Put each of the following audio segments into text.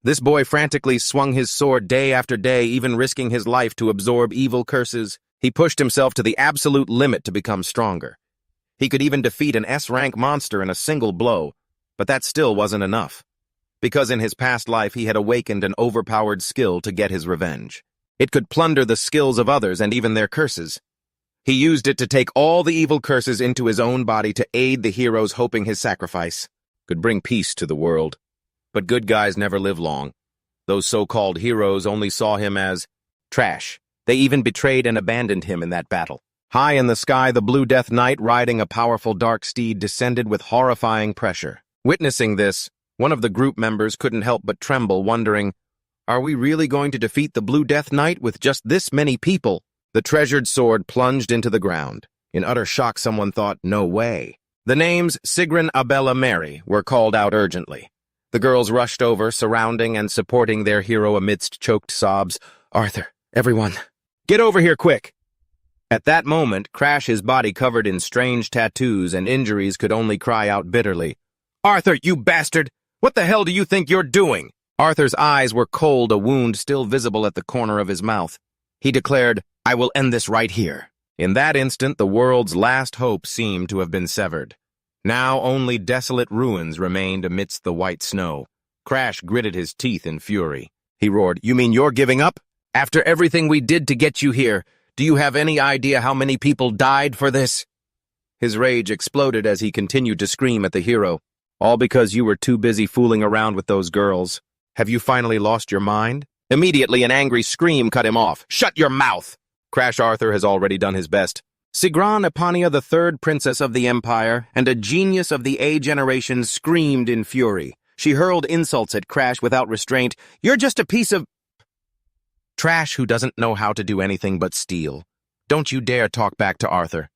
This boy frantically swung his sword day after day, even risking his life to absorb evil curses. He pushed himself to the absolute limit to become stronger. He could even defeat an S-rank monster in a single blow, but that still wasn't enough. Because in his past life he had awakened an overpowered skill to get his revenge. It could plunder the skills of others and even their curses. He used it to take all the evil curses into his own body to aid the heroes, hoping his sacrifice could bring peace to the world. But good guys never live long. Those so-called heroes only saw him as trash. They even betrayed and abandoned him in that battle. High in the sky, the Blue Death Knight, riding a powerful dark steed, descended with horrifying pressure. Witnessing this, one of the group members couldn't help but tremble, wondering, are we really going to defeat the Blue Death Knight with just this many people? The treasured sword plunged into the ground. In utter shock, someone thought, no way. The names Sigrun, Abella, Mary were called out urgently. The girls rushed over, surrounding and supporting their hero amidst choked sobs. Arthur, everyone, get over here quick! At that moment, Crash, his body covered in strange tattoos and injuries, could only cry out bitterly, Arthur, you bastard! What the hell do you think you're doing? Arthur's eyes were cold, a wound still visible at the corner of his mouth. He declared, I will end this right here. In that instant, the world's last hope seemed to have been severed. Now only desolate ruins remained amidst the white snow. Crash gritted his teeth in fury. He roared, You mean you're giving up? After everything we did to get you here, do you have any idea how many people died for this? His rage exploded as he continued to scream at the hero. All because you were too busy fooling around with those girls. Have you finally lost your mind? Immediately, an angry scream cut him off. Shut your mouth! Crash Arthur has already done his best. Sigrun Epania, the third princess of the Empire, and a genius of the A generation, screamed in fury. She hurled insults at Crash without restraint. You're just a piece of trash who doesn't know how to do anything but steal. Don't you dare talk back to Arthur.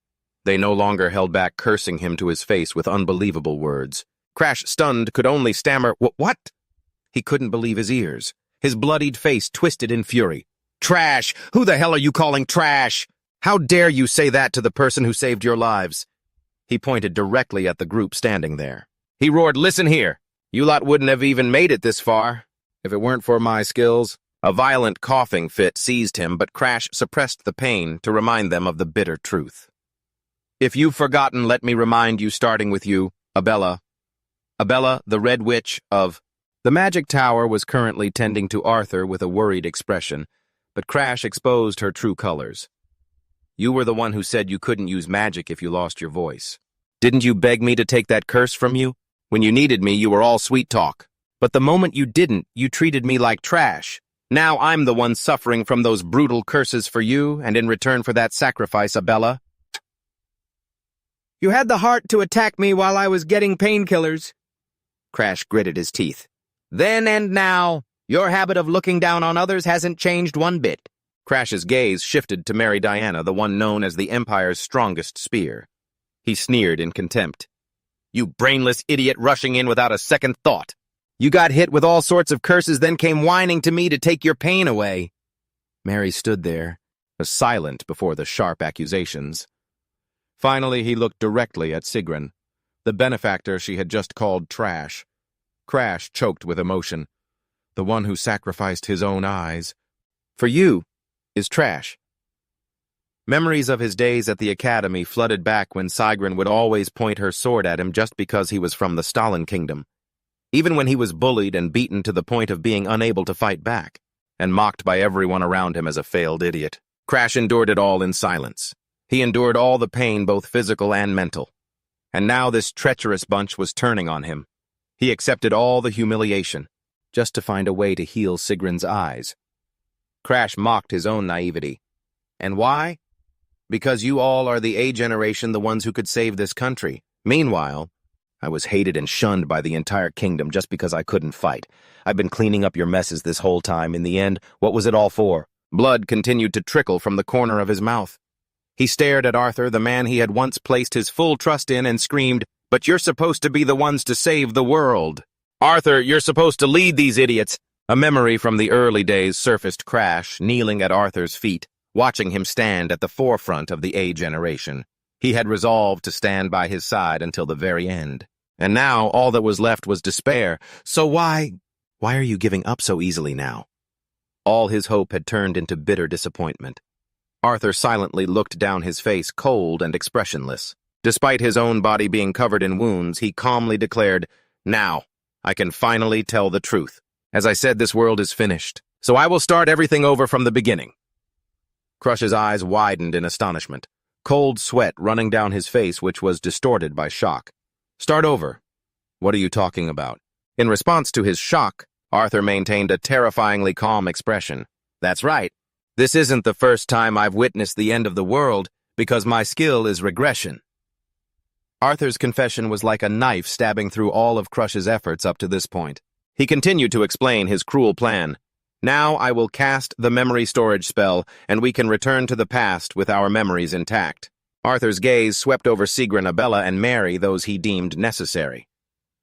They no longer held back, cursing him to his face with unbelievable words. Crash, stunned, could only stammer, What? He couldn't believe his ears. His bloodied face twisted in fury. Trash! Who the hell are you calling trash? How dare you say that to the person who saved your lives? He pointed directly at the group standing there. He roared, Listen here. You lot wouldn't have even made it this far if it weren't for my skills. A violent coughing fit seized him, but Crash suppressed the pain to remind them of the bitter truth. If you've forgotten, let me remind you, starting with you, Abella. Abella, the Red Witch of... The magic tower was currently tending to Arthur with a worried expression, but Crash exposed her true colors. You were the one who said you couldn't use magic if you lost your voice. Didn't you beg me to take that curse from you? When you needed me, you were all sweet talk. But the moment you didn't, you treated me like trash. Now I'm the one suffering from those brutal curses for you, and in return for that sacrifice, Abella. You had the heart to attack me while I was getting painkillers. Crash gritted his teeth. Then and now, your habit of looking down on others hasn't changed one bit. Crash's gaze shifted to Mary Diana, the one known as the Empire's strongest spear. He sneered in contempt. You brainless idiot rushing in without a second thought. You got hit with all sorts of curses, then came whining to me to take your pain away. Mary stood there, silent before the sharp accusations. Finally, he looked directly at Sigrun, the benefactor she had just called trash. Crash choked with emotion. The one who sacrificed his own eyes. For you, is trash. Memories of his days at the academy flooded back when Sigrun would always point her sword at him just because he was from the Stalin kingdom. Even when he was bullied and beaten to the point of being unable to fight back, and mocked by everyone around him as a failed idiot. Crash endured it all in silence. He endured all the pain, both physical and mental. And now this treacherous bunch was turning on him. He accepted all the humiliation, just to find a way to heal Sigrun's eyes. Crash mocked his own naivety. And why? Because you all are the A generation, the ones who could save this country. Meanwhile, I was hated and shunned by the entire kingdom just because I couldn't fight. I've been cleaning up your messes this whole time. In the end, what was it all for? Blood continued to trickle from the corner of his mouth. He stared at Arthur, the man he had once placed his full trust in, and screamed, But you're supposed to be the ones to save the world. Arthur, you're supposed to lead these idiots. A memory from the early days surfaced Crash, kneeling at Arthur's feet, watching him stand at the forefront of the A generation. He had resolved to stand by his side until the very end. And now all that was left was despair. So why Why are you giving up so easily now? All his hope had turned into bitter disappointment. Arthur silently looked down his face, cold and expressionless. Despite his own body being covered in wounds, he calmly declared, "Now, I can finally tell the truth. As I said, this world is finished, so I will start everything over from the beginning." Crush's eyes widened in astonishment, cold sweat running down his face, which was distorted by shock. "Start over? What are you talking about?" In response to his shock, Arthur maintained a terrifyingly calm expression. "That's right. This isn't the first time I've witnessed the end of the world, because my skill is regression." Arthur's confession was like a knife stabbing through all of Crush's efforts up to this point. He continued to explain his cruel plan. "Now I will cast the memory storage spell, and we can return to the past with our memories intact." Arthur's gaze swept over Sigrun, Abella, and Mary, those he deemed necessary.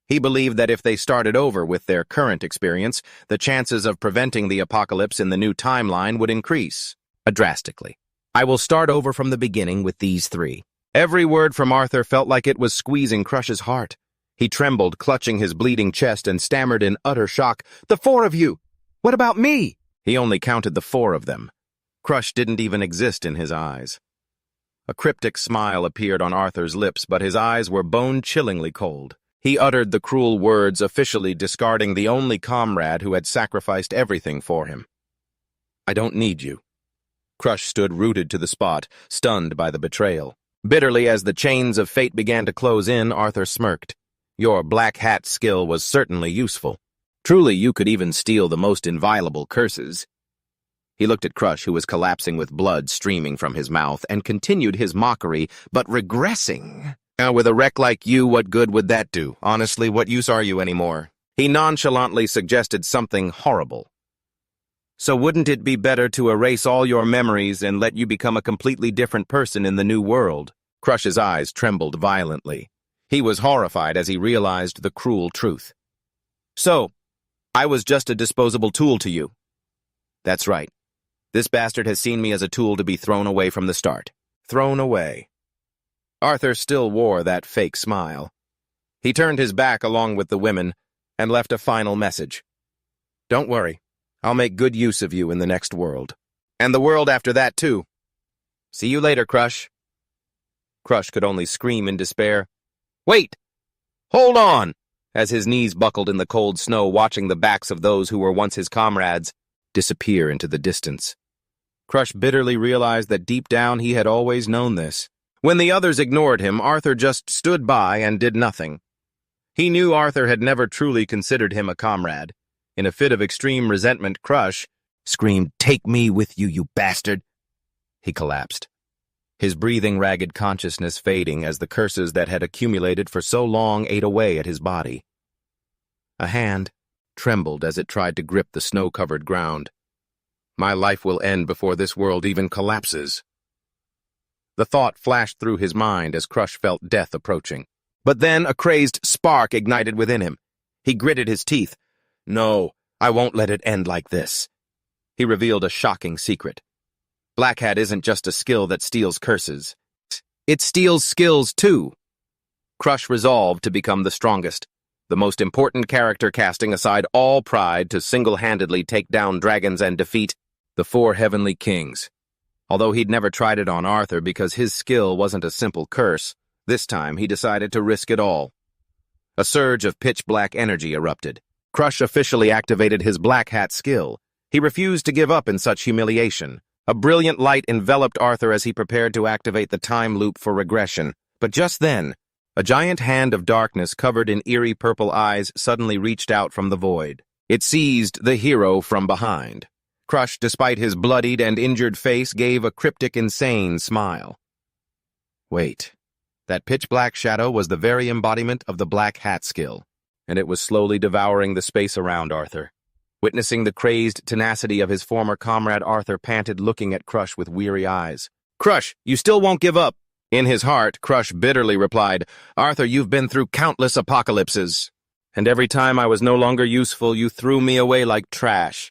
He believed that if they started over with their current experience, the chances of preventing the apocalypse in the new timeline would increase drastically. "I will start over from the beginning with these three." Every word from Arthur felt like it was squeezing Crush's heart. He trembled, clutching his bleeding chest, and stammered in utter shock, "The four of you! What about me?" He only counted the four of them. Crush didn't even exist in his eyes. A cryptic smile appeared on Arthur's lips, but his eyes were bone-chillingly cold. He uttered the cruel words, officially discarding the only comrade who had sacrificed everything for him. "I don't need you." Crush stood rooted to the spot, stunned by the betrayal. Bitterly, as the chains of fate began to close in, Arthur smirked. "Your black hat skill was certainly useful. Truly, you could even steal the most inviolable curses." He looked at Crush, who was collapsing with blood streaming from his mouth, and continued his mockery, "But regressing? With a wreck like you, what good would that do? Honestly, what use are you anymore?" He nonchalantly suggested something horrible. "So wouldn't it be better to erase all your memories and let you become a completely different person in the new world?" Crush's eyes trembled violently. He was horrified as he realized the cruel truth. "So, I was just a disposable tool to you?" "That's right. This bastard has seen me as a tool to be thrown away from the start." Thrown away. Arthur still wore that fake smile. He turned his back along with the women and left a final message. "Don't worry. I'll make good use of you in the next world. And the world after that, too. See you later, Crush." Crush could only scream in despair. "Wait! Hold on!" as his knees buckled in the cold snow, watching the backs of those who were once his comrades disappear into the distance. Crush bitterly realized that deep down he had always known this. When the others ignored him, Arthur just stood by and did nothing. He knew Arthur had never truly considered him a comrade. In a fit of extreme resentment, Crush screamed, "Take me with you, you bastard!" He collapsed, his breathing ragged consciousness fading as the curses that had accumulated for so long ate away at his body. A hand trembled as it tried to grip the snow-covered ground. "My life will end before this world even collapses." The thought flashed through his mind as Crush felt death approaching. But then a crazed spark ignited within him. He gritted his teeth. "No, I won't let it end like this." He revealed a shocking secret. Black Hat isn't just a skill that steals curses. It steals skills, too. Crush resolved to become the strongest, the most important character, casting aside all pride to single-handedly take down dragons and defeat the four heavenly kings. Although he'd never tried it on Arthur because his skill wasn't a simple curse, this time he decided to risk it all. A surge of pitch-black energy erupted. Crush officially activated his Black Hat skill. He refused to give up in such humiliation. A brilliant light enveloped Arthur as he prepared to activate the time loop for regression. But just then, a giant hand of darkness covered in eerie purple eyes suddenly reached out from the void. It seized the hero from behind. Crush, despite his bloodied and injured face, gave a cryptic, insane smile. Wait, that pitch-black shadow was the very embodiment of the Black Hat skill, and it was slowly devouring the space around Arthur. Witnessing the crazed tenacity of his former comrade, Arthur panted, looking at Crush with weary eyes. "Crush, you still won't give up." In his heart, Crush bitterly replied, "Arthur, you've been through countless apocalypses, and every time I was no longer useful, you threw me away like trash.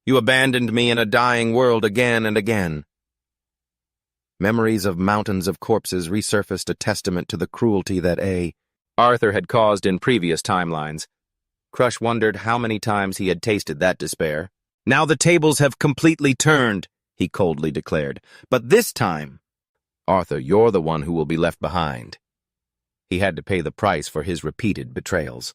You abandoned me in a dying world again and again." Memories of mountains of corpses resurfaced, a testament to the cruelty that Arthur had caused in previous timelines. Crush wondered how many times he had tasted that despair. Now the tables have completely turned, he coldly declared. But this time, Arthur, you're the one who will be left behind. He had to pay the price for his repeated betrayals.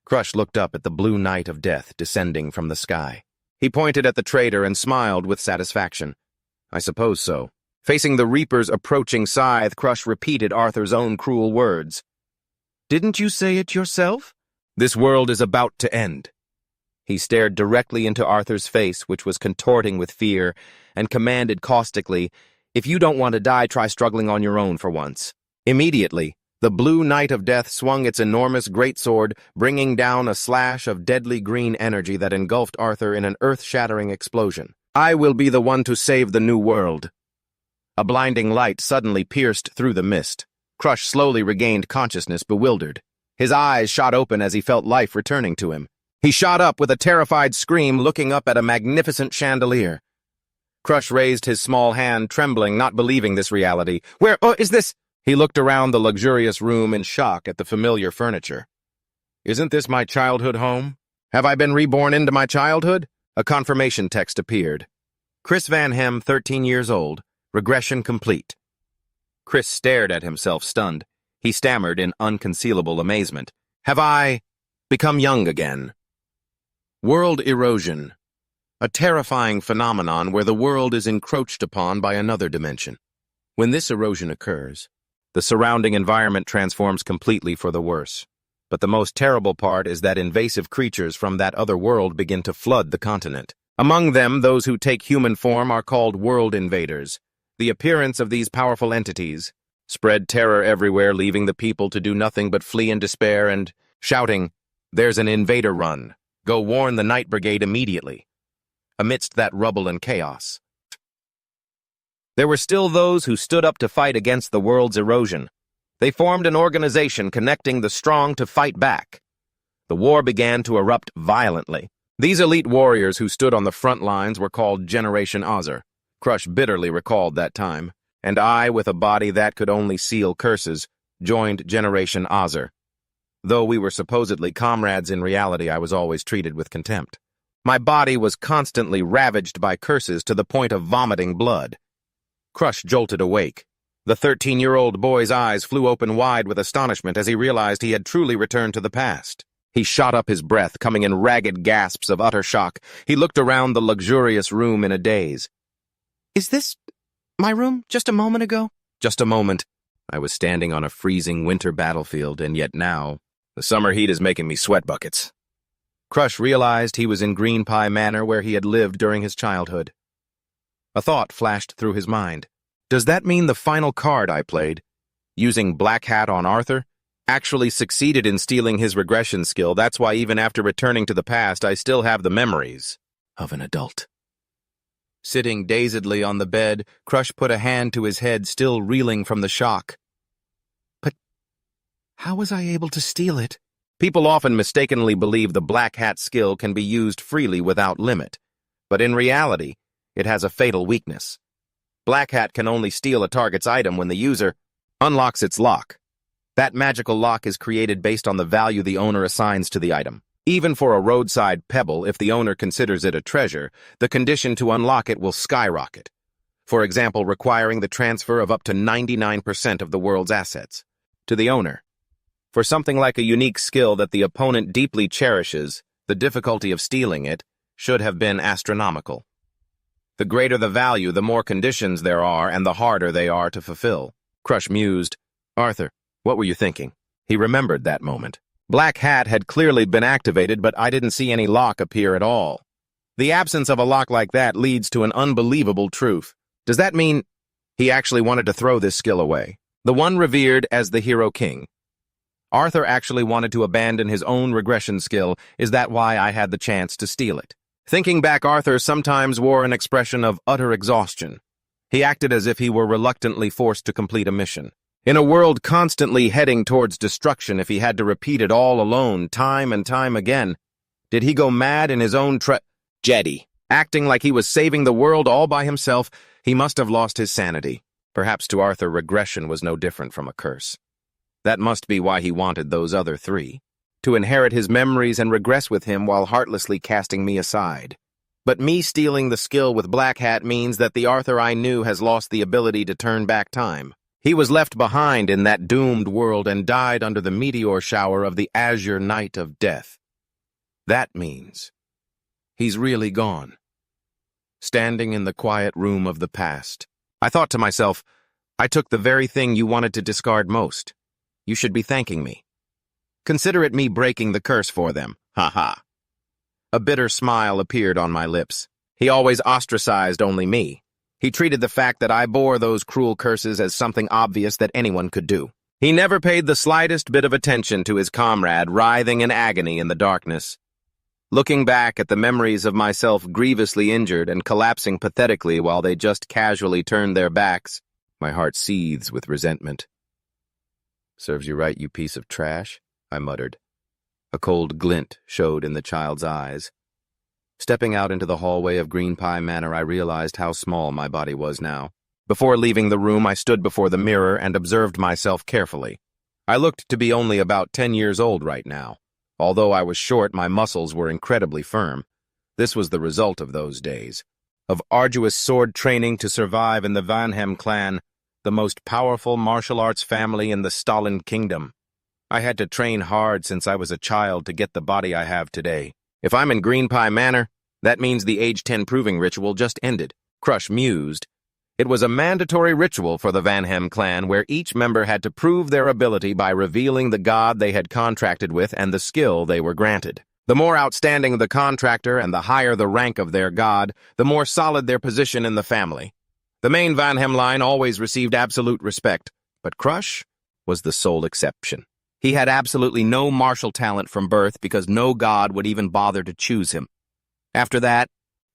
Crush looked up at the blue night of death descending from the sky. He pointed at the traitor and smiled with satisfaction. I suppose so. Facing the Reaper's approaching scythe, Crush repeated Arthur's own cruel words. Didn't you say it yourself? This world is about to end. He stared directly into Arthur's face, which was contorting with fear, and commanded caustically, If you don't want to die, try struggling on your own for once. Immediately, the blue Knight of Death swung its enormous greatsword, bringing down a slash of deadly green energy that engulfed Arthur in an earth-shattering explosion. I will be the one to save the new world. A blinding light suddenly pierced through the mist. Crush slowly regained consciousness, bewildered. His eyes shot open as he felt life returning to him. He shot up with a terrified scream, looking up at a magnificent chandelier. Crush raised his small hand, trembling, not believing this reality. Where is this? He looked around the luxurious room in shock at the familiar furniture. Isn't this my childhood home? Have I been reborn into my childhood? A confirmation text appeared. Chris Van Hem, 13 years old. Regression complete. Chris stared at himself, stunned. He stammered in unconcealable amazement. Have I become young again? World erosion. A terrifying phenomenon where the world is encroached upon by another dimension. When this erosion occurs, the surrounding environment transforms completely for the worse. But the most terrible part is that invasive creatures from that other world begin to flood the continent. Among them, those who take human form are called world invaders. The appearance of these powerful entities spread terror everywhere, leaving the people to do nothing but flee in despair and shouting, There's an invader run. Go warn the Night Brigade immediately. Amidst that rubble and chaos, there were still those who stood up to fight against the world's erosion. They formed an organization connecting the strong to fight back. The war began to erupt violently. These elite warriors who stood on the front lines were called Generation Azur. Crush bitterly recalled that time, and I, with a body that could only seal curses, joined Generation Azur. Though we were supposedly comrades, in reality I was always treated with contempt. My body was constantly ravaged by curses to the point of vomiting blood. Crush jolted awake. The 13-year-old boy's eyes flew open wide with astonishment as he realized he had truly returned to the past. He shot up his breath, coming in ragged gasps of utter shock. He looked around the luxurious room in a daze. Is this my room just a moment ago? Just a moment. I was standing on a freezing winter battlefield, and yet now, the summer heat is making me sweat buckets. Crush realized he was in Green Pie Manor where he had lived during his childhood. A thought flashed through his mind. Does that mean the final card I played, using Black Hat on Arthur, actually succeeded in stealing his regression skill? That's why even after returning to the past, I still have the memories of an adult. Sitting dazedly on the bed, Crush put a hand to his head, still reeling from the shock. But how was I able to steal it? People often mistakenly believe the Black Hat skill can be used freely without limit, but in reality, it has a fatal weakness. Black Hat can only steal a target's item when the user unlocks its lock. That magical lock is created based on the value the owner assigns to the item. Even for a roadside pebble, if the owner considers it a treasure, the condition to unlock it will skyrocket. For example, requiring the transfer of up to 99% of the world's assets to the owner. For something like a unique skill that the opponent deeply cherishes, the difficulty of stealing it should have been astronomical. The greater the value, the more conditions there are, and the harder they are to fulfill. Crush mused. Arthur, what were you thinking? He remembered that moment. Black Hat had clearly been activated, but I didn't see any lock appear at all. The absence of a lock like that leads to an unbelievable truth. Does that mean he actually wanted to throw this skill away? The one revered as the Hero King. Arthur actually wanted to abandon his own regression skill. Is that why I had the chance to steal it? Thinking back, Arthur sometimes wore an expression of utter exhaustion. He acted as if he were reluctantly forced to complete a mission. In a world constantly heading towards destruction, if he had to repeat it all alone, time and time again, did he go mad in his own tragedy? Acting like he was saving the world all by himself, he must have lost his sanity. Perhaps to Arthur, regression was no different from a curse. That must be why he wanted those other three. to inherit his memories and regress with him while heartlessly casting me aside. But me stealing the skill with Black Hat means that the Arthur I knew has lost the ability to turn back time. He was left behind in that doomed world and died under the meteor shower of the azure night of death. That means he's really gone. Standing in the quiet room of the past, I thought to myself, I took the very thing you wanted to discard most. You should be thanking me. Consider it me breaking the curse for them. Ha ha. A bitter smile appeared on my lips. He always ostracized only me. He treated the fact that I bore those cruel curses as something obvious that anyone could do. He never paid the slightest bit of attention to his comrade writhing in agony in the darkness. Looking back at the memories of myself grievously injured and collapsing pathetically while they just casually turned their backs, my heart seethes with resentment. "Serves you right, you piece of trash," I muttered. A cold glint showed in the child's eyes. Stepping out into the hallway of Green Pie Manor, I realized how small my body was now. Before leaving the room, I stood before the mirror and observed myself carefully. I looked to be only about 10 years old right now. Although I was short, my muscles were incredibly firm. This was the result of those days, of arduous sword training to survive in the Vanhem clan, the most powerful martial arts family in the Stalin kingdom. I had to train hard since I was a child to get the body I have today. If I'm in Green Pie Manor, that means the age 10 proving ritual just ended. Crush mused. It was a mandatory ritual for the Vanhem clan where each member had to prove their ability by revealing the god they had contracted with and the skill they were granted. The more outstanding the contractor and the higher the rank of their god, the more solid their position in the family. The main Vanhem line always received absolute respect, but Crush was the sole exception. He had absolutely no martial talent from birth because no god would even bother to choose him. After that,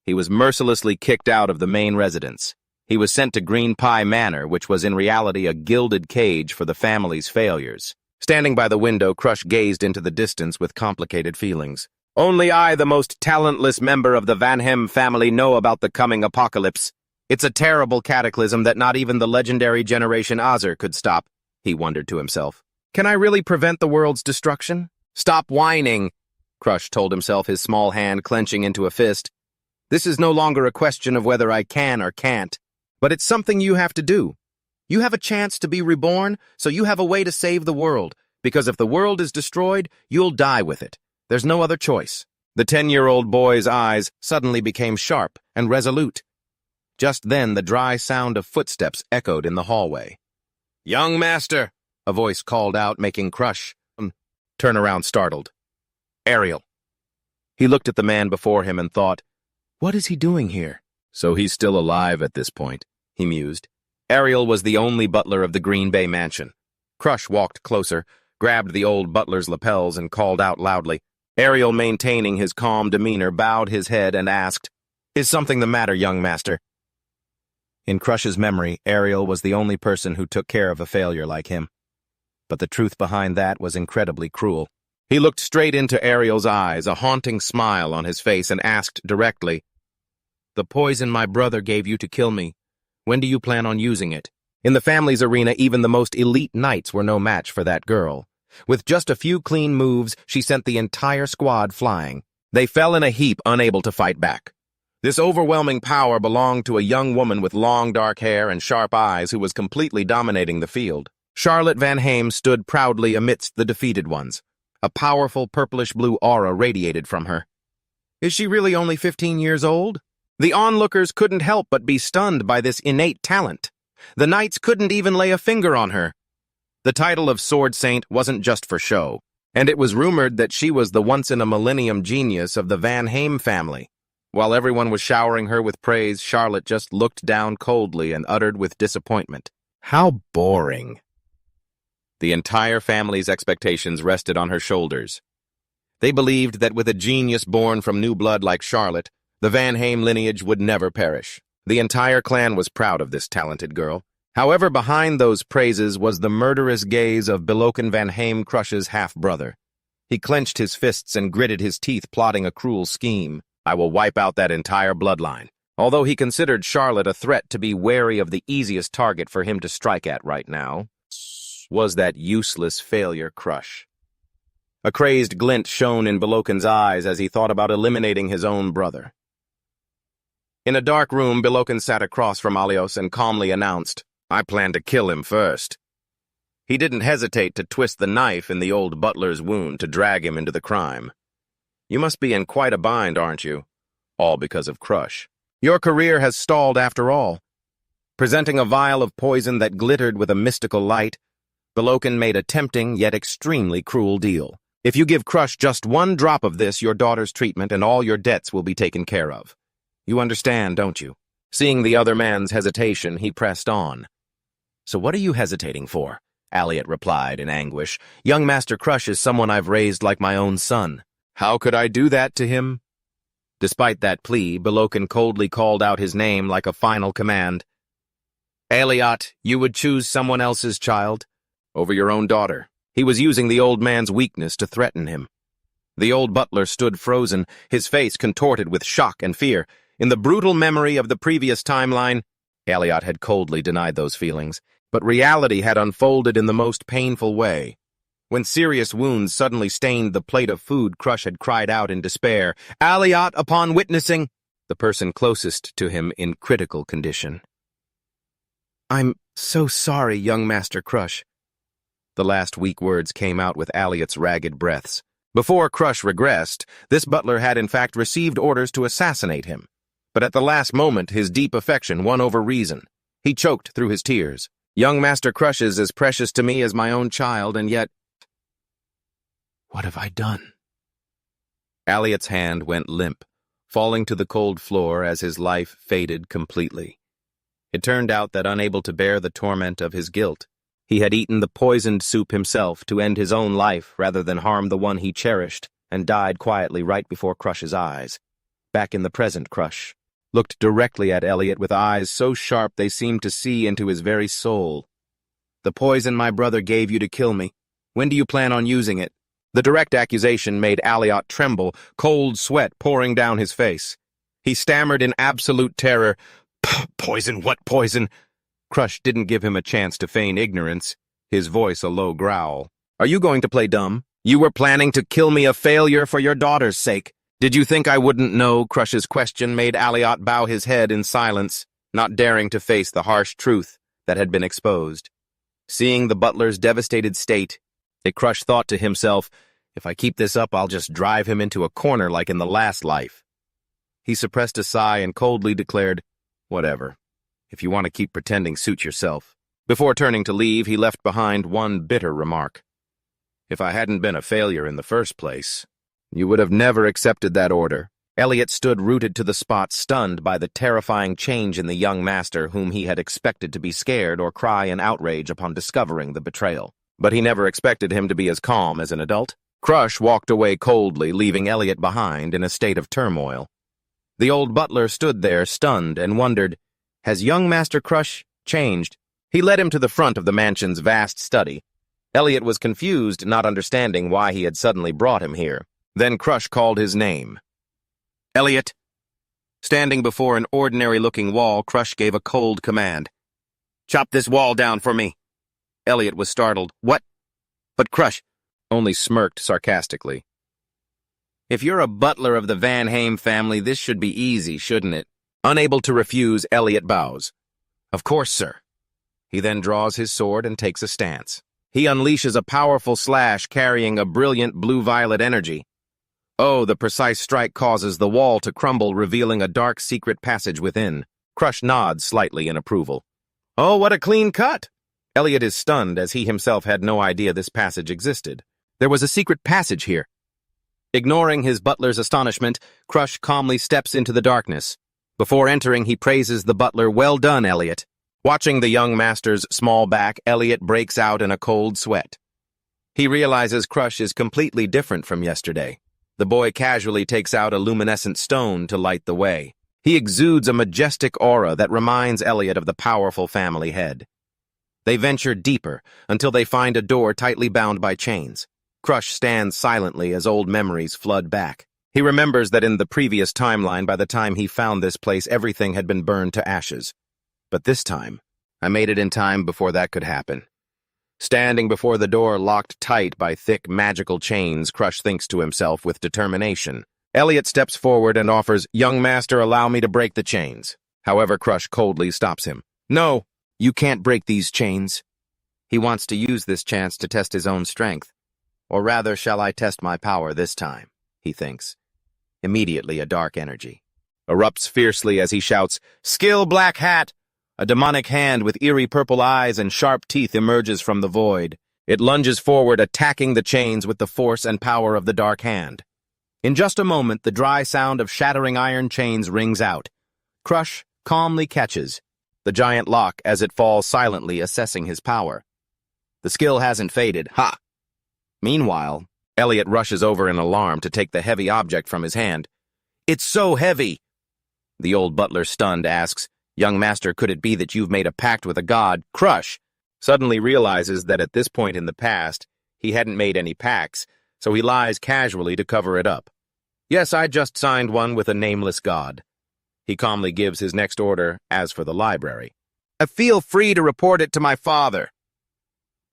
he was mercilessly kicked out of the main residence. He was sent to Green Pie Manor, which was in reality a gilded cage for the family's failures. Standing by the window, Crush gazed into the distance with complicated feelings. Only I, the most talentless member of the Vanhem family, know about the coming apocalypse. It's a terrible cataclysm that not even the legendary Generation Azer could stop, he wondered to himself. Can I really prevent the world's destruction? Stop whining, Crush told himself, his small hand clenching into a fist. This is no longer a question of whether I can or can't. But it's something you have to do. You have a chance to be reborn, so you have a way to save the world, because if the world is destroyed, you'll die with it. There's no other choice. The 10-year-old boy's eyes suddenly became sharp and resolute. Just then, the dry sound of footsteps echoed in the hallway. "Young master," a voice called out, making Crush turn around startled. "Ariel." He looked at the man before him and thought, what is he doing here? So he's still alive at this point, he mused. Ariel was the only butler of the Green Bay mansion. Crush walked closer, grabbed the old butler's lapels, and called out loudly. Ariel, maintaining his calm demeanor, bowed his head and asked, "Is something the matter, young master?" In Crush's memory, Ariel was the only person who took care of a failure like him. But the truth behind that was incredibly cruel. He looked straight into Ariel's eyes, a haunting smile on his face, and asked directly, "The poison my brother gave you to kill me, when do you plan on using it?" In the family's arena, even the most elite knights were no match for that girl. With just a few clean moves, she sent the entire squad flying. They fell in a heap, unable to fight back. This overwhelming power belonged to a young woman with long dark hair and sharp eyes who was completely dominating the field. Charlotte Van Haim stood proudly amidst the defeated ones. A powerful purplish-blue aura radiated from her. Is she really only 15 years old? The onlookers couldn't help but be stunned by this innate talent. The knights couldn't even lay a finger on her. The title of Sword Saint wasn't just for show, and it was rumored that she was the once-in-a-millennium genius of the Van Haim family. While everyone was showering her with praise, Charlotte just looked down coldly and uttered with disappointment, "How boring." The entire family's expectations rested on her shoulders. They believed that with a genius born from new blood like Charlotte, the Van Haim lineage would never perish. The entire clan was proud of this talented girl. However, behind those praises was the murderous gaze of Beloken Van Haim, Crush's half-brother. He clenched his fists and gritted his teeth, plotting a cruel scheme. I will wipe out that entire bloodline. Although he considered Charlotte a threat to be wary of the easiest target for him to strike at right now, was that useless failure Crush. A crazed glint shone in Belokin's eyes as he thought about eliminating his own brother. In a dark room, Belokin sat across from Alios and calmly announced, "I plan to kill him first." He didn't hesitate to twist the knife in the old butler's wound to drag him into the crime. "You must be in quite a bind, aren't you? All because of Crush. Your career has stalled after all." Presenting a vial of poison that glittered with a mystical light, Belokin made a tempting yet extremely cruel deal. "If you give Crush just one drop of this, your daughter's treatment and all your debts will be taken care of. You understand, don't you?" Seeing the other man's hesitation, he pressed on. "So what are you hesitating for?" Elliot replied in anguish. "Young Master Crush is someone I've raised like my own son. How could I do that to him?" Despite that plea, Belokin coldly called out his name like a final command. "Elliot, you would choose someone else's child over your own daughter." He was using the old man's weakness to threaten him. The old butler stood frozen, his face contorted with shock and fear. In the brutal memory of the previous timeline, Elliot had coldly denied those feelings, but reality had unfolded in the most painful way. When serious wounds suddenly stained the plate of food, Crush had cried out in despair, "Elliot!" upon witnessing the person closest to him in critical condition. "I'm so sorry, young Master Crush." The last weak words came out with Elliot's ragged breaths. Before Crush regressed, this butler had in fact received orders to assassinate him. But at the last moment, his deep affection won over reason. He choked through his tears. "Young Master Crush is as precious to me as my own child, and yet... what have I done?" Elliot's hand went limp, falling to the cold floor as his life faded completely. It turned out that, unable to bear the torment of his guilt, he had eaten the poisoned soup himself to end his own life rather than harm the one he cherished, and died quietly right before Crush's eyes. Back in the present, Crush looked directly at Elliot with eyes so sharp they seemed to see into his very soul. "The poison my brother gave you to kill me. When do you plan on using it?" The direct accusation made Elliot tremble, cold sweat pouring down his face. He stammered in absolute terror, "Poison? What poison?" Crush didn't give him a chance to feign ignorance, his voice a low growl. "Are you going to play dumb? You were planning to kill me a failure for your daughter's sake. Did you think I wouldn't know?" Crush's question made Elliot bow his head in silence, not daring to face the harsh truth that had been exposed. Seeing the butler's devastated state, Crush thought to himself, "If I keep this up, I'll just drive him into a corner like in the last life." He suppressed a sigh and coldly declared, "Whatever. If you want to keep pretending, suit yourself." Before turning to leave, he left behind one bitter remark. "If I hadn't been a failure in the first place, you would have never accepted that order." Elliot stood rooted to the spot, stunned by the terrifying change in the young master whom he had expected to be scared or cry in outrage upon discovering the betrayal. But he never expected him to be as calm as an adult. Crush walked away coldly, leaving Elliot behind in a state of turmoil. The old butler stood there, stunned, and wondered, has young Master Crush changed? He led him to the front of the mansion's vast study. Elliot was confused, not understanding why he had suddenly brought him here. Then Crush called his name. "Elliot!" Standing before an ordinary-looking wall, Crush gave a cold command. "Chop this wall down for me." Elliot was startled. "What?" But Crush only smirked sarcastically. "If you're a butler of the Van Haim family, this should be easy, shouldn't it?" Unable to refuse, Elliot bows. "Of course, sir." He then draws his sword and takes a stance. He unleashes a powerful slash carrying a brilliant blue-violet energy. Oh, the precise strike causes the wall to crumble, revealing a dark secret passage within. Crush nods slightly in approval. "Oh, what a clean cut!" Elliot is stunned as he himself had no idea this passage existed. There was a secret passage here. Ignoring his butler's astonishment, Crush calmly steps into the darkness. Before entering, he praises the butler. "Well done, Elliot." Watching the young master's small back, Elliot breaks out in a cold sweat. He realizes Crush is completely different from yesterday. The boy casually takes out a luminescent stone to light the way. He exudes a majestic aura that reminds Elliot of the powerful family head. They venture deeper until they find a door tightly bound by chains. Crush stands silently as old memories flood back. He remembers that in the previous timeline, by the time he found this place, everything had been burned to ashes. But this time, I made it in time before that could happen. Standing before the door locked tight by thick magical chains, Crush thinks to himself with determination. Elliot steps forward and offers, "Young master, allow me to break the chains." However, Crush coldly stops him. "No, you can't break these chains." He wants to use this chance to test his own strength. Or rather, shall I test my power this time, he thinks. Immediately, a dark energy erupts fiercely as he shouts, "Skill, Black Hat!" A demonic hand with eerie purple eyes and sharp teeth emerges from the void. It lunges forward, attacking the chains with the force and power of the dark hand. In just a moment, the dry sound of shattering iron chains rings out. Crush calmly catches the giant lock as it falls silently, assessing his power. The skill hasn't faded. Ha! Meanwhile, Elliot rushes over in alarm to take the heavy object from his hand. "It's so heavy!" The old butler, stunned, asks, "Young master, could it be that you've made a pact with a god?" Crush suddenly realizes that at this point in the past, he hadn't made any pacts, so he lies casually to cover it up. "Yes, I just signed one with a nameless god." He calmly gives his next order, as for the library. "I feel free to report it to my father."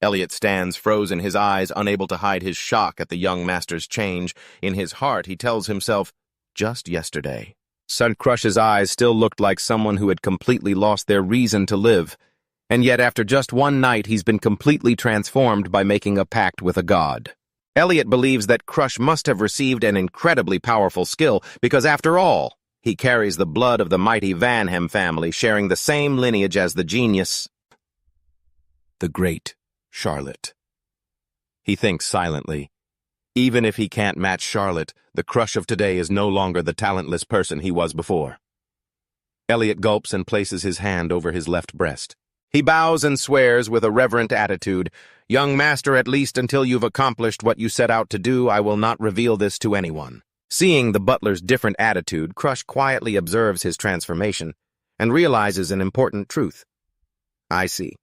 Elliot stands frozen, his eyes unable to hide his shock at the young master's change. In his heart, he tells himself, just yesterday, Sun Crush's eyes still looked like someone who had completely lost their reason to live. And yet after just one night, he's been completely transformed by making a pact with a god. Elliot believes that Crush must have received an incredibly powerful skill, because after all, he carries the blood of the mighty Vanhem family, sharing the same lineage as the genius, the great Charlotte. He thinks silently. Even if he can't match Charlotte, the Crush of today is no longer the talentless person he was before. Elliot gulps and places his hand over his left breast. He bows and swears with a reverent attitude, "Young master, at least until you've accomplished what you set out to do, I will not reveal this to anyone." Seeing the butler's different attitude, Crush quietly observes his transformation and realizes an important truth. "I see.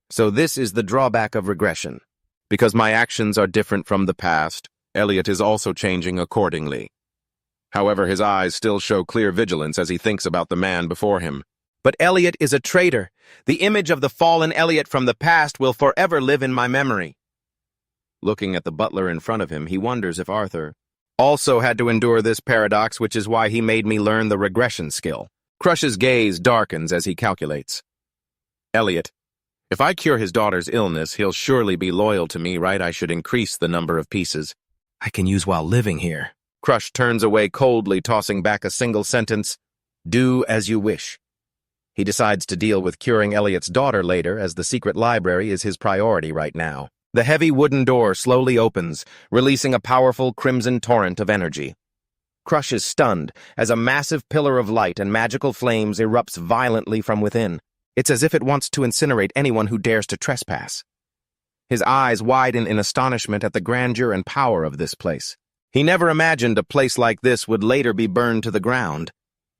So this is the drawback of regression. Because my actions are different from the past, Elliot is also changing accordingly." However, his eyes still show clear vigilance as he thinks about the man before him. "But Elliot is a traitor. The image of the fallen Elliot from the past will forever live in my memory." Looking at the butler in front of him, he wonders if Arthur also had to endure this paradox, which is why he made me learn the regression skill. Crush's gaze darkens as he calculates. "Elliot, if I cure his daughter's illness, he'll surely be loyal to me, right? I should increase the number of pieces I can use while living here." Crush turns away coldly, tossing back a single sentence, "Do as you wish." He decides to deal with curing Elliot's daughter later, as the secret library is his priority right now. The heavy wooden door slowly opens, releasing a powerful crimson torrent of energy. Crush is stunned as a massive pillar of light and magical flames erupts violently from within. It's as if it wants to incinerate anyone who dares to trespass. His eyes widen in astonishment at the grandeur and power of this place. He never imagined a place like this would later be burned to the ground.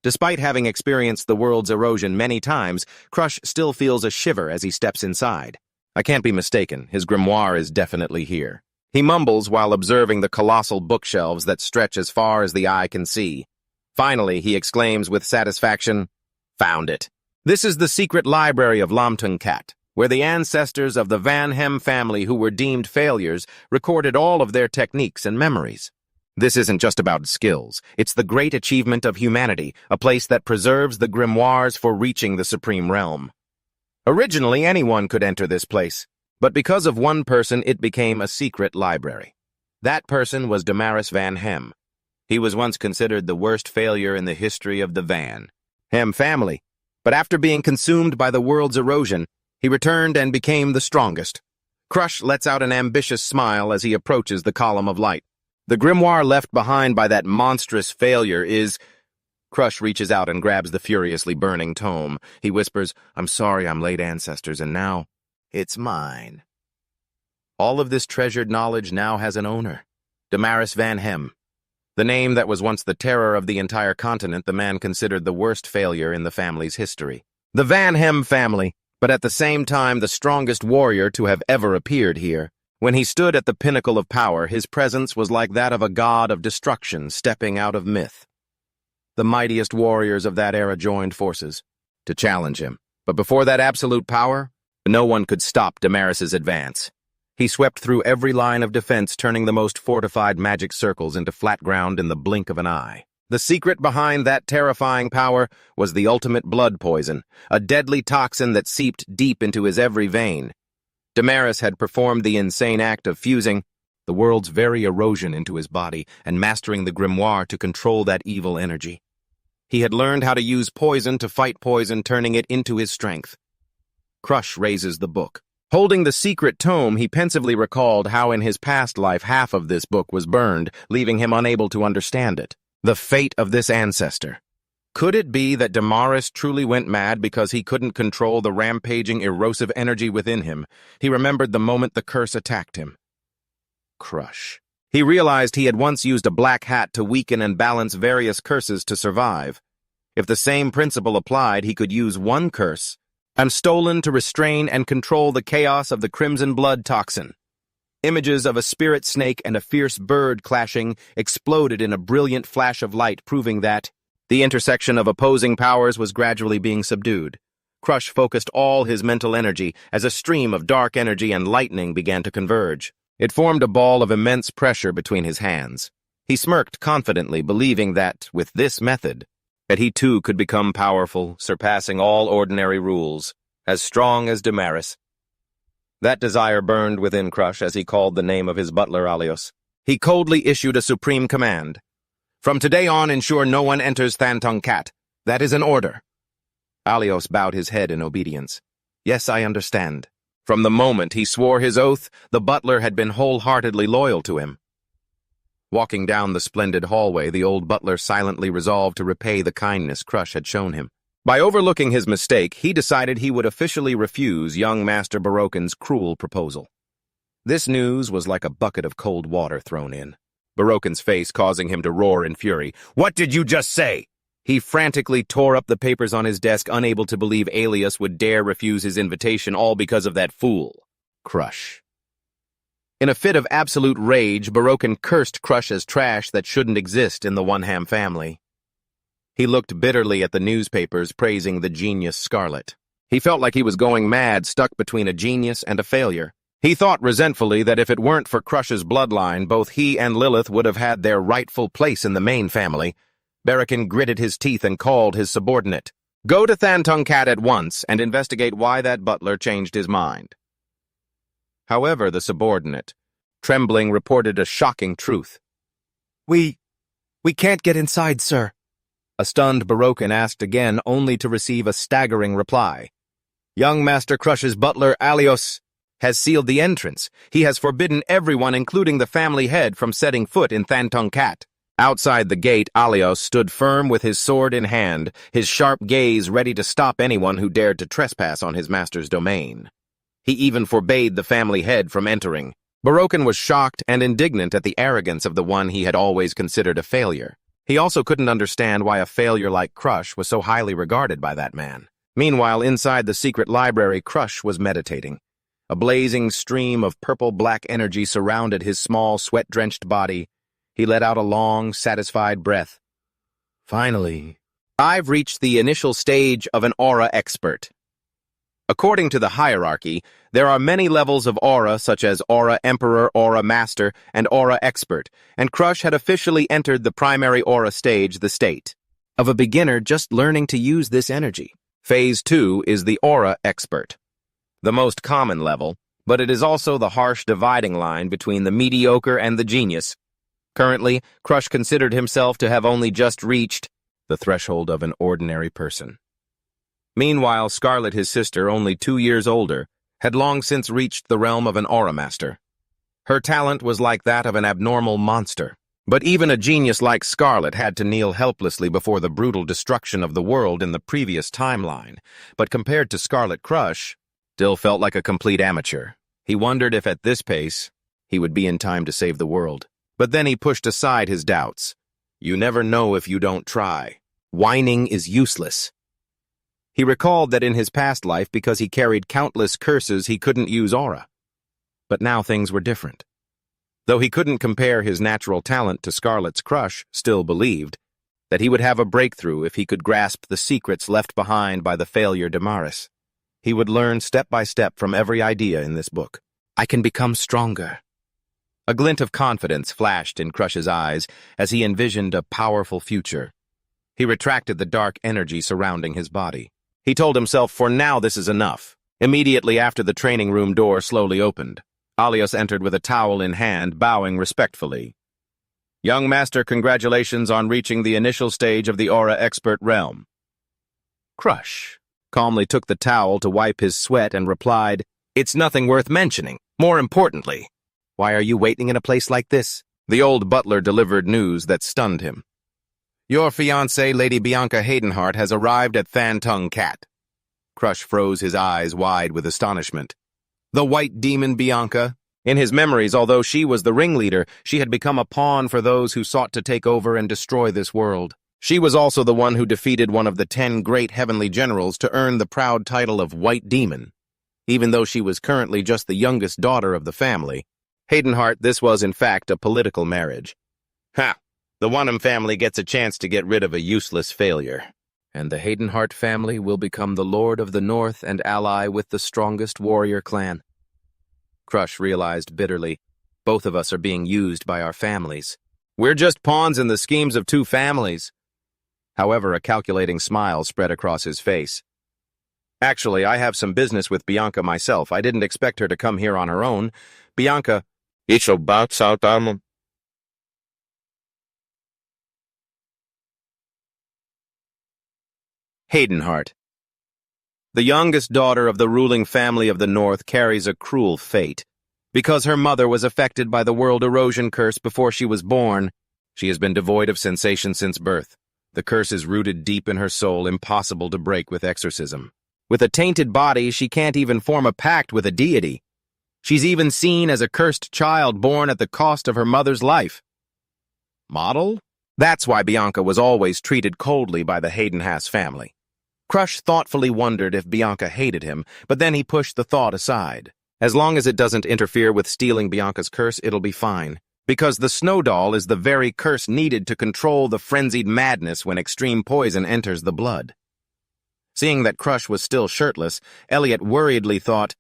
Despite having experienced the world's erosion many times, Crush still feels a shiver as he steps inside. I can't be mistaken, his grimoire is definitely here. He mumbles while observing the colossal bookshelves that stretch as far as the eye can see. Finally, he exclaims with satisfaction, "Found it. This is the secret library of Lamtuncat, where the ancestors of the Vanhem family who were deemed failures recorded all of their techniques and memories. This isn't just about skills. It's the great achievement of humanity, a place that preserves the grimoires for reaching the supreme realm. Originally, anyone could enter this place, but because of one person, it became a secret library. That person was Damaris Vanhem. He was once considered the worst failure in the history of the Vanhem family, but after being consumed by the world's erosion, he returned and became the strongest." Crush lets out an ambitious smile as he approaches the column of light. "The grimoire left behind by that monstrous failure is—" Crush reaches out and grabs the furiously burning tome. He whispers, "I'm sorry I'm late, ancestors, and now it's mine." All of this treasured knowledge now has an owner, Damaris Vanhem. The name that was once the terror of the entire continent, the man considered the worst failure in the family's history. The Vanhem family, but at the same time the strongest warrior to have ever appeared here. When he stood at the pinnacle of power, his presence was like that of a god of destruction stepping out of myth. The mightiest warriors of that era joined forces to challenge him. But before that absolute power, no one could stop Damaris's advance. He swept through every line of defense, turning the most fortified magic circles into flat ground in the blink of an eye. The secret behind that terrifying power was the ultimate blood poison, a deadly toxin that seeped deep into his every vein. Damaris had performed the insane act of fusing the world's very erosion into his body and mastering the grimoire to control that evil energy. He had learned how to use poison to fight poison, turning it into his strength. Crush raises the book. Holding the secret tome, he pensively recalled how in his past life half of this book was burned, leaving him unable to understand it. The fate of this ancestor. Could it be that Damaris truly went mad because he couldn't control the rampaging, erosive energy within him? He remembered the moment the curse attacked him. Crush. He realized he had once used a black hat to weaken and balance various curses to survive. If the same principle applied, he could use one curse and stolen to restrain and control the chaos of the crimson blood toxin. Images of a spirit snake and a fierce bird clashing exploded in a brilliant flash of light, proving that the intersection of opposing powers was gradually being subdued. Crush focused all his mental energy as a stream of dark energy and lightning began to converge. It formed a ball of immense pressure between his hands. He smirked confidently, believing that, with this method, that he too could become powerful, surpassing all ordinary rules, as strong as Damaris. That desire burned within Crush as he called the name of his butler, Alios. He coldly issued a supreme command. From today on, ensure no one enters Thantong Cat. That is an order. Alios bowed his head in obedience. Yes, I understand. From the moment he swore his oath, the butler had been wholeheartedly loyal to him. Walking down the splendid hallway, the old butler silently resolved to repay the kindness Crush had shown him. By overlooking his mistake, he decided he would officially refuse young Master Awakens' cruel proposal. This news was like a bucket of cold water thrown in. Awakens' face causing him to roar in fury. What did you just say? He frantically tore up the papers on his desk, unable to believe Alias would dare refuse his invitation, all because of that fool, Crush. In a fit of absolute rage, Awakens cursed Crush as trash that shouldn't exist in the One-Ham family. He looked bitterly at the newspapers praising the genius Scarlet. He felt like he was going mad, stuck between a genius and a failure. He thought resentfully that if it weren't for Crush's bloodline, both he and Lilith would have had their rightful place in the main family. Awakens gritted his teeth and called his subordinate. Go to Thantong Cat at once and investigate why that butler changed his mind. However, the subordinate, trembling, reported a shocking truth. We can't get inside, sir. A stunned Awakens asked again, only to receive a staggering reply. Young Master Crush's butler, Alios, has sealed the entrance. He has forbidden everyone, including the family head, from setting foot in Thantong Cat. Outside the gate, Alios stood firm with his sword in hand, his sharp gaze ready to stop anyone who dared to trespass on his master's domain. He even forbade the family head from entering. Awakens was shocked and indignant at the arrogance of the one he had always considered a failure. He also couldn't understand why a failure like Crush was so highly regarded by that man. Meanwhile, inside the secret library, Crush was meditating. A blazing stream of purple-black energy surrounded his small, sweat-drenched body. He let out a long, satisfied breath. Finally, I've reached the initial stage of an aura expert. According to the hierarchy, there are many levels of aura, such as Aura Emperor, Aura Master, and Aura Expert, and Crush had officially entered the primary aura stage, the state of a beginner just learning to use this energy. Phase 2 is the Aura Expert, the most common level, but it is also the harsh dividing line between the mediocre and the genius. Currently, Crush considered himself to have only just reached the threshold of an ordinary person. Meanwhile, Scarlet, his sister, only 2 years older, had long since reached the realm of an Aura Master. Her talent was like that of an abnormal monster, but even a genius like Scarlet had to kneel helplessly before the brutal destruction of the world in the previous timeline. But compared to Scarlet, Crush still felt like a complete amateur. He wondered if at this pace he would be in time to save the world. But then he pushed aside his doubts. You never know if you don't try. Whining is useless. He recalled that in his past life, because he carried countless curses, he couldn't use aura. But now things were different. Though he couldn't compare his natural talent to Scarlet's, Crush still believed that he would have a breakthrough if he could grasp the secrets left behind by the failure Damaris. He would learn step by step from every idea in this book. I can become stronger. A glint of confidence flashed in Crush's eyes as he envisioned a powerful future. He retracted the dark energy surrounding his body. He told himself, for now this is enough. Immediately after the training room door slowly opened, Alias entered with a towel in hand, bowing respectfully. Young Master, congratulations on reaching the initial stage of the Aura Expert realm. Crush calmly took the towel to wipe his sweat and replied, It's nothing worth mentioning. More importantly, why are you waiting in a place like this? The old butler delivered news that stunned him. Your fiancée, Lady Bianca Haydenheart, has arrived at Thantung Cat. Crush froze his eyes wide with astonishment. The white demon Bianca? In his memories, although she was the ringleader, she had become a pawn for those who sought to take over and destroy this world. She was also the one who defeated one of the 10 great heavenly generals to earn the proud title of White Demon. Even though she was currently just the youngest daughter of the family, Haydenheart, this was in fact a political marriage. Ha! The Wanham family gets a chance to get rid of a useless failure. And the Haydenheart family will become the Lord of the North and ally with the strongest warrior clan. Crush realized bitterly, both of us are being used by our families. We're just pawns in the schemes of 2 families. However, a calculating smile spread across his face. Actually, I have some business with Bianca myself. I didn't expect her to come here on her own. Bianca... It's about Haydenheart. The youngest daughter of the ruling family of the North carries a cruel fate. Because her mother was affected by the world erosion curse before she was born, she has been devoid of sensation since birth. The curse is rooted deep in her soul, impossible to break with exorcism. With a tainted body, she can't even form a pact with a deity. She's even seen as a cursed child born at the cost of her mother's life. Model? That's why Bianca was always treated coldly by the Haydenhaas family. Crush thoughtfully wondered if Bianca hated him, but then he pushed the thought aside. As long as it doesn't interfere with stealing Bianca's curse, it'll be fine. Because the snow doll is the very curse needed to control the frenzied madness when extreme poison enters the blood. Seeing that Crush was still shirtless, Elliot worriedly thought,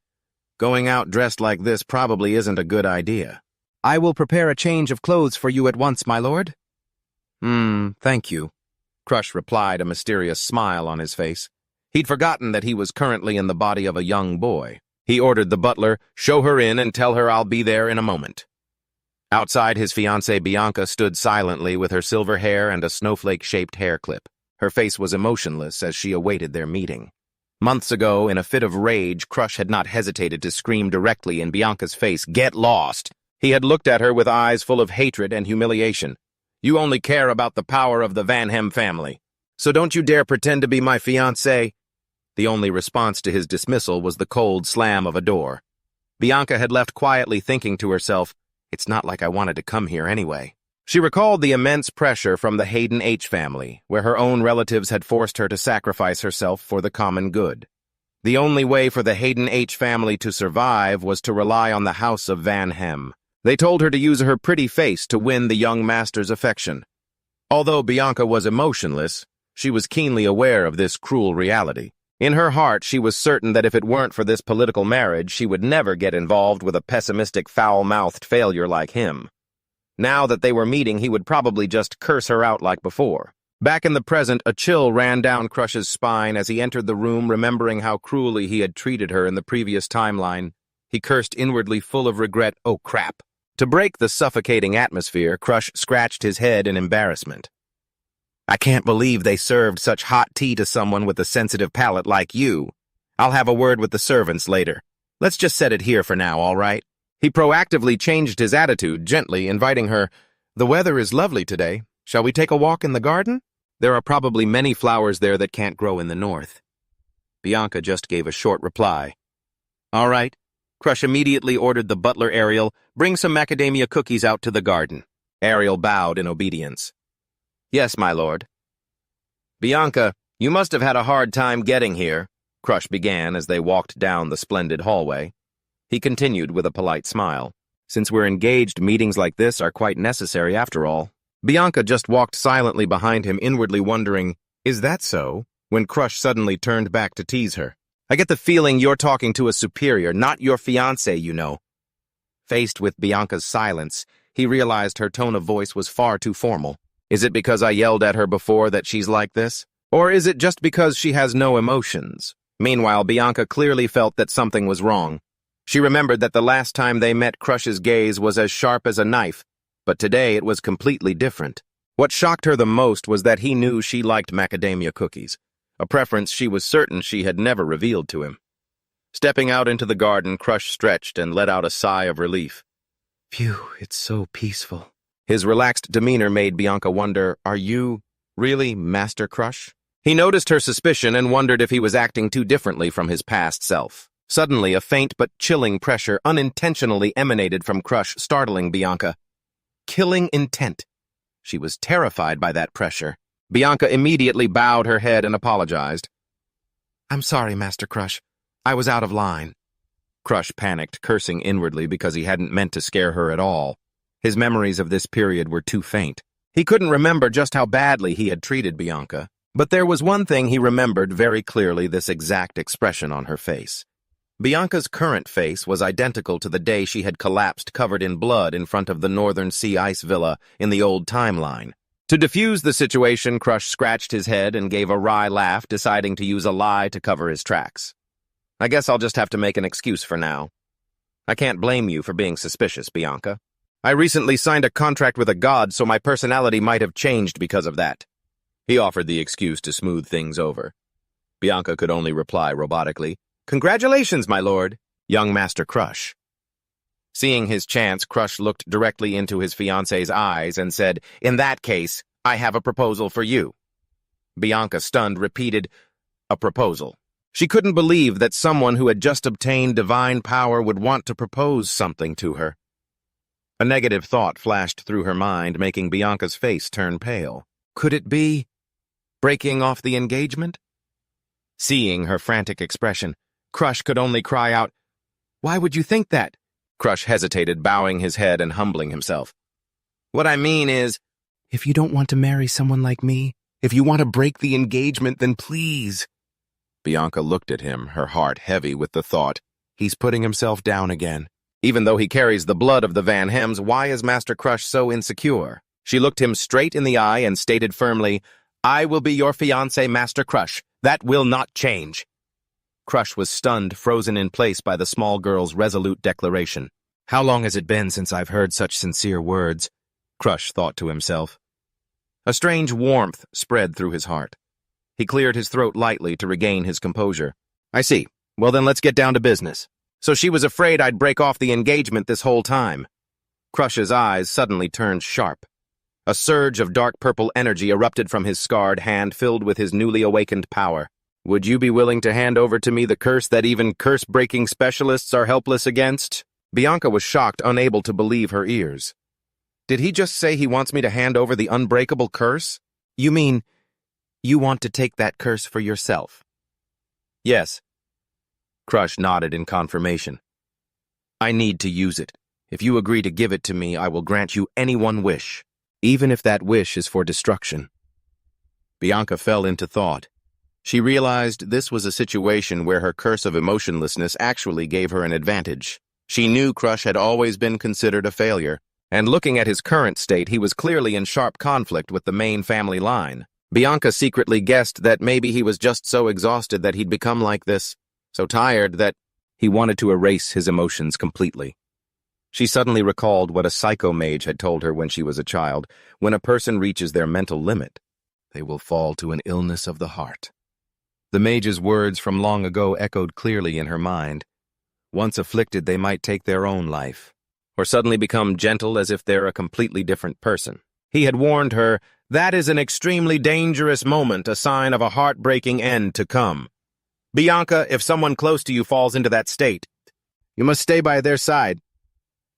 going out dressed like this probably isn't a good idea. I will prepare a change of clothes for you at once, my lord. Thank you. Crush replied, a mysterious smile on his face. He'd forgotten that he was currently in the body of a young boy. He ordered the butler, show her in and tell her I'll be there in a moment. Outside, his fiancée Bianca stood silently with her silver hair and a snowflake-shaped hair clip. Her face was emotionless as she awaited their meeting. Months ago, in a fit of rage, Crush had not hesitated to scream directly in Bianca's face, "Get lost!" He had looked at her with eyes full of hatred and humiliation. You only care about the power of the Van Hem family. So don't you dare pretend to be my fiancé. The only response to his dismissal was the cold slam of a door. Bianca had left quietly thinking to herself, it's not like I wanted to come here anyway. She recalled the immense pressure from the Hayden H family, where her own relatives had forced her to sacrifice herself for the common good. The only way for the Hayden H family to survive was to rely on the House of Van Hem. They told her to use her pretty face to win the young master's affection. Although Bianca was emotionless, she was keenly aware of this cruel reality. In her heart, she was certain that if it weren't for this political marriage, she would never get involved with a pessimistic, foul-mouthed failure like him. Now that they were meeting, he would probably just curse her out like before. Back in the present, a chill ran down Crush's spine as he entered the room, remembering how cruelly he had treated her in the previous timeline. He cursed inwardly, full of regret. Oh, crap. To break the suffocating atmosphere, Crush scratched his head in embarrassment. I can't believe they served such hot tea to someone with a sensitive palate like you. I'll have a word with the servants later. Let's just set it here for now, all right? He proactively changed his attitude, gently inviting her. The weather is lovely today. Shall we take a walk in the garden? There are probably many flowers there that can't grow in the north. Bianca just gave a short reply. All right. Crush immediately ordered the butler Ariel, bring some macadamia cookies out to the garden. Ariel bowed in obedience. Yes, my lord. Bianca, you must have had a hard time getting here, Crush began as they walked down the splendid hallway. He continued with a polite smile. Since we're engaged, meetings like this are quite necessary after all. Bianca just walked silently behind him, inwardly wondering, is that so? When Crush suddenly turned back to tease her. I get the feeling you're talking to a superior, not your fiancé, you know. Faced with Bianca's silence, he realized her tone of voice was far too formal. Is it because I yelled at her before that she's like this? Or is it just because she has no emotions? Meanwhile, Bianca clearly felt that something was wrong. She remembered that the last time they met, Crush's gaze was as sharp as a knife, but today it was completely different. What shocked her the most was that he knew she liked macadamia cookies, a preference she was certain she had never revealed to him. Stepping out into the garden, Crush stretched and let out a sigh of relief. Phew, it's so peaceful. His relaxed demeanor made Bianca wonder, are you really Master Crush? He noticed her suspicion and wondered if he was acting too differently from his past self. Suddenly, a faint but chilling pressure unintentionally emanated from Crush, startling Bianca. Killing intent. She was terrified by that pressure. Bianca immediately bowed her head and apologized. I'm sorry, Master Crush. I was out of line. Crush panicked, cursing inwardly because he hadn't meant to scare her at all. His memories of this period were too faint. He couldn't remember just how badly he had treated Bianca, but there was one thing he remembered very clearly, this exact expression on her face. Bianca's current face was identical to the day she had collapsed covered in blood in front of the Northern Sea Ice Villa in the old timeline. To defuse the situation, Crush scratched his head and gave a wry laugh, deciding to use a lie to cover his tracks. I guess I'll just have to make an excuse for now. I can't blame you for being suspicious, Bianca. I recently signed a contract with a god, so my personality might have changed because of that. He offered the excuse to smooth things over. Bianca could only reply robotically, Congratulations, my lord, young Master Crush. Seeing his chance, Crush looked directly into his fiancé's eyes and said, In that case, I have a proposal for you. Bianca, stunned, repeated, A proposal. She couldn't believe that someone who had just obtained divine power would want to propose something to her. A negative thought flashed through her mind, making Bianca's face turn pale. Could it be breaking off the engagement? Seeing her frantic expression, Crush could only cry out, Why would you think that? Crush hesitated, bowing his head and humbling himself. What I mean is, if you don't want to marry someone like me, if you want to break the engagement, then please. Bianca looked at him, her heart heavy with the thought, he's putting himself down again. Even though he carries the blood of the Van Hems, why is Master Crush so insecure? She looked him straight in the eye and stated firmly, I will be your fiancé, Master Crush. That will not change. Crush was stunned, frozen in place by the small girl's resolute declaration. How long has it been since I've heard such sincere words? Crush thought to himself. A strange warmth spread through his heart. He cleared his throat lightly to regain his composure. I see. Well, then let's get down to business. So she was afraid I'd break off the engagement this whole time. Crush's eyes suddenly turned sharp. A surge of dark purple energy erupted from his scarred hand, filled with his newly awakened power. Would you be willing to hand over to me the curse that even curse-breaking specialists are helpless against? Bianca was shocked, unable to believe her ears. Did he just say he wants me to hand over the unbreakable curse? You mean, you want to take that curse for yourself? Yes. Crush nodded in confirmation. I need to use it. If you agree to give it to me, I will grant you any one wish, even if that wish is for destruction. Bianca fell into thought. She realized this was a situation where her curse of emotionlessness actually gave her an advantage. She knew Crush had always been considered a failure, and looking at his current state, he was clearly in sharp conflict with the main family line. Bianca secretly guessed that maybe he was just so exhausted that he'd become like this, so tired that he wanted to erase his emotions completely. She suddenly recalled what a psycho-mage had told her when she was a child. When a person reaches their mental limit, they will fall to an illness of the heart. The mage's words from long ago echoed clearly in her mind. Once afflicted, they might take their own life, or suddenly become gentle as if they're a completely different person. He had warned her, that is an extremely dangerous moment, a sign of a heartbreaking end to come. Bianca, if someone close to you falls into that state, you must stay by their side.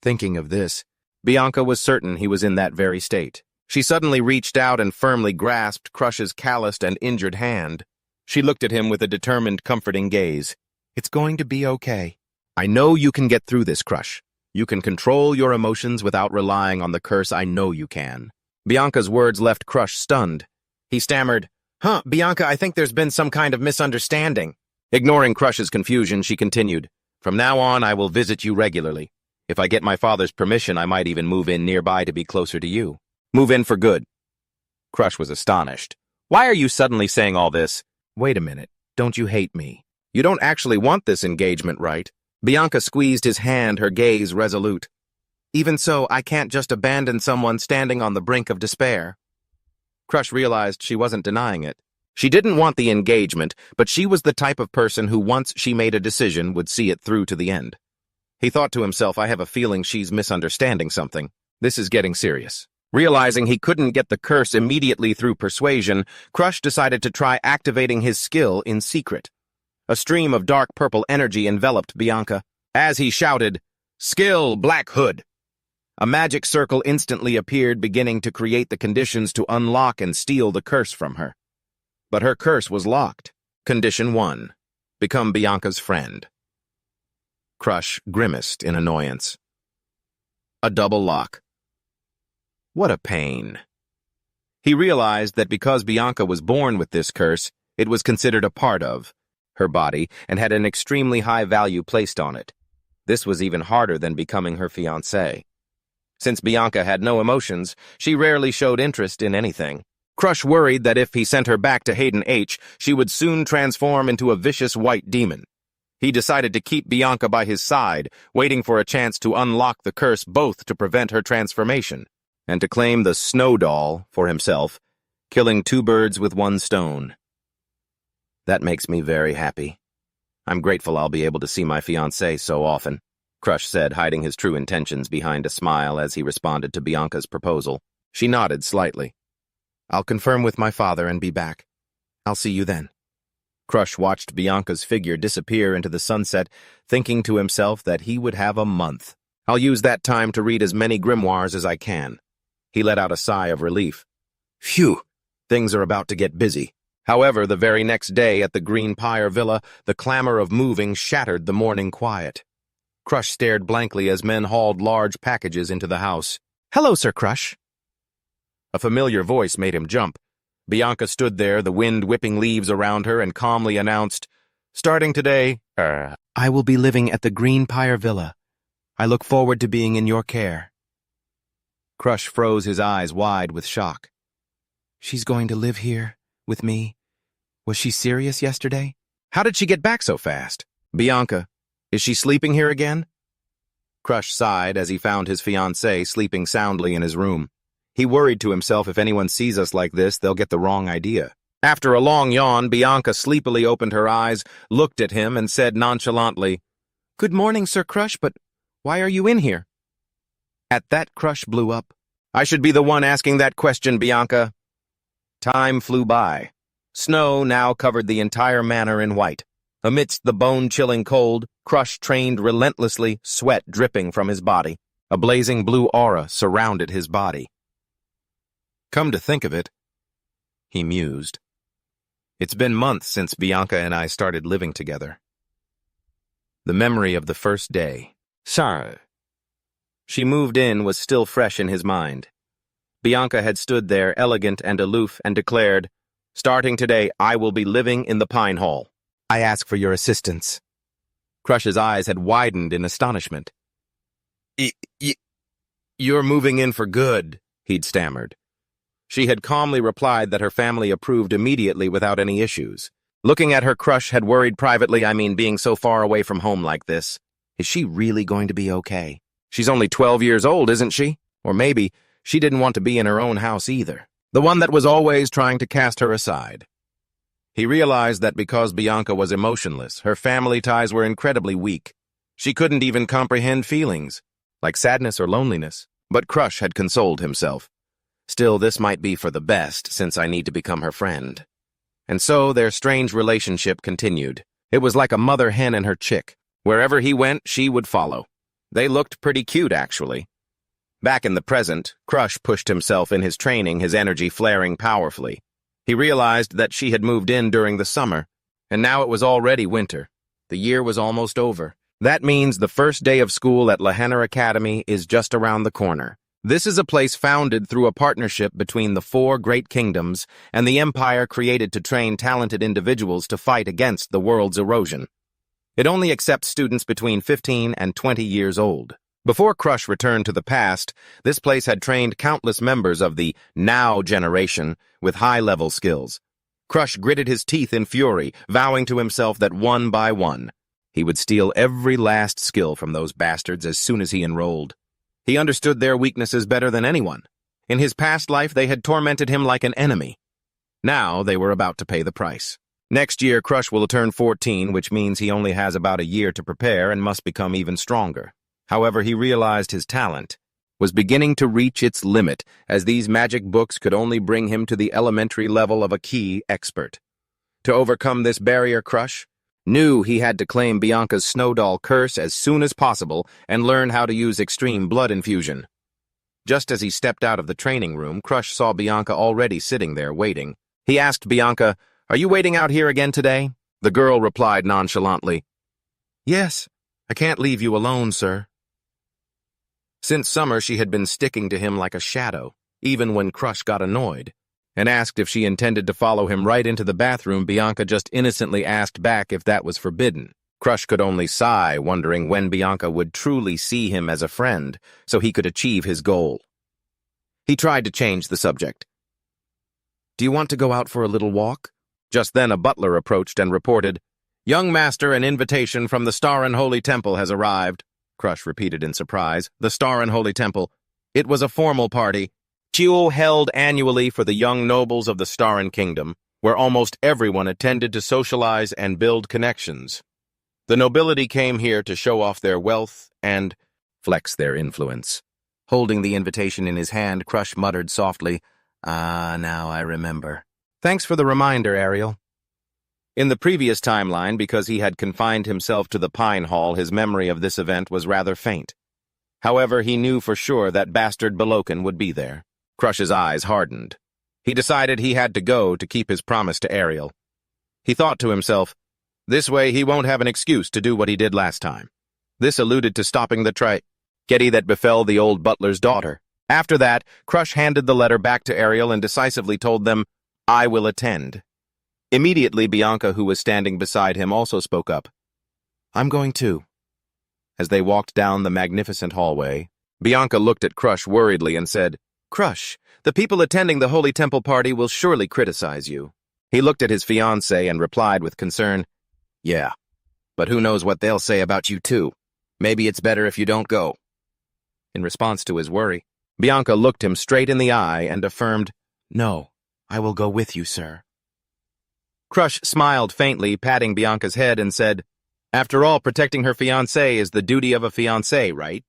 Thinking of this, Bianca was certain he was in that very state. She suddenly reached out and firmly grasped Crush's calloused and injured hand. She looked at him with a determined, comforting gaze. It's going to be okay. I know you can get through this, Crush. You can control your emotions without relying on the curse. I know you can. Bianca's words left Crush stunned. He stammered, Bianca, I think there's been some kind of misunderstanding. Ignoring Crush's confusion, she continued, From now on, I will visit you regularly. If I get my father's permission, I might even move in nearby to be closer to you. Move in for good. Crush was astonished. Why are you suddenly saying all this? Wait a minute. Don't you hate me? You don't actually want this engagement, right? Bianca squeezed his hand, her gaze resolute. Even so, I can't just abandon someone standing on the brink of despair. Crush realized she wasn't denying it. She didn't want the engagement, but she was the type of person who, once she made a decision, would see it through to the end. He thought to himself, I have a feeling she's misunderstanding something. This is getting serious. Realizing he couldn't get the curse immediately through persuasion, Crush decided to try activating his skill in secret. A stream of dark purple energy enveloped Bianca. As he shouted, "Skill, Black Hood!" A magic circle instantly appeared, beginning to create the conditions to unlock and steal the curse from her. But her curse was locked. Condition 1. Become Bianca's friend. Crush grimaced in annoyance. A double lock. What a pain. He realized that because Bianca was born with this curse, it was considered a part of her body and had an extremely high value placed on it. This was even harder than becoming her fiancé. Since Bianca had no emotions, she rarely showed interest in anything. Crush worried that if he sent her back to Hayden H., she would soon transform into a vicious white demon. He decided to keep Bianca by his side, waiting for a chance to unlock the curse both to prevent her transformation and to claim the Snow Doll for himself, killing two birds with one stone. That makes me very happy. I'm grateful I'll be able to see my fiancé so often, Crush said, hiding his true intentions behind a smile as he responded to Bianca's proposal. She nodded slightly. I'll confirm with my father and be back. I'll see you then. Crush watched Bianca's figure disappear into the sunset, thinking to himself that he would have a month. I'll use that time to read as many grimoires as I can. He let out a sigh of relief. Phew, things are about to get busy. However, the very next day at the Green Pyre Villa, the clamor of moving shattered the morning quiet. Crush stared blankly as men hauled large packages into the house. Hello, Sir Crush. A familiar voice made him jump. Bianca stood there, the wind whipping leaves around her, and calmly announced, Starting today, I will be living at the Green Pyre Villa. I look forward to being in your care. Crush froze his eyes wide with shock. She's going to live here, with me? Was she serious yesterday? How did she get back so fast? Bianca, is she sleeping here again? Crush sighed as he found his fiancée sleeping soundly in his room. He worried to himself, if anyone sees us like this, they'll get the wrong idea. After a long yawn, Bianca sleepily opened her eyes, looked at him, and said nonchalantly, Good morning, Sir Crush, but why are you in here? At that, Crush blew up. I should be the one asking that question, Bianca. Time flew by. Snow now covered the entire manor in white. Amidst the bone-chilling cold, Crush trained relentlessly, sweat dripping from his body. A blazing blue aura surrounded his body. Come to think of it, he mused. It's been months since Bianca and I started living together. The memory of the first day. Sorry. She moved in was still fresh in his mind. Bianca had stood there, elegant and aloof, and declared, Starting today, I will be living in the Pine Hall. I ask for your assistance. Crush's eyes had widened in astonishment. You're moving in for good, he'd stammered. She had calmly replied that her family approved immediately without any issues. Looking at her, Crush had worried privately, being so far away from home like this. Is she really going to be okay? She's only 12 years old, isn't she? Or maybe she didn't want to be in her own house either. The one that was always trying to cast her aside. He realized that because Bianca was emotionless, her family ties were incredibly weak. She couldn't even comprehend feelings, like sadness or loneliness. But Crush had consoled himself. Still, this might be for the best, since I need to become her friend. And so their strange relationship continued. It was like a mother hen and her chick. Wherever he went, she would follow. They looked pretty cute, actually. Back in the present, Crush pushed himself in his training, his energy flaring powerfully. He realized that she had moved in during the summer, and now it was already winter. The year was almost over. That means the first day of school at Lahanna Academy is just around the corner. This is a place founded through a partnership between the 4 great kingdoms and the empire created to train talented individuals to fight against the world's erosion. It only accepts students between 15 and 20 years old. Before Crush returned to the past, this place had trained countless members of the Now generation with high-level skills. Crush gritted his teeth in fury, vowing to himself that one by one, he would steal every last skill from those bastards as soon as he enrolled. He understood their weaknesses better than anyone. In his past life, they had tormented him like an enemy. Now they were about to pay the price. Next year, Crush will turn 14, which means he only has about a year to prepare and must become even stronger. However, he realized his talent was beginning to reach its limit, as these magic books could only bring him to the elementary level of a key expert. To overcome this barrier, Crush knew he had to claim Bianca's Snowdoll curse as soon as possible and learn how to use extreme blood infusion. Just as he stepped out of the training room, Crush saw Bianca already sitting there waiting. He asked Bianca, "Are you waiting out here again today?" The girl replied nonchalantly, "Yes, I can't leave you alone, sir." Since summer, she had been sticking to him like a shadow, even when Crush got annoyed, and asked if she intended to follow him right into the bathroom. Bianca just innocently asked back if that was forbidden. Crush could only sigh, wondering when Bianca would truly see him as a friend, so he could achieve his goal. He tried to change the subject. "Do you want to go out for a little walk?" Just then a butler approached and reported, "Young master, an invitation from the Star and Holy Temple has arrived." Crush repeated in surprise. The Star and Holy Temple. It was a formal party, held annually for the young nobles of the Starin Kingdom, where almost everyone attended to socialize and build connections. The nobility came here to show off their wealth and flex their influence. Holding the invitation in his hand, Crush muttered softly, "Ah, now I remember. Thanks for the reminder, Ariel." In the previous timeline, because he had confined himself to the Pine Hall, his memory of this event was rather faint. However, he knew for sure that bastard Beloken would be there. Crush's eyes hardened. He decided he had to go to keep his promise to Ariel. He thought to himself, this way he won't have an excuse to do what he did last time. This alluded to stopping the tragedy that befell the old butler's daughter. After that, Crush handed the letter back to Ariel and decisively told them, "I will attend." Immediately, Bianca, who was standing beside him, also spoke up. "I'm going too." As they walked down the magnificent hallway, Bianca looked at Crush worriedly and said, "Crush, the people attending the Holy Temple party will surely criticize you." He looked at his fiancée and replied with concern, "Yeah, but who knows what they'll say about you too. Maybe it's better if you don't go." In response to his worry, Bianca looked him straight in the eye and affirmed, "No, I will go with you, sir." Crush smiled faintly, patting Bianca's head, and said, "After all, protecting her fiancé is the duty of a fiancé, right?"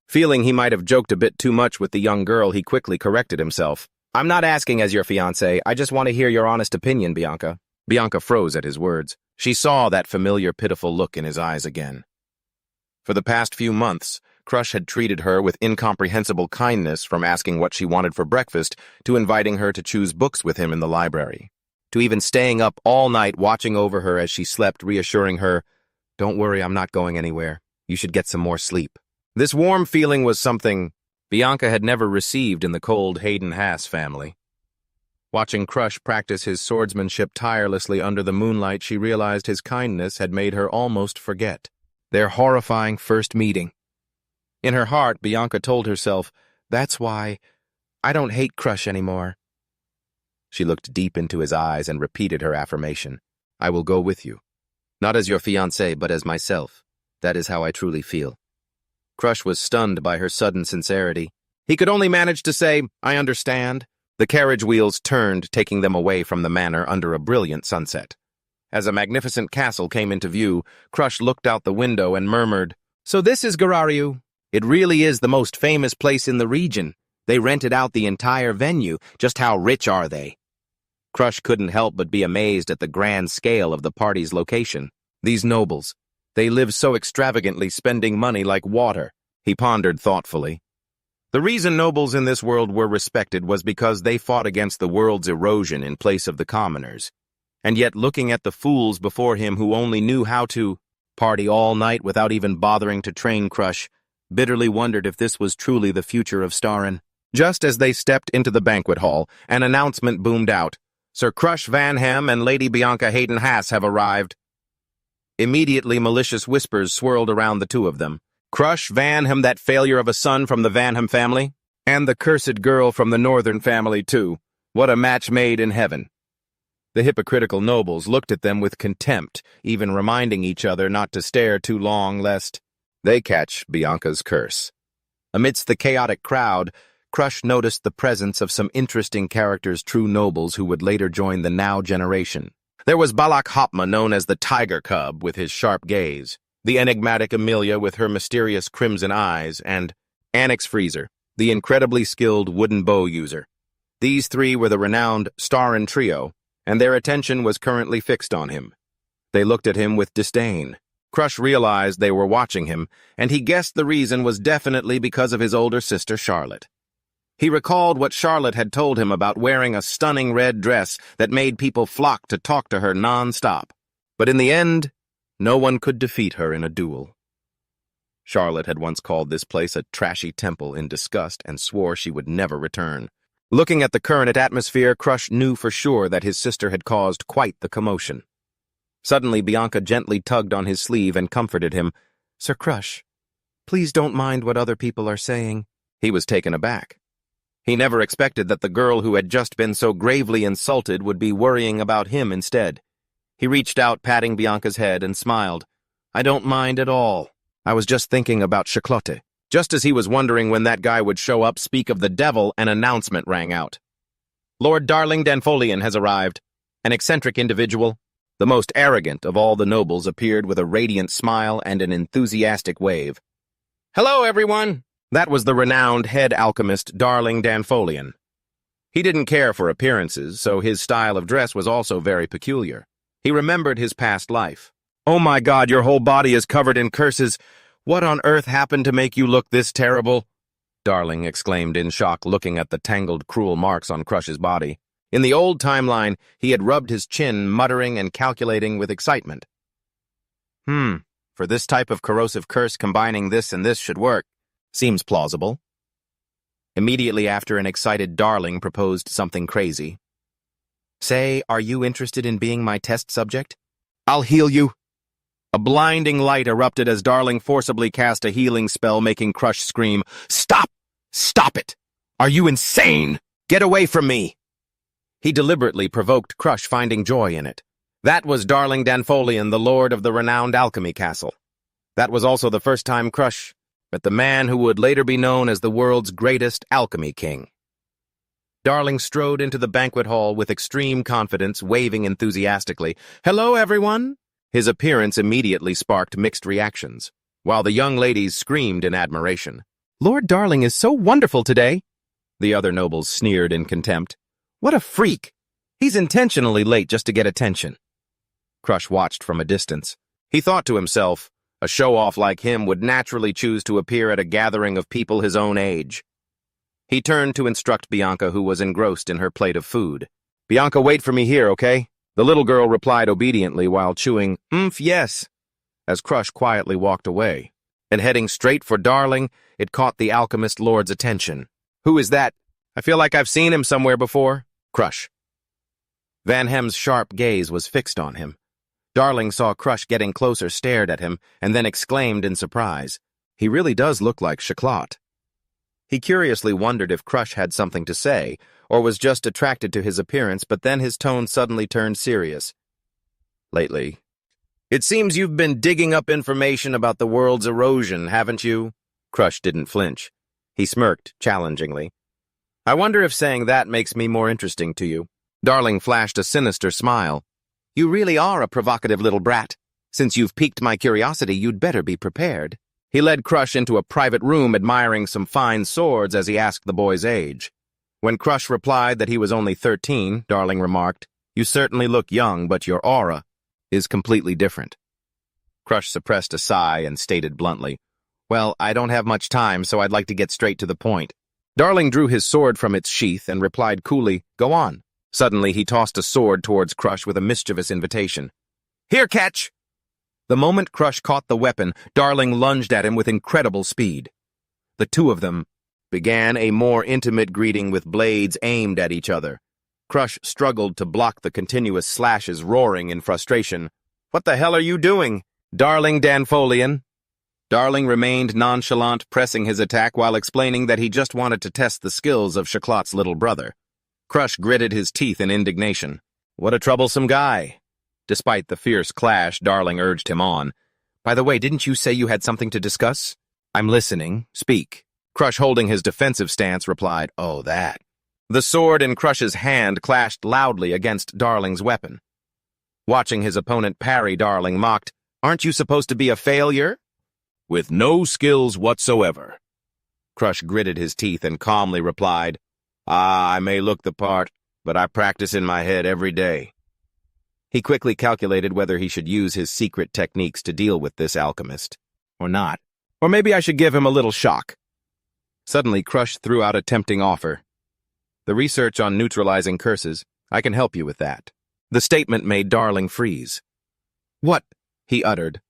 Feeling he might have joked a bit too much with the young girl, he quickly corrected himself. "I'm not asking as your fiancé, I just want to hear your honest opinion, Bianca." Bianca froze at his words. She saw that familiar, pitiful look in his eyes again. For the past few months, Crush had treated her with incomprehensible kindness, from asking what she wanted for breakfast to inviting her to choose books with him in the library, to even staying up all night watching over her as she slept, reassuring her, "Don't worry, I'm not going anywhere. You should get some more sleep." This warm feeling was something Bianca had never received in the cold Hayden Haas family. Watching Crush practice his swordsmanship tirelessly under the moonlight, she realized his kindness had made her almost forget their horrifying first meeting. In her heart, Bianca told herself, "That's why I don't hate Crush anymore." She looked deep into his eyes and repeated her affirmation, "I will go with you. Not as your fiancé, but as myself. That is how I truly feel." Crush was stunned by her sudden sincerity. He could only manage to say, "I understand." The carriage wheels turned, taking them away from the manor under a brilliant sunset. As a magnificent castle came into view, Crush looked out the window and murmured, "So this is Garariu. It really is the most famous place in the region. They rented out the entire venue. Just how rich are they?" Crush couldn't help but be amazed at the grand scale of the party's location. These nobles, they live so extravagantly, spending money like water. He pondered thoughtfully. The reason nobles in this world were respected was because they fought against the world's erosion in place of the commoners. And yet, looking at the fools before him who only knew how to party all night without even bothering to train, Crush bitterly wondered if this was truly the future of Starin. Just as they stepped into the banquet hall, an announcement boomed out. "Sir Crush Van Ham and Lady Bianca Hayden Haas have arrived." Immediately, malicious whispers swirled around the two of them. Crush, Vanham, that failure of a son from the Vanham family, and the cursed girl from the northern family, too. What a match made in heaven. The hypocritical nobles looked at them with contempt, even reminding each other not to stare too long lest they catch Bianca's curse. Amidst the chaotic crowd, Crush noticed the presence of some interesting characters, true nobles who would later join the now generation. There was Balak Hopma, known as the Tiger Cub, with his sharp gaze, the enigmatic Amelia with her mysterious crimson eyes, and Annex Freezer, the incredibly skilled wooden bow user. These three were the renowned Starin Trio, and their attention was currently fixed on him. They looked at him with disdain. Crush realized they were watching him, and he guessed the reason was definitely because of his older sister Charlotte. He recalled what Charlotte had told him about wearing a stunning red dress that made people flock to talk to her non-stop. But in the end, no one could defeat her in a duel. Charlotte had once called this place a trashy temple in disgust and swore she would never return. Looking at the current atmosphere, Crush knew for sure that his sister had caused quite the commotion. Suddenly, Bianca gently tugged on his sleeve and comforted him. "Sir Crush, please don't mind what other people are saying." He was taken aback. He never expected that the girl who had just been so gravely insulted would be worrying about him instead. He reached out, patting Bianca's head, and smiled. "I don't mind at all. I was just thinking about Chiclotte." Just as he was wondering when that guy would show up, speak of the devil, an announcement rang out. "Lord Darling Danfolian has arrived. An eccentric individual. The most arrogant of all the nobles appeared with a radiant smile and an enthusiastic wave. "Hello, everyone!" That was the renowned head alchemist Darling Danfolian. He didn't care for appearances, so his style of dress was also very peculiar. He remembered his past life. "Oh my God, your whole body is covered in curses. What on earth happened to make you look this terrible?" Darling exclaimed in shock, looking at the tangled, cruel marks on Crush's body. In the old timeline, he had rubbed his chin, muttering and calculating with excitement. For this type of corrosive curse, combining this and this should work. Seems plausible. Immediately after, an excited Darling proposed something crazy. "Say, are you interested in being my test subject? I'll heal you." A blinding light erupted as Darling forcibly cast a healing spell, making Crush scream, "Stop! Stop it! Are you insane? Get away from me!" He deliberately provoked Crush, finding joy in it. That was Darling Danfolian, the lord of the renowned alchemy castle. That was also the first time Crush met the man who would later be known as the world's greatest alchemy king. Darling strode into the banquet hall with extreme confidence, waving enthusiastically. "Hello, everyone!" His appearance immediately sparked mixed reactions, while the young ladies screamed in admiration. "Lord Darling is so wonderful today!" The other nobles sneered in contempt. "What a freak! He's intentionally late just to get attention." Crush watched from a distance. He thought to himself, a show-off like him would naturally choose to appear at a gathering of people his own age. He turned to instruct Bianca, who was engrossed in her plate of food. "Bianca, wait for me here, okay?" The little girl replied obediently while chewing, yes, as Crush quietly walked away. And heading straight for Darling, it caught the alchemist lord's attention. "Who is that? I feel like I've seen him somewhere before." Crush. Vanham's sharp gaze was fixed on him. Darling saw Crush getting closer, stared at him, and then exclaimed in surprise, "He really does look like Chiclotte." He curiously wondered if Crush had something to say, or was just attracted to his appearance, but then his tone suddenly turned serious. "Lately, it seems you've been digging up information about the world's erosion, haven't you?" Crush didn't flinch. He smirked challengingly. "I wonder if saying that makes me more interesting to you." Darling flashed a sinister smile. "You really are a provocative little brat. Since you've piqued my curiosity, you'd better be prepared." He led Crush into a private room, admiring some fine swords as he asked the boy's age. When Crush replied that he was only 13, Darling remarked, "You certainly look young, but your aura is completely different." Crush suppressed a sigh and stated bluntly, "Well, I don't have much time, so I'd like to get straight to the point." Darling drew his sword from its sheath and replied coolly, "Go on." Suddenly, he tossed a sword towards Crush with a mischievous invitation. "Here, catch!" The moment Crush caught the weapon, Darling lunged at him with incredible speed. The two of them began a more intimate greeting with blades aimed at each other. Crush struggled to block the continuous slashes, roaring in frustration. "What the hell are you doing, Darling Danfolian?" Darling remained nonchalant, pressing his attack while explaining that he just wanted to test the skills of Choclat's little brother. Crush gritted his teeth in indignation. What a troublesome guy. Despite the fierce clash, Darling urged him on. By the way, didn't you say you had something to discuss? I'm listening. Speak. Crush, holding his defensive stance, replied, Oh, that. The sword in Crush's hand clashed loudly against Darling's weapon. Watching his opponent parry, Darling mocked, Aren't you supposed to be a failure? With no skills whatsoever. Crush gritted his teeth and calmly replied, I may look the part, but I practice in my head every day. He quickly calculated whether he should use his secret techniques to deal with this alchemist, or not. Or maybe I should give him a little shock. Suddenly, Crush threw out a tempting offer. The research on neutralizing curses, I can help you with that. The statement made Darling freeze. What? He uttered.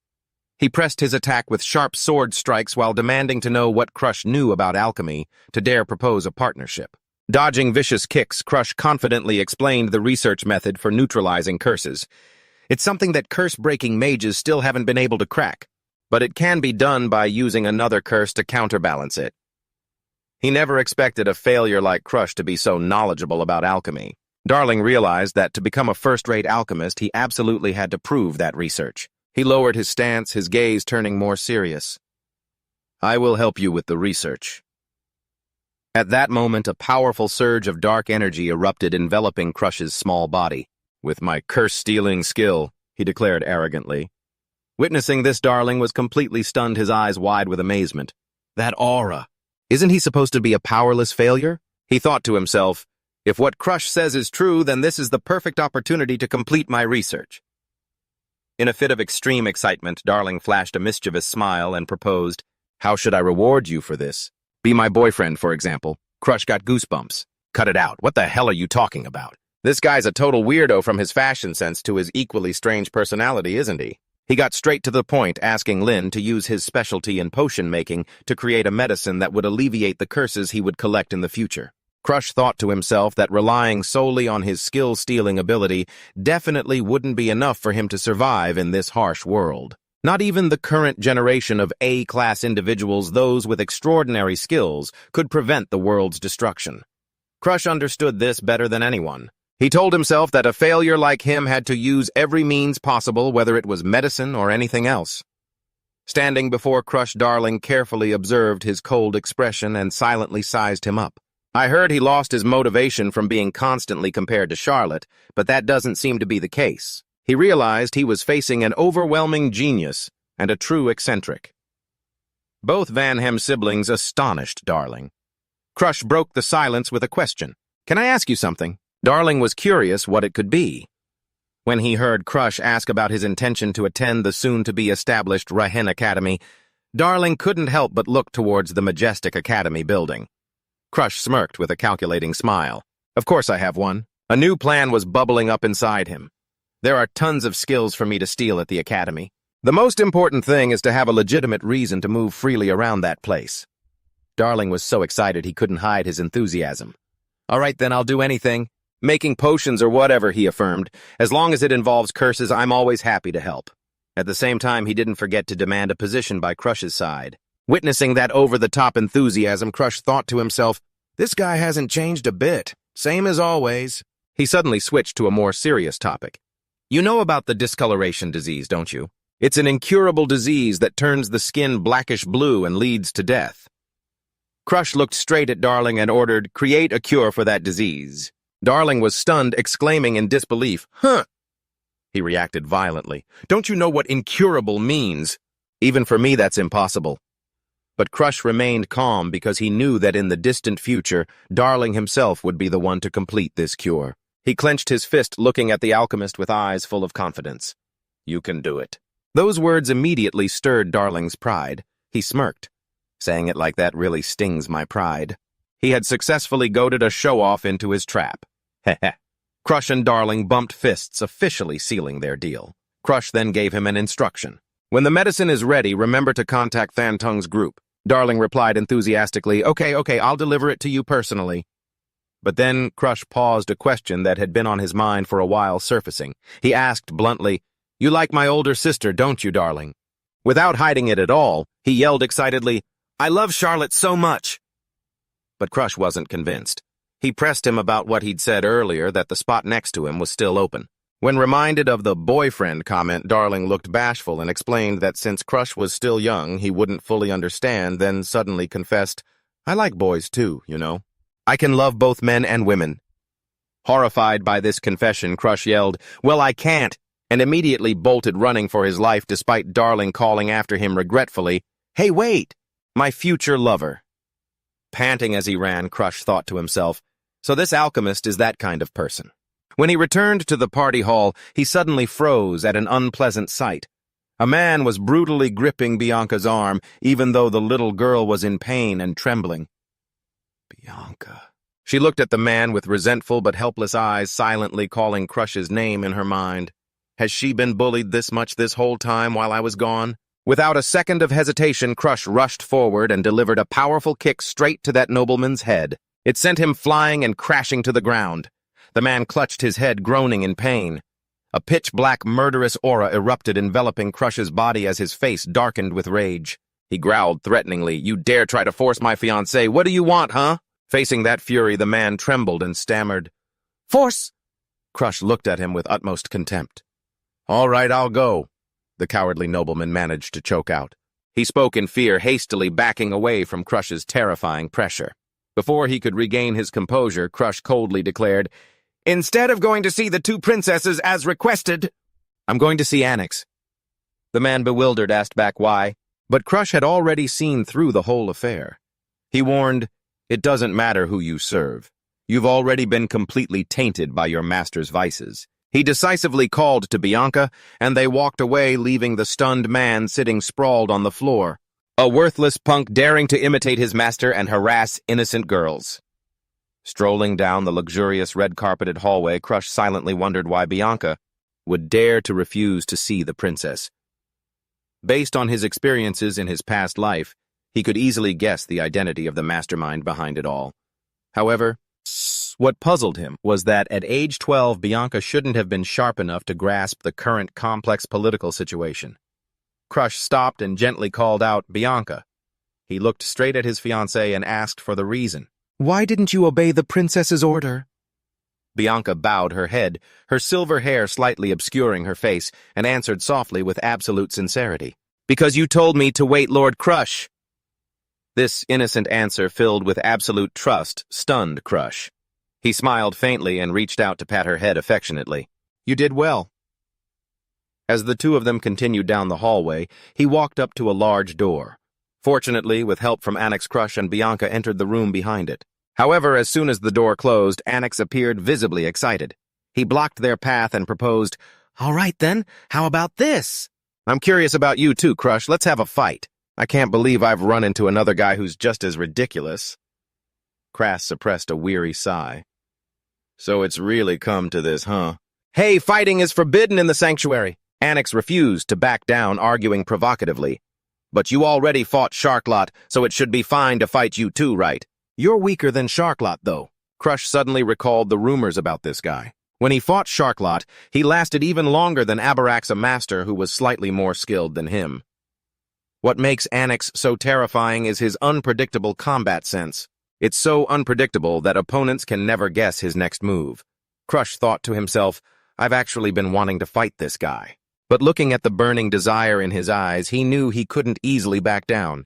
He pressed his attack with sharp sword strikes while demanding to know what Crush knew about alchemy to dare propose a partnership. Dodging vicious kicks, Crush confidently explained the research method for neutralizing curses. It's something that curse-breaking mages still haven't been able to crack, but it can be done by using another curse to counterbalance it. He never expected a failure like Crush to be so knowledgeable about alchemy. Darling realized that to become a first-rate alchemist, he absolutely had to prove that research. He lowered his stance, his gaze turning more serious. I will help you with the research. At that moment, a powerful surge of dark energy erupted, enveloping Crush's small body. With my curse-stealing skill, he declared arrogantly. Witnessing this, Darling was completely stunned, his eyes wide with amazement. That aura! Isn't he supposed to be a powerless failure? He thought to himself, if what Crush says is true, then this is the perfect opportunity to complete my research. In a fit of extreme excitement, Darling flashed a mischievous smile and proposed, How should I reward you for this? Be my boyfriend, for example. Crush got goosebumps. Cut it out. What the hell are you talking about? This guy's a total weirdo from his fashion sense to his equally strange personality, isn't he? He got straight to the point, asking Lin to use his specialty in potion making to create a medicine that would alleviate the curses he would collect in the future. Crush thought to himself that relying solely on his skill-stealing ability definitely wouldn't be enough for him to survive in this harsh world. Not even the current generation of A-class individuals, those with extraordinary skills, could prevent the world's destruction. Crush understood this better than anyone. He told himself that a failure like him had to use every means possible, whether it was medicine or anything else. Standing before Crush, Darling carefully observed his cold expression and silently sized him up. I heard he lost his motivation from being constantly compared to Charlotte, but that doesn't seem to be the case. He realized he was facing an overwhelming genius and a true eccentric. Both Van Hem siblings astonished Darling. Crush broke the silence with a question. Can I ask you something? Darling was curious what it could be. When he heard Crush ask about his intention to attend the soon-to-be-established Rahen Academy, Darling couldn't help but look towards the majestic academy building. Crush smirked with a calculating smile. Of course I have one. A new plan was bubbling up inside him. There are tons of skills for me to steal at the academy. The most important thing is to have a legitimate reason to move freely around that place. Darling was so excited he couldn't hide his enthusiasm. All right, then I'll do anything. Making potions or whatever, he affirmed. As long as it involves curses, I'm always happy to help. At the same time, he didn't forget to demand a position by Crush's side. Witnessing that over-the-top enthusiasm, Crush thought to himself, this guy hasn't changed a bit. Same as always. He suddenly switched to a more serious topic. You know about the discoloration disease, don't you? It's an incurable disease that turns the skin blackish-blue and leads to death. Crush looked straight at Darling and ordered, create a cure for that disease. Darling was stunned, exclaiming in disbelief, Huh! He reacted violently. Don't you know what incurable means? Even for me, that's impossible. But Crush remained calm because he knew that in the distant future, Darling himself would be the one to complete this cure. He clenched his fist, looking at the alchemist with eyes full of confidence. You can do it. Those words immediately stirred Darling's pride. He smirked. Saying it like that really stings my pride. He had successfully goaded a show-off into his trap. Heh. Crush and Darling bumped fists, officially sealing their deal. Crush then gave him an instruction. When the medicine is ready, remember to contact Fan Tung's group. Darling replied enthusiastically, Okay, I'll deliver it to you personally. But then Crush paused, a question that had been on his mind for a while surfacing. He asked bluntly, You like my older sister, don't you, Darling? Without hiding it at all, He yelled excitedly, "I love Charlotte so much!" But Crush wasn't convinced. He pressed him about what he'd said earlier, that the spot next to him was still open. When reminded of the boyfriend comment, Darling looked bashful and explained that since Crush was still young, he wouldn't fully understand, then suddenly confessed, "I like boys too, you know. I can love both men and women." Horrified by this confession, Crush yelled, "Well, I can't," and immediately bolted running for his life despite Darling calling after him regretfully, "Hey, wait! My future lover." Panting as he ran, Crush thought to himself, so this alchemist is that kind of person. When he returned to the party hall, he suddenly froze at an unpleasant sight. A man was brutally gripping Bianca's arm, even though the little girl was in pain and trembling. Bianca. She looked at the man with resentful but helpless eyes, silently calling Crush's name in her mind. Has she been bullied this much this whole time while I was gone? Without a second of hesitation, Crush rushed forward and delivered a powerful kick straight to that nobleman's head. It sent him flying and crashing to the ground. The man clutched his head, groaning in pain. A pitch-black, murderous aura erupted, enveloping Crush's body as his face darkened with rage. He growled threateningly, "You dare try to force my fiancée? What do you want, huh?" Facing that fury, the man trembled and stammered, "Force?" Crush looked at him with utmost contempt. "All right, I'll go," the cowardly nobleman managed to choke out. He spoke in fear, hastily backing away from Crush's terrifying pressure. Before he could regain his composure, Crush coldly declared, "Instead of going to see the two princesses as requested, I'm going to see Annex." The man, bewildered, asked back why, but Crush had already seen through the whole affair. He warned, "It doesn't matter who you serve. You've already been completely tainted by your master's vices." He decisively called to Bianca, and they walked away, leaving the stunned man sitting sprawled on the floor, a worthless punk daring to imitate his master and harass innocent girls. Strolling down the luxurious red-carpeted hallway, Crush silently wondered why Bianca would dare to refuse to see the princess. Based on his experiences in his past life, he could easily guess the identity of the mastermind behind it all. However, what puzzled him was that at age 12, Bianca shouldn't have been sharp enough to grasp the current complex political situation. Crush stopped and gently called out, "Bianca." He looked straight at his fiancée and asked for the reason. "Why didn't you obey the princess's order?" Bianca bowed her head, her silver hair slightly obscuring her face, and answered softly with absolute sincerity, "Because you told me to wait, Lord Crush." This innocent answer, filled with absolute trust, stunned Crush. He smiled faintly and reached out to pat her head affectionately. "You did well." As the two of them continued down the hallway, he walked up to a large door. Fortunately, with help from Annex, Crush and Bianca entered the room behind it. However, as soon as the door closed, Annex appeared visibly excited. He blocked their path and proposed, "All right then, how about this? I'm curious about you too, Crush. Let's have a fight. I can't believe I've run into another guy who's just as ridiculous." Crass suppressed a weary sigh. "So it's really come to this, huh?" "Hey, fighting is forbidden in the sanctuary." Annex refused to back down, arguing provocatively. "But you already fought Sharklot, so it should be fine to fight you too, right?" "You're weaker than Sharklot, though." Crush suddenly recalled the rumors about this guy. When he fought Sharklot, he lasted even longer than Abarak's master, who was slightly more skilled than him. What makes Annex so terrifying is his unpredictable combat sense. It's so unpredictable that opponents can never guess his next move. Crush thought to himself, "I've actually been wanting to fight this guy." But looking at the burning desire in his eyes, he knew he couldn't easily back down.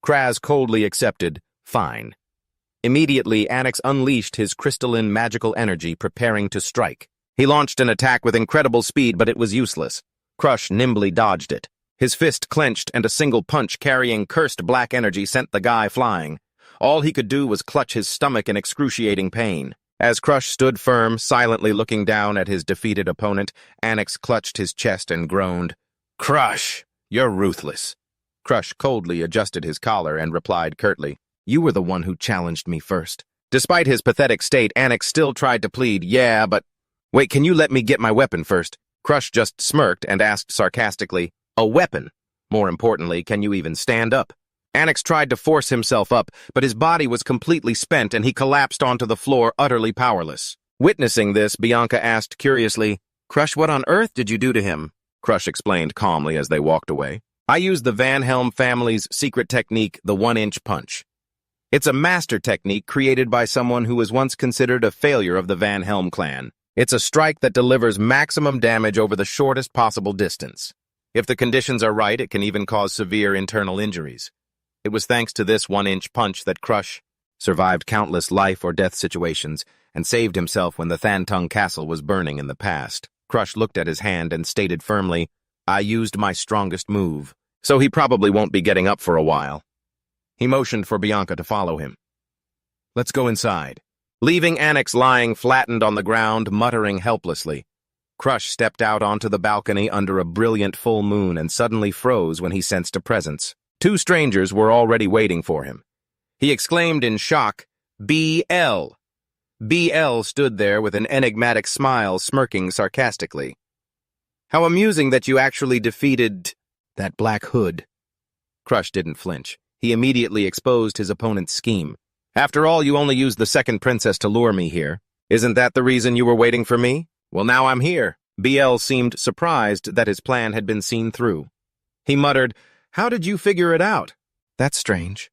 Kraz coldly accepted, "Fine." Immediately, Annex unleashed his crystalline magical energy, preparing to strike. He launched an attack with incredible speed, but it was useless. Crush nimbly dodged it. His fist clenched, and a single punch carrying cursed black energy sent the guy flying. All he could do was clutch his stomach in excruciating pain. As Crush stood firm, silently looking down at his defeated opponent, Annex clutched his chest and groaned, "Crush, you're ruthless." Crush coldly adjusted his collar and replied curtly, "You were the one who challenged me first." Despite his pathetic state, Annex still tried to plead, "Yeah, but..." "Wait, can you let me get my weapon first?" Crush just smirked and asked sarcastically, "A weapon? More importantly, can you even stand up?" Annex tried to force himself up, but his body was completely spent and he collapsed onto the floor, utterly powerless. Witnessing this, Bianca asked curiously, "Crush, what on earth did you do to him?" Crush explained calmly as they walked away. I used the Van Helm family's secret technique, the 1-inch punch. It's a master technique created by someone who was once considered a failure of the Van Helm clan. It's a strike that delivers maximum damage over the shortest possible distance. If the conditions are right, it can even cause severe internal injuries. It was thanks to this 1-inch punch that Crush survived countless life or death situations and saved himself when the Thantung Castle was burning in the past. Crush looked at his hand and stated firmly, "I used my strongest move, so he probably won't be getting up for a while." He motioned for Bianca to follow him. "Let's go inside." Leaving Annex lying flattened on the ground, muttering helplessly, Crush stepped out onto the balcony under a brilliant full moon and suddenly froze when he sensed a presence. 2 strangers were already waiting for him. He exclaimed in shock, "BL." BL stood there with an enigmatic smile, smirking sarcastically. "How amusing that you actually defeated that Black Hood." Crush didn't flinch. He immediately exposed his opponent's scheme. "After all, you only used the second princess to lure me here. Isn't that the reason you were waiting for me? Well, now I'm here." BL seemed surprised that his plan had been seen through. He muttered, "How did you figure it out?" "That's strange.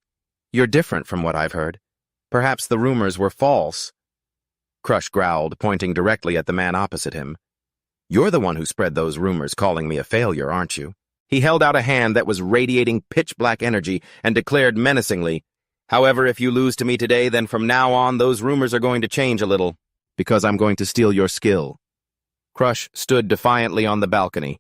You're different from what I've heard. Perhaps the rumors were false." Crush growled, pointing directly at the man opposite him. "You're the one who spread those rumors calling me a failure, aren't you?" He held out a hand that was radiating pitch-black energy and declared menacingly, "However, if you lose to me today, then from now on those rumors are going to change a little, because I'm going to steal your skill." Crush stood defiantly on the balcony.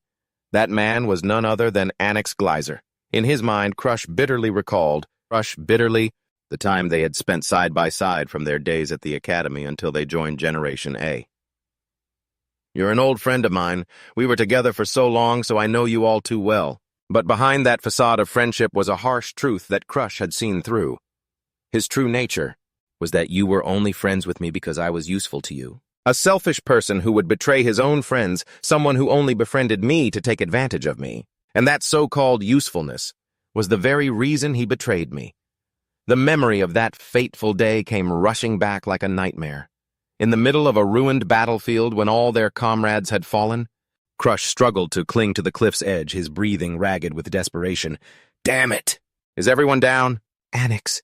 That man was none other than Annex Gleiser. In his mind, Crush bitterly recalled the time they had spent side by side from their days at the academy until they joined Generation A. "You're an old friend of mine. We were together for so long, so I know you all too well." But behind that facade of friendship was a harsh truth that Crush had seen through. His true nature was that you were only friends with me because I was useful to you. A selfish person who would betray his own friends, someone who only befriended me to take advantage of me. And that so-called usefulness was the very reason he betrayed me. The memory of that fateful day came rushing back like a nightmare. In the middle of a ruined battlefield when all their comrades had fallen, Crush struggled to cling to the cliff's edge, his breathing ragged with desperation. "Damn it! Is everyone down?" "Annex,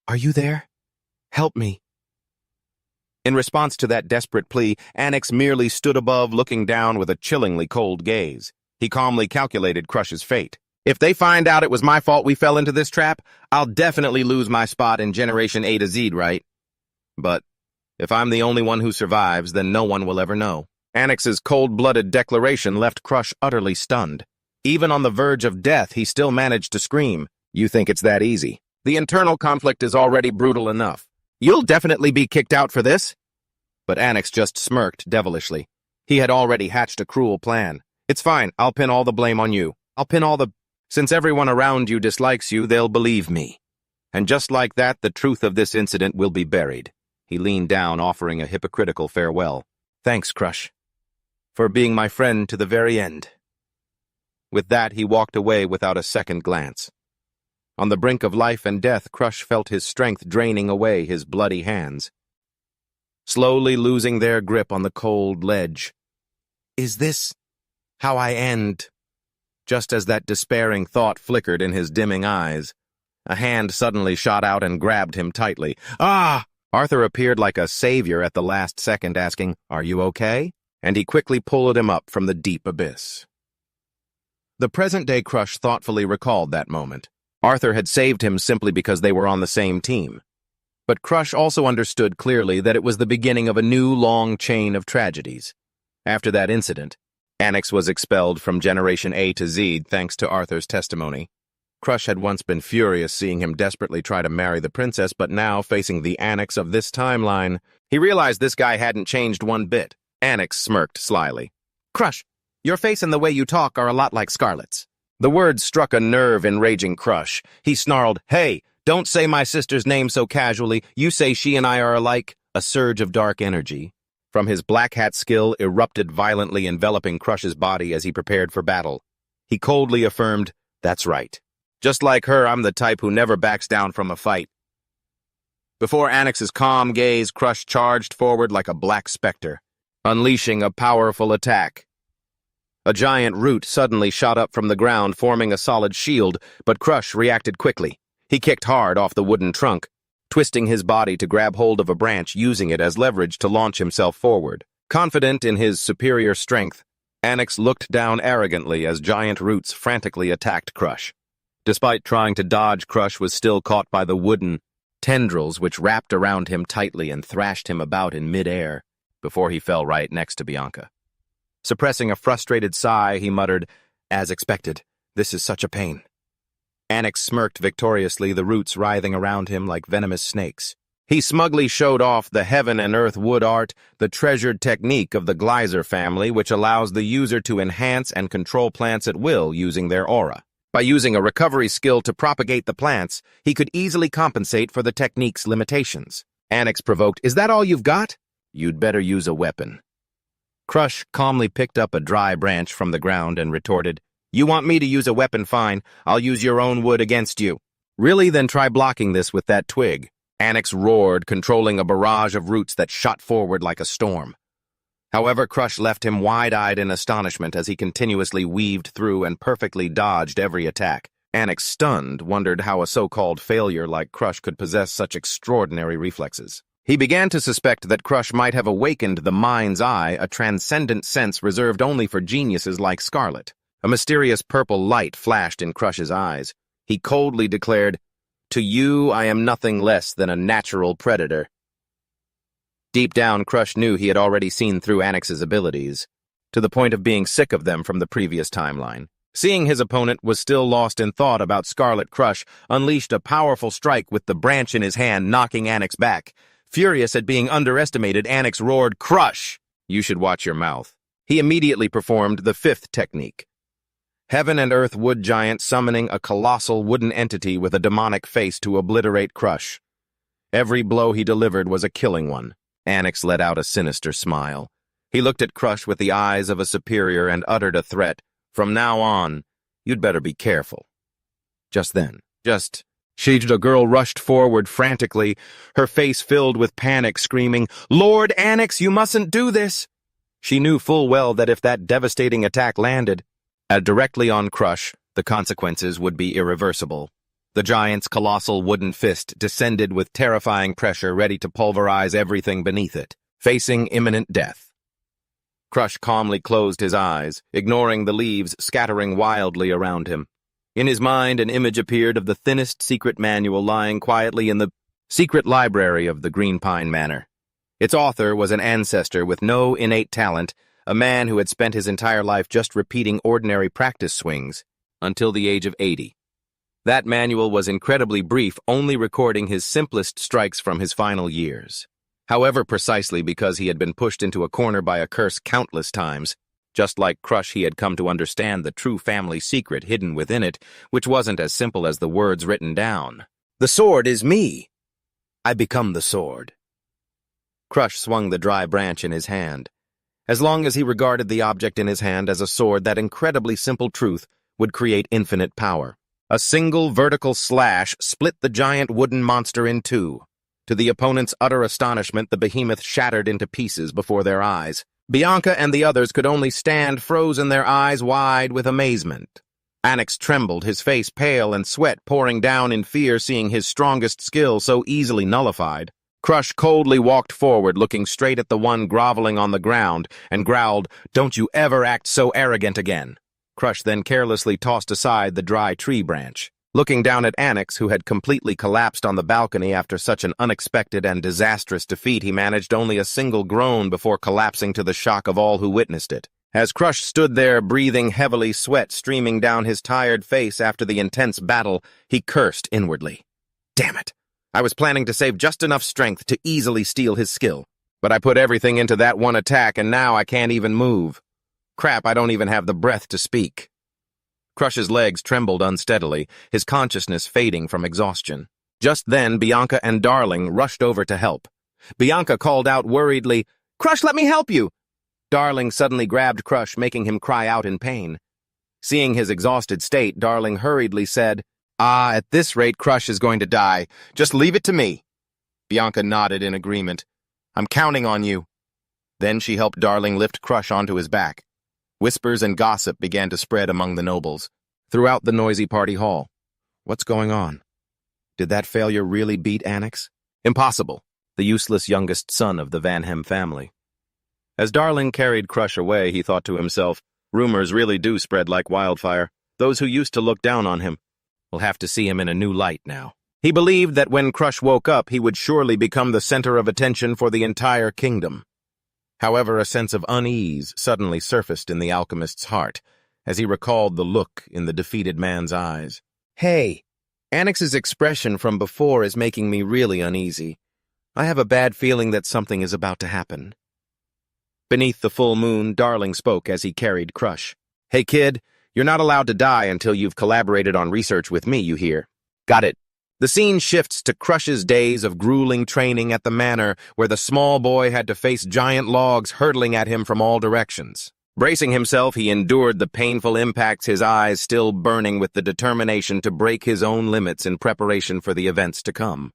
are you there? Help me." In response to that desperate plea, Annex merely stood above, looking down with a chillingly cold gaze. He calmly calculated Crush's fate. "If they find out it was my fault we fell into this trap, I'll definitely lose my spot in Generation A to Z, right? But if I'm the only one who survives, then no one will ever know." Annex's cold-blooded declaration left Crush utterly stunned. Even on the verge of death, he still managed to scream, "You think it's that easy? The internal conflict is already brutal enough. You'll definitely be kicked out for this?" But Annex just smirked devilishly. He had already hatched a cruel plan. "It's fine, I'll pin all the blame on you. Since everyone around you dislikes you, they'll believe me. And just like that, the truth of this incident will be buried." He leaned down, offering a hypocritical farewell. "Thanks, Crush, for being my friend to the very end." With that, he walked away without a second glance. On the brink of life and death, Crush felt his strength draining away his bloody hands, slowly losing their grip on the cold ledge. "Is this how I end?" Just as that despairing thought flickered in his dimming eyes, a hand suddenly shot out and grabbed him tightly. "Ah!" Arthur appeared like a savior at the last second, asking, "Are you okay?" And he quickly pulled him up from the deep abyss. The present-day Crush thoughtfully recalled that moment. Arthur had saved him simply because they were on the same team. But Crush also understood clearly that it was the beginning of a new, long chain of tragedies. After that incident, Annex was expelled from Generation A to Z thanks to Arthur's testimony. Crush had once been furious seeing him desperately try to marry the princess, but now, facing the Annex of this timeline, he realized this guy hadn't changed one bit. Annex smirked slyly. "Crush, your face and the way you talk are a lot like Scarlet's." The words struck a nerve in raging Crush. He snarled, "Hey, don't say my sister's name so casually. You say she and I are alike." A surge of dark energy from his black hat skill erupted violently, enveloping Crush's body as he prepared for battle. He coldly affirmed, "That's right. Just like her, I'm the type who never backs down from a fight." Before Annex's calm gaze, Crush charged forward like a black specter, unleashing a powerful attack. A giant root suddenly shot up from the ground, forming a solid shield, but Crush reacted quickly. He kicked hard off the wooden trunk, twisting his body to grab hold of a branch, using it as leverage to launch himself forward. Confident in his superior strength, Onyx looked down arrogantly as giant roots frantically attacked Crush. Despite trying to dodge, Crush was still caught by the wooden tendrils which wrapped around him tightly and thrashed him about in midair before he fell right next to Bianca. Suppressing a frustrated sigh, he muttered, "As expected, this is such a pain." Onyx smirked victoriously, the roots writhing around him like venomous snakes. He smugly showed off the heaven and earth wood art, the treasured technique of the Geyser family, which allows the user to enhance and control plants at will using their aura. By using a recovery skill to propagate the plants, he could easily compensate for the technique's limitations. Onyx provoked, "Is that all you've got? You'd better use a weapon." Crush calmly picked up a dry branch from the ground and retorted, "You want me to use a weapon? Fine. I'll use your own wood against you." "Really? Then try blocking this with that twig." Onyx roared, controlling a barrage of roots that shot forward like a storm. However, Crush left him wide-eyed in astonishment as he continuously weaved through and perfectly dodged every attack. Onyx, stunned, wondered how a so-called failure like Crush could possess such extraordinary reflexes. He began to suspect that Crush might have awakened the mind's eye, a transcendent sense reserved only for geniuses like Scarlet. A mysterious purple light flashed in Crush's eyes. He coldly declared, "To you, I am nothing less than a natural predator." Deep down, Crush knew he had already seen through Onyx's abilities, to the point of being sick of them from the previous timeline. Seeing his opponent was still lost in thought about Scarlet, Crush unleashed a powerful strike with the branch in his hand, knocking Onyx back. Furious at being underestimated, Onyx roared, "Crush! You should watch your mouth." He immediately performed the fifth technique. Heaven and Earth Wood Giant summoning a colossal wooden entity with a demonic face to obliterate Crush. Every blow he delivered was a killing one. Onyx let out a sinister smile. He looked at Crush with the eyes of a superior and uttered a threat. "From now on, you'd better be careful." Just then, the girl rushed forward frantically, her face filled with panic, screaming, "Lord Onyx, you mustn't do this!" She knew full well that if that devastating attack landed directly on Crush, the consequences would be irreversible. The giant's colossal wooden fist descended with terrifying pressure, ready to pulverize everything beneath it, facing imminent death. Crush calmly closed his eyes, ignoring the leaves scattering wildly around him. In his mind, an image appeared of the thinnest secret manual lying quietly in the secret library of the Green Pine Manor. Its author was an ancestor with no innate talent, a man who had spent his entire life just repeating ordinary practice swings until the age of 80. That manual was incredibly brief, only recording his simplest strikes from his final years. However, precisely because he had been pushed into a corner by a curse countless times, just like Crush, he had come to understand the true family secret hidden within it, which wasn't as simple as the words written down. "The sword is me. I become the sword." Crush swung the dry branch in his hand. As long as he regarded the object in his hand as a sword, that incredibly simple truth would create infinite power. A single vertical slash split the giant wooden monster in two. To the opponent's utter astonishment, the behemoth shattered into pieces before their eyes. Bianca and the others could only stand frozen, their eyes wide with amazement. Onyx trembled, his face pale and sweat pouring down in fear, seeing his strongest skill so easily nullified. Crush coldly walked forward, looking straight at the one groveling on the ground, and growled, "Don't you ever act so arrogant again." Crush then carelessly tossed aside the dry tree branch. Looking down at Onyx, who had completely collapsed on the balcony after such an unexpected and disastrous defeat, he managed only a single groan before collapsing to the shock of all who witnessed it. As Crush stood there, breathing heavily, sweat streaming down his tired face after the intense battle, he cursed inwardly. "Damn it! I was planning to save just enough strength to easily steal his skill, but I put everything into that one attack, and now I can't even move. Crap, I don't even have the breath to speak." Crush's legs trembled unsteadily, his consciousness fading from exhaustion. Just then, Bianca and Darling rushed over to help. Bianca called out worriedly, "Crush, let me help you!" Darling suddenly grabbed Crush, making him cry out in pain. Seeing his exhausted state, Darling hurriedly said, At this rate, Crush is going to die. Just leave it to me." Bianca nodded in agreement. "I'm counting on you." Then she helped Darling lift Crush onto his back. Whispers and gossip began to spread among the nobles, throughout the noisy party hall. What's going on? Did that failure really beat Annex? Impossible, the useless youngest son of the Vanhem family. As Darling carried Crush away, he thought to himself, rumors really do spread like wildfire. Those who used to look down on him will have to see him in a new light now. He believed that when Crush woke up, he would surely become the center of attention for the entire kingdom. However, a sense of unease suddenly surfaced in the alchemist's heart as he recalled the look in the defeated man's eyes. Hey, Annex's expression from before is making me really uneasy. I have a bad feeling that something is about to happen. Beneath the full moon, Darling spoke as he carried Crush. Hey kid, you're not allowed to die until you've collaborated on research with me, you hear? Got it. The scene shifts to Crush's days of grueling training at the manor, where the small boy had to face giant logs hurtling at him from all directions. Bracing himself, he endured the painful impacts, his eyes still burning with the determination to break his own limits in preparation for the events to come.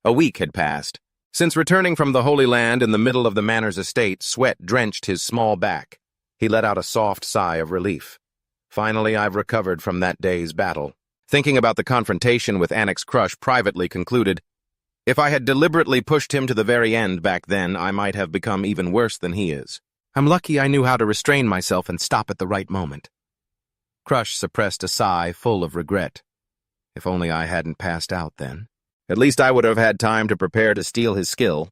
A week had passed. Since returning from the Holy Land in the middle of the manor's estate, sweat drenched his small back. He let out a soft sigh of relief. Finally, I've recovered from that day's battle. Thinking about the confrontation with Annex Crush privately concluded, if I had deliberately pushed him to the very end back then, I might have become even worse than he is. I'm lucky I knew how to restrain myself and stop at the right moment. Crush suppressed a sigh full of regret. If only I hadn't passed out then. At least I would have had time to prepare to steal his skill.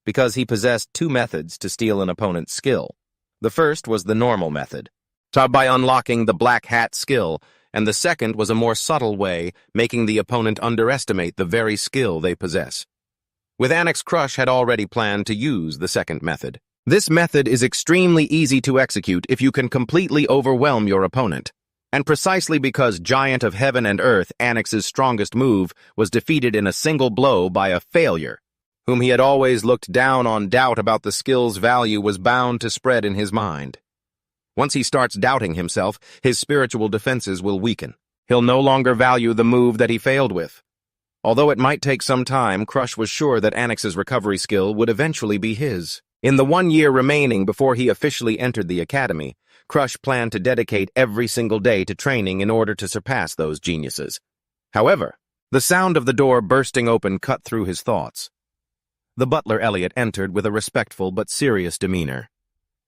Because he possessed two methods to steal an opponent's skill. The first was the normal method, taught by unlocking the Black Hat skill, and the second was a more subtle way, making the opponent underestimate the very skill they possess. With Annex Crush had already planned to use the second method. This method is extremely easy to execute if you can completely overwhelm your opponent. And precisely because Giant of Heaven and Earth, Annex's strongest move, was defeated in a single blow by a failure, whom he had always looked down on, doubt about the skill's value was bound to spread in his mind. Once he starts doubting himself, his spiritual defenses will weaken. He'll no longer value the move that he failed with. Although it might take some time, Crush was sure that Annex's recovery skill would eventually be his. In the 1 year remaining before he officially entered the academy, Crush planned to dedicate every single day to training in order to surpass those geniuses. However, the sound of the door bursting open cut through his thoughts. The butler Elliot entered with a respectful but serious demeanor.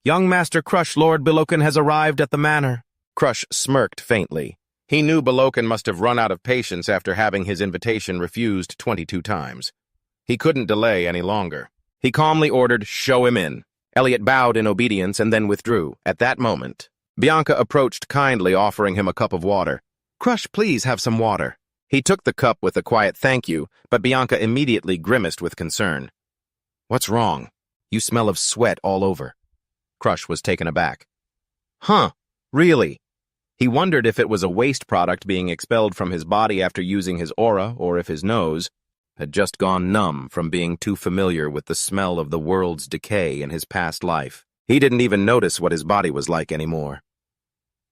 Young Master Crush, Lord Beloken has arrived at the manor. Crush smirked faintly. He knew Beloken must have run out of patience after having his invitation refused 22 times. He couldn't delay any longer. He calmly ordered, "Show him in." Elliot bowed in obedience and then withdrew. At that moment, Bianca approached kindly, offering him a cup of water. "Crush, please have some water." He took the cup with a quiet thank you, but Bianca immediately grimaced with concern. "What's wrong? You smell of sweat all over." Crush was taken aback. Huh, really? He wondered if it was a waste product being expelled from his body after using his aura, or if his nose had just gone numb from being too familiar with the smell of the world's decay in his past life. He didn't even notice what his body was like anymore.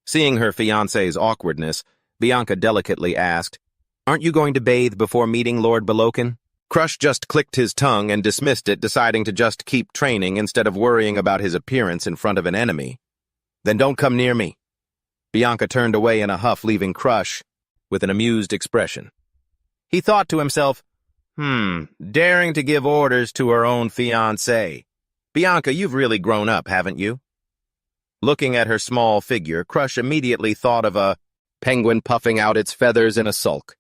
Seeing her fiancé's awkwardness, Bianca delicately asked, "Aren't you going to bathe before meeting Lord Beloken?" Crush just clicked his tongue and dismissed it, deciding to just keep training instead of worrying about his appearance in front of an enemy. "Then don't come near me." Bianca turned away in a huff, leaving Crush with an amused expression. He thought to himself, daring to give orders to her own fiancé. Bianca, you've really grown up, haven't you? Looking at her small figure, Crush immediately thought of a penguin puffing out its feathers in a sulk.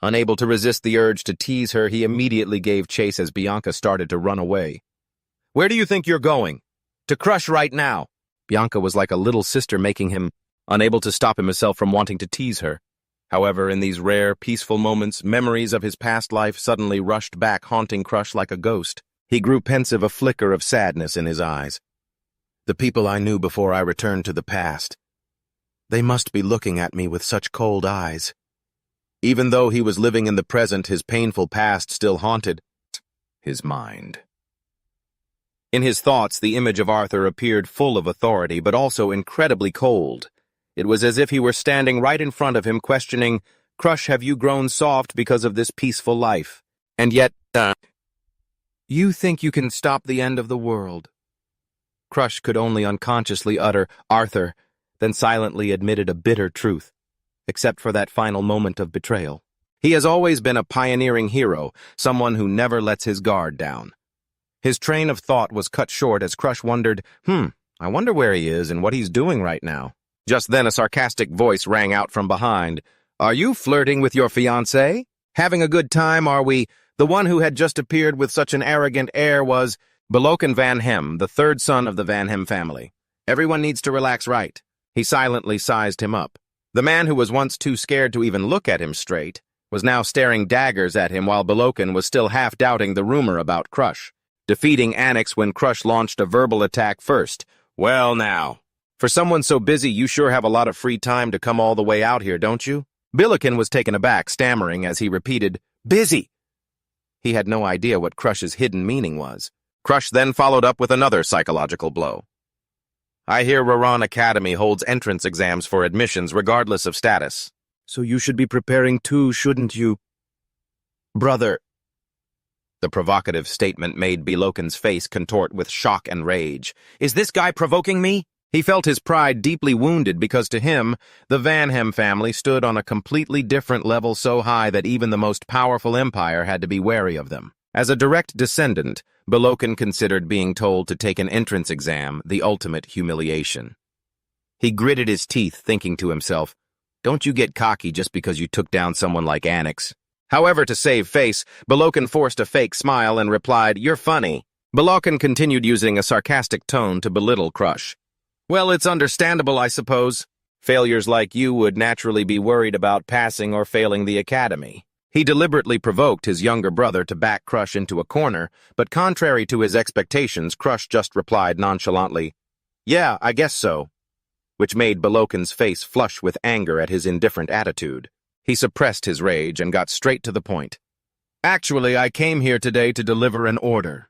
Unable to resist the urge to tease her, he immediately gave chase as Bianca started to run away. "Where do you think you're going?" "To Crush right now." Bianca was like a little sister, making him unable to stop himself from wanting to tease her. However, in these rare, peaceful moments, memories of his past life suddenly rushed back, haunting Crush like a ghost. He grew pensive, a flicker of sadness in his eyes. The people I knew before I returned to the past. They must be looking at me with such cold eyes. Even though he was living in the present, his painful past still haunted his mind. In his thoughts, the image of Arthur appeared full of authority, but also incredibly cold. It was as if he were standing right in front of him, questioning, "Crush, have you grown soft because of this peaceful life? And yet, you think you can stop the end of the world?" Crush could only unconsciously utter, "Arthur," then silently admitted a bitter truth, except for that final moment of betrayal. He has always been a pioneering hero, someone who never lets his guard down. His train of thought was cut short as Crush wondered, I wonder where he is and what he's doing right now. Just then a sarcastic voice rang out from behind. "Are you flirting with your fiancé? Having a good time, are we?" The one who had just appeared with such an arrogant air was Beloken Van Hem, the third son of the Van Hem family. Everyone needs to relax, right? He silently sized him up. The man who was once too scared to even look at him straight was now staring daggers at him while Beloken was still half doubting the rumor about Crush, defeating Annex when Crush launched a verbal attack first. "Well now, for someone so busy, you sure have a lot of free time to come all the way out here, don't you?" Beloken was taken aback, stammering as he repeated, "Busy." He had no idea what Crush's hidden meaning was. Crush then followed up with another psychological blow. "I hear Raran Academy holds entrance exams for admissions regardless of status. So you should be preparing too, shouldn't you? Brother." The provocative statement made Beloken's face contort with shock and rage. "Is this guy provoking me?" He felt his pride deeply wounded because to him, the Van Hem family stood on a completely different level so high that even the most powerful empire had to be wary of them. As a direct descendant, Beloken considered being told to take an entrance exam the ultimate humiliation. He gritted his teeth, thinking to himself, "Don't you get cocky just because you took down someone like Annex." However, to save face, Beloken forced a fake smile and replied, "You're funny." Beloken continued using a sarcastic tone to belittle Crush. "Well, it's understandable, I suppose. Failures like you would naturally be worried about passing or failing the academy." He deliberately provoked his younger brother to back Crush into a corner, but contrary to his expectations, Crush just replied nonchalantly, "Yeah, I guess so," which made Beloken's face flush with anger at his indifferent attitude. He suppressed his rage and got straight to the point. "Actually, I came here today to deliver an order."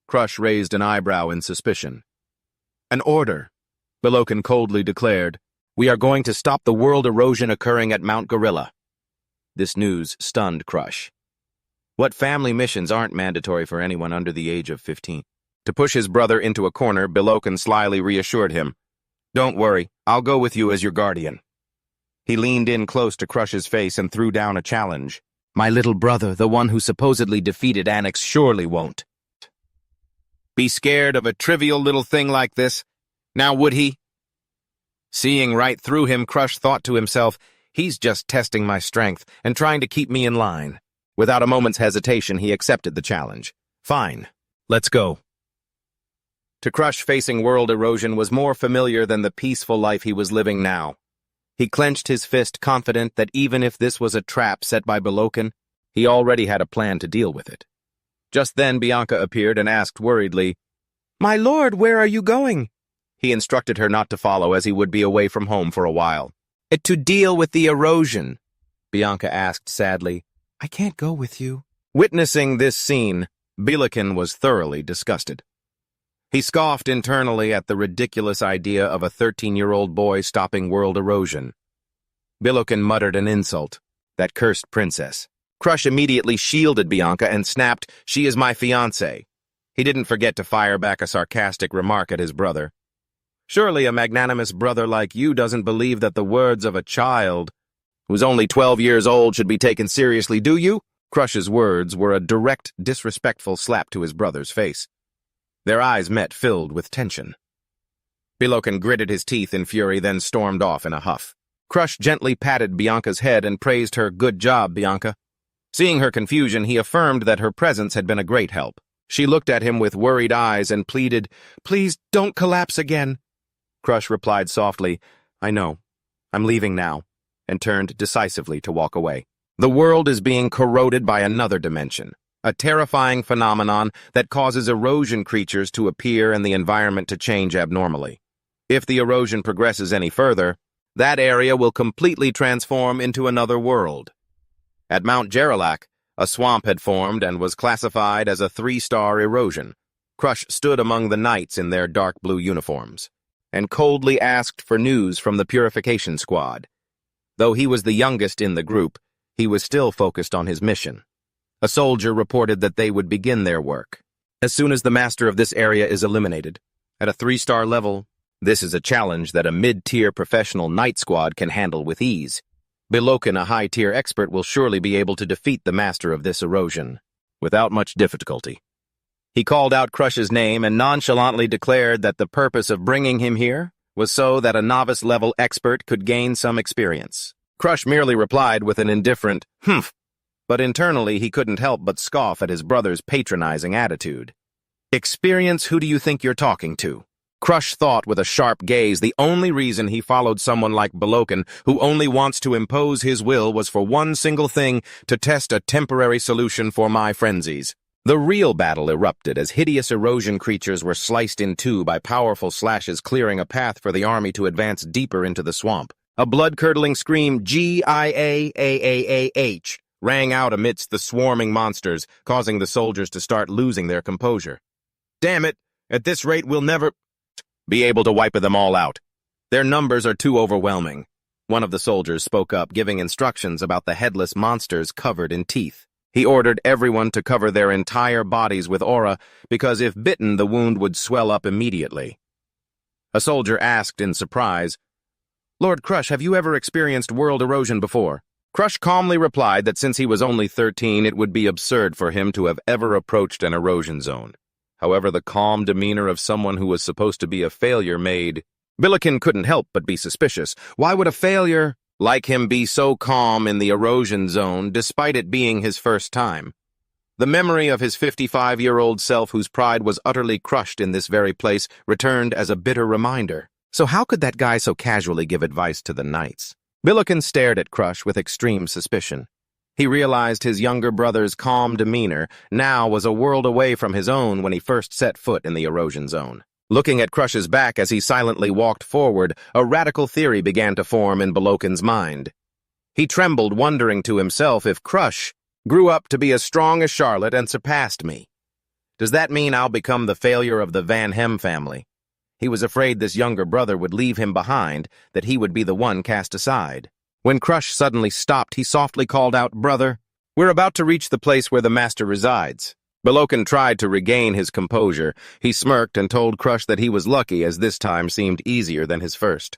Crush raised an eyebrow in suspicion. "An order?" Beloken coldly declared. "We are going to stop the world erosion occurring at Mount Gorilla." This news stunned Crush. What family missions aren't mandatory for anyone under the age of 15? To push his brother into a corner, Beloken slyly reassured him. "Don't worry, I'll go with you as your guardian." He leaned in close to Crush's face and threw down a challenge. "My little brother, the one who supposedly defeated Annex, surely won't be scared of a trivial little thing like this. Now would he?" Seeing right through him, Crush thought to himself, "He's just testing my strength and trying to keep me in line." Without a moment's hesitation, he accepted the challenge. "Fine, let's go." To Crush, facing world erosion was more familiar than the peaceful life he was living now. He clenched his fist, confident that even if this was a trap set by Beloken, he already had a plan to deal with it. Just then Bianca appeared and asked worriedly, "My lord, where are you going?" He instructed her not to follow as he would be away from home for a while. "To deal with the erosion," Bianca asked sadly. "I can't go with you." Witnessing this scene, Beloken was thoroughly disgusted. He scoffed internally at the ridiculous idea of a 13-year-old boy stopping world erosion. Beloken muttered an insult. That cursed princess. Crush immediately shielded Bianca and snapped, "She is my fiancé." He didn't forget to fire back a sarcastic remark at his brother. "Surely a magnanimous brother like you doesn't believe that the words of a child who's only 12 years old should be taken seriously, do you?" Crush's words were a direct, disrespectful slap to his brother's face. Their eyes met, filled with tension. Beloken gritted his teeth in fury, then stormed off in a huff. Crush gently patted Bianca's head and praised her. "Good job, Bianca." Seeing her confusion, he affirmed that her presence had been a great help. She looked at him with worried eyes and pleaded, "Please don't collapse again." Crush replied softly, "I know. I'm leaving now," and turned decisively to walk away. The world is being corroded by another dimension, a terrifying phenomenon that causes erosion creatures to appear and the environment to change abnormally. If the erosion progresses any further, that area will completely transform into another world. At Mount Gerlach, a swamp had formed and was classified as a 3-star erosion. Crush stood among the knights in their dark blue uniforms and coldly asked for news from the purification squad. Though he was the youngest in the group, he was still focused on his mission. A soldier reported that they would begin their work. "As soon as the master of this area is eliminated, At a 3-star level, this is a challenge that a mid-tier professional night squad can handle with ease. Beloken, a high-tier expert, will surely be able to defeat the master of this erosion, without much difficulty. He called out Crush's name and nonchalantly declared that the purpose of bringing him here was so that a novice-level expert could gain some experience. Crush merely replied with an indifferent, "Humph," but internally he couldn't help but scoff at his brother's patronizing attitude. "Experience? Who do you think you're talking to?" Crush thought with a sharp gaze the only reason he followed someone like Beloken, who only wants to impose his will, was for one single thing: to test a temporary solution for my frenzies. The real battle erupted as hideous erosion creatures were sliced in two by powerful slashes, clearing a path for the army to advance deeper into the swamp. A blood-curdling scream, "G-I-A-A-A-A-H," rang out amidst the swarming monsters, causing the soldiers to start losing their composure. "Damn it! At this rate, we'll never be able to wipe them all out. Their numbers are too overwhelming." One of the soldiers spoke up, giving instructions about the headless monsters covered in teeth. He ordered everyone to cover their entire bodies with aura, because if bitten, the wound would swell up immediately. A soldier asked in surprise, "Lord Crush, have you ever experienced world erosion before?" Crush calmly replied that since he was only 13, it would be absurd for him to have ever approached an erosion zone. However, the calm demeanor of someone who was supposed to be a failure made Billiken couldn't help but be suspicious. Why would a failure like him be so calm in the erosion zone, despite it being his first time? The memory of his 55-year-old self, whose pride was utterly crushed in this very place, returned as a bitter reminder. So how could that guy so casually give advice to the knights? Billiken stared at Crush with extreme suspicion. He realized his younger brother's calm demeanor now was a world away from his own when he first set foot in the erosion zone. Looking at Crush's back as he silently walked forward, a radical theory began to form in Beloken's mind. He trembled, wondering to himself, if Crush grew up to be as strong as Charlotte and surpassed me, does that mean I'll become the failure of the Van Hem family? He was afraid this younger brother would leave him behind, that he would be the one cast aside. When Crush suddenly stopped, he softly called out, "Brother, we're about to reach the place where the master resides." Beloken tried to regain his composure. He smirked and told Crush that he was lucky, as this time seemed easier than his first.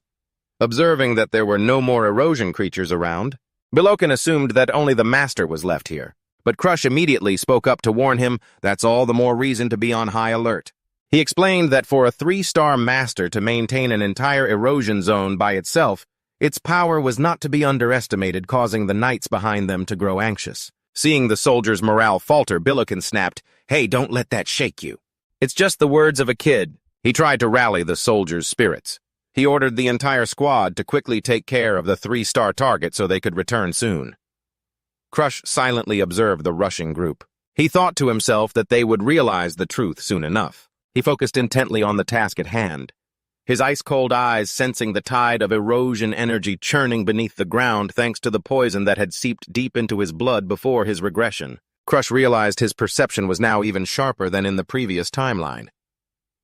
Observing that there were no more erosion creatures around, Beloken assumed that only the master was left here. But Crush immediately spoke up to warn him that's all the more reason to be on high alert. He explained that for a 3-star master to maintain an entire erosion zone by itself, its power was not to be underestimated, causing the knights behind them to grow anxious. Seeing the soldiers' morale falter, Beloken snapped, "Hey, don't let that shake you. It's just the words of a kid." He tried to rally the soldiers' spirits. He ordered the entire squad to quickly take care of the 3-star target so they could return soon. Crush silently observed the rushing group. He thought to himself that they would realize the truth soon enough. He focused intently on the task at hand, his ice-cold eyes sensing the tide of erosion energy churning beneath the ground thanks to the poison that had seeped deep into his blood before his regression. Crush realized his perception was now even sharper than in the previous timeline.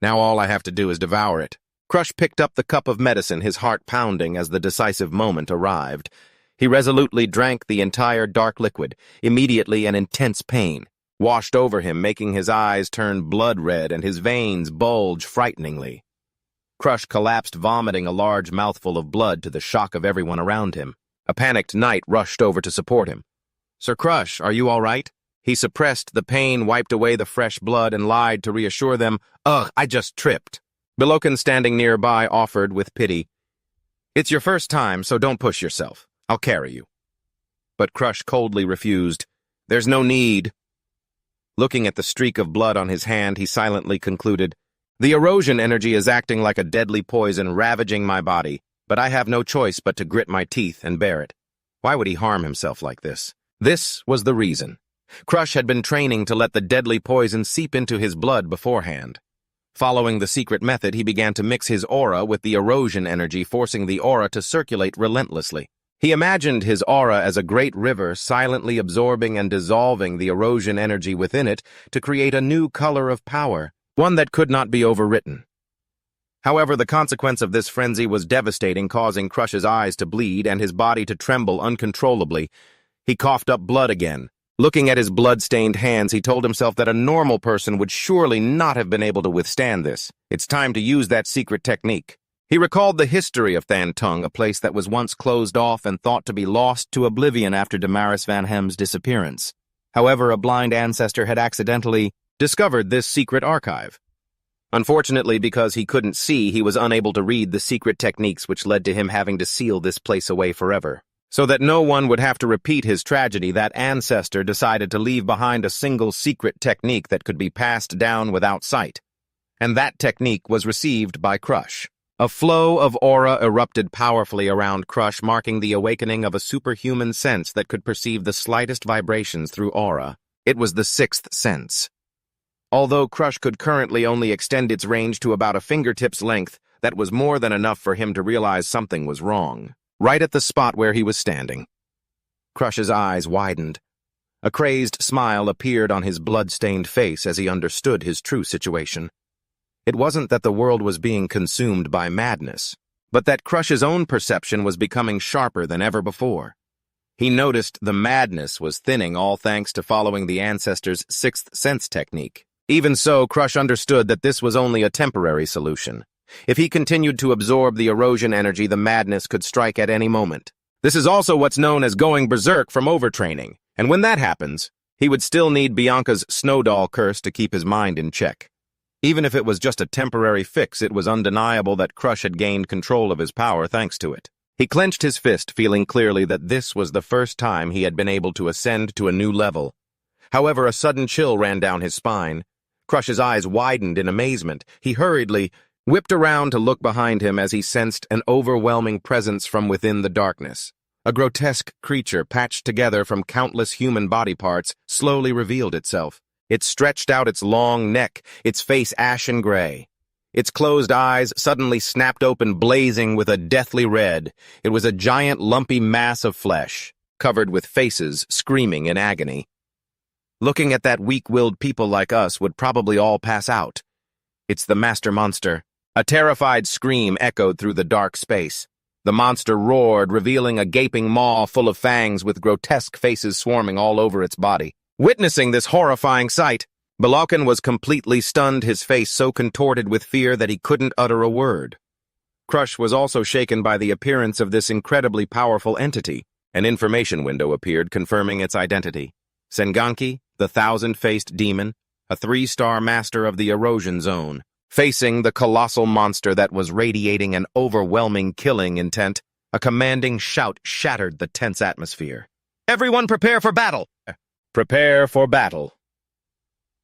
Now all I have to do is devour it. Crush picked up the cup of medicine, his heart pounding as the decisive moment arrived. He resolutely drank the entire dark liquid. Immediately, an intense pain washed over him, making his eyes turn blood red and his veins bulge frighteningly. Crush collapsed, vomiting a large mouthful of blood to the shock of everyone around him. A panicked knight rushed over to support him. "Sir Crush, are you all right?" He suppressed the pain, wiped away the fresh blood, and lied to reassure them, "Ugh, I just tripped." Beloken, standing nearby, offered with pity, "It's your first time, so don't push yourself. I'll carry you." But Crush coldly refused. "There's no need." Looking at the streak of blood on his hand, he silently concluded, "The erosion energy is acting like a deadly poison, ravaging my body, but I have no choice but to grit my teeth and bear it." Why would he harm himself like this? This was the reason. Crush had been training to let the deadly poison seep into his blood beforehand. Following the secret method, he began to mix his aura with the erosion energy, forcing the aura to circulate relentlessly. He imagined his aura as a great river, silently absorbing and dissolving the erosion energy within it to create a new color of power, one that could not be overwritten. However, the consequence of this frenzy was devastating, causing Crush's eyes to bleed and his body to tremble uncontrollably. He coughed up blood again, Looking at his blood-stained hands, he told himself that a normal person would surely not have been able to withstand this. It's time to use that secret technique. He recalled the history of Thantung, a place that was once closed off and thought to be lost to oblivion after Damaris Van Hem's disappearance. However, a blind ancestor had accidentally discovered this secret archive. Unfortunately, because he couldn't see, he was unable to read the secret techniques, which led to him having to seal this place away forever. So that no one would have to repeat his tragedy, that ancestor decided to leave behind a single secret technique that could be passed down without sight. And that technique was received by Crush. A flow of aura erupted powerfully around Crush, marking the awakening of a superhuman sense that could perceive the slightest vibrations through aura. It was the sixth sense. Although Crush could currently only extend its range to about a fingertip's length, that was more than enough for him to realize something was wrong. Right at the spot where he was standing. Crush's eyes widened. A crazed smile appeared on his blood-stained face as he understood his true situation. It wasn't that the world was being consumed by madness, but that Crush's own perception was becoming sharper than ever before. He noticed the madness was thinning, all thanks to following the ancestor's sixth sense technique. Even so, Crush understood that this was only a temporary solution. If he continued to absorb the erosion energy, the madness could strike at any moment. This is also what's known as going berserk from overtraining, and when that happens, he would still need Bianca's snowdoll curse to keep his mind in check. Even if it was just a temporary fix, it was undeniable that Crush had gained control of his power thanks to it. He clenched his fist, feeling clearly that this was the first time he had been able to ascend to a new level. However, a sudden chill ran down his spine. Crush's eyes widened in amazement. He hurriedly whipped around to look behind him as he sensed an overwhelming presence from within the darkness. A grotesque creature patched together from countless human body parts slowly revealed itself. It stretched out its long neck, its face ashen gray. Its closed eyes suddenly snapped open, blazing with a deathly red. It was a giant lumpy mass of flesh, covered with faces screaming in agony. Looking at that weak-willed people like us would probably all pass out. It's the master monster. A terrified scream echoed through the dark space. The monster roared, revealing a gaping maw full of fangs with grotesque faces swarming all over its body. Witnessing this horrifying sight, Awakens was completely stunned, his face so contorted with fear that he couldn't utter a word. Crush was also shaken by the appearance of this incredibly powerful entity. An information window appeared confirming its identity. Senganki, the thousand-faced demon, a 3-star master of the erosion zone. Facing the colossal monster that was radiating an overwhelming killing intent, a commanding shout shattered the tense atmosphere. "Everyone prepare for battle!" Prepare for battle.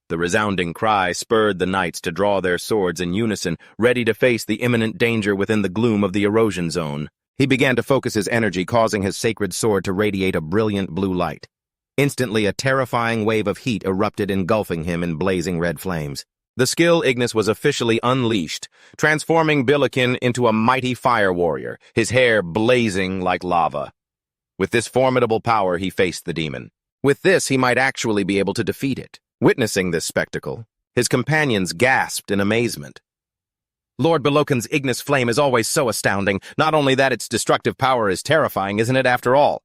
The resounding cry spurred the knights to draw their swords in unison, ready to face the imminent danger within the gloom of the erosion zone. He began to focus his energy, causing his sacred sword to radiate a brilliant blue light. Instantly, a terrifying wave of heat erupted, engulfing him in blazing red flames. The skill Ignis was officially unleashed, transforming Awakens into a mighty fire warrior, his hair blazing like lava. With this formidable power, he faced the demon. With this, he might actually be able to defeat it. Witnessing this spectacle, his companions gasped in amazement. Lord Awakens' Ignis flame is always so astounding. Not only that, its destructive power is terrifying, isn't it, after all?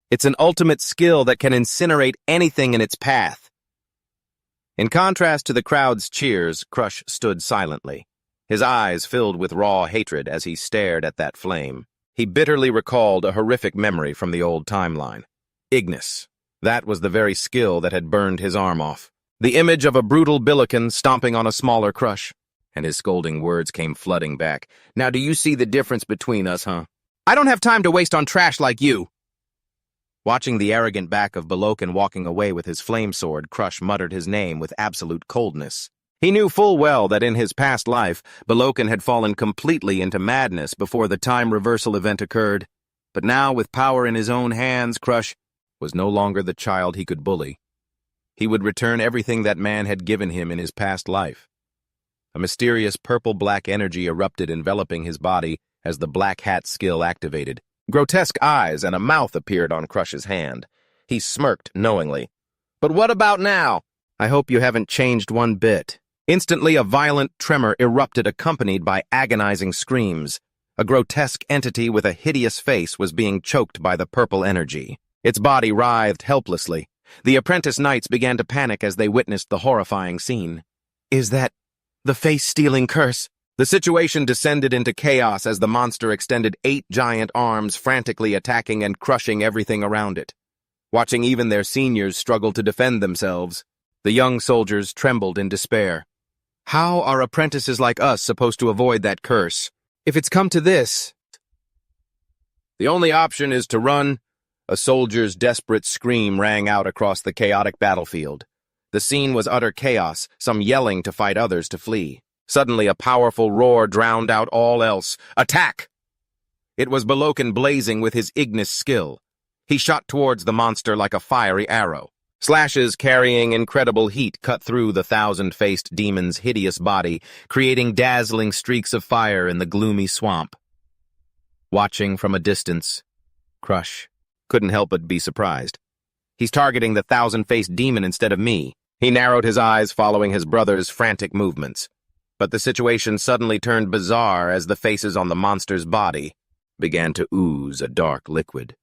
It's an ultimate skill that can incinerate anything in its path. In contrast to the crowd's cheers, Crush stood silently, his eyes filled with raw hatred as he stared at that flame. He bitterly recalled a horrific memory from the old timeline. Ignis. That was the very skill that had burned his arm off. The image of a brutal Awakens stomping on a smaller Crush. And his scolding words came flooding back. "Now do you see the difference between us, huh? I don't have time to waste on trash like you." Watching the arrogant back of Awakens walking away with his flame sword, Crush muttered his name with absolute coldness. He knew full well that in his past life, Awakens had fallen completely into madness before the time reversal event occurred. But now, with power in his own hands, Crush was no longer the child he could bully. He would return everything that man had given him in his past life. A mysterious purple-black energy erupted, enveloping his body as the black hat skill activated. Grotesque eyes and a mouth appeared on Crush's hand. He smirked knowingly. "But what about now? I hope you haven't changed one bit." Instantly, a violent tremor erupted, accompanied by agonizing screams. A grotesque entity with a hideous face was being choked by the purple energy. Its body writhed helplessly. The apprentice knights began to panic as they witnessed the horrifying scene. Is that the face-stealing curse? The situation descended into chaos as the monster extended 8 giant arms, frantically attacking and crushing everything around it. Watching even their seniors struggle to defend themselves, the young soldiers trembled in despair. How are apprentices like us supposed to avoid that curse? If it's come to this... The only option is to run. A soldier's desperate scream rang out across the chaotic battlefield. The scene was utter chaos, some yelling to fight others to flee. Suddenly, a powerful roar drowned out all else. Attack! It was Belokan blazing with his Ignis skill. He shot towards the monster like a fiery arrow. Slashes carrying incredible heat cut through the thousand-faced demon's hideous body, creating dazzling streaks of fire in the gloomy swamp. Watching from a distance, Crush couldn't help but be surprised. He's targeting the thousand-faced demon instead of me. He narrowed his eyes following his brother's frantic movements. But the situation suddenly turned bizarre as the faces on the monster's body began to ooze a dark liquid.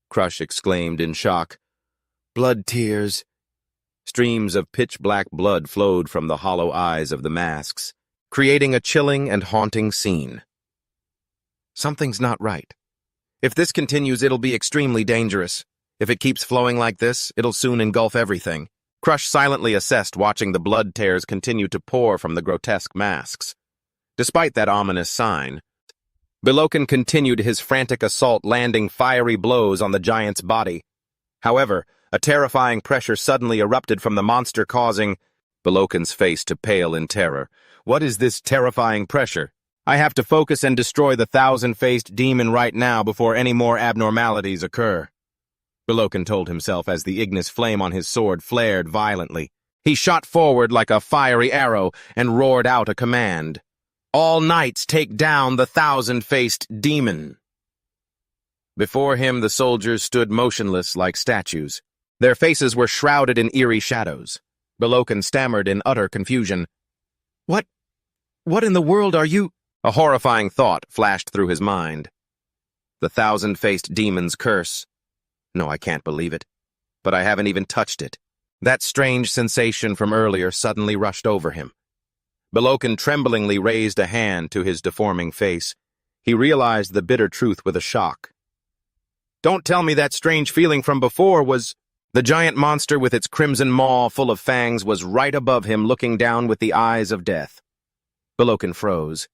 Crush exclaimed in shock, "Blood tears!" Streams of pitch-black blood flowed from the hollow eyes of the masks, creating a chilling and haunting scene. Something's not right. If this continues, it'll be extremely dangerous. If it keeps flowing like this, it'll soon engulf everything. Crush silently assessed, watching the blood tears continue to pour from the grotesque masks. Despite that ominous sign, Belokan continued his frantic assault, landing fiery blows on the giant's body. However, a terrifying pressure suddenly erupted from the monster, causing Belokan's face to pale in terror. What is this terrifying pressure? I have to focus and destroy the thousand-faced demon right now before any more abnormalities occur, Belokan told himself as the Ignis flame on his sword flared violently. He shot forward like a fiery arrow and roared out a command. All knights take down the thousand-faced demon. Before him, the soldiers stood motionless like statues. Their faces were shrouded in eerie shadows. Belokan stammered in utter confusion. What in the world are you? A horrifying thought flashed through his mind. The thousand-faced demon's curse. No, I can't believe it. But I haven't even touched it. That strange sensation from earlier suddenly rushed over him. Belokan tremblingly raised a hand to his deforming face. He realized the bitter truth with a shock. Don't tell me that strange feeling from before was... The giant monster with its crimson maw full of fangs was right above him, looking down with the eyes of death. Belokan froze.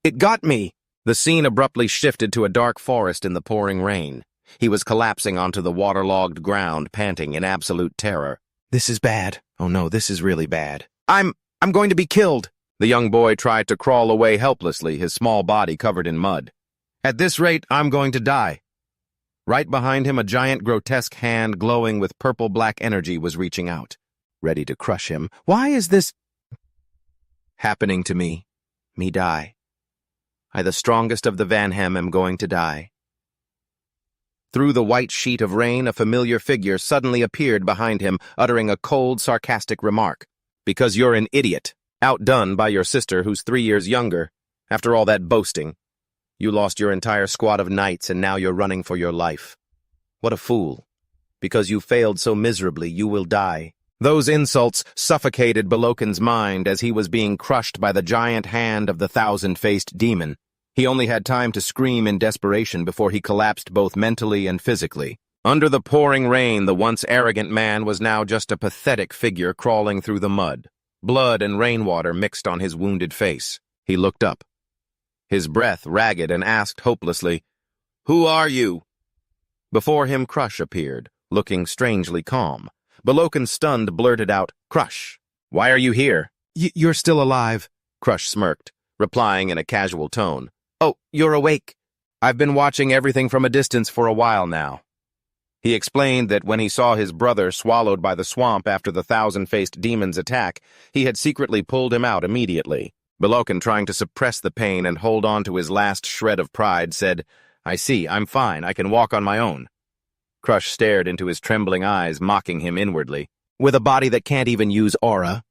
It got me! The scene abruptly shifted to a dark forest in the pouring rain. He was collapsing onto the waterlogged ground, panting in absolute terror. This is bad. Oh no, this is really bad. I'm going to be killed! The young boy tried to crawl away helplessly, his small body covered in mud. At this rate, I'm going to die. Right behind him, a giant grotesque hand glowing with purple-black energy was reaching out, ready to crush him. Why is this happening to me? Me die. I, the strongest of the Vanhem, am going to die. Through the white sheet of rain, a familiar figure suddenly appeared behind him, uttering a cold, sarcastic remark. Because you're an idiot, outdone by your sister who's 3 years younger. After all that boasting, you lost your entire squad of knights and now you're running for your life. What a fool. Because you failed so miserably, you will die. Those insults suffocated Belokan's mind as he was being crushed by the giant hand of the thousand-faced demon. He only had time to scream in desperation before he collapsed both mentally and physically. Under the pouring rain, the once arrogant man was now just a pathetic figure crawling through the mud. Blood and rainwater mixed on his wounded face. He looked up, his breath ragged, and asked hopelessly, "Who are you?" Before him, Crush appeared, looking strangely calm. Belokan, stunned, blurted out, "Crush, why are you here?" You're still alive," Crush smirked, replying in a casual tone. "Oh, you're awake. I've been watching everything from a distance for a while now." He explained that when he saw his brother swallowed by the swamp after the thousand-faced demon's attack, he had secretly pulled him out immediately. Belokan, trying to suppress the pain and hold on to his last shred of pride, said, "I see, I'm fine, I can walk on my own." Crush stared into his trembling eyes, mocking him inwardly. "With a body that can't even use aura?"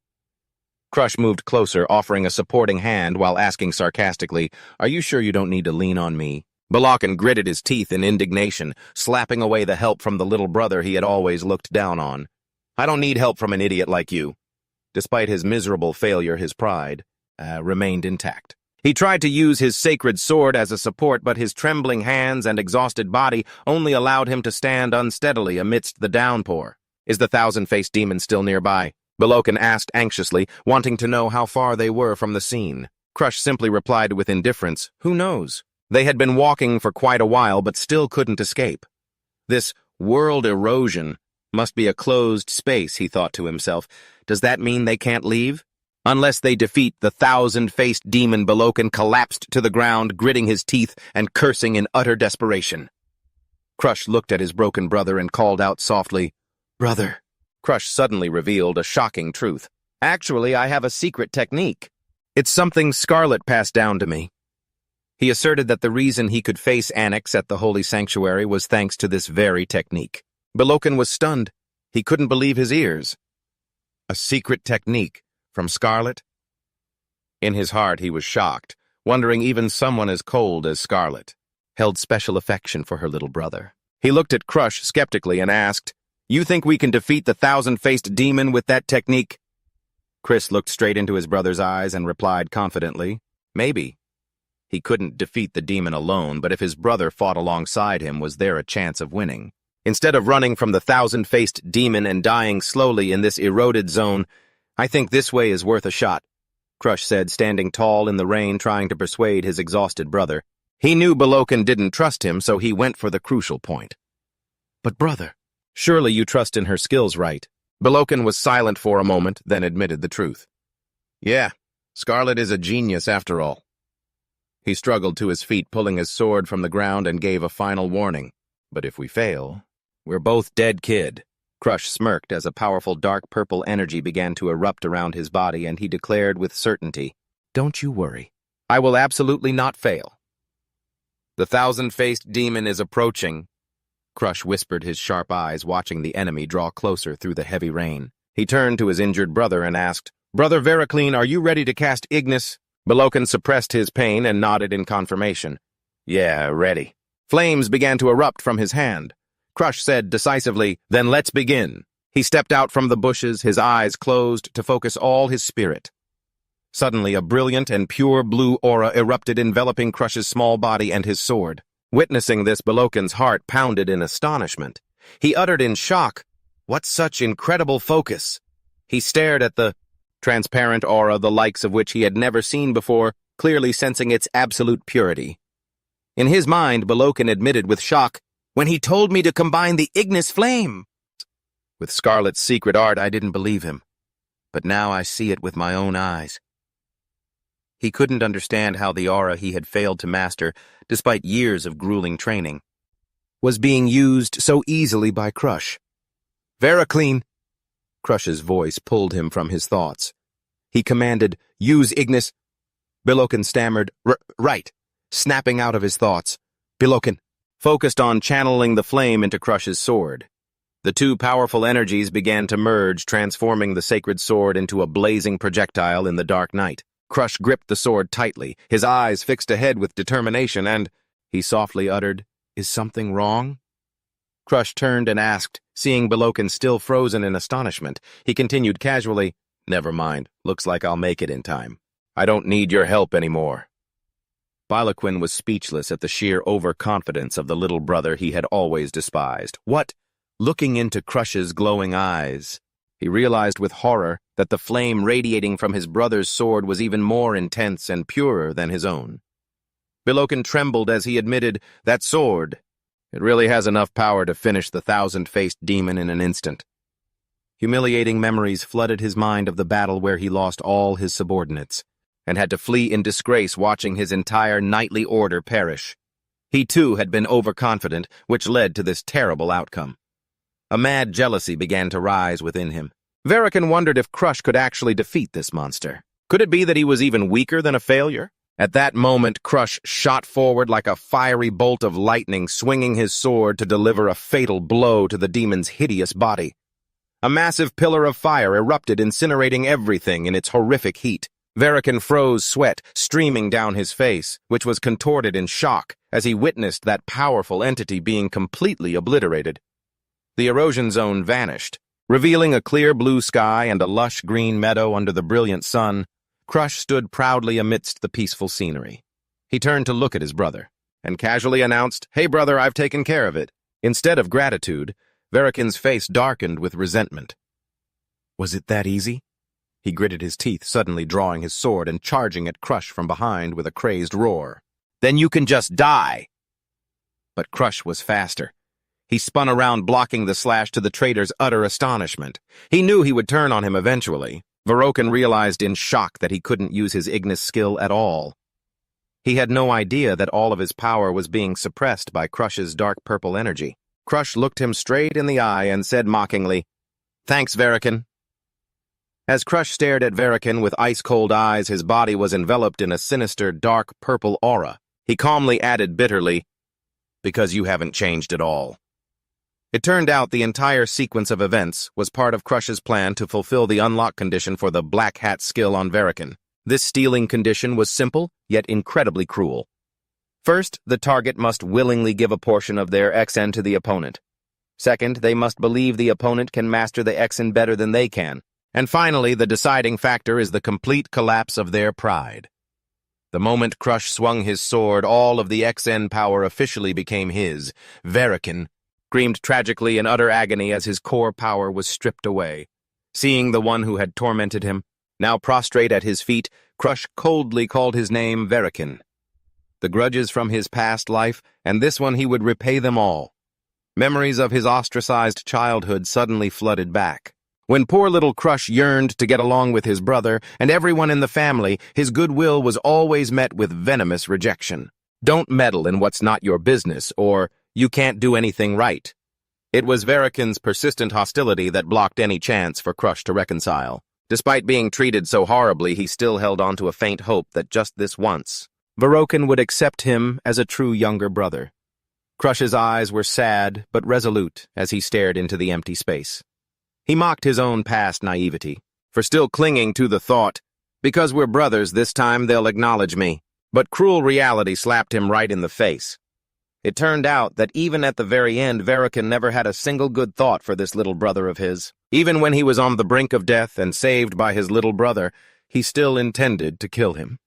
Crush moved closer, offering a supporting hand while asking sarcastically, "Are you sure you don't need to lean on me?" Balakan gritted his teeth in indignation, slapping away the help from the little brother he had always looked down on. I don't need help from an idiot like you. Despite his miserable failure, his pride remained intact. He tried to use his sacred sword as a support, but his trembling hands and exhausted body only allowed him to stand unsteadily amidst the downpour. Is the thousand-faced demon still nearby? Balokan asked anxiously, wanting to know how far they were from the scene. Crush simply replied with indifference, who knows? They had been walking for quite a while, but still couldn't escape. This world erosion must be a closed space, he thought to himself. Does that mean they can't leave? Unless they defeat the thousand-faced demon, Balokan collapsed to the ground, gritting his teeth and cursing in utter desperation. Crush looked at his broken brother and called out softly, Brother. Crush suddenly revealed a shocking truth. Actually, I have a secret technique. It's something Scarlet passed down to me. He asserted that the reason he could face Annex at the Holy Sanctuary was thanks to this very technique. Balokan was stunned. He couldn't believe his ears. A secret technique from Scarlet? In his heart, he was shocked, wondering even someone as cold as Scarlet held special affection for her little brother. He looked at Crush skeptically and asked, You think we can defeat the thousand-faced demon with that technique? Chris looked straight into his brother's eyes and replied confidently, Maybe. He couldn't defeat the demon alone, but if his brother fought alongside him, was there a chance of winning? Instead of running from the thousand-faced demon and dying slowly in this eroded zone, I think this way is worth a shot, Crush said, standing tall in the rain, trying to persuade his exhausted brother. He knew Balokan didn't trust him, so he went for the crucial point. But brother, surely you trust in her skills, right? Balokan was silent for a moment, then admitted the truth. Yeah, Scarlet is a genius after all. He struggled to his feet, pulling his sword from the ground, and gave a final warning. But if we fail, we're both dead, kid. Crush smirked as a powerful dark purple energy began to erupt around his body, and he declared with certainty, Don't you worry. I will absolutely not fail. The thousand-faced demon is approaching. Crush whispered, his sharp eyes watching the enemy draw closer through the heavy rain. He turned to his injured brother and asked, Brother Veraclean, are you ready to cast Ignis? Balokan suppressed his pain and nodded in confirmation. Yeah, ready. Flames began to erupt from his hand. Crush said decisively, Then let's begin. He stepped out from the bushes, his eyes closed to focus all his spirit. Suddenly, a brilliant and pure blue aura erupted, enveloping Crush's small body and his sword. Witnessing this, Balokan's heart pounded in astonishment. He uttered in shock, What such incredible focus! He stared at the transparent aura, the likes of which he had never seen before, clearly sensing its absolute purity. In his mind, Balokan admitted with shock, When he told me to combine the Ignis flame with Scarlet's secret art, I didn't believe him. But now I see it with my own eyes. He couldn't understand how the aura he had failed to master, despite years of grueling training, was being used so easily by Crush. Veraclean! Crush's voice pulled him from his thoughts. He commanded, Use Ignis. Balokan stammered, Right, snapping out of his thoughts. Balokan focused on channeling the flame into Crush's sword. The two powerful energies began to merge, transforming the sacred sword into a blazing projectile in the dark night. Crush gripped the sword tightly, his eyes fixed ahead with determination, and he softly uttered, Is something wrong? Crush turned and asked, seeing Balokan still frozen in astonishment. He continued casually, Never mind, looks like I'll make it in time. I don't need your help anymore. Balokan was speechless at the sheer overconfidence of the little brother he had always despised. What? Looking into Crush's glowing eyes, he realized with horror that the flame radiating from his brother's sword was even more intense and purer than his own. Balokan trembled as he admitted, That sword, it really has enough power to finish the thousand-faced demon in an instant. Humiliating memories flooded his mind of the battle where he lost all his subordinates and had to flee in disgrace, watching his entire knightly order perish. He too had been overconfident, which led to this terrible outcome. A mad jealousy began to rise within him. Veraclean wondered if Crush could actually defeat this monster. Could it be that he was even weaker than a failure? At that moment, Crush shot forward like a fiery bolt of lightning, swinging his sword to deliver a fatal blow to the demon's hideous body. A massive pillar of fire erupted, incinerating everything in its horrific heat. Verikan froze, sweat streaming down his face, which was contorted in shock as he witnessed that powerful entity being completely obliterated. The erosion zone vanished, revealing a clear blue sky and a lush green meadow under the brilliant sun. Crush stood proudly amidst the peaceful scenery. He turned to look at his brother, and casually announced, "Hey brother, I've taken care of it." Instead of gratitude, Verikan's face darkened with resentment. Was it that easy? He gritted his teeth, suddenly drawing his sword and charging at Crush from behind with a crazed roar. "Then you can just die!" But Crush was faster. He spun around, blocking the slash to the traitor's utter astonishment. He knew he would turn on him eventually. Verikan realized in shock that he couldn't use his Ignis skill at all. He had no idea that all of his power was being suppressed by Crush's dark purple energy. Crush looked him straight in the eye and said mockingly, "Thanks, Verikan." As Crush stared at Verikan with ice-cold eyes, his body was enveloped in a sinister, dark purple aura. He calmly added bitterly, "Because you haven't changed at all." It turned out the entire sequence of events was part of Crush's plan to fulfill the unlock condition for the Black Hat skill on Verikan. This stealing condition was simple, yet incredibly cruel. First, the target must willingly give a portion of their XN to the opponent. Second, they must believe the opponent can master the XN better than they can. And finally, the deciding factor is the complete collapse of their pride. The moment Crush swung his sword, all of the XN power officially became his. Verikan screamed tragically in utter agony as his core power was stripped away. Seeing the one who had tormented him, now prostrate at his feet, Crush coldly called his name Verikan. The grudges from his past life, and this one he would repay them all. Memories of his ostracized childhood suddenly flooded back. When poor little Crush yearned to get along with his brother and everyone in the family, his goodwill was always met with venomous rejection. "Don't meddle in what's not your business," or "You can't do anything right." It was Verikan's persistent hostility that blocked any chance for Crush to reconcile. Despite being treated so horribly, he still held on to a faint hope that just this once, Verikan would accept him as a true younger brother. Crush's eyes were sad but resolute as he stared into the empty space. He mocked his own past naivety for still clinging to the thought, "Because we're brothers, this time they'll acknowledge me." But cruel reality slapped him right in the face. It turned out that even at the very end, Verikan never had a single good thought for this little brother of his. Even when he was on the brink of death and saved by his little brother, he still intended to kill him.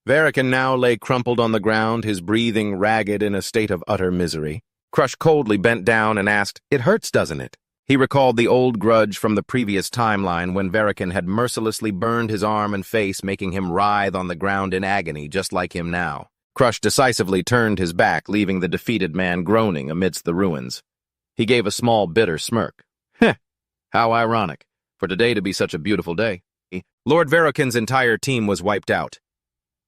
Verikan now lay crumpled on the ground, his breathing ragged in a state of utter misery. Crush coldly bent down and asked, "It hurts, doesn't it?" He recalled the old grudge from the previous timeline when Verikan had mercilessly burned his arm and face, making him writhe on the ground in agony, just like him now. Crush decisively turned his back, leaving the defeated man groaning amidst the ruins. He gave a small, bitter smirk. "Heh, how ironic, for today to be such a beautiful day." Lord Verikan's entire team was wiped out.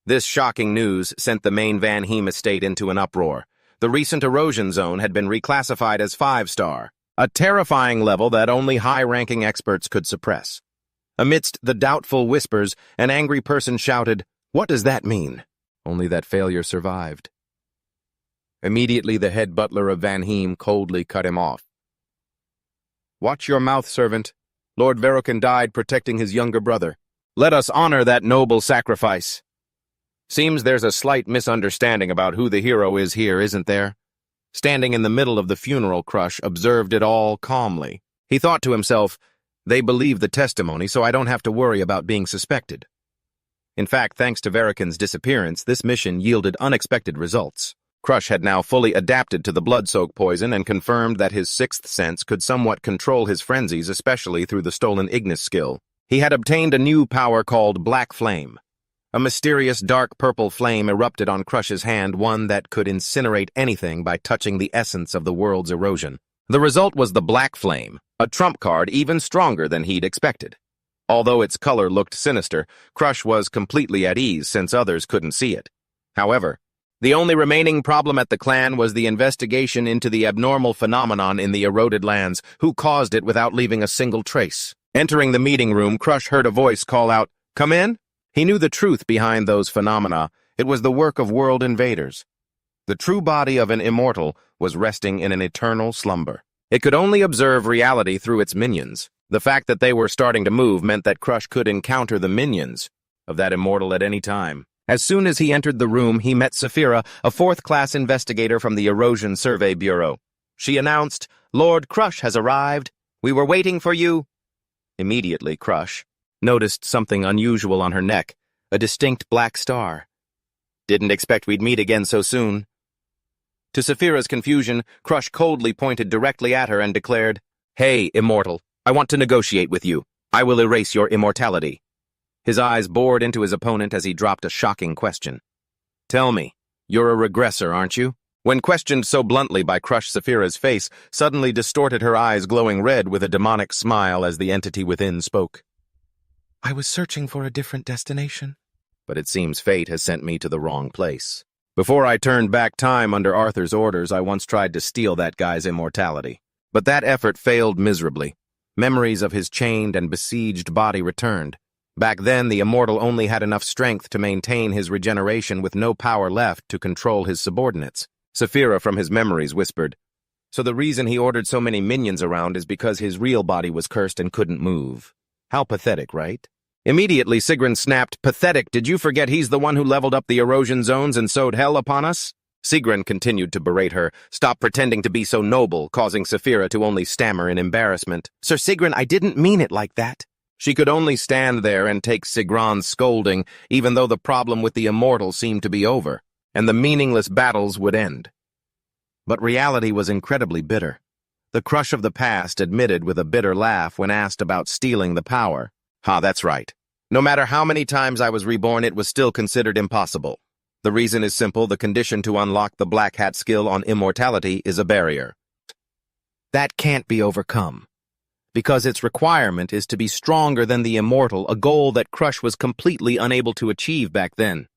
This shocking news sent the main Van Heem estate into an uproar. The recent erosion zone had been reclassified as 5-star, a terrifying level that only high-ranking experts could suppress. Amidst the doubtful whispers, an angry person shouted, "What does that mean?" Only that failure survived. Immediately, the head butler of Van Heem coldly cut him off. "Watch your mouth, servant. Lord Verikan died protecting his younger brother. Let us honor that noble sacrifice." Seems there's a slight misunderstanding about who the hero is here, isn't there? Standing in the middle of the funeral, Crush observed it all calmly. He thought to himself, "They believe the testimony, so I don't have to worry about being suspected." In fact, thanks to Verikan's disappearance, this mission yielded unexpected results. Crush had now fully adapted to the blood-soaked poison and confirmed that his sixth sense could somewhat control his frenzies, especially through the stolen Ignis skill. He had obtained a new power called Black Flame. A mysterious dark purple flame erupted on Crush's hand, one that could incinerate anything by touching the essence of the world's erosion. The result was the Black Flame, a trump card even stronger than he'd expected. Although its color looked sinister, Crush was completely at ease since others couldn't see it. However, the only remaining problem at the clan was the investigation into the abnormal phenomenon in the eroded lands, who caused it without leaving a single trace. Entering the meeting room, Crush heard a voice call out, "Come in?" He knew the truth behind those phenomena. It was the work of world invaders. The true body of an immortal was resting in an eternal slumber. It could only observe reality through its minions. The fact that they were starting to move meant that Crush could encounter the minions of that immortal at any time. As soon as he entered the room, he met Saphira, a fourth-class investigator from the Erosion Survey Bureau. She announced, "Lord Crush has arrived. We were waiting for you." Immediately, Crush noticed something unusual on her neck, a distinct black star. "Didn't expect we'd meet again so soon." To Saphira's confusion, Crush coldly pointed directly at her and declared, "Hey, immortal, I want to negotiate with you. I will erase your immortality." His eyes bored into his opponent as he dropped a shocking question. "Tell me, you're a regressor, aren't you?" When questioned so bluntly by Crush, Saphira's face suddenly distorted, her eyes glowing red with a demonic smile as the entity within spoke. "I was searching for a different destination, but it seems fate has sent me to the wrong place. Before I turned back time under Arthur's orders, I once tried to steal that guy's immortality. But that effort failed miserably. Memories of his chained and besieged body returned. Back then, the immortal only had enough strength to maintain his regeneration with no power left to control his subordinates. Saphira, from his memories, whispered, "So the reason he ordered so many minions around is because his real body was cursed and couldn't move. How pathetic, right?" Immediately, Sigrun snapped, "Pathetic? Did you forget he's the one who leveled up the erosion zones and sowed hell upon us?" Sigrun continued to berate her. "Stop pretending to be so noble," causing Saphira to only stammer in embarrassment. "Sir Sigrun, I didn't mean it like that." She could only stand there and take Sigrun's scolding, even though the problem with the immortal seemed to be over, and the meaningless battles would end. But reality was incredibly bitter. The Crush of the past admitted with a bitter laugh when asked about stealing the power. That's right. No matter how many times I was reborn, it was still considered impossible. The reason is simple: the condition to unlock the Black Hat skill on immortality is a barrier. That can't be overcome, because its requirement is to be stronger than the immortal, a goal that Crush was completely unable to achieve back then.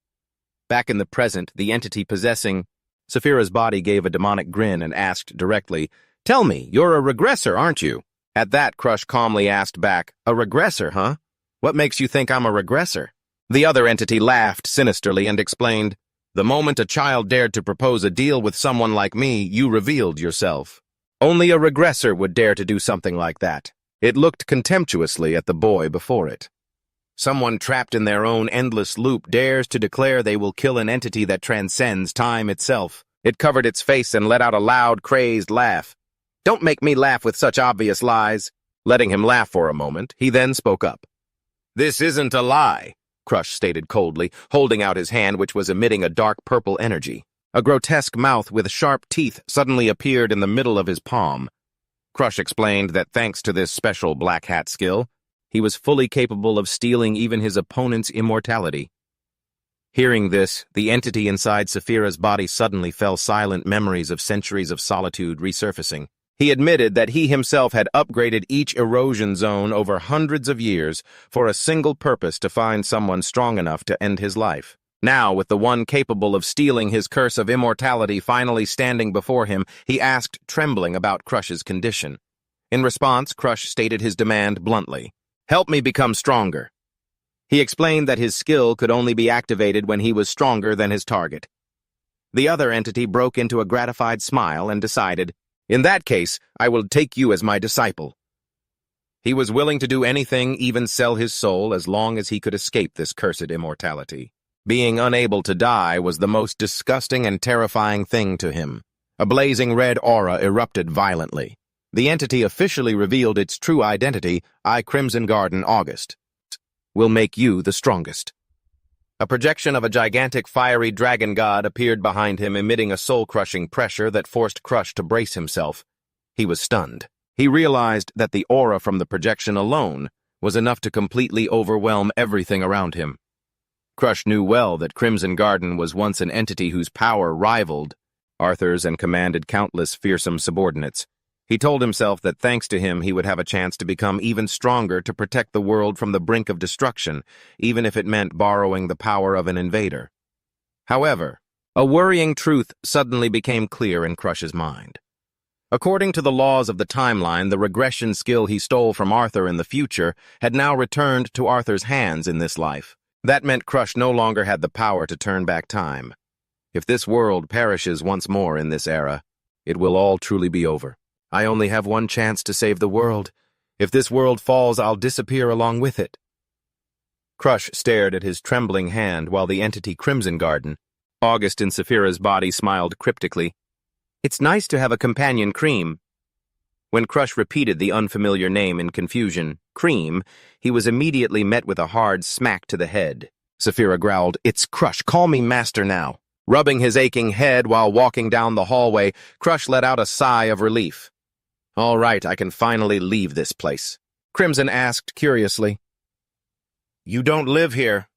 Back in the present, the entity possessing Saphira's body gave a demonic grin and asked directly, "Tell me, you're a regressor, aren't you?" At that, Crush calmly asked back, "A regressor, huh? What makes you think I'm a regressor?" The other entity laughed sinisterly and explained, "The moment a child dared to propose a deal with someone like me, you revealed yourself. Only a regressor would dare to do something like that." It looked contemptuously at the boy before it. Someone trapped in their own endless loop dares to declare they will kill an entity that transcends time itself. It covered its face and let out a loud, crazed laugh. "Don't make me laugh with such obvious lies." Letting him laugh for a moment, he then spoke up. "This isn't a lie," Crush stated coldly, holding out his hand, which was emitting a dark purple energy. A grotesque mouth with sharp teeth suddenly appeared in the middle of his palm. Crush explained that thanks to this special Black Hat skill, he was fully capable of stealing even his opponent's immortality. Hearing this, the entity inside Saphira's body suddenly fell silent, memories of centuries of solitude resurfacing. He admitted that he himself had upgraded each erosion zone over hundreds of years for a single purpose: to find someone strong enough to end his life. Now, with the one capable of stealing his curse of immortality finally standing before him, he asked, trembling, about Crush's condition. In response, Crush stated his demand bluntly. "Help me become stronger." He explained that his skill could only be activated when he was stronger than his target. The other entity broke into a gratified smile and decided, "In that case, I will take you as my disciple." He was willing to do anything, even sell his soul, as long as he could escape this cursed immortality. Being unable to die was the most disgusting and terrifying thing to him. A blazing red aura erupted violently. The entity officially revealed its true identity: "I, Crimson Garden, August, will make you the strongest." A projection of a gigantic fiery dragon god appeared behind him, emitting a soul-crushing pressure that forced Crush to brace himself. He was stunned. He realized that the aura from the projection alone was enough to completely overwhelm everything around him. Crush knew well that Crimson Garden was once an entity whose power rivaled Arthur's and commanded countless fearsome subordinates. He told himself that thanks to him he would have a chance to become even stronger, to protect the world from the brink of destruction, even if it meant borrowing the power of an invader. However, a worrying truth suddenly became clear in Crush's mind. According to the laws of the timeline, the regression skill he stole from Arthur in the future had now returned to Arthur's hands in this life. That meant Crush no longer had the power to turn back time. If this world perishes once more in this era, it will all truly be over. I only have one chance to save the world. If this world falls, I'll disappear along with it. Crush stared at his trembling hand while the entity Crimson Garden, August in Saphira's body, smiled cryptically. It's nice to have a companion Cream. When Crush repeated the unfamiliar name in confusion, Cream, he was immediately met with a hard smack to the head. Saphira growled, It's Crush, call me master now. Rubbing his aching head while walking down the hallway, Crush let out a sigh of relief. All right, I can finally leave this place. Crimson asked curiously. You don't live here.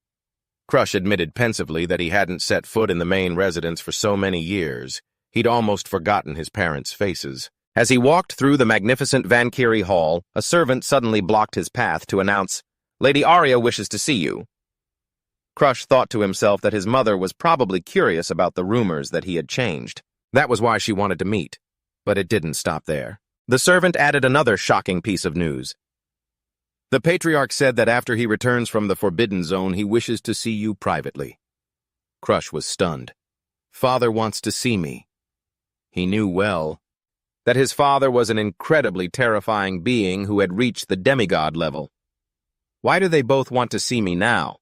Crush admitted pensively that he hadn't set foot in the main residence for so many years. He'd almost forgotten his parents' faces. As he walked through the magnificent Valkyrie Hall, a servant suddenly blocked his path to announce, Lady Arya wishes to see you. Crush thought to himself that his mother was probably curious about the rumors that he had changed. That was why she wanted to meet. But it didn't stop there. The servant added another shocking piece of news. The Patriarch said that after he returns from the Forbidden Zone, he wishes to see you privately. Crush was stunned. Father wants to see me. He knew well that his father was an incredibly terrifying being who had reached the demigod level. Why do they both want to see me now?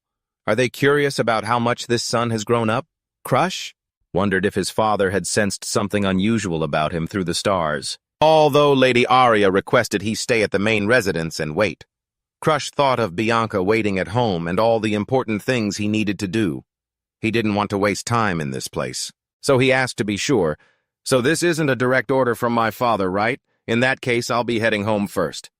Are they curious about how much this son has grown up? Crush wondered if his father had sensed something unusual about him through the stars. Although Lady Arya requested he stay at the main residence and wait. Crush thought of Bianca waiting at home and all the important things he needed to do. He didn't want to waste time in this place. So he asked to be sure, So this isn't a direct order from my father, right? In that case, I'll be heading home first.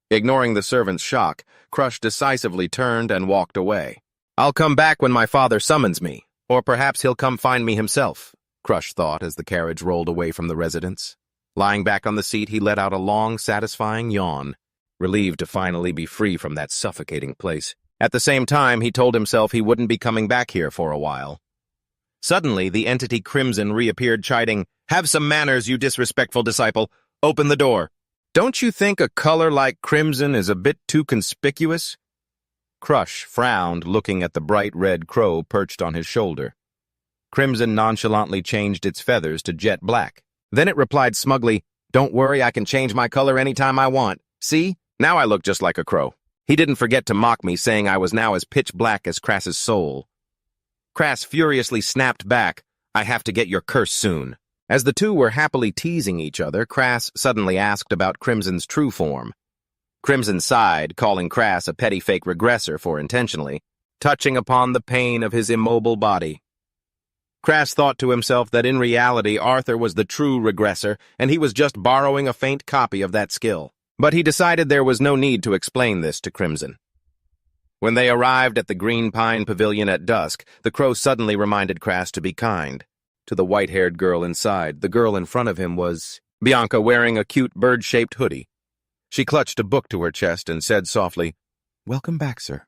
Ignoring the servant's shock, Crush decisively turned and walked away. I'll come back when my father summons me, or perhaps he'll come find me himself, Crush thought as the carriage rolled away from the residence. Lying back on the seat, he let out a long, satisfying yawn, relieved to finally be free from that suffocating place. At the same time, he told himself he wouldn't be coming back here for a while. Suddenly, the entity Crimson reappeared, chiding, Have some manners, you disrespectful disciple. Open the door. Don't you think a color like crimson is a bit too conspicuous? Crush frowned, looking at the bright red crow perched on his shoulder. Crimson nonchalantly changed its feathers to jet black. Then it replied smugly, Don't worry, I can change my color anytime I want. See? Now I look just like a crow. He didn't forget to mock me, saying I was now as pitch black as Crass's soul. Crass furiously snapped back, I have to get your curse soon. As the two were happily teasing each other, Crass suddenly asked about Crimson's true form. Crimson sighed, calling Crass a petty fake regressor for intentionally touching upon the pain of his immobile body. Crass thought to himself that in reality Arthur was the true regressor, and he was just borrowing a faint copy of that skill. But he decided there was no need to explain this to Crimson. When they arrived at the Green Pine Pavilion at dusk, the crow suddenly reminded Crass to be kind. To the white-haired girl inside, the girl in front of him was Bianca, wearing a cute bird-shaped hoodie. She clutched a book to her chest and said softly, Welcome back, sir.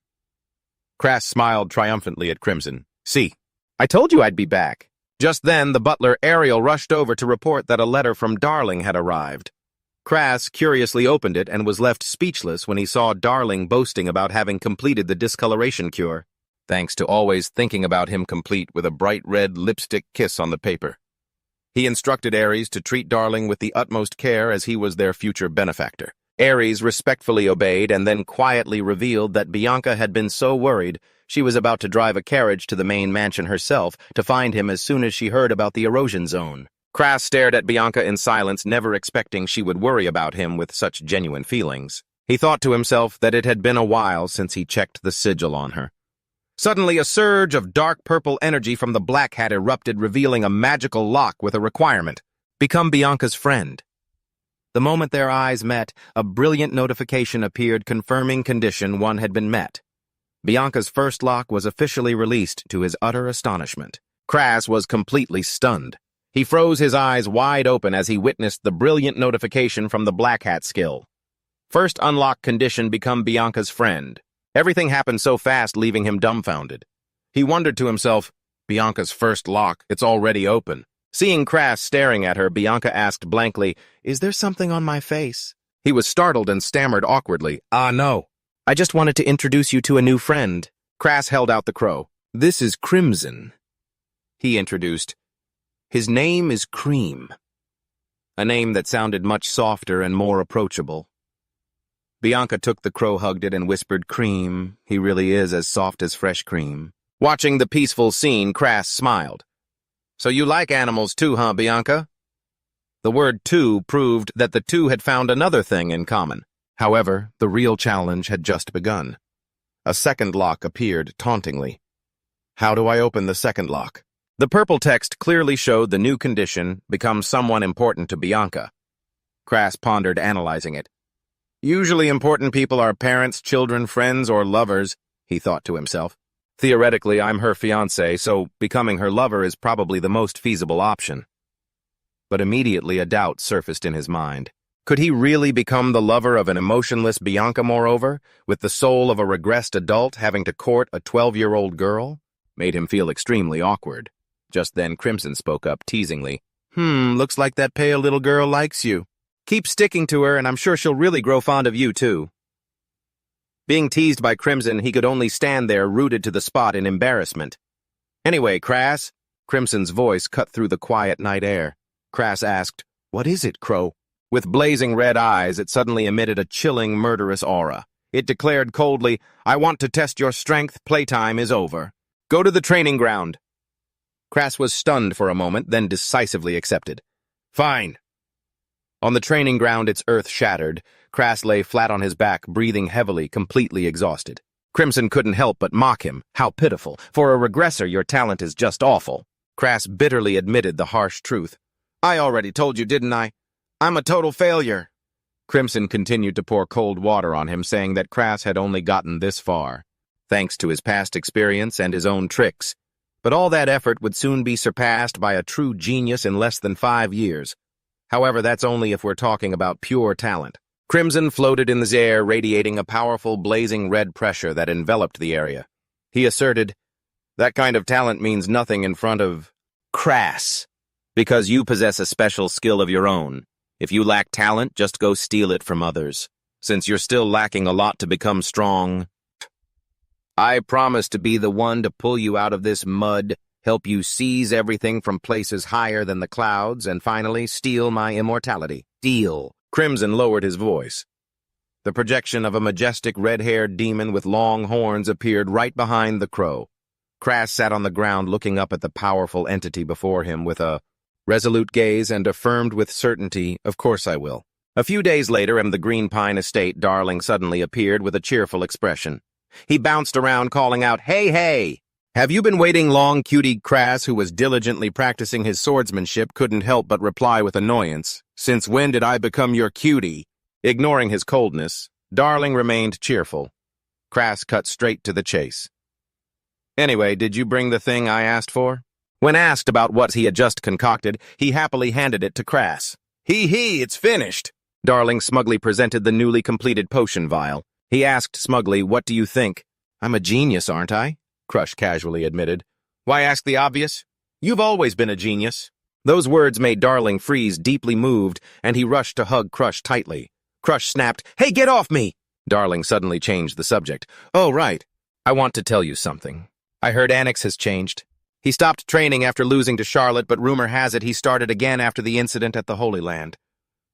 Crass smiled triumphantly at Crimson. See, I told you I'd be back. Just then, the butler Ariel rushed over to report that a letter from Darling had arrived. Crass curiously opened it and was left speechless when he saw Darling boasting about having completed the discoloration cure, thanks to always thinking about him complete with a bright red lipstick kiss on the paper. He instructed Ares to treat Darling with the utmost care as he was their future benefactor. Ares respectfully obeyed and then quietly revealed that Bianca had been so worried she was about to drive a carriage to the main mansion herself to find him as soon as she heard about the erosion zone. Crass stared at Bianca in silence, never expecting she would worry about him with such genuine feelings. He thought to himself that it had been a while since he checked the sigil on her. Suddenly, a surge of dark purple energy from the Black Hat erupted, revealing a magical lock with a requirement. Become Bianca's friend. The moment their eyes met, a brilliant notification appeared confirming condition 1 had been met. Bianca's first lock was officially released to his utter astonishment. Crass was completely stunned. He froze his eyes wide open as he witnessed the brilliant notification from the Black Hat skill. First unlock condition, become Bianca's friend. Everything happened so fast, leaving him dumbfounded. He wondered to himself, Bianca's first lock, it's already open. Seeing Crass staring at her, Bianca asked blankly, Is there something on my face? He was startled and stammered awkwardly, No. I just wanted to introduce you to a new friend. Crass held out the crow. This is Crimson. He introduced. His name is Cream. A name that sounded much softer and more approachable. Bianca took the crow, hugged it, and whispered, "Cream. He really is as soft as fresh cream." Watching the peaceful scene, Crass smiled. "So you like animals too, huh, Bianca?" The word "two" proved that the two had found another thing in common. However, the real challenge had just begun. A second lock appeared tauntingly. How do I open the second lock? The purple text clearly showed the new condition: become someone important to Bianca. Crass pondered, analyzing it. Usually important people are parents, children, friends, or lovers, he thought to himself. Theoretically, I'm her fiancé, so becoming her lover is probably the most feasible option. But immediately a doubt surfaced in his mind. Could he really become the lover of an emotionless Bianca, moreover, with the soul of a regressed adult having to court a 12-year-old girl? Made him feel extremely awkward. Just then Crimson spoke up teasingly. Looks like that pale little girl likes you. Keep sticking to her, and I'm sure she'll really grow fond of you, too." Being teased by Crimson, he could only stand there, rooted to the spot in embarrassment. "Anyway, Crass," Crimson's voice cut through the quiet night air. Crass asked, "What is it, Crow?" With blazing red eyes, it suddenly emitted a chilling, murderous aura. It declared coldly, "I want to test your strength. Playtime is over. Go to the training ground." Crass was stunned for a moment, then decisively accepted. "Fine." On the training ground, its earth shattered. Crass lay flat on his back, breathing heavily, completely exhausted. Crimson couldn't help but mock him. How pitiful. For a regressor, your talent is just awful. Crass bitterly admitted the harsh truth. "I already told you, didn't I? I'm a total failure." Crimson continued to pour cold water on him, saying that Crass had only gotten this far, thanks to his past experience and his own tricks. But all that effort would soon be surpassed by a true genius in less than 5 years. However, that's only if we're talking about pure talent. Crimson floated in the air, radiating a powerful, blazing red pressure that enveloped the area. He asserted, "That kind of talent means nothing in front of Crass, because you possess a special skill of your own. If you lack talent, just go steal it from others. Since you're still lacking a lot to become strong, I promise to be the one to pull you out of this mud, help you seize everything from places higher than the clouds, and finally steal my immortality. Deal." Crimson lowered his voice. The projection of a majestic red-haired demon with long horns appeared right behind the crow. Crass sat on the ground looking up at the powerful entity before him with a resolute gaze and affirmed with certainty, "Of course I will." A few days later, in the Green Pine estate, Darling suddenly appeared with a cheerful expression. He bounced around calling out, "Hey, hey! Have you been waiting long?" Cutie Crass, who was diligently practicing his swordsmanship, couldn't help but reply with annoyance, "Since when did I become your cutie?" Ignoring his coldness, Darling remained cheerful. Crass cut straight to the chase. "Anyway, did you bring the thing I asked for?" When asked about what he had just concocted, he happily handed it to Crass. Hee, it's finished." Darling smugly presented the newly completed potion vial. He asked smugly, "What do you think?" "I'm a genius, aren't I?" Crush casually admitted. "Why ask the obvious? You've always been a genius." Those words made Darling freeze, deeply moved, and he rushed to hug Crush tightly. Crush snapped, "Hey, get off me!" Darling suddenly changed the subject. "Oh, right. I want to tell you something. I heard Anix has changed. He stopped training after losing to Charlotte, but rumor has it he started again after the incident at the Holy Land."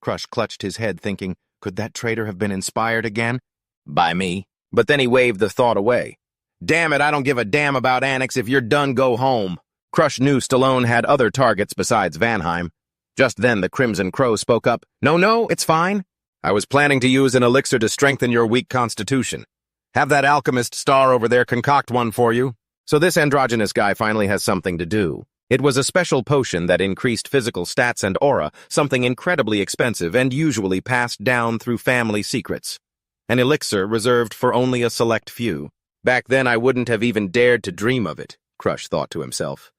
Crush clutched his head, thinking, could that traitor have been inspired again? By me. But then he waved the thought away. "Damn it, I don't give a damn about Anix. If you're done, go home." Crush knew Stallone had other targets besides Vanheim. Just then the Crimson Crow spoke up. No, it's fine. I was planning to use an elixir to strengthen your weak constitution. Have that alchemist Star over there concoct one for you. So this androgynous guy finally has something to do. It was a special potion that increased physical stats and aura, something incredibly expensive and usually passed down through family secrets. An elixir reserved for only a select few. Back then I wouldn't have even dared to dream of it, Crush thought to himself.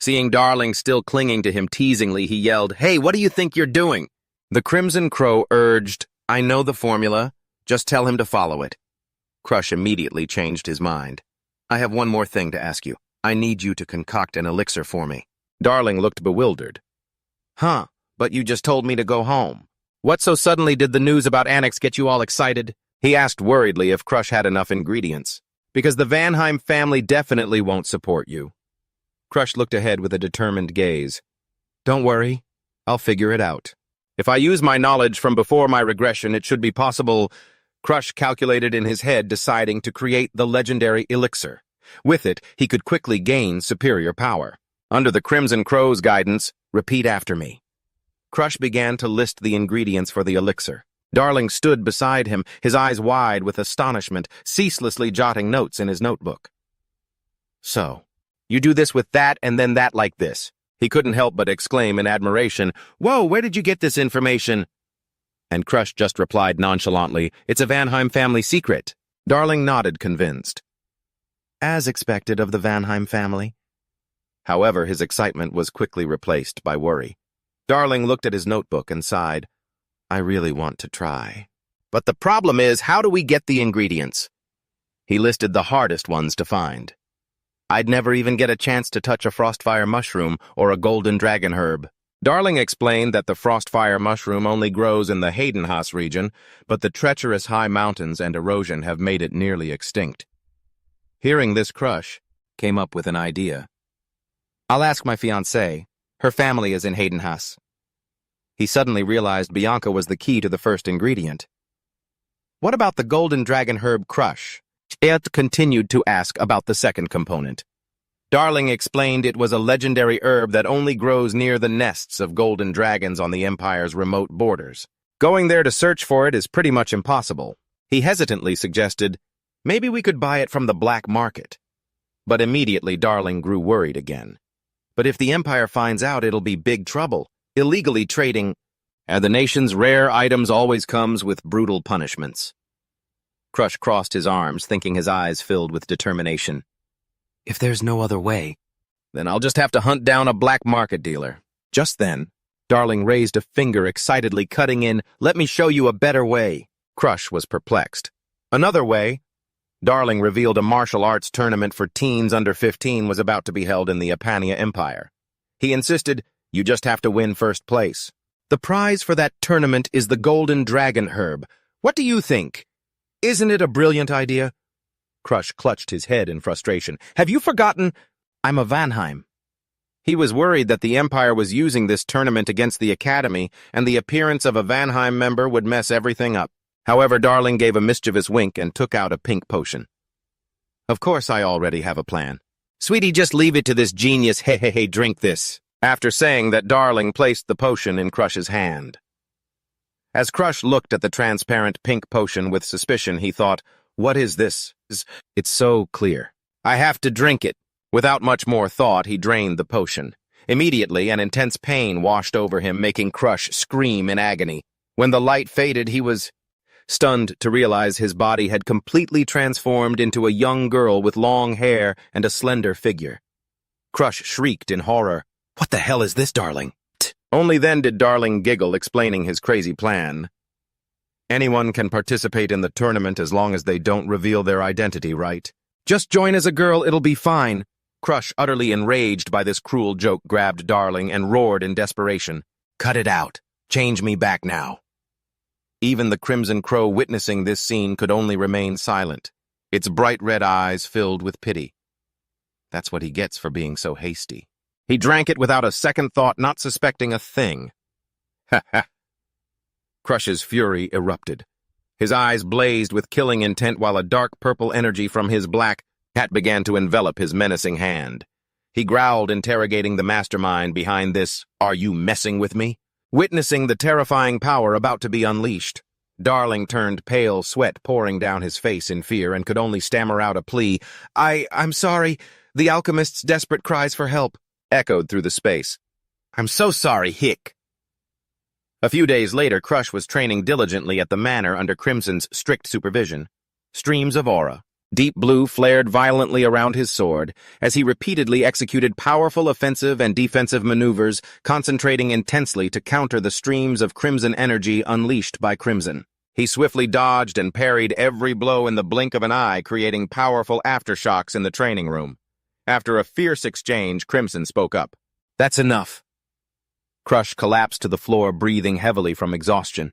Seeing Darling still clinging to him teasingly, he yelled, "Hey, what do you think you're doing?" The Crimson Crow urged, "I know the formula. Just tell him to follow it." Crush immediately changed his mind. "I have one more thing to ask you. I need you to concoct an elixir for me." Darling looked bewildered. "Huh, but you just told me to go home. What so suddenly did the news about Anix get you all excited?" He asked worriedly if Crush had enough ingredients. "Because the Vanheim family definitely won't support you." Crush looked ahead with a determined gaze. "Don't worry, I'll figure it out. If I use my knowledge from before my regression, it should be possible Crush calculated in his head, deciding to create the legendary elixir. With it, he could quickly gain superior power. Under the Crimson Crow's guidance, repeat after me. Crush began to list the ingredients for the elixir. Darling stood beside him, his eyes wide with astonishment, ceaselessly jotting notes in his notebook. So, you do this with that and then that like this. He couldn't help but exclaim in admiration, "Whoa, where did you get this information?" And Crush just replied nonchalantly, "It's a Vanheim family secret." Darling nodded, convinced. As expected of the Vanheim family. However, his excitement was quickly replaced by worry. Darling looked at his notebook and sighed, "I really want to try. But the problem is, how do we get the ingredients?" He listed the hardest ones to find. I'd never even get a chance to touch a frostfire mushroom or a golden dragon herb. Darling explained that the frostfire mushroom only grows in the Haydenhaus region, but the treacherous high mountains and erosion have made it nearly extinct. Hearing this, Crush came up with an idea. "I'll ask my fiancée. Her family is in Haydenhaus." He suddenly realized Bianca was the key to the first ingredient. "What about the golden dragon herb Crush?" Ed continued to ask about the second component. Darling explained it was a legendary herb that only grows near the nests of golden dragons on the Empire's remote borders. Going there to search for it is pretty much impossible. He hesitantly suggested, maybe we could buy it from the black market. But immediately Darling grew worried again. But if the Empire finds out, it'll be big trouble, illegally trading, and the nation's rare items always comes with brutal punishments. Crush crossed his arms, thinking, his eyes filled with determination. If there's no other way, then I'll just have to hunt down a black market dealer. Just then, Darling raised a finger, excitedly cutting in, "Let me show you a better way." Crush was perplexed. Another way? Darling revealed a martial arts tournament for teens under 15 was about to be held in the Apania Empire. He insisted, you just have to win first place. The prize for that tournament is the golden dragon herb. What do you think? Isn't it a brilliant idea? Crush clutched his head in frustration. Have you forgotten? I'm a Vanheim. He was worried that the Empire was using this tournament against the Academy, and the appearance of a Vanheim member would mess everything up. However, Darling gave a mischievous wink and took out a pink potion. Of course I already have a plan. Sweetie, just leave it to this genius. Hey, drink this. After saying that, Darling placed the potion in Crush's hand. As Crush looked at the transparent pink potion with suspicion, he thought, what is this? It's so clear. I have to drink it. Without much more thought, he drained the potion. Immediately, an intense pain washed over him, making Crush scream in agony. When the light faded, he was stunned to realize his body had completely transformed into a young girl with long hair and a slender figure. Crush shrieked in horror. What the hell is this, Darling? Only then did Darling giggle, explaining his crazy plan. Anyone can participate in the tournament as long as they don't reveal their identity, right? Just join as a girl, it'll be fine. Crush, utterly enraged by this cruel joke, grabbed Darling and roared in desperation. Cut it out. Change me back now. Even the Crimson Crow, witnessing this scene, could only remain silent, its bright red eyes filled with pity. That's what he gets for being so hasty. He drank it without a second thought, not suspecting a thing. Ha ha. Crush's fury erupted. His eyes blazed with killing intent while a dark purple energy from his black hat began to envelop his menacing hand. He growled, interrogating the mastermind behind this, "Are you messing with me?" Witnessing the terrifying power about to be unleashed, Darling turned pale, sweat pouring down his face in fear, and could only stammer out a plea. I'm sorry. The alchemist's desperate cries for help echoed through the space. I'm so sorry, hic. A few days later, Crush was training diligently at the manor under Crimson's strict supervision. Streams of aura, deep blue, flared violently around his sword as he repeatedly executed powerful offensive and defensive maneuvers, concentrating intensely to counter the streams of crimson energy unleashed by Crimson. He swiftly dodged and parried every blow in the blink of an eye, creating powerful aftershocks in the training room. After a fierce exchange, Crimson spoke up. That's enough. Crush collapsed to the floor, breathing heavily from exhaustion.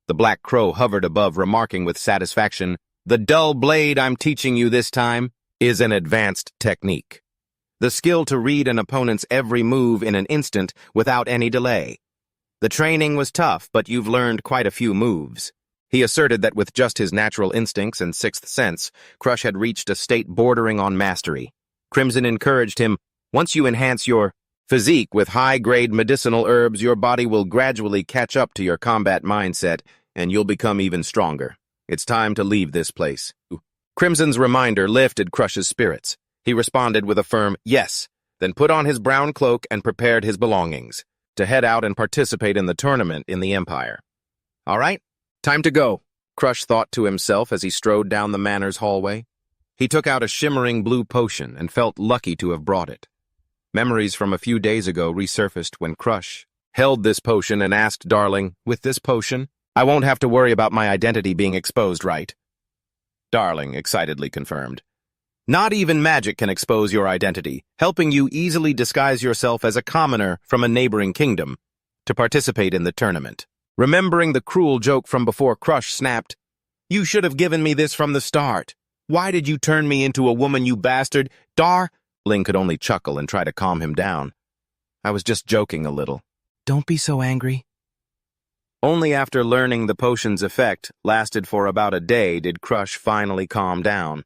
The Black Crow hovered above, remarking with satisfaction, the dull blade I'm teaching you this time is an advanced technique. The skill to read an opponent's every move in an instant without any delay. The training was tough, but you've learned quite a few moves. He asserted that with just his natural instincts and sixth sense, Crush had reached a state bordering on mastery. Crimson encouraged him, "Once you enhance your physique with high-grade medicinal herbs, your body will gradually catch up to your combat mindset, and you'll become even stronger. It's time to leave this place." Crimson's reminder lifted Crush's spirits. He responded with a firm yes, then put on his brown cloak and prepared his belongings to head out and participate in the tournament in the Empire. "All right, time to go," Crush thought to himself as he strode down the manor's hallway. He took out a shimmering blue potion and felt lucky to have brought it. Memories from a few days ago resurfaced when Crush held this potion and asked Darling, "With this potion, I won't have to worry about my identity being exposed, right?" Darling excitedly confirmed. "Not even magic can expose your identity, helping you easily disguise yourself as a commoner from a neighboring kingdom to participate in the tournament." Remembering the cruel joke from before, Crush snapped, "You should have given me this from the start. Why did you turn me into a woman, you bastard? Darling could only chuckle and try to calm him down. "I was just joking a little. Don't be so angry." Only after learning the potion's effect lasted for about a day did Crush finally calm down.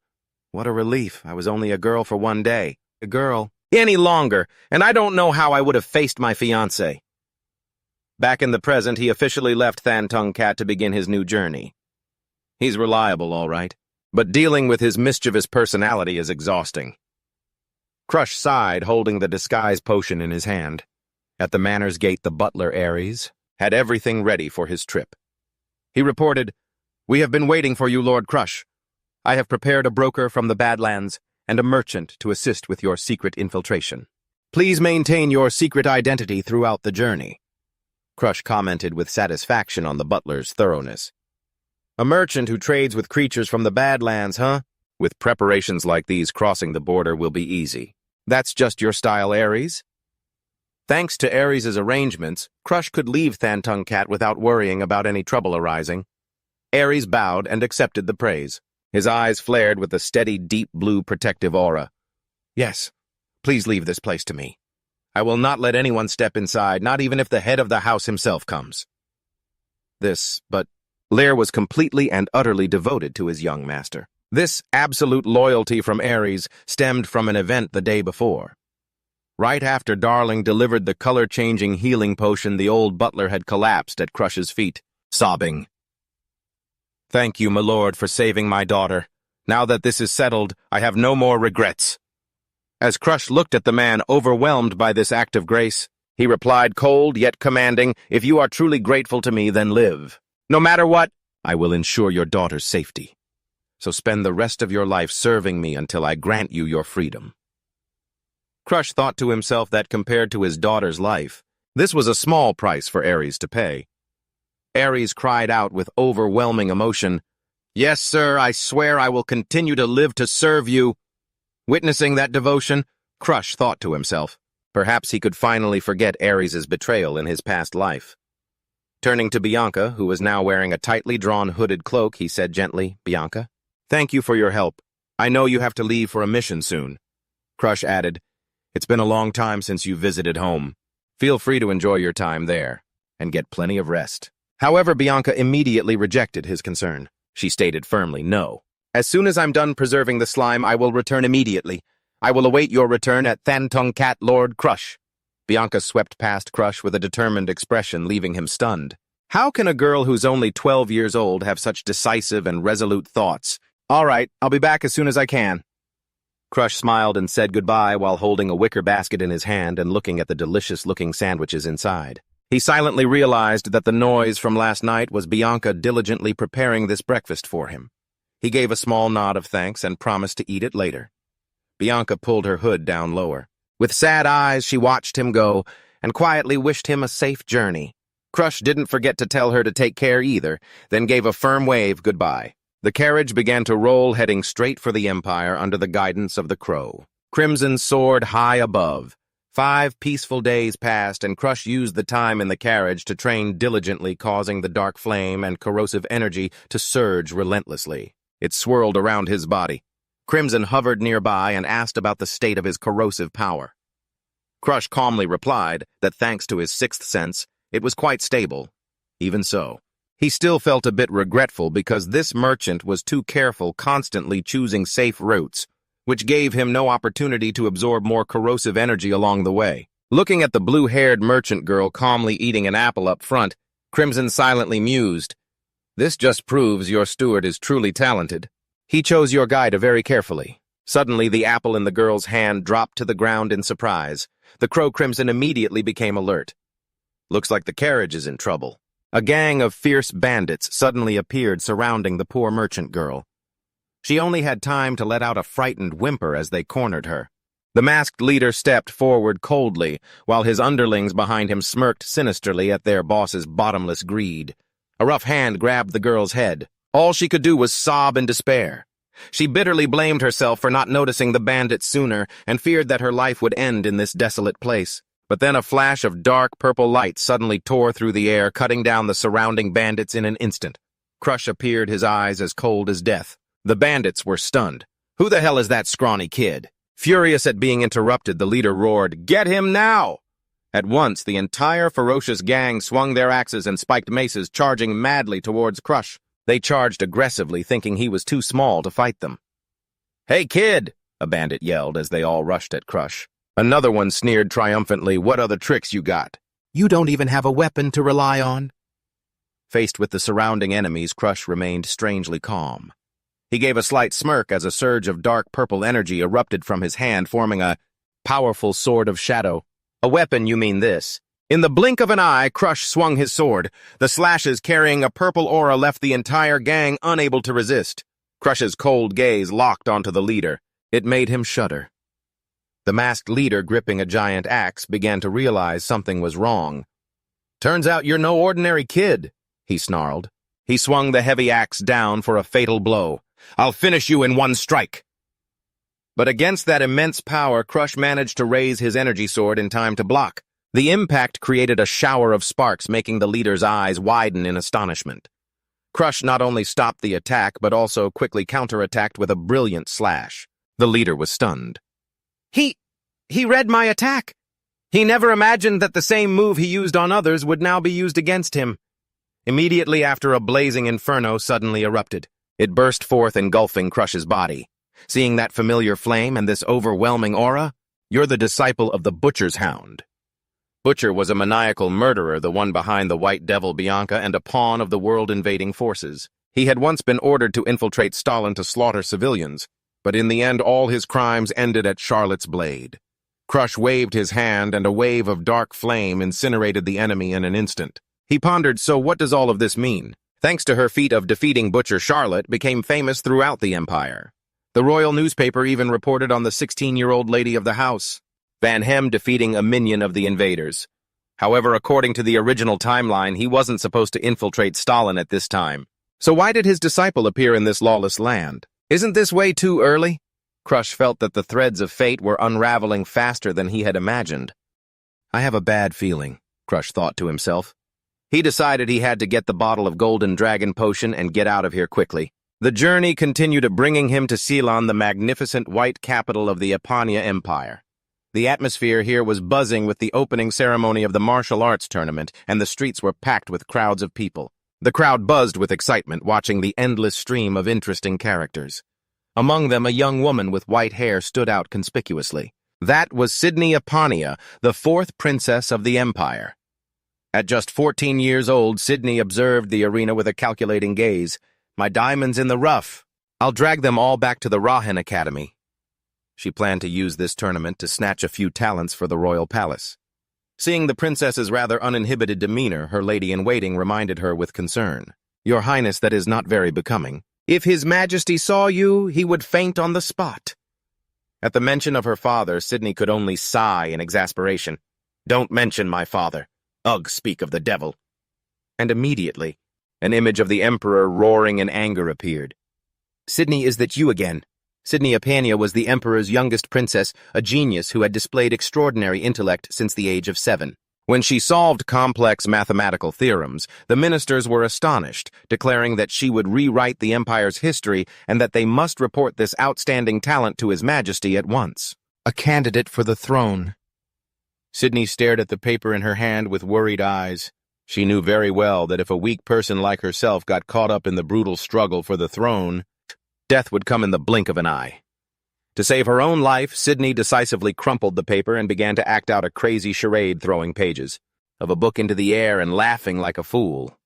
What a relief. I was only a girl for one day. A girl any longer, and I don't know how I would have faced my fiancé. Back in the present, he officially left Than-Tung-Cat to begin his new journey. He's reliable, all right, but dealing with his mischievous personality is exhausting. Crush sighed, holding the disguise potion in his hand. At the manor's gate, the butler, Ares, had everything ready for his trip. He reported, "We have been waiting for you, Lord Crush. I have prepared a broker from the Badlands and a merchant to assist with your secret infiltration. Please maintain your secret identity throughout the journey." Crush commented with satisfaction on the butler's thoroughness. "A merchant who trades with creatures from the Badlands, huh? With preparations like these, crossing the border will be easy. That's just your style, Ares?" Thanks to Ares' arrangements, Crush could leave Than-Tung-Cat without worrying about any trouble arising. Ares bowed and accepted the praise. His eyes flared with a steady, deep blue protective aura. "Yes, please leave this place to me. I will not let anyone step inside, not even if the head of the house himself comes." But Lear was completely and utterly devoted to his young master. This absolute loyalty from Ares stemmed from an event the day before. Right after Darling delivered the color-changing healing potion, the old butler had collapsed at Crush's feet, sobbing. "Thank you, my lord, for saving my daughter. Now that this is settled, I have no more regrets." As Crush looked at the man, overwhelmed by this act of grace, he replied, cold yet commanding, "If you are truly grateful to me, then live. No matter what, I will ensure your daughter's safety. So spend the rest of your life serving me until I grant you your freedom." Crush thought to himself that compared to his daughter's life, this was a small price for Ares to pay. Ares cried out with overwhelming emotion, "Yes, sir, I swear I will continue to live to serve you." Witnessing that devotion, Crush thought to himself, perhaps he could finally forget Ares' betrayal in his past life. Turning to Bianca, who was now wearing a tightly drawn hooded cloak, he said gently, "Bianca, thank you for your help. I know you have to leave for a mission soon." Crush added, "It's been a long time since you visited home. Feel free to enjoy your time there and get plenty of rest." However, Bianca immediately rejected his concern. She stated firmly, "No. As soon as I'm done preserving the slime, I will return immediately. I will await your return at Than-Tung-Cat, Lord Crush." Bianca swept past Crush with a determined expression, leaving him stunned. How can a girl who's only 12 years old have such decisive and resolute thoughts? "All right, I'll be back as soon as I can." Crush smiled and said goodbye while holding a wicker basket in his hand and looking at the delicious-looking sandwiches inside. He silently realized that the noise from last night was Bianca diligently preparing this breakfast for him. He gave a small nod of thanks and promised to eat it later. Bianca pulled her hood down lower. With sad eyes, she watched him go and quietly wished him a safe journey. Crush didn't forget to tell her to take care either, then gave a firm wave goodbye. The carriage began to roll, heading straight for the Empire under the guidance of the Crow. Crimson soared high above. 5 peaceful days passed, and Crush used the time in the carriage to train diligently, causing the dark flame and corrosive energy to surge relentlessly. It swirled around his body. Crimson hovered nearby and asked about the state of his corrosive power. Crush calmly replied that thanks to his sixth sense, it was quite stable. Even so, He still felt a bit regretful because this merchant was too careful, constantly choosing safe routes, which gave him no opportunity to absorb more corrosive energy along the way. Looking at the blue-haired merchant girl calmly eating an apple up front, Crimson silently mused, "This just proves your steward is truly talented." He chose your guide very carefully. Suddenly, the apple in the girl's hand dropped to the ground in surprise. The Crow Crimson immediately became alert. Looks like the carriage is in trouble. A gang of fierce bandits suddenly appeared surrounding the poor merchant girl. She only had time to let out a frightened whimper as they cornered her. The masked leader stepped forward coldly, while his underlings behind him smirked sinisterly at their boss's bottomless greed. A rough hand grabbed the girl's head. All she could do was sob in despair. She bitterly blamed herself for not noticing the bandits sooner and feared that her life would end in this desolate place. But then a flash of dark purple light suddenly tore through the air, cutting down the surrounding bandits in an instant. Crush appeared, his eyes as cold as death. The bandits were stunned. "Who the hell is that scrawny kid?" Furious at being interrupted, the leader roared, "Get him now!" At once, the entire ferocious gang swung their axes and spiked maces, charging madly towards Crush. They charged aggressively, thinking he was too small to fight them. "Hey, kid!" a bandit yelled as they all rushed at Crush. Another one sneered triumphantly, "What other tricks you got? You don't even have a weapon to rely on." Faced with the surrounding enemies, Crush remained strangely calm. He gave a slight smirk as a surge of dark purple energy erupted from his hand, forming a powerful sword of shadow. "A weapon, you mean this?" In the blink of an eye, Crush swung his sword. The slashes carrying a purple aura left the entire gang unable to resist. Crush's cold gaze locked onto the leader. It made him shudder. The masked leader, gripping a giant axe, began to realize something was wrong. "Turns out you're no ordinary kid," he snarled. He swung the heavy axe down for a fatal blow. "I'll finish you in one strike." But against that immense power, Crush managed to raise his energy sword in time to block. The impact created a shower of sparks, making the leader's eyes widen in astonishment. Crush not only stopped the attack, but also quickly counterattacked with a brilliant slash. The leader was stunned. He read my attack. He never imagined that the same move he used on others would now be used against him. Immediately after, a blazing inferno suddenly erupted. It burst forth, engulfing Crush's body. Seeing that familiar flame and this overwhelming aura, "You're the disciple of the Butcher's Hound." Butcher was a maniacal murderer, the one behind the White Devil Bianca, and a pawn of the world-invading forces. He had once been ordered to infiltrate Stalin to slaughter civilians, but in the end all his crimes ended at Charlotte's blade. Crush waved his hand, and a wave of dark flame incinerated the enemy in an instant. He pondered, so what does all of this mean? Thanks to her feat of defeating Butcher, Charlotte became famous throughout the empire. The royal newspaper even reported on the 16-year-old lady of the house, Van Hem, defeating a minion of the invaders. However, according to the original timeline, he wasn't supposed to infiltrate Stalin at this time. So why did his disciple appear in this lawless land? Isn't this way too early? Crush felt that the threads of fate were unraveling faster than he had imagined. "I have a bad feeling," Crush thought to himself. He decided he had to get the bottle of Golden Dragon Potion and get out of here quickly. The journey continued, bringing him to Ceylon, the magnificent white capital of the Apania Empire. The atmosphere here was buzzing with the opening ceremony of the martial arts tournament, and the streets were packed with crowds of people. The crowd buzzed with excitement, watching the endless stream of interesting characters. Among them, a young woman with white hair stood out conspicuously. That was Sydney Apania, the fourth princess of the empire. At just 14 years old, Sydney observed the arena with a calculating gaze. "My diamonds in the rough. I'll drag them all back to the Rahan Academy." She planned to use this tournament to snatch a few talents for the royal palace. Seeing the princess's rather uninhibited demeanor, her lady-in-waiting reminded her with concern. "Your Highness, that is not very becoming. If His Majesty saw you, he would faint on the spot." At the mention of her father, Sydney could only sigh in exasperation. "Don't mention my father. Ugh, speak of the devil." And immediately, an image of the emperor roaring in anger appeared. "Sydney, is that you again?" Sydney Apania was the emperor's youngest princess, a genius who had displayed extraordinary intellect since the age of 7. When she solved complex mathematical theorems, the ministers were astonished, declaring that she would rewrite the empire's history and that they must report this outstanding talent to His Majesty at once. A candidate for the throne. Sydney stared at the paper in her hand with worried eyes. She knew very well that if a weak person like herself got caught up in the brutal struggle for the throne, death would come in the blink of an eye. To save her own life, Sydney decisively crumpled the paper and began to act out a crazy charade, throwing pages of a book into the air and laughing like a fool.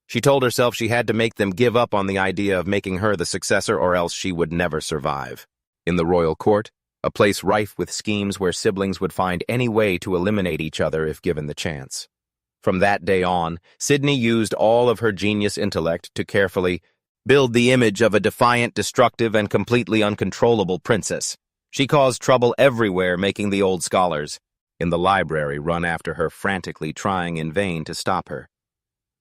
She told herself she had to make them give up on the idea of making her the successor, or else she would never survive. In the royal court, a place rife with schemes where siblings would find any way to eliminate each other if given the chance. From that day on, Sydney used all of her genius intellect to carefully build the image of a defiant, destructive, and completely uncontrollable princess. She caused trouble everywhere, making the old scholars in the library run after her, frantically trying in vain to stop her.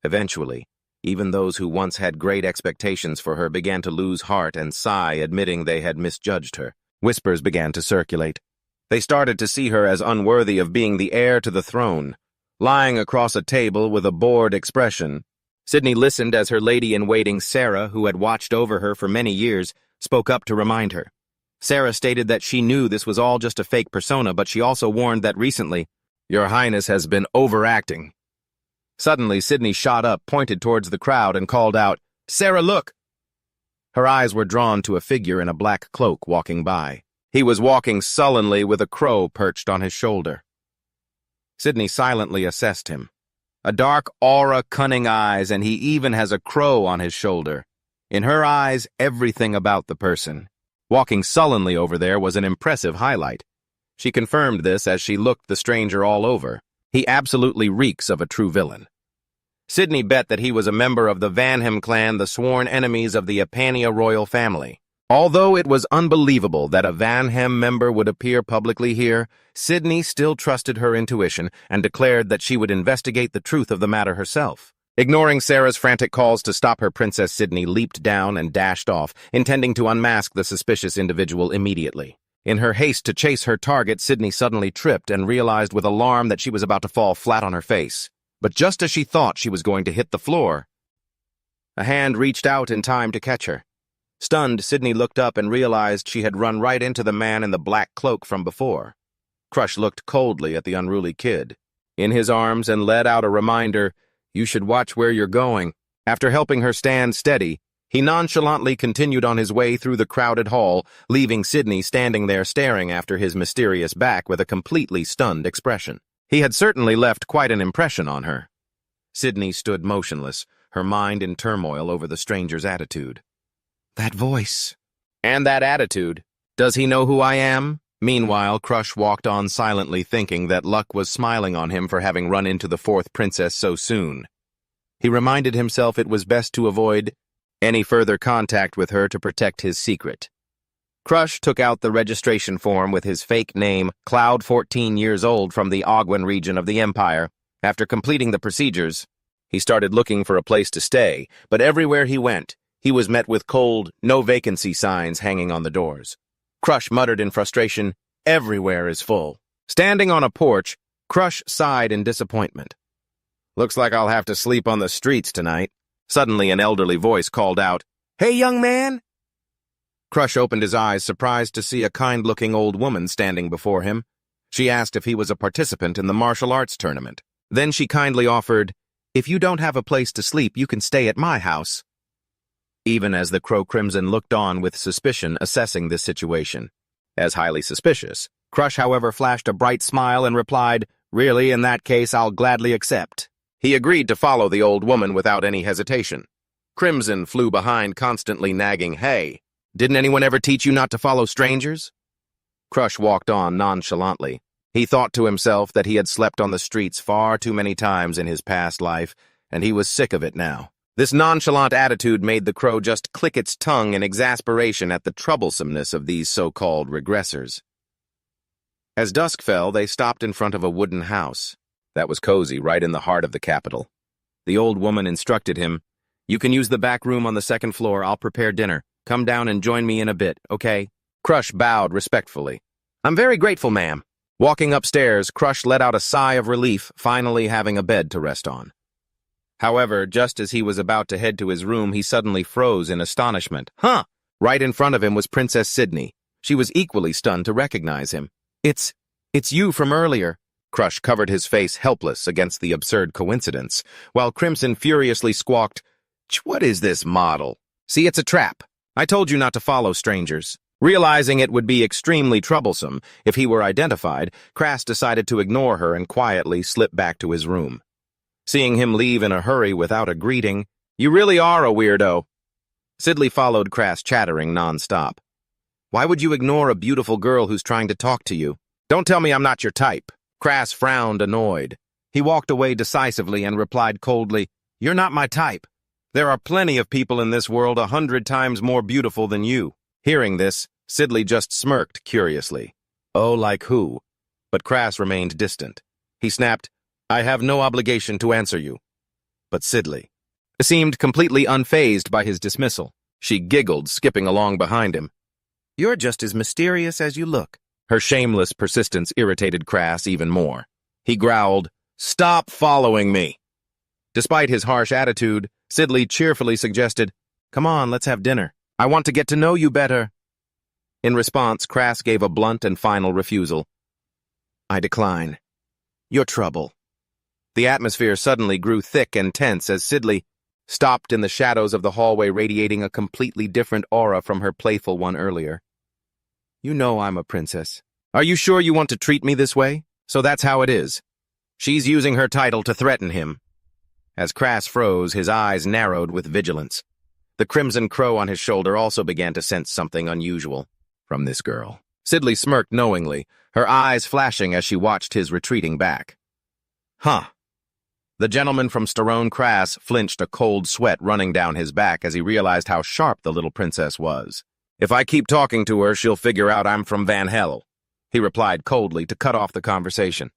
Eventually, even those who once had great expectations for her began to lose heart and sigh, admitting they had misjudged her. Whispers began to circulate. They started to see her as unworthy of being the heir to the throne. Lying across a table with a bored expression, Sydney listened as her lady-in-waiting Sarah, who had watched over her for many years, spoke up to remind her. Sarah stated that she knew this was all just a fake persona, but she also warned that recently, "Your Highness has been overacting." Suddenly, Sydney shot up, pointed towards the crowd, and called out, "Sarah, look!" Her eyes were drawn to a figure in a black cloak walking by. He was walking sullenly with a crow perched on his shoulder. Sydney silently assessed him. A dark aura, cunning eyes, and he even has a crow on his shoulder. In her eyes, everything about the person walking sullenly over there was an impressive highlight. She confirmed this as she looked the stranger all over. He absolutely reeks of a true villain. Sydney bet that he was a member of the Vanham clan, the sworn enemies of the Apania royal family. Although it was unbelievable that a Vanham member would appear publicly here, Sydney still trusted her intuition and declared that she would investigate the truth of the matter herself. Ignoring Sarah's frantic calls to stop her, Princess Sydney leaped down and dashed off, intending to unmask the suspicious individual immediately. In her haste to chase her target, Sydney suddenly tripped and realized with alarm that she was about to fall flat on her face. But just as she thought she was going to hit the floor, a hand reached out in time to catch her. Stunned, Sydney looked up and realized she had run right into the man in the black cloak from before. Crush looked coldly at the unruly kid in his arms and let out a reminder, "You should watch where you're going." After helping her stand steady, he nonchalantly continued on his way through the crowded hall, leaving Sydney standing there staring after his mysterious back with a completely stunned expression. He had certainly left quite an impression on her. Sydney stood motionless, her mind in turmoil over the stranger's attitude. That voice. And that attitude. Does he know who I am? Meanwhile, Crush walked on silently, thinking that luck was smiling on him for having run into the fourth princess so soon. He reminded himself it was best to avoid any further contact with her to protect his secret. Crush took out the registration form with his fake name, Cloud, 14 years old, from the Awakens region of the Empire. After completing the procedures, he started looking for a place to stay, but everywhere he went, he was met with cold, no vacancy signs hanging on the doors. Crush muttered in frustration, "Everywhere is full." Standing on a porch, Crush sighed in disappointment. "Looks like I'll have to sleep on the streets tonight." Suddenly, an elderly voice called out, "Hey, young man!" Crush opened his eyes, surprised to see a kind-looking old woman standing before him. She asked if he was a participant in the martial arts tournament. Then she kindly offered, "If you don't have a place to sleep, you can stay at my house." Even as the Crow Crimson looked on with suspicion, assessing this situation as highly suspicious, Crush, however, flashed a bright smile and replied, "Really, in that case, I'll gladly accept." He agreed to follow the old woman without any hesitation. Crimson flew behind, constantly nagging, "Hey, didn't anyone ever teach you not to follow strangers?" Crush walked on nonchalantly. He thought to himself that he had slept on the streets far too many times in his past life, and he was sick of it now. This nonchalant attitude made the crow just click its tongue in exasperation at the troublesomeness of these so-called regressors. As dusk fell, they stopped in front of a wooden house that was cozy right in the heart of the capital. The old woman instructed him, "You can use the back room on the second floor. I'll prepare dinner. Come down and join me in a bit, okay?" Crush bowed respectfully. "I'm very grateful, ma'am." Walking upstairs, Crush let out a sigh of relief, finally having a bed to rest on. However, just as he was about to head to his room, he suddenly froze in astonishment. Huh! Right in front of him was Princess Sydney. She was equally stunned to recognize him. It's you from earlier." Crush covered his face helpless against the absurd coincidence, while Crimson furiously squawked, "What is this model? See, it's a trap. I told you not to follow strangers." Realizing it would be extremely troublesome if he were identified, Crass decided to ignore her and quietly slip back to his room. Seeing him leave in a hurry without a greeting, "You really are a weirdo." Sidley followed Crass, chattering nonstop. "Why would you ignore a beautiful girl who's trying to talk to you? Don't tell me I'm not your type." Crass frowned, annoyed. He walked away decisively and replied coldly, "You're not my type. There are plenty of people in this world 100 times more beautiful than you." Hearing this, Sidley just smirked curiously. "Oh, like who?" But Crass remained distant. He snapped, "I have no obligation to answer you." But Sidley seemed completely unfazed by his dismissal. She giggled, skipping along behind him. "You're just as mysterious as you look." Her shameless persistence irritated Crass even more. He growled, "Stop following me." Despite his harsh attitude, Sidley cheerfully suggested, "Come on, let's have dinner. I want to get to know you better." In response, Crass gave a blunt and final refusal. "I decline. You're trouble." The atmosphere suddenly grew thick and tense as Sidley stopped in the shadows of the hallway, radiating a completely different aura from her playful one earlier. "You know I'm a princess. Are you sure you want to treat me this way? So that's how it is." She's using her title to threaten him. As Crass froze, his eyes narrowed with vigilance. The crimson crow on his shoulder also began to sense something unusual from this girl. Sidley smirked knowingly, her eyes flashing as she watched his retreating back. "Huh." The gentleman from Starone Crass flinched, a cold sweat running down his back as he realized how sharp the little princess was. "If I keep talking to her, she'll figure out I'm from Van Hell," he replied coldly to cut off the conversation.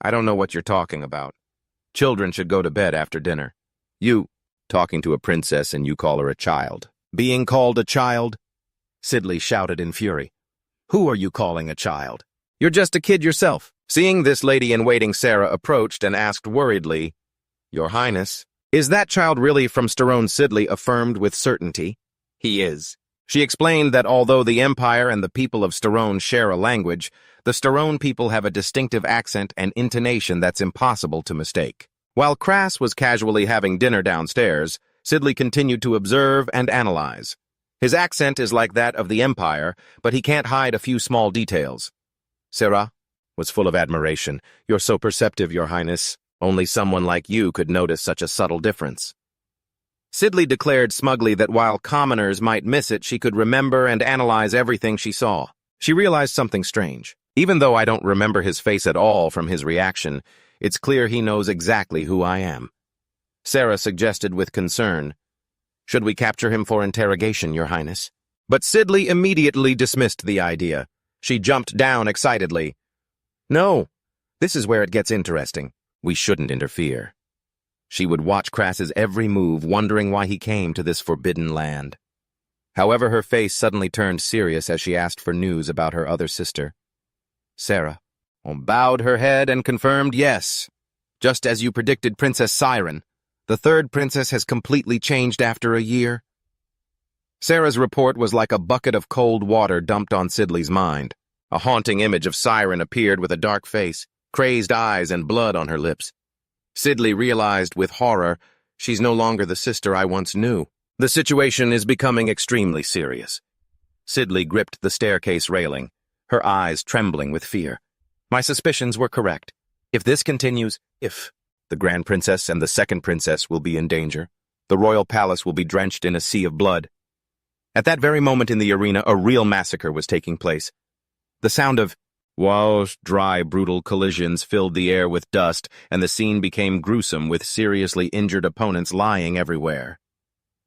"I don't know what you're talking about. Children should go to bed after dinner. You, talking to a princess and you call her a child." "Being called a child?" Sidley shouted in fury. "Who are you calling a child? You're just a kid yourself." Seeing this lady-in-waiting, Sarah approached and asked worriedly, "Your Highness, is that child really from Starone?" Sidley affirmed with certainty. "He is." She explained that although the Empire and the people of Starone share a language, the Starone people have a distinctive accent and intonation that's impossible to mistake. While Crass was casually having dinner downstairs, Sidley continued to observe and analyze. His accent is like that of the Empire, but he can't hide a few small details. Sarah was full of admiration. "You're so perceptive, Your Highness. Only someone like you could notice such a subtle difference." Sidley declared smugly that while commoners might miss it, she could remember and analyze everything she saw. She realized something strange. Even though I don't remember his face at all from his reaction, it's clear he knows exactly who I am. Sarah suggested with concern, "Should we capture him for interrogation, Your Highness?" But Sidley immediately dismissed the idea. She jumped down excitedly. "No, this is where it gets interesting. We shouldn't interfere." She would watch Crass's every move, wondering why he came to this forbidden land. However, her face suddenly turned serious as she asked for news about her other sister. Sarah bowed her head and confirmed yes. "Just as you predicted, Princess Siren. The third princess has completely changed after a year." Sarah's report was like a bucket of cold water dumped on Sidley's mind. A haunting image of Siren appeared with a dark face, crazed eyes, and blood on her lips. Sidley realized with horror, she's no longer the sister I once knew. The situation is becoming extremely serious. Sidley gripped the staircase railing, her eyes trembling with fear. My suspicions were correct. If this continues, the Grand Princess and the second princess will be in danger. The royal palace will be drenched in a sea of blood. At that very moment in the arena, a real massacre was taking place. The sound of dry, brutal collisions filled the air with dust, and the scene became gruesome with seriously injured opponents lying everywhere.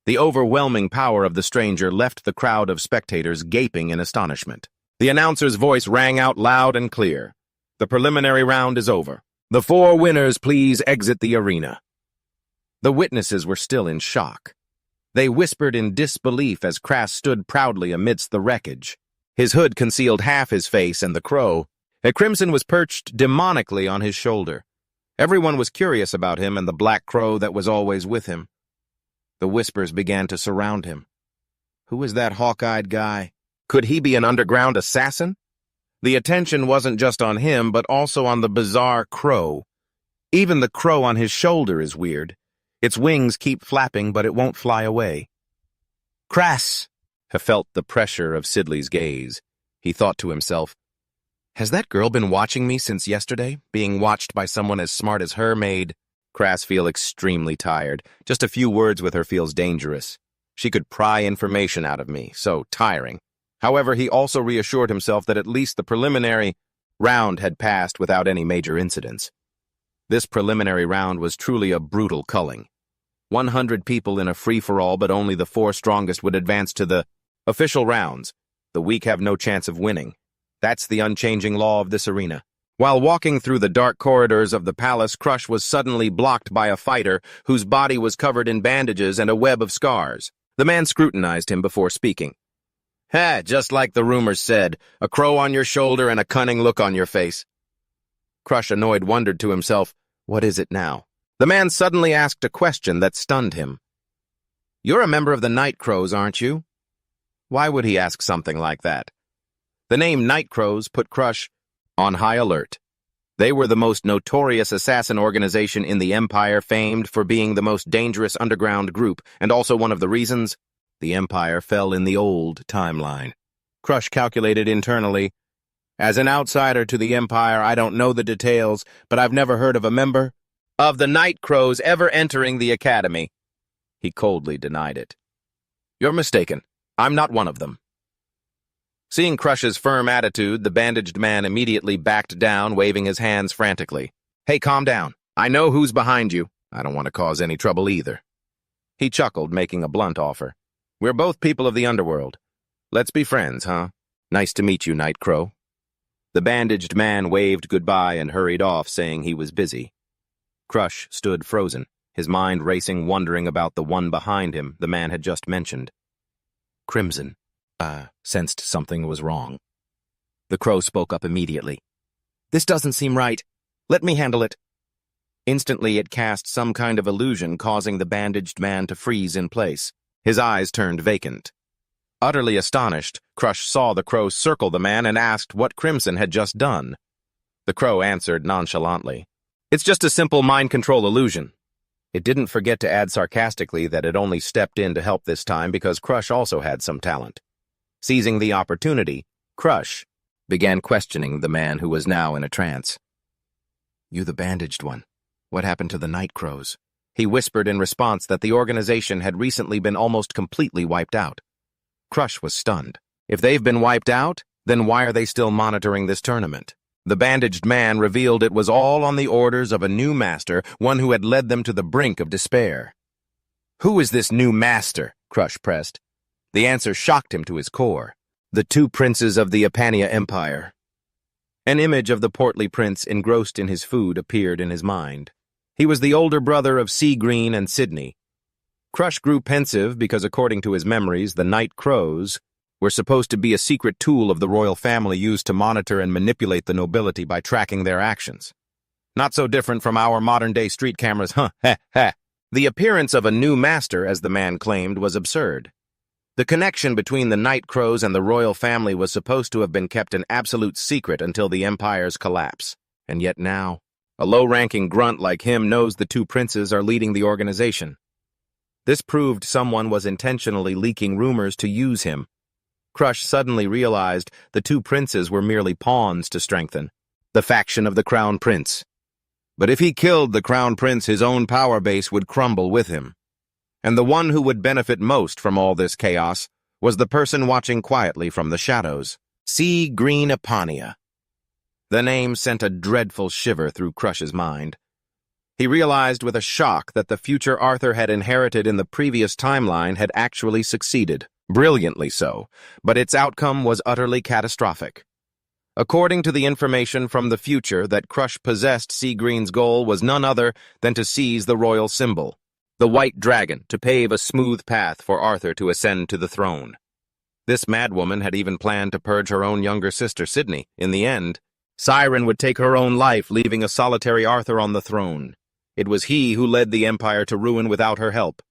The overwhelming power of the stranger left the crowd of spectators gaping in astonishment. The announcer's voice rang out loud and clear. "The preliminary round is over. The 4 winners please exit the arena." The witnesses were still in shock. They whispered in disbelief as Crass stood proudly amidst the wreckage. His hood concealed half his face, and the crow, a crimson, was perched demonically on his shoulder. Everyone was curious about him and the black crow that was always with him. The whispers began to surround him. Who is that hawk-eyed guy? Could he be an underground assassin? The attention wasn't just on him, but also on the bizarre crow. Even the crow on his shoulder is weird. Its wings keep flapping, but it won't fly away. Crass! He felt the pressure of Sidley's gaze. He thought to himself, has that girl been watching me since yesterday? Being watched by someone as smart as her made Crass feel extremely tired. Just a few words with her feels dangerous. She could pry information out of me, so tiring. However, he also reassured himself that at least the preliminary round had passed without any major incidents. This preliminary round was truly a brutal culling. 100 people in a free-for-all, but only the 4 strongest would advance to the official rounds. The weak have no chance of winning. That's the unchanging law of this arena. While walking through the dark corridors of the palace, Crush was suddenly blocked by a fighter whose body was covered in bandages and a web of scars. The man scrutinized him before speaking. Just like the rumors said, a crow on your shoulder and a cunning look on your face. Crush, annoyed, wondered to himself, what is it now? The man suddenly asked a question that stunned him. You're a member of the Night Crows, aren't you? Why would he ask something like that? The name Night Crows put Crush on high alert. They were the most notorious assassin organization in the Empire, famed for being the most dangerous underground group, and also one of the reasons the Empire fell in the old timeline. Crush calculated internally, as an outsider to the Empire, I don't know the details, but I've never heard of a member of the Night Crows ever entering the Academy. He coldly denied it. You're mistaken. I'm not one of them. Seeing Crush's firm attitude, the bandaged man immediately backed down, waving his hands frantically. Hey, calm down. I know who's behind you. I don't want to cause any trouble either. He chuckled, making a blunt offer. We're both people of the underworld. Let's be friends, huh? Nice to meet you, Night Crow. The bandaged man waved goodbye and hurried off, saying he was busy. Crush stood frozen, his mind racing, wondering about the one behind him the man had just mentioned. Crimson. Sensed something was wrong. The crow spoke up immediately. This doesn't seem right. Let me handle it. Instantly it cast some kind of illusion, causing the bandaged man to freeze in place. His eyes turned vacant. Utterly astonished, Crush saw the crow circle the man and asked what Crimson had just done. The crow answered nonchalantly. It's just a simple mind control illusion. It didn't forget to add sarcastically that it only stepped in to help this time because Crush also had some talent. Seizing the opportunity, Crush began questioning the man who was now in a trance. You the bandaged one. What happened to the Night Crows? He whispered in response that the organization had recently been almost completely wiped out. Crush was stunned. If they've been wiped out, then why are they still monitoring this tournament? The bandaged man revealed it was all on the orders of a new master, one who had led them to the brink of despair. Who is this new master? Crush pressed. The answer shocked him to his core. The 2 princes of the Apania Empire. An image of the portly prince engrossed in his food appeared in his mind. He was the older brother of Sea Green and Sydney. Crush grew pensive because, according to his memories, the Night Crows were supposed to be a secret tool of the royal family used to monitor and manipulate the nobility by tracking their actions. Not so different from our modern-day street cameras, huh, heh, heh. The appearance of a new master, as the man claimed, was absurd. The connection between the Night Crows and the royal family was supposed to have been kept an absolute secret until the Empire's collapse. And yet now, a low-ranking grunt like him knows the 2 princes are leading the organization. This proved someone was intentionally leaking rumors to use him. Crush suddenly realized the 2 princes were merely pawns to strengthen the faction of the Crown Prince. But if he killed the Crown Prince, his own power base would crumble with him. And the one who would benefit most from all this chaos was the person watching quietly from the shadows, Sea Green Apania. The name sent a dreadful shiver through Crush's mind. He realized with a shock that the future Arthur had inherited in the previous timeline had actually succeeded, brilliantly so, but its outcome was utterly catastrophic. According to the information from the future that Crush possessed, Sea Green's goal was none other than to seize the royal symbol, the White Dragon, to pave a smooth path for Arthur to ascend to the throne. This madwoman had even planned to purge her own younger sister, Sydney. In the end, Siren would take her own life, leaving a solitary Arthur on the throne. It was he who led the Empire to ruin without her help.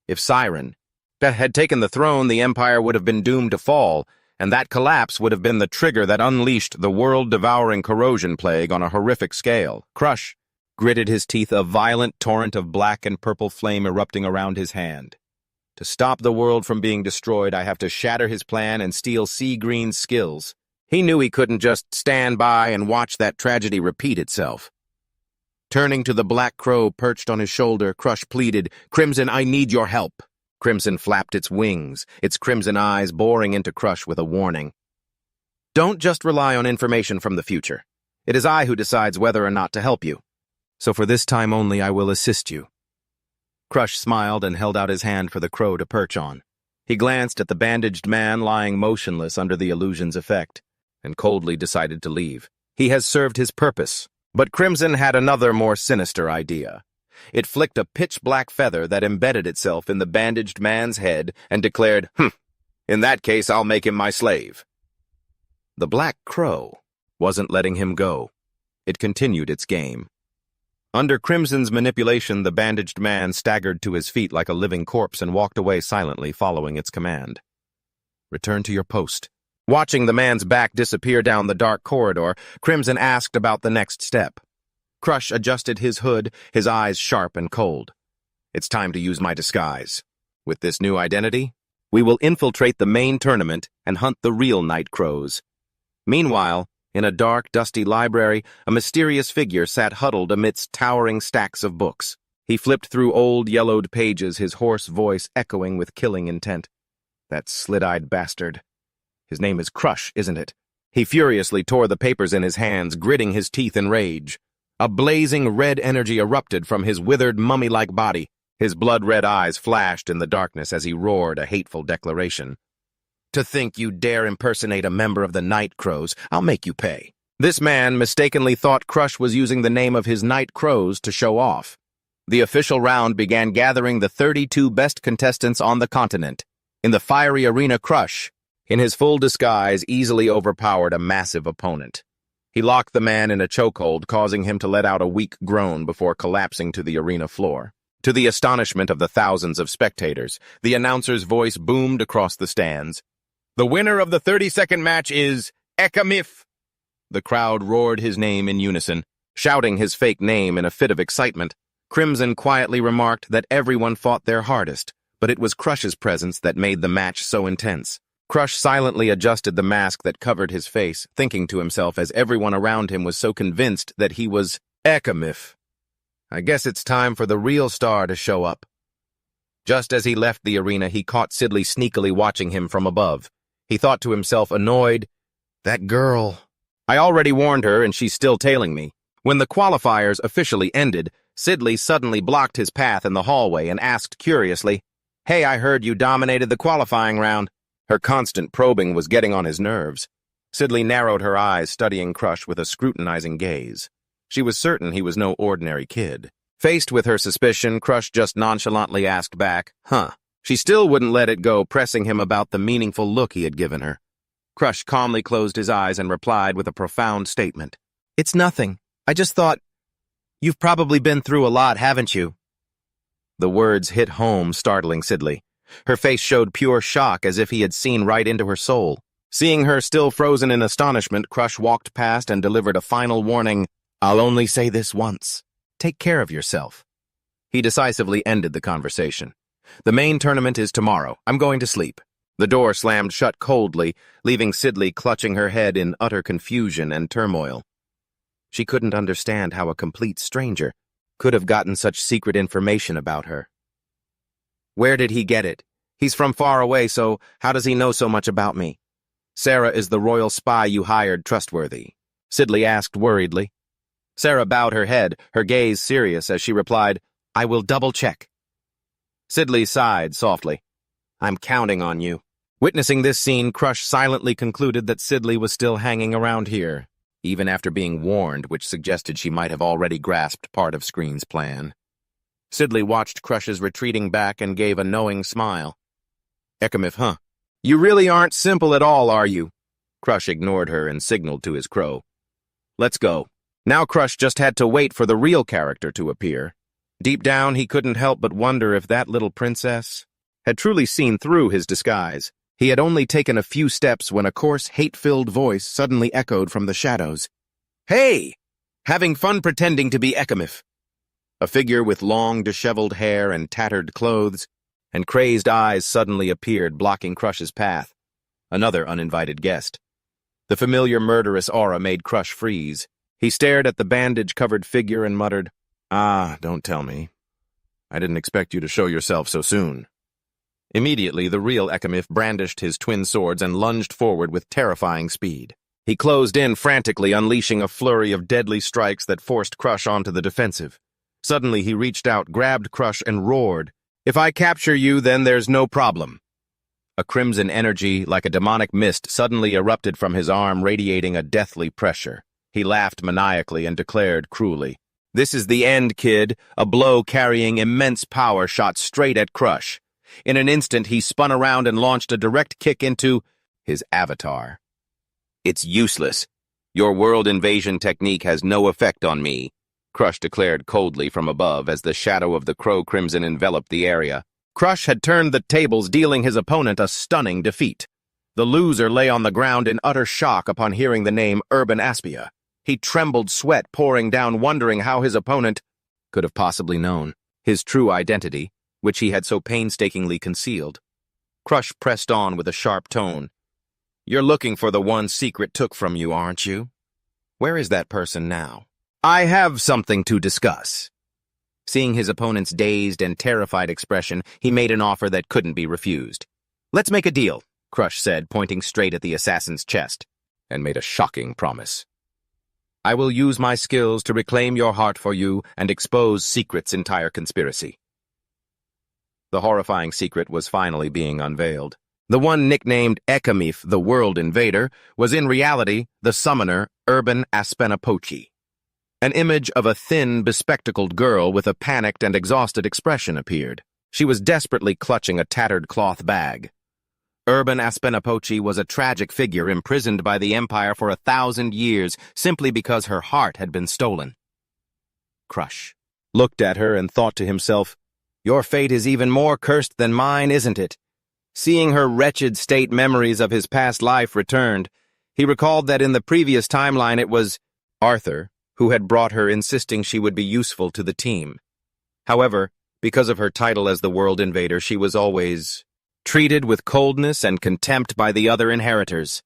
If Siren had taken the throne, the Empire would have been doomed to fall, and that collapse would have been the trigger that unleashed the world-devouring corrosion plague on a horrific scale. Crush gritted his teeth, a violent torrent of black and purple flame erupting around his hand. To stop the world from being destroyed, I have to shatter his plan and steal Sea Green's skills. He knew he couldn't just stand by and watch that tragedy repeat itself. Turning to the black crow perched on his shoulder, Crush pleaded, "Crimson, I need your help." Crimson flapped its wings, its crimson eyes boring into Crush with a warning. "Don't just rely on information from the future. It is I who decides whether or not to help you. So for this time only, I will assist you." Crush smiled and held out his hand for the crow to perch on. He glanced at the bandaged man lying motionless under the illusion's effect, and coldly decided to leave. He has served his purpose. But Crimson had another, more sinister idea. It flicked a pitch-black feather that embedded itself in the bandaged man's head and declared, "In that case, I'll make him my slave." The black crow wasn't letting him go. It continued its game. Under Crimson's manipulation, the bandaged man staggered to his feet like a living corpse and walked away silently, following its command. "Return to your post." Watching the man's back disappear down the dark corridor, Crimson asked about the next step. Crush adjusted his hood, his eyes sharp and cold. "It's time to use my disguise. With this new identity, we will infiltrate the main tournament and hunt the real night crows." Meanwhile, in a dark, dusty library, a mysterious figure sat huddled amidst towering stacks of books. He flipped through old, yellowed pages, his hoarse voice echoing with killing intent. "That slit-eyed bastard. His name is Crush, isn't it?" He furiously tore the papers in his hands, gritting his teeth in rage. A blazing red energy erupted from his withered, mummy-like body. His blood-red eyes flashed in the darkness as he roared a hateful declaration. "To think you dare impersonate a member of the Night Crows, I'll make you pay." This man mistakenly thought Crush was using the name of his Night Crows to show off. The official round began gathering the 32 best contestants on the continent. In the fiery arena, Crush, in his full disguise, easily overpowered a massive opponent. He locked the man in a chokehold, causing him to let out a weak groan before collapsing to the arena floor. To the astonishment of the thousands of spectators, the announcer's voice boomed across the stands. "The winner of the 30-second match is Anicap." The crowd roared his name in unison, shouting his fake name in a fit of excitement. Crimson quietly remarked that everyone fought their hardest, but it was Crush's presence that made the match so intense. Crush silently adjusted the mask that covered his face, thinking to himself as everyone around him was so convinced that he was Anicap. I guess it's time for the real star to show up. Just as he left the arena, he caught Sidley sneakily watching him from above. He thought to himself, annoyed, "That girl. I already warned her and she's still tailing me." When the qualifiers officially ended, Sidley suddenly blocked his path in the hallway and asked curiously, "Hey, I heard you dominated the qualifying round." Her constant probing was getting on his nerves. Sidley narrowed her eyes, studying Crush with a scrutinizing gaze. She was certain he was no ordinary kid. Faced with her suspicion, Crush just nonchalantly asked back, "Huh." She still wouldn't let it go, pressing him about the meaningful look he had given her. Crush calmly closed his eyes and replied with a profound statement. "It's nothing. I just thought, you've probably been through a lot, haven't you?" The words hit home, startling Sidley. Her face showed pure shock, as if he had seen right into her soul. Seeing her still frozen in astonishment, Crush walked past and delivered a final warning. "I'll only say this once. Take care of yourself." He decisively ended the conversation. "The main tournament is tomorrow. I'm going to sleep." The door slammed shut coldly, leaving Sidley clutching her head in utter confusion and turmoil. She couldn't understand how a complete stranger could have gotten such secret information about her. Where did he get it? He's from far away, so how does he know so much about me? "Sarah is the royal spy you hired trustworthy?" Sidley asked worriedly. Sarah bowed her head, her gaze serious as she replied, "I will double-check." Sidley sighed softly. "I'm counting on you." Witnessing this scene, Crush silently concluded that Sidley was still hanging around here, even after being warned, which suggested she might have already grasped part of Screen's plan. Sidley watched Crush's retreating back and gave a knowing smile. "Anicap, huh? You really aren't simple at all, are you?" Crush ignored her and signaled to his crow. "Let's go." Now Crush just had to wait for the real character to appear. Deep down, he couldn't help but wonder if that little princess had truly seen through his disguise. He had only taken a few steps when a coarse, hate-filled voice suddenly echoed from the shadows. "Hey! Having fun pretending to be Ekamif." A figure with long, disheveled hair and tattered clothes and crazed eyes suddenly appeared, blocking Crush's path. Another uninvited guest. The familiar murderous aura made Crush freeze. He stared at the bandage-covered figure and muttered, "Ah, don't tell me. I didn't expect you to show yourself so soon." Immediately, the real Ekamif brandished his twin swords and lunged forward with terrifying speed. He closed in frantically, unleashing a flurry of deadly strikes that forced Crush onto the defensive. Suddenly, he reached out, grabbed Crush, and roared, "If I capture you, then there's no problem." A crimson energy, like a demonic mist, suddenly erupted from his arm, radiating a deathly pressure. He laughed maniacally and declared cruelly, "This is the end, kid." A blow carrying immense power shot straight at Crush. In an instant, he spun around and launched a direct kick into his avatar. "It's useless. Your world invasion technique has no effect on me," Crush declared coldly from above as the shadow of the Crow Crimson enveloped the area. Crush had turned the tables, dealing his opponent a stunning defeat. The loser lay on the ground in utter shock upon hearing the name Urban Aspia. He trembled, sweat pouring down, wondering how his opponent could have possibly known his true identity, which he had so painstakingly concealed. Crush pressed on with a sharp tone. "You're looking for the one Secret took from you, aren't you? Where is that person now? I have something to discuss." Seeing his opponent's dazed and terrified expression, he made an offer that couldn't be refused. "Let's make a deal," Crush said, pointing straight at the assassin's chest, and made a shocking promise. "I will use my skills to reclaim your heart for you and expose Secret's entire conspiracy." The horrifying secret was finally being unveiled. The one nicknamed Ekamif, the World Invader, was in reality the summoner Urban Aspenapochi. An image of a thin, bespectacled girl with a panicked and exhausted expression appeared. She was desperately clutching a tattered cloth bag. Urban Aspenapochi was a tragic figure imprisoned by the Empire for 1,000 years simply because her heart had been stolen. Crush looked at her and thought to himself, "Your fate is even more cursed than mine, isn't it?" Seeing her wretched state, memories of his past life returned. He recalled that in the previous timeline it was Arthur who had brought her, insisting she would be useful to the team. However, because of her title as the World Invader, she was always treated with coldness and contempt by the other inheritors.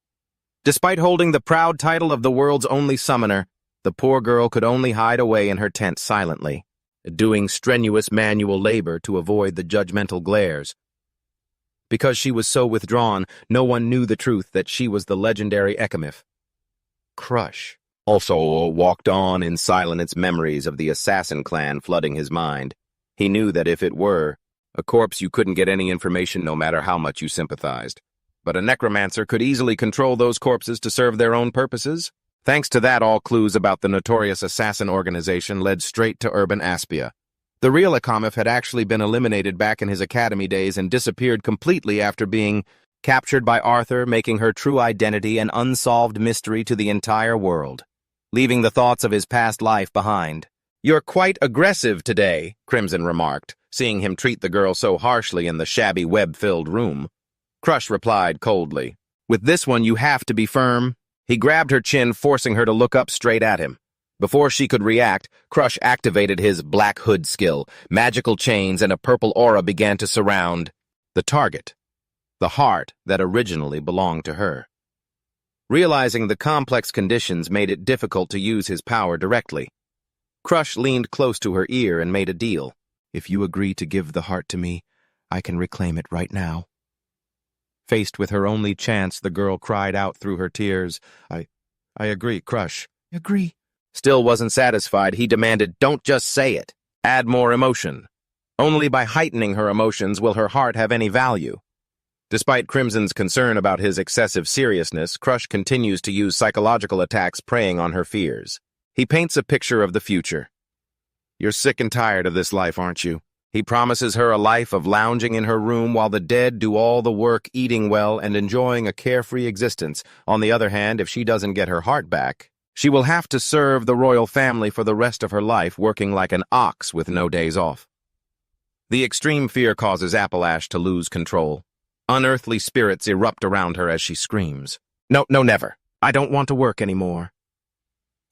Despite holding the proud title of the world's only summoner, the poor girl could only hide away in her tent silently, doing strenuous manual labor to avoid the judgmental glares. Because she was so withdrawn, no one knew the truth that she was the legendary Ekamif. Crush also walked on in silence, memories of the assassin clan flooding his mind. He knew that if it were a corpse, you couldn't get any information no matter how much you sympathized. But a necromancer could easily control those corpses to serve their own purposes. Thanks to that, all clues about the notorious assassin organization led straight to Urban Aspia. The real Ekamif had actually been eliminated back in his academy days and disappeared completely after being captured by Arthur, making her true identity an unsolved mystery to the entire world, leaving the thoughts of his past life behind. "You're quite aggressive today," Crimson remarked, seeing him treat the girl so harshly in the shabby web-filled room. Crush replied coldly, "With this one you have to be firm." He grabbed her chin, forcing her to look up straight at him. Before she could react, Crush activated his Black Hood skill. Magical chains and a purple aura began to surround the target, the heart that originally belonged to her. Realizing the complex conditions made it difficult to use his power directly, Crush leaned close to her ear and made a deal. "If you agree to give the heart to me, I can reclaim it right now." Faced with her only chance, the girl cried out through her tears, I agree, Crush. Agree." Still wasn't satisfied, he demanded, "Don't just say it. Add more emotion. Only by heightening her emotions will her heart have any value." Despite Crimson's concern about his excessive seriousness, Crush continues to use psychological attacks, preying on her fears. He paints a picture of the future. "You're sick and tired of this life, aren't you?" He promises her a life of lounging in her room while the dead do all the work, eating well, and enjoying a carefree existence. On the other hand, if she doesn't get her heart back, she will have to serve the royal family for the rest of her life, working like an ox with no days off. The extreme fear causes Appalash to lose control. Unearthly spirits erupt around her as she screams. No, never. I don't want to work anymore.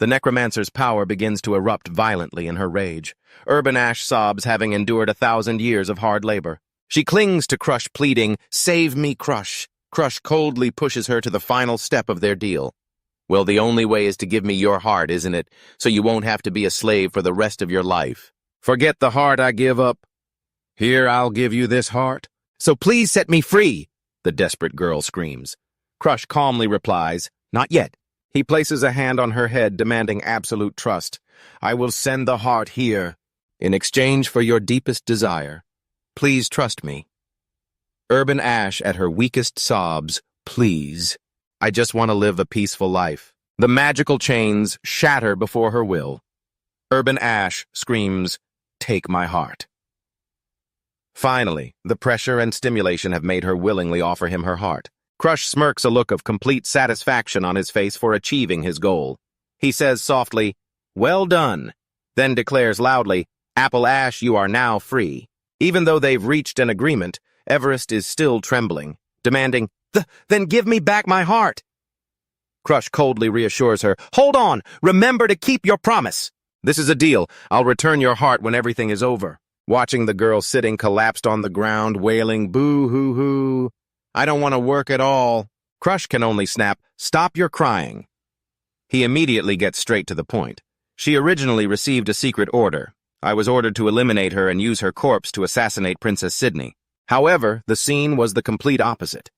The necromancer's power begins to erupt violently in her rage. Urban Ash sobs, having endured 1,000 years of hard labor. She clings to Crush, pleading, "Save me, Crush." Crush coldly pushes her to the final step of their deal. "Well, the only way is to give me your heart, isn't it? So you won't have to be a slave for the rest of your life." "Forget the heart I give up. Here, I'll give you this heart. So please set me free," the desperate girl screams. Crush calmly replies, "Not yet." He places a hand on her head, demanding absolute trust. "I will send the heart here, in exchange for your deepest desire. Please trust me." Urban Ash, at her weakest, sobs, "Please. I just want to live a peaceful life." The magical chains shatter before her will. Urban Ash screams, "Take my heart." Finally, the pressure and stimulation have made her willingly offer him her heart. Crush smirks, a look of complete satisfaction on his face for achieving his goal. He says softly, "Well done," then declares loudly, "Apple Ash, you are now free." Even though they've reached an agreement, Everest is still trembling, demanding, Then give me back my heart." Crush coldly reassures her, "Hold on, remember to keep your promise." "This is a deal. I'll return your heart when everything is over." Watching the girl sitting collapsed on the ground, wailing, "Boo-hoo-hoo. I don't want to work at all." Crush can only snap, "Stop your crying." He immediately gets straight to the point. She originally received a secret order. I was ordered to eliminate her and use her corpse to assassinate Princess Sydney. However, the scene was the complete opposite.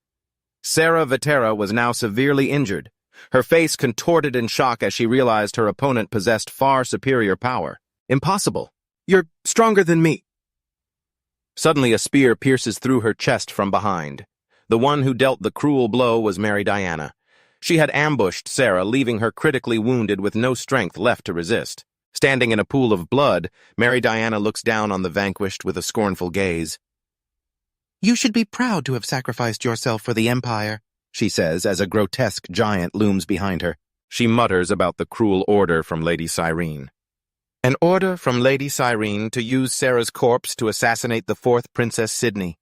Sarah Vetera was now severely injured. Her face contorted in shock as she realized her opponent possessed far superior power. "Impossible. You're stronger than me." Suddenly, a spear pierces through her chest from behind. The one who dealt the cruel blow was Mary Diana. She had ambushed Sarah, leaving her critically wounded with no strength left to resist. Standing in a pool of blood, Mary Diana looks down on the vanquished with a scornful gaze. "You should be proud to have sacrificed yourself for the Empire," she says as a grotesque giant looms behind her. She mutters about the cruel order from Lady Cyrene. An order from Lady Cyrene to use Sarah's corpse to assassinate the fourth Princess Sydney.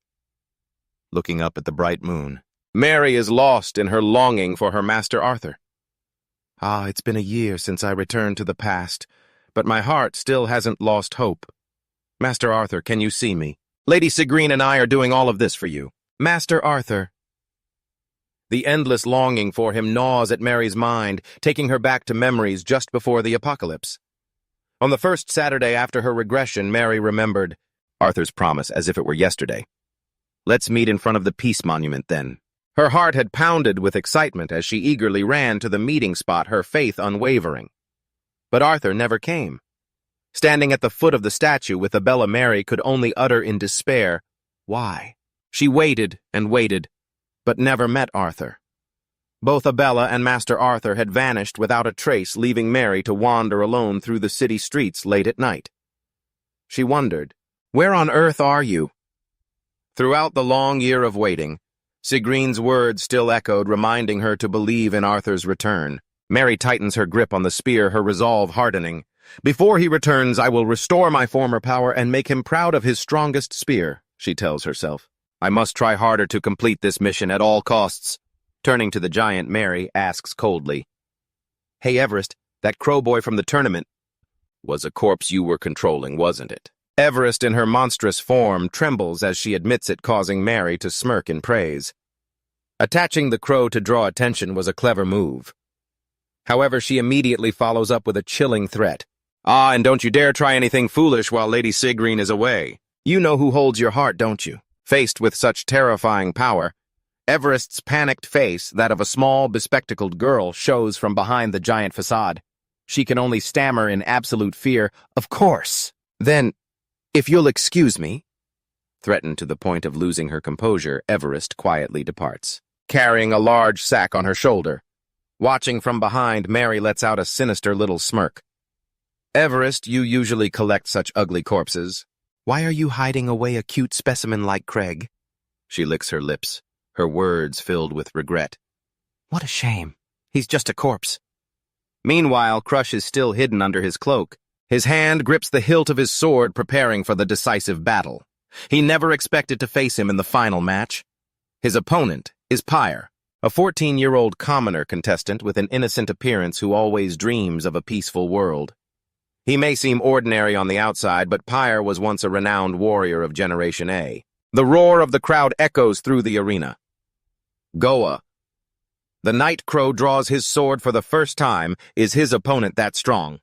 Looking up at the bright moon, Mary is lost in her longing for her Master Arthur. "Ah, it's been a year since I returned to the past, but my heart still hasn't lost hope. Master Arthur, can you see me? Lady Cyrene and I are doing all of this for you. Master Arthur." The endless longing for him gnaws at Mary's mind, taking her back to memories just before the apocalypse. On the first Saturday after her regression, Mary remembered Arthur's promise as if it were yesterday. "Let's meet in front of the Peace Monument, then." Her heart had pounded with excitement as she eagerly ran to the meeting spot, her faith unwavering. But Arthur never came. Standing at the foot of the statue with Abella, Mary could only utter in despair, "Why?" She waited and waited, but never met Arthur. Both Abella and Master Arthur had vanished without a trace, leaving Mary to wander alone through the city streets late at night. She wondered, "Where on earth are you?" Throughout the long year of waiting, Cygrene's words still echoed, reminding her to believe in Arthur's return. Mary tightens her grip on the spear, her resolve hardening. "Before he returns, I will restore my former power and make him proud of his strongest spear," she tells herself. "I must try harder to complete this mission at all costs." Turning to the giant, Mary asks coldly, "Hey, Everest, that crow boy from the tournament was a corpse you were controlling, wasn't it?" Everest, in her monstrous form, trembles as she admits it, causing Mary to smirk in praise. Attaching the crow to draw attention was a clever move. However, she immediately follows up with a chilling threat. "Ah, and don't you dare try anything foolish while Lady Cyrene is away. You know who holds your heart, don't you?" Faced with such terrifying power, Everest's panicked face, that of a small, bespectacled girl, shows from behind the giant facade. She can only stammer in absolute fear, "Of course." Then, "If you'll excuse me." Threatened to the point of losing her composure, Everest quietly departs, carrying a large sack on her shoulder. Watching from behind, Mary lets out a sinister little smirk. "Everest, you usually collect such ugly corpses. Why are you hiding away a cute specimen like Craig?" She licks her lips, her words filled with regret. "What a shame. He's just a corpse." Meanwhile, Crush is still hidden under his cloak. His hand grips the hilt of his sword, preparing for the decisive battle. He never expected to face him in the final match. His opponent is Pyre, a 14-year-old commoner contestant with an innocent appearance who always dreams of a peaceful world. He may seem ordinary on the outside, but Pyre was once a renowned warrior of Generation A. The roar of the crowd echoes through the arena. Goa. The Night Crow draws his sword for the first time. Is his opponent that strong?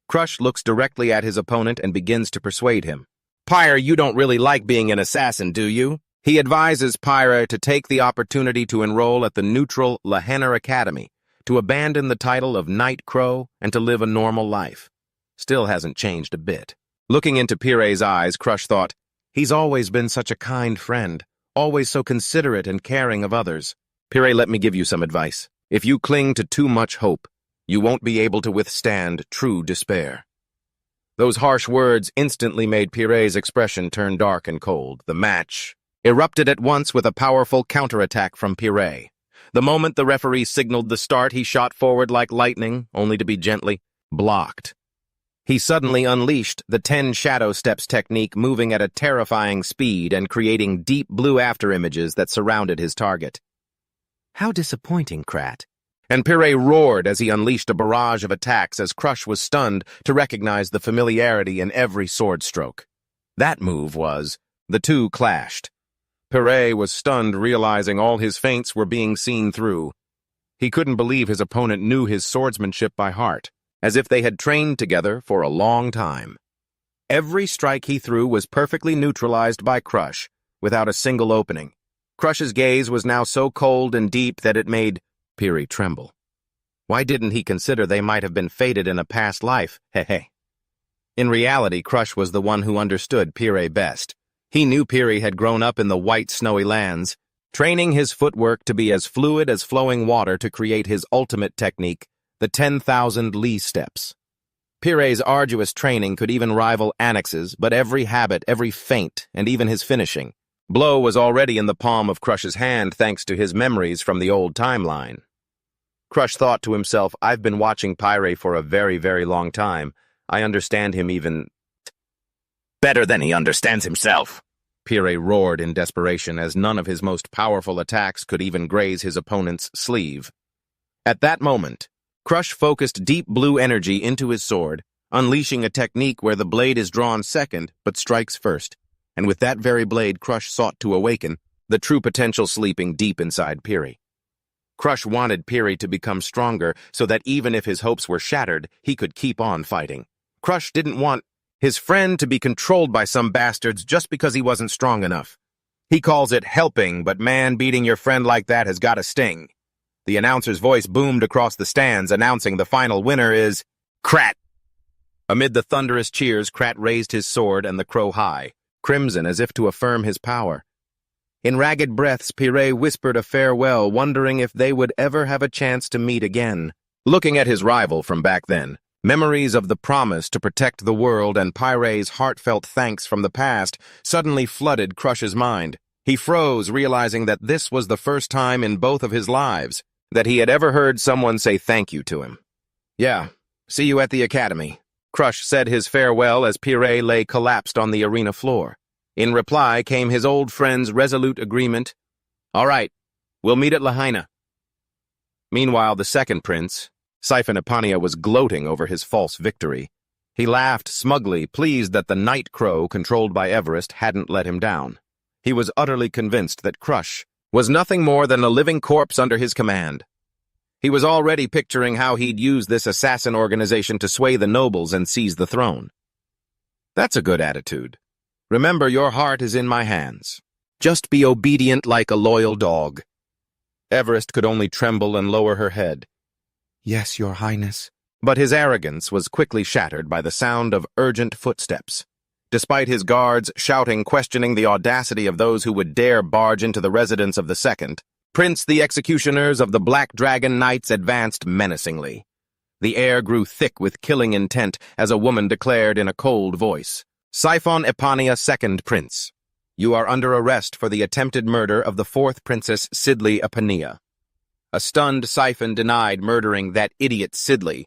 Crush looks directly at his opponent and begins to persuade him. Pyre, you don't really like being an assassin, do you? He advises Pyre to take the opportunity to enroll at the neutral Lahenner Academy, to abandon the title of Night Crow and to live a normal life. Still hasn't changed a bit. Looking into Pyre's eyes, Crush thought, he's always been such a kind friend, always so considerate and caring of others. Pyre, let me give you some advice. If you cling to too much hope, you won't be able to withstand true despair. Those harsh words instantly made Pyre's expression turn dark and cold. The match erupted at once with a powerful counterattack from Pyre. The moment the referee signaled the start, he shot forward like lightning, only to be gently blocked. He suddenly unleashed the 10 shadow steps technique, moving at a terrifying speed and creating deep blue afterimages that surrounded his target. How disappointing, Krat. And Pyre roared as he unleashed a barrage of attacks as Crush was stunned to recognize the familiarity in every sword stroke. That move was, the two clashed. Pyre was stunned, realizing all his feints were being seen through. He couldn't believe his opponent knew his swordsmanship by heart, as if they had trained together for a long time. Every strike he threw was perfectly neutralized by Crush, without a single opening. Crush's gaze was now so cold and deep that it made Pyre tremble. Why didn't he consider they might have been fated in a past life? Hey. In reality, Crush was the one who understood Pyre best. He knew Pyre had grown up in the white, snowy lands, training his footwork to be as fluid as flowing water to create his ultimate technique, the 10,000 Li steps. Pyre's arduous training could even rival Annex's, but every habit, every feint, and even his finishing blow was already in the palm of Crush's hand thanks to his memories from the old timeline. Crush thought to himself, I've been watching Pyre for a very, very long time. I understand him even better than he understands himself. Pyre roared in desperation as none of his most powerful attacks could even graze his opponent's sleeve. At that moment, Crush focused deep blue energy into his sword, unleashing a technique where the blade is drawn second but strikes first. And with that very blade, Crush sought to awaken the true potential sleeping deep inside Pyre. Crush wanted Pyre to become stronger so that even if his hopes were shattered, he could keep on fighting. Crush didn't want his friend to be controlled by some bastards just because he wasn't strong enough. He calls it helping, but man, beating your friend like that has got a sting. The announcer's voice boomed across the stands, announcing the final winner is Krat. Amid the thunderous cheers, Krat raised his sword and the crow high, crimson as if to affirm his power. In ragged breaths, Pyre whispered a farewell, wondering if they would ever have a chance to meet again. Looking at his rival from back then, memories of the promise to protect the world and Pyre's heartfelt thanks from the past suddenly flooded Crush's mind. He froze, realizing that this was the first time in both of his lives that he had ever heard someone say thank you to him. Yeah, see you at the academy. Crush said his farewell as Pyre lay collapsed on the arena floor. In reply came his old friend's resolute agreement. All right, we'll meet at Lahaina. Meanwhile, the second prince, Siphon Epania, was gloating over his false victory. He laughed smugly, pleased that the Night Crow, controlled by Everest, hadn't let him down. He was utterly convinced that Crush was nothing more than a living corpse under his command. He was already picturing how he'd use this assassin organization to sway the nobles and seize the throne. That's a good attitude. Remember, your heart is in my hands. Just be obedient like a loyal dog. Everest could only tremble and lower her head. Yes, your highness. But his arrogance was quickly shattered by the sound of urgent footsteps. Despite his guards shouting, questioning the audacity of those who would dare barge into the residence of the second, Prince the executioners of the Black Dragon Knights advanced menacingly. The air grew thick with killing intent as a woman declared in a cold voice, Siphon Epania, second prince. You are under arrest for the attempted murder of the fourth princess Sidley Epania. A stunned Siphon denied murdering that idiot Sidley,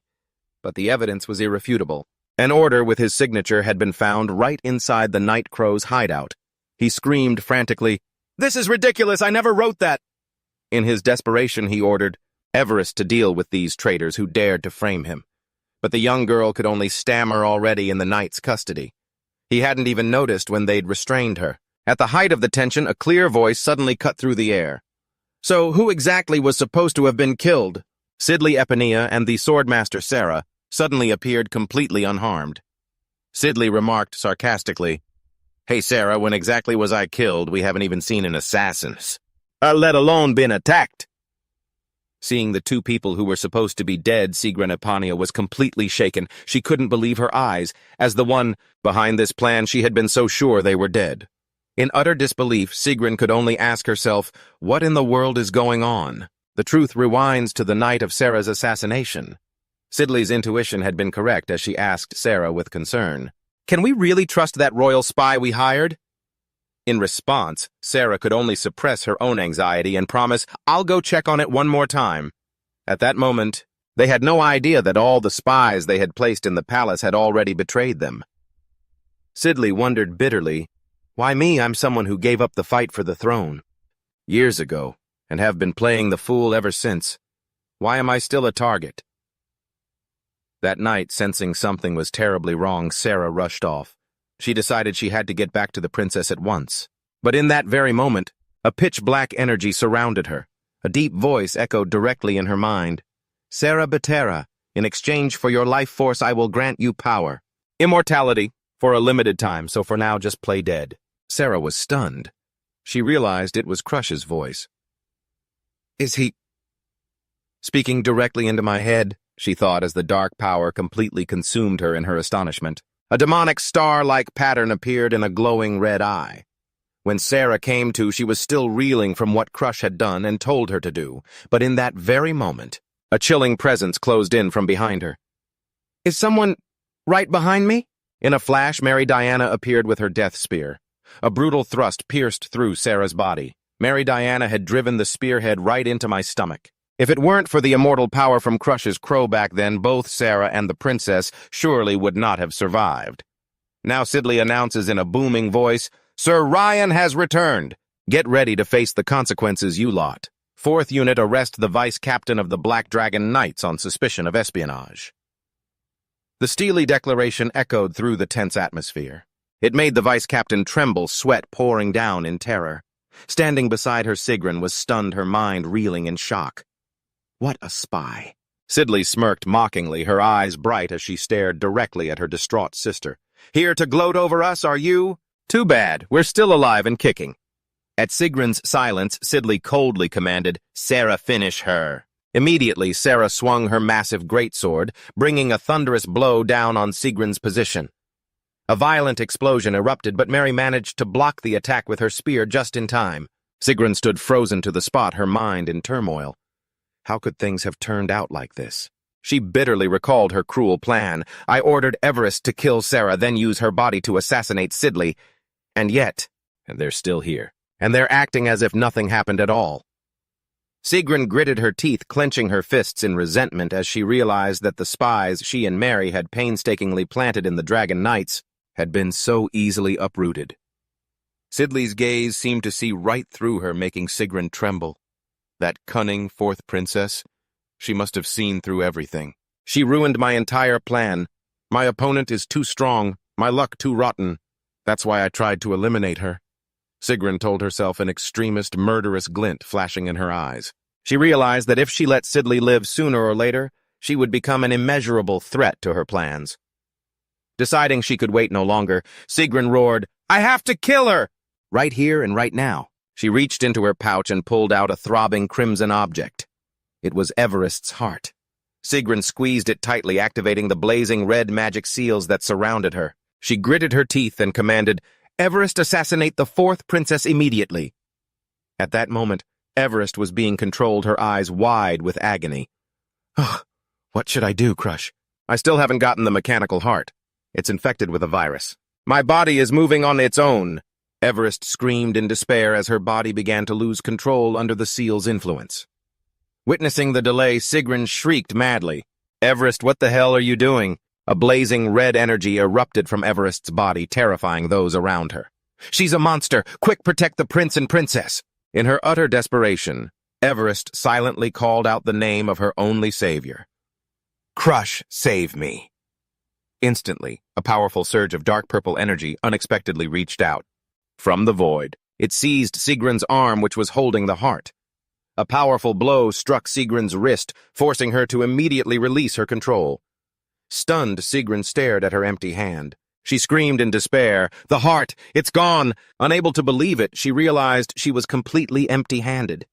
but the evidence was irrefutable. An order with his signature had been found right inside the Night Crow's hideout. He screamed frantically, This is ridiculous, I never wrote that. In his desperation, he ordered Everest to deal with these traitors who dared to frame him. But the young girl could only stammer already in the knight's custody. He hadn't even noticed when they'd restrained her. At the height of the tension, a clear voice suddenly cut through the air. So who exactly was supposed to have been killed? Sidley Epinea and the swordmaster Sarah suddenly appeared completely unharmed. Sidley remarked sarcastically, "Hey Sarah, when exactly was I killed? We haven't even seen an assassin. Let alone been attacked." Seeing the two people who were supposed to be dead, Sigrun Epinea was completely shaken. She couldn't believe her eyes. As the one behind this plan, she had been so sure they were dead. In utter disbelief, Sigrun could only ask herself, what in the world is going on? The truth rewinds to the night of Sarah's assassination. Sidley's intuition had been correct as she asked Sarah with concern, "Can we really trust that royal spy we hired?" In response, Sarah could only suppress her own anxiety and promise, "I'll go check on it one more time." At that moment, they had no idea that all the spies they had placed in the palace had already betrayed them. Sidley wondered bitterly, "Why me? I'm someone who gave up the fight for the throne years ago and have been playing the fool ever since. Why am I still a target?" That night, sensing something was terribly wrong, Sarah rushed off. She decided she had to get back to the princess at once. But in that very moment, a pitch-black energy surrounded her. A deep voice echoed directly in her mind. "Sarah Batera, in exchange for your life force, I will grant you power. Immortality, for a limited time, so for now just play dead." Sarah was stunned. She realized it was Crush's voice. "Is he speaking directly into my head?" she thought as the dark power completely consumed her in her astonishment. A demonic star-like pattern appeared in a glowing red eye. When Sarah came to, she was still reeling from what Crush had done and told her to do, but in that very moment, a chilling presence closed in from behind her. "Is someone right behind me?" In a flash, Mary Diana appeared with her death spear. A brutal thrust pierced through Sarah's body. Mary Diana had driven the spearhead right into my stomach. If it weren't for the immortal power from Crush's crow back then, both Sarah and the princess surely would not have survived. Now Sidley announces in a booming voice, "Sir Ryan has returned. Get ready to face the consequences, you lot. 4th Unit arrest the vice-captain of the Black Dragon Knights on suspicion of espionage." The steely declaration echoed through the tense atmosphere. It made the vice-captain tremble, sweat pouring down in terror. Standing beside her, Sigrun was stunned, her mind reeling in shock. What a spy. Sidley smirked mockingly, her eyes bright as she stared directly at her distraught sister. "Here to gloat over us, are you? Too bad, we're still alive and kicking." At Sigrun's silence, Sidley coldly commanded, "Sarah, finish her." Immediately, Sarah swung her massive greatsword, bringing a thunderous blow down on Sigrun's position. A violent explosion erupted, but Mary managed to block the attack with her spear just in time. Sigrun stood frozen to the spot, her mind in turmoil. How could things have turned out like this? She bitterly recalled her cruel plan. I ordered Everest to kill Sarah, then use her body to assassinate Sidley. And yet, they're still here. And they're acting as if nothing happened at all. Sigrun gritted her teeth, clenching her fists in resentment as she realized that the spies she and Mary had painstakingly planted in the Dragon Knights had been so easily uprooted. Sidley's gaze seemed to see right through her, making Sigrun tremble. That cunning 4th princess, she must have seen through everything. She ruined my entire plan. My opponent is too strong, my luck too rotten. That's why I tried to eliminate her. Sigrun told herself, an extremist, murderous glint flashing in her eyes. She realized that if she let Sidley live sooner or later, she would become an immeasurable threat to her plans. Deciding she could wait no longer, Sigrun roared, "I have to kill her! Right here and right now." She reached into her pouch and pulled out a throbbing crimson object. It was Everest's heart. Sigrun squeezed it tightly, activating the blazing red magic seals that surrounded her. She gritted her teeth and commanded, "Everest, assassinate the 4th princess immediately." At that moment, Everest was being controlled, her eyes wide with agony. "Ugh, what should I do, Crush? I still haven't gotten the mechanical heart. It's infected with a virus. My body is moving on its own." Everest screamed in despair as her body began to lose control under the seal's influence. Witnessing the delay, Sigrun shrieked madly. "Everest, what the hell are you doing?" A blazing red energy erupted from Everest's body, terrifying those around her. She's a monster! Quick, protect the prince and princess! In her utter desperation, Everest silently called out the name of her only savior. Crush, save me! Instantly, a powerful surge of dark purple energy unexpectedly reached out. From the void, it seized Sigrun's arm, which was holding the heart. A powerful blow struck Sigrun's wrist, forcing her to immediately release her control. Stunned, Sigrun stared at her empty hand. She screamed in despair, "The heart! It's gone!" Unable to believe it, she realized she was completely empty-handed.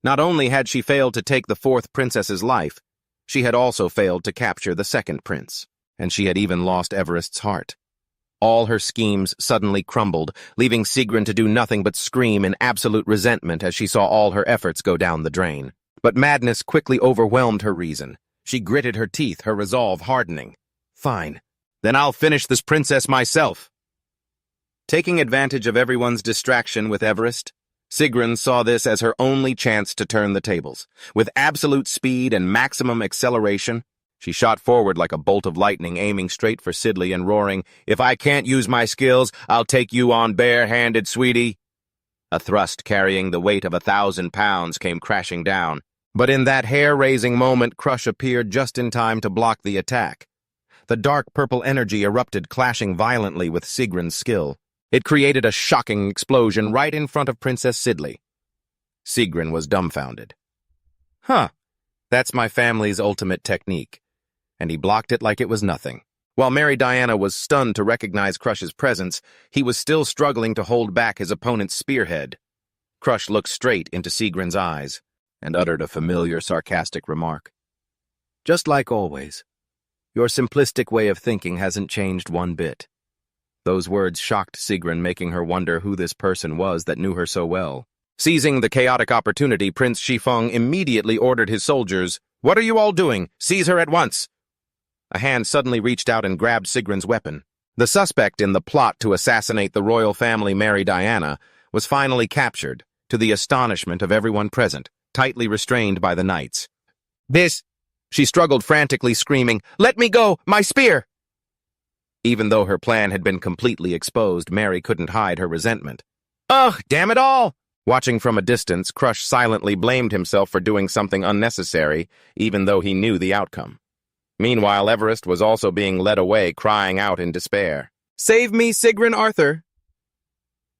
Not only had she failed to take the fourth princess's life, she had also failed to capture the second prince, and she had even lost Everest's heart. All her schemes suddenly crumbled, leaving Sigrun to do nothing but scream in absolute resentment as she saw all her efforts go down the drain. But madness quickly overwhelmed her reason. She gritted her teeth, her resolve hardening. Fine. Then I'll finish this princess myself. Taking advantage of everyone's distraction with Everest, Sigrun saw this as her only chance to turn the tables. With absolute speed and maximum acceleration, she shot forward like a bolt of lightning, aiming straight for Sidley and roaring, "If I can't use my skills, I'll take you on bare-handed, sweetie." A thrust carrying the weight of 1,000 pounds came crashing down. But in that hair-raising moment, Crush appeared just in time to block the attack. The dark purple energy erupted, clashing violently with Sigrun's skill. It created a shocking explosion right in front of Princess Sidley. Sigrun was dumbfounded. That's my family's ultimate technique. And he blocked it like it was nothing. While Mary Diana was stunned to recognize Crush's presence, he was still struggling to hold back his opponent's spearhead. Crush looked straight into Sigrun's eyes and uttered a familiar, sarcastic remark. "Just like always. Your simplistic way of thinking hasn't changed one bit." Those words shocked Sigrun, making her wonder who this person was that knew her so well. Seizing the chaotic opportunity, Prince Shifeng immediately ordered his soldiers, "What are you all doing? Seize her at once!" A hand suddenly reached out and grabbed Sigrun's weapon. The suspect in the plot to assassinate the royal family, Mary Diana, was finally captured, to the astonishment of everyone present, tightly restrained by the knights. "This—" She struggled frantically, screaming, "Let me go! My spear!" Even though her plan had been completely exposed, Mary couldn't hide her resentment. "Ugh, damn it all!" Watching from a distance, Crush silently blamed himself for doing something unnecessary, even though he knew the outcome. Meanwhile, Everest was also being led away, crying out in despair. "Save me, Sigrun Arthur!"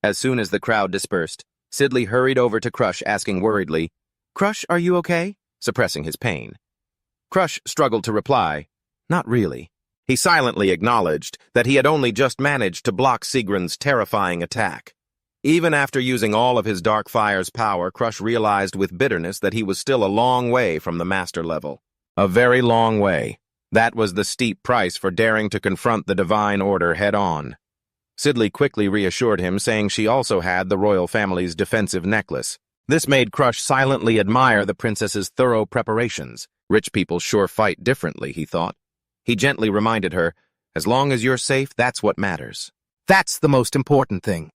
As soon as the crowd dispersed, Sidley hurried over to Crush, asking worriedly, "Crush, are you okay?" suppressing his pain. Crush struggled to reply, "Not really." He silently acknowledged that he had only just managed to block Sigrun's terrifying attack. Even after using all of his Dark Fire's power, Crush realized with bitterness that he was still a long way from the master level. A very long way. That was the steep price for daring to confront the Divine Order head-on. Sidley quickly reassured him, saying she also had the royal family's defensive necklace. This made Crush silently admire the princess's thorough preparations. Rich people sure fight differently, he thought. He gently reminded her, "As long as you're safe, that's what matters. That's the most important thing."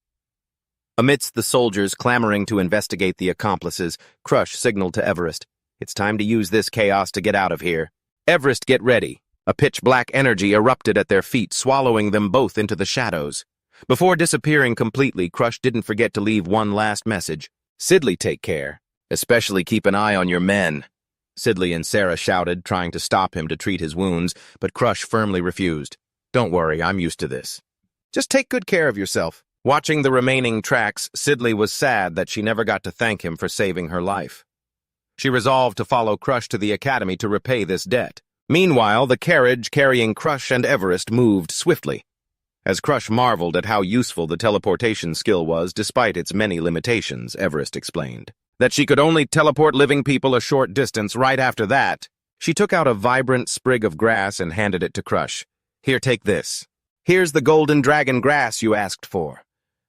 Amidst the soldiers clamoring to investigate the accomplices, Crush signaled to Everest, "It's time to use this chaos to get out of here. Everest, get ready." A pitch-black energy erupted at their feet, swallowing them both into the shadows. Before disappearing completely, Crush didn't forget to leave one last message. "Sidley, take care. Especially keep an eye on your men." Sidley and Sarah shouted, trying to stop him to treat his wounds, but Crush firmly refused. "Don't worry, I'm used to this. Just take good care of yourself." Watching the remaining tracks, Sidley was sad that she never got to thank him for saving her life. She resolved to follow Crush to the academy to repay this debt. Meanwhile, the carriage carrying Crush and Everest moved swiftly. As Crush marveled at how useful the teleportation skill was despite its many limitations, Everest explained that she could only teleport living people a short distance. Right after that, she took out a vibrant sprig of grass and handed it to Crush. "Here, take this. Here's the golden dragon grass you asked for.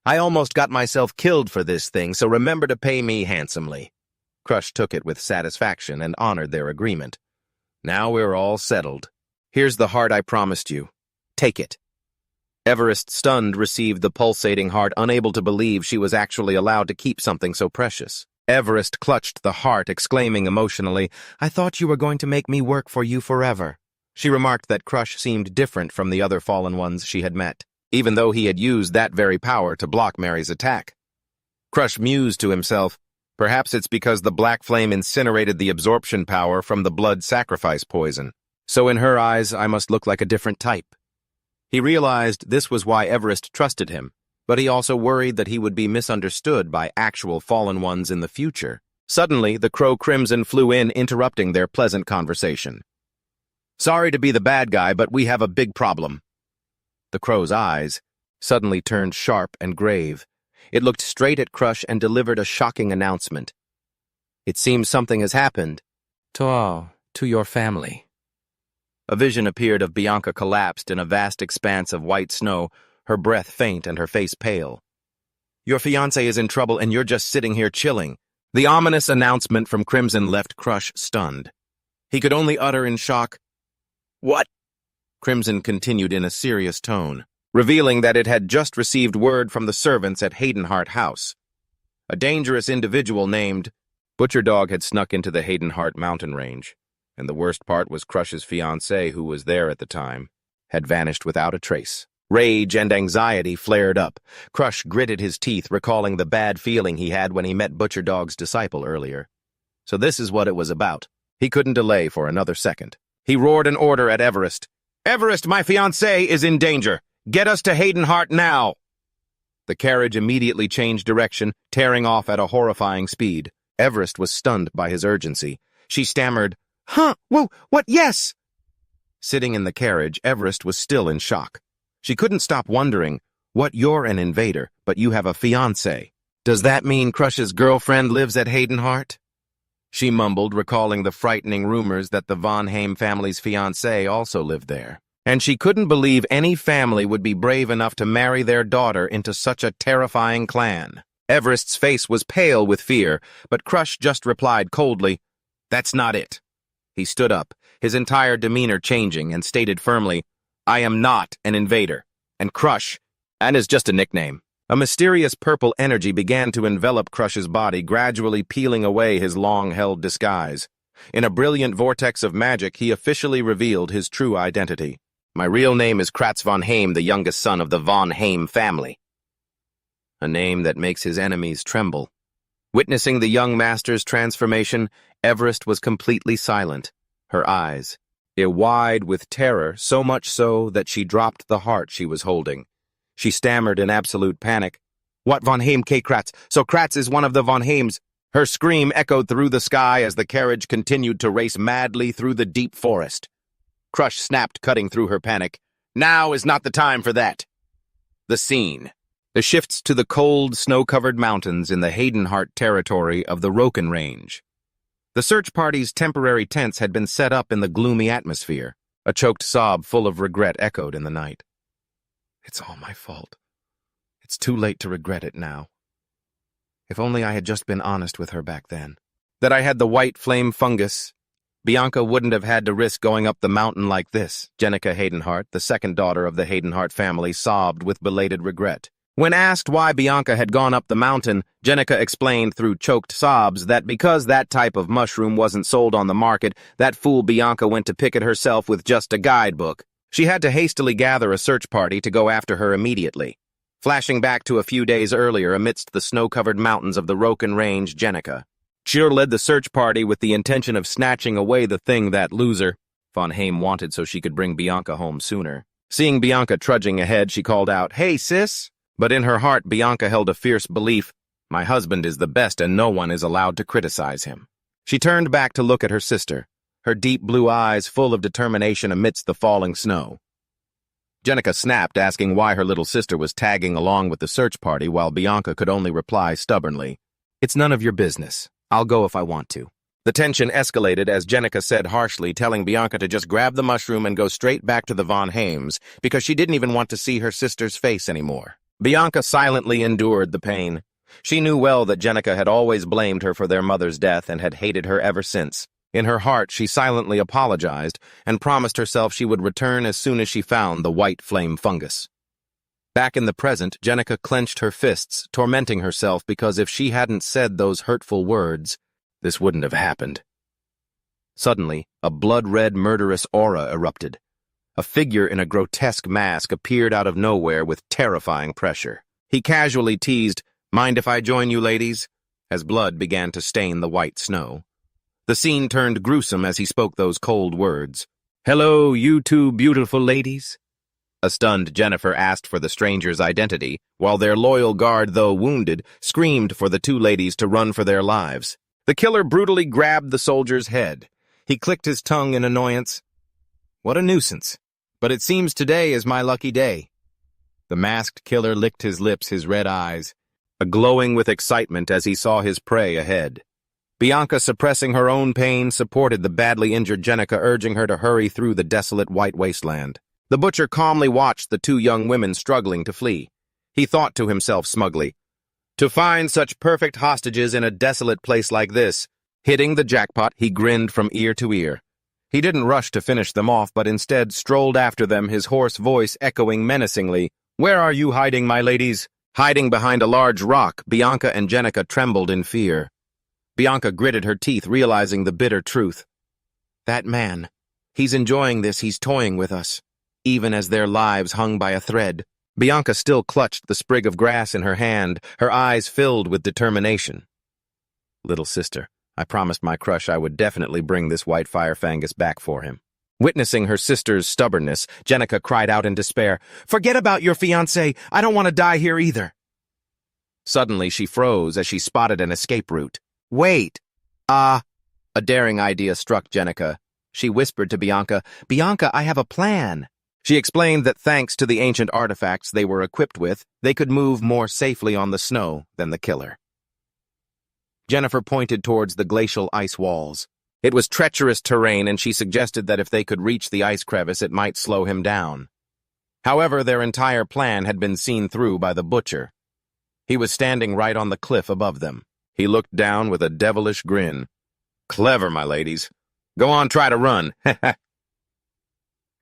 I almost got myself killed for this thing, so remember to pay me handsomely." Crush took it with satisfaction and honored their agreement. "Now we're all settled. Here's the heart I promised you. Take it." Everest, stunned, received the pulsating heart, unable to believe she was actually allowed to keep something so precious. Everest clutched the heart, exclaiming emotionally, "I thought you were going to make me work for you forever." She remarked that Crush seemed different from the other fallen ones she had met. even though he had used that very power to block Mary's attack. Crush mused to himself, perhaps it's because the black flame incinerated the absorption power from the blood sacrifice poison. So in her eyes, I must look like a different type. He realized this was why Everest trusted him, but he also worried that he would be misunderstood by actual fallen ones in the future. Suddenly, the Crow Crimson flew in, interrupting their pleasant conversation. "Sorry to be the bad guy, but we have a big problem." The Crow's eyes suddenly turned sharp and grave. It looked straight at Crush and delivered a shocking announcement. "It seems something has happened. To your family." A vision appeared of Bianca collapsed in a vast expanse of white snow, her breath faint and her face pale. "Your fiancé is in trouble and you're just sitting here chilling." The ominous announcement from Crimson left Crush stunned. He could only utter in shock, "What?" Crimson continued in a serious tone, revealing that it had just received word from the servants at Haydenhart House. A dangerous individual named Butcher Dog had snuck into the Haydenhart mountain range, and the worst part was Crush's fiancée, who was there at the time, had vanished without a trace. Rage and anxiety flared up. Crush gritted his teeth, recalling the bad feeling he had when he met Butcher Dog's disciple earlier. So this is what it was about. He couldn't delay for another second. He roared an order at Everest. "Everest, my fiancée is in danger. Get us to Haydenhart now!" The carriage immediately changed direction, tearing off at a horrifying speed. Everest was stunned by his urgency. She stammered, "Huh? Whoa, what? Yes!" Sitting in the carriage, Everest was still in shock. She couldn't stop wondering, what, you're an invader, but you have a fiancé. Does that mean Crush's girlfriend lives at Haydenhart? She mumbled, recalling the frightening rumors that the Von Haim family's fiancé also lived there. And she couldn't believe any family would be brave enough to marry their daughter into such a terrifying clan. Everest's face was pale with fear, but Crush just replied coldly, "That's not it." He stood up, his entire demeanor changing, and stated firmly, "I am not an invader, and Crush, and is just a nickname." A mysterious purple energy began to envelop Crush's body, gradually peeling away his long-held disguise. In a brilliant vortex of magic, he officially revealed his true identity. "My real name is Kratz von Haim, the youngest son of the Von Haim family." A name that makes his enemies tremble. Witnessing the young master's transformation, Everest was completely silent, her eyes wide with terror, so much so that she dropped the heart she was holding. She stammered in absolute panic. "What Von Haim K. Kratz? So Kratz is one of the Von Haims." Her scream echoed through the sky as the carriage continued to race madly through the deep forest. Crush snapped, cutting through her panic. "Now is not the time for that." The scene. The shifts to the cold, snow-covered mountains in the Haydenhart territory of the Roken Range. The search party's temporary tents had been set up in the gloomy atmosphere. A choked sob full of regret echoed in the night. "It's all my fault. It's too late to regret it now. If only I had just been honest with her back then. That I had the white flame fungus. Bianca wouldn't have had to risk going up the mountain like this." Jenica Haydenhart, the second daughter of the Haydenhart family, sobbed with belated regret. When asked why Bianca had gone up the mountain, Jenica explained through choked sobs that because that type of mushroom wasn't sold on the market, that fool Bianca went to pick it herself with just a guidebook. She had to hastily gather a search party to go after her immediately. Flashing back to a few days earlier amidst the snow-covered mountains of the Roken Range, Jenica. Chir led the search party with the intention of snatching away the thing that loser Von Haim wanted so she could bring Bianca home sooner. Seeing Bianca trudging ahead, she called out, "Hey, sis!" But in her heart, Bianca held a fierce belief, "My husband is the best and no one is allowed to criticize him." She turned back to look at her sister, her deep blue eyes full of determination amidst the falling snow. Jenica snapped, asking why her little sister was tagging along with the search party, while Bianca could only reply stubbornly, "It's none of your business. I'll go if I want to." The tension escalated as Jenica said harshly, telling Bianca to just grab the mushroom and go straight back to the Von Haims, because she didn't even want to see her sister's face anymore. Bianca silently endured the pain. She knew well that Jenica had always blamed her for their mother's death and had hated her ever since. In her heart, she silently apologized and promised herself she would return as soon as she found the white flame fungus. Back in the present, Jenica clenched her fists, tormenting herself because if she hadn't said those hurtful words, this wouldn't have happened. Suddenly, a blood-red murderous aura erupted. A figure in a grotesque mask appeared out of nowhere with terrifying pressure. He casually teased, "Mind if I join you, ladies?" as blood began to stain the white snow. The scene turned gruesome as he spoke those cold words. "Hello, you two beautiful ladies?" A stunned Jennifer asked for the stranger's identity, while their loyal guard, though wounded, screamed for the two ladies to run for their lives. The killer brutally grabbed the soldier's head. He clicked his tongue in annoyance. "What a nuisance. But it seems today is my lucky day." The masked killer licked his lips, his red eyes, glowing with excitement as he saw his prey ahead. Bianca, suppressing her own pain, supported the badly injured Jenica, urging her to hurry through the desolate white wasteland. The butcher calmly watched the two young women struggling to flee. He thought to himself smugly, "To find such perfect hostages in a desolate place like this." Hitting the jackpot, he grinned from ear to ear. He didn't rush to finish them off, but instead strolled after them, his hoarse voice echoing menacingly. "Where are you hiding, my ladies?" Hiding behind a large rock, Bianca and Jenica trembled in fear. Bianca gritted her teeth, realizing the bitter truth. That man, he's enjoying this, he's toying with us, even as their lives hung by a thread. Bianca still clutched the sprig of grass in her hand, her eyes filled with determination. "Little sister, I promised my crush I would definitely bring this white firefangus back for him." Witnessing her sister's stubbornness, Jenica cried out in despair, "Forget about your fiancé, I don't want to die here either." Suddenly she froze as she spotted an escape route. "Wait! A daring idea struck Jenica. She whispered to Bianca, "Bianca, I have a plan." She explained that thanks to the ancient artifacts they were equipped with, they could move more safely on the snow than the killer. Jennifer pointed towards the glacial ice walls. It was treacherous terrain, and she suggested that if they could reach the ice crevice, it might slow him down. However, their entire plan had been seen through by the butcher. He was standing right on the cliff above them. He looked down with a devilish grin. "Clever, my ladies. Go on, try to run."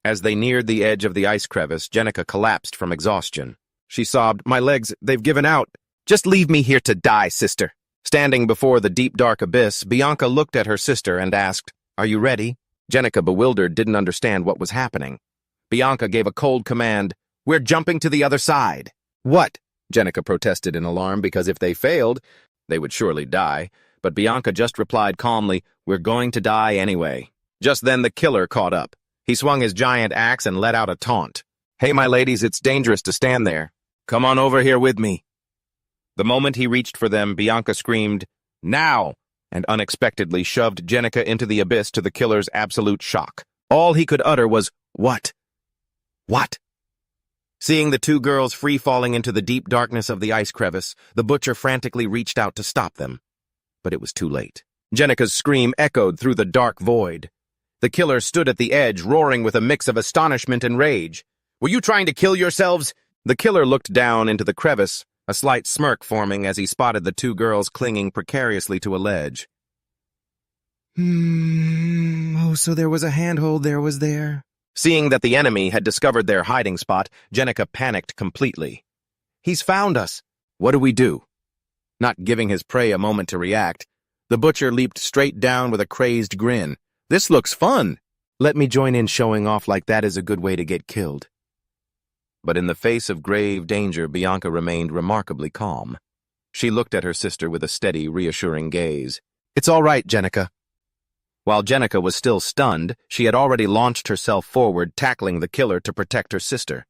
As they neared the edge of the ice crevice, Jenica collapsed from exhaustion. She sobbed, "My legs, they've given out. Just leave me here to die, sister." Standing before the deep, dark abyss, Bianca looked at her sister and asked, "Are you ready?" Jenica, bewildered, didn't understand what was happening. Bianca gave a cold command, "We're jumping to the other side." "What?" Jenica protested in alarm, because if they failed, they would surely die. But Bianca just replied calmly, "We're going to die anyway." Just then the killer caught up. He swung his giant axe and let out a taunt. "Hey, my ladies, it's dangerous to stand there. Come on over here with me." The moment he reached for them, Bianca screamed, "Now!" and unexpectedly shoved Jenica into the abyss, to the killer's absolute shock. All he could utter was, "What? What?" Seeing the two girls free-falling into the deep darkness of the ice crevice, the butcher frantically reached out to stop them. But it was too late. Jenica's scream echoed through the dark void. The killer stood at the edge, roaring with a mix of astonishment and rage. "Were you trying to kill yourselves?" The killer looked down into the crevice, a slight smirk forming as he spotted the two girls clinging precariously to a ledge. Oh, so there was a handhold there, was there? Seeing that the enemy had discovered their hiding spot, Jenica panicked completely. "He's found us. What do we do?" Not giving his prey a moment to react, the butcher leaped straight down with a crazed grin. "This looks fun. Let me join in. Showing off like that is a good way to get killed." But in the face of grave danger, Bianca remained remarkably calm. She looked at her sister with a steady, reassuring gaze. "It's all right, Jenica." While Jenica was still stunned, she had already launched herself forward, tackling the killer to protect her sister.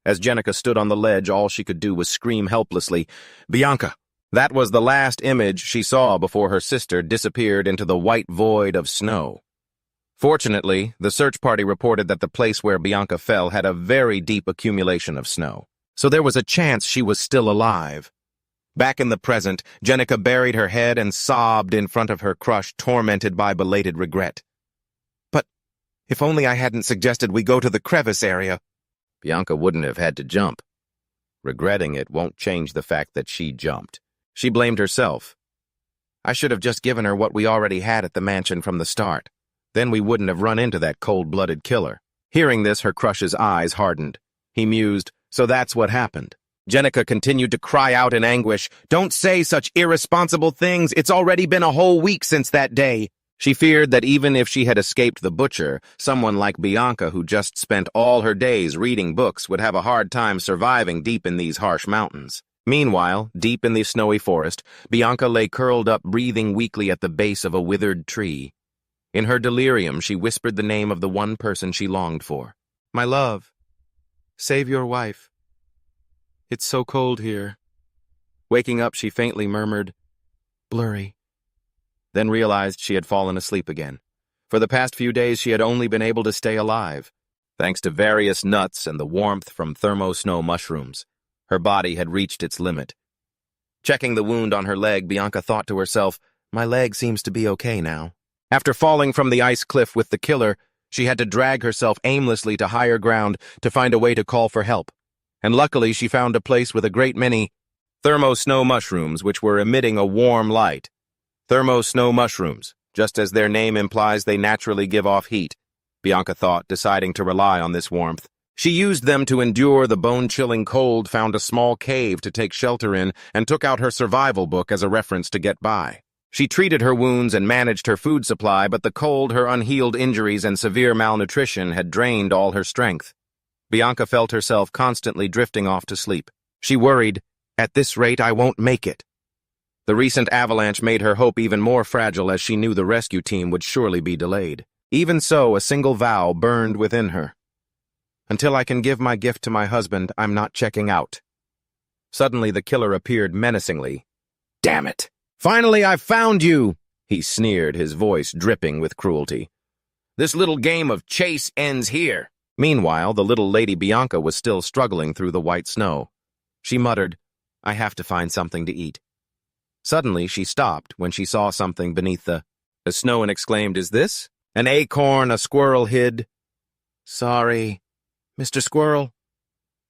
As Jenica stood on the ledge, all she could do was scream helplessly, "Bianca!" That was the last image she saw before her sister disappeared into the white void of snow. Fortunately, the search party reported that the place where Bianca fell had a very deep accumulation of snow, so there was a chance she was still alive. Back in the present, Jenica buried her head and sobbed in front of her crush, tormented by belated regret. "But if only I hadn't suggested we go to the crevice area." Bianca wouldn't have had to jump. Regretting it won't change the fact that she jumped. She blamed herself. "I should have just given her what we already had at the mansion from the start. Then we wouldn't have run into that cold-blooded killer." Hearing this, her crush's eyes hardened. He mused, "So that's what happened." Jenica continued to cry out in anguish, "Don't say such irresponsible things. It's already been a whole week since that day." She feared that even if she had escaped the butcher, someone like Bianca, who just spent all her days reading books, would have a hard time surviving deep in these harsh mountains. Meanwhile, deep in the snowy forest, Bianca lay curled up, breathing weakly at the base of a withered tree. In her delirium, she whispered the name of the one person she longed for. "My love, save your wife. It's so cold here." Waking up, she faintly murmured, "Blurry," then realized she had fallen asleep again. For the past few days, she had only been able to stay alive, thanks to various nuts and the warmth from thermo-snow mushrooms. Her body had reached its limit. Checking the wound on her leg, Bianca thought to herself, "My leg seems to be okay now." After falling from the ice cliff with the killer, she had to drag herself aimlessly to higher ground to find a way to call for help. And luckily, she found a place with a great many thermo-snow mushrooms, which were emitting a warm light. Thermo-snow mushrooms, just as their name implies, they naturally give off heat, Bianca thought, deciding to rely on this warmth. She used them to endure the bone-chilling cold, found a small cave to take shelter in, and took out her survival book as a reference to get by. She treated her wounds and managed her food supply, but the cold, her unhealed injuries, and severe malnutrition had drained all her strength. Bianca felt herself constantly drifting off to sleep. She worried, "At this rate, I won't make it." The recent avalanche made her hope even more fragile, as she knew the rescue team would surely be delayed. Even so, a single vow burned within her. "Until I can give my gift to my husband, I'm not checking out." Suddenly, the killer appeared menacingly. "Damn it! Finally, I've found you!" he sneered, his voice dripping with cruelty. "This little game of chase ends here." Meanwhile, the little lady Bianca was still struggling through the white snow. She muttered, "I have to find something to eat." Suddenly, she stopped when she saw something beneath the snow and exclaimed, "Is this an acorn a squirrel hid?" "Sorry, Mr. Squirrel.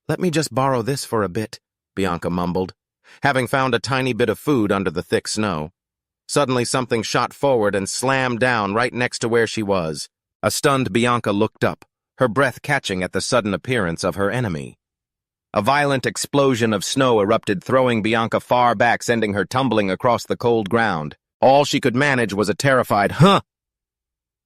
Let me just borrow this for a bit," Bianca mumbled, having found a tiny bit of food under the thick snow. Suddenly, something shot forward and slammed down right next to where she was. A stunned Bianca looked up, her breath catching at the sudden appearance of her enemy. A violent explosion of snow erupted, throwing Bianca far back, sending her tumbling across the cold ground. All she could manage was a terrified, "Huh!"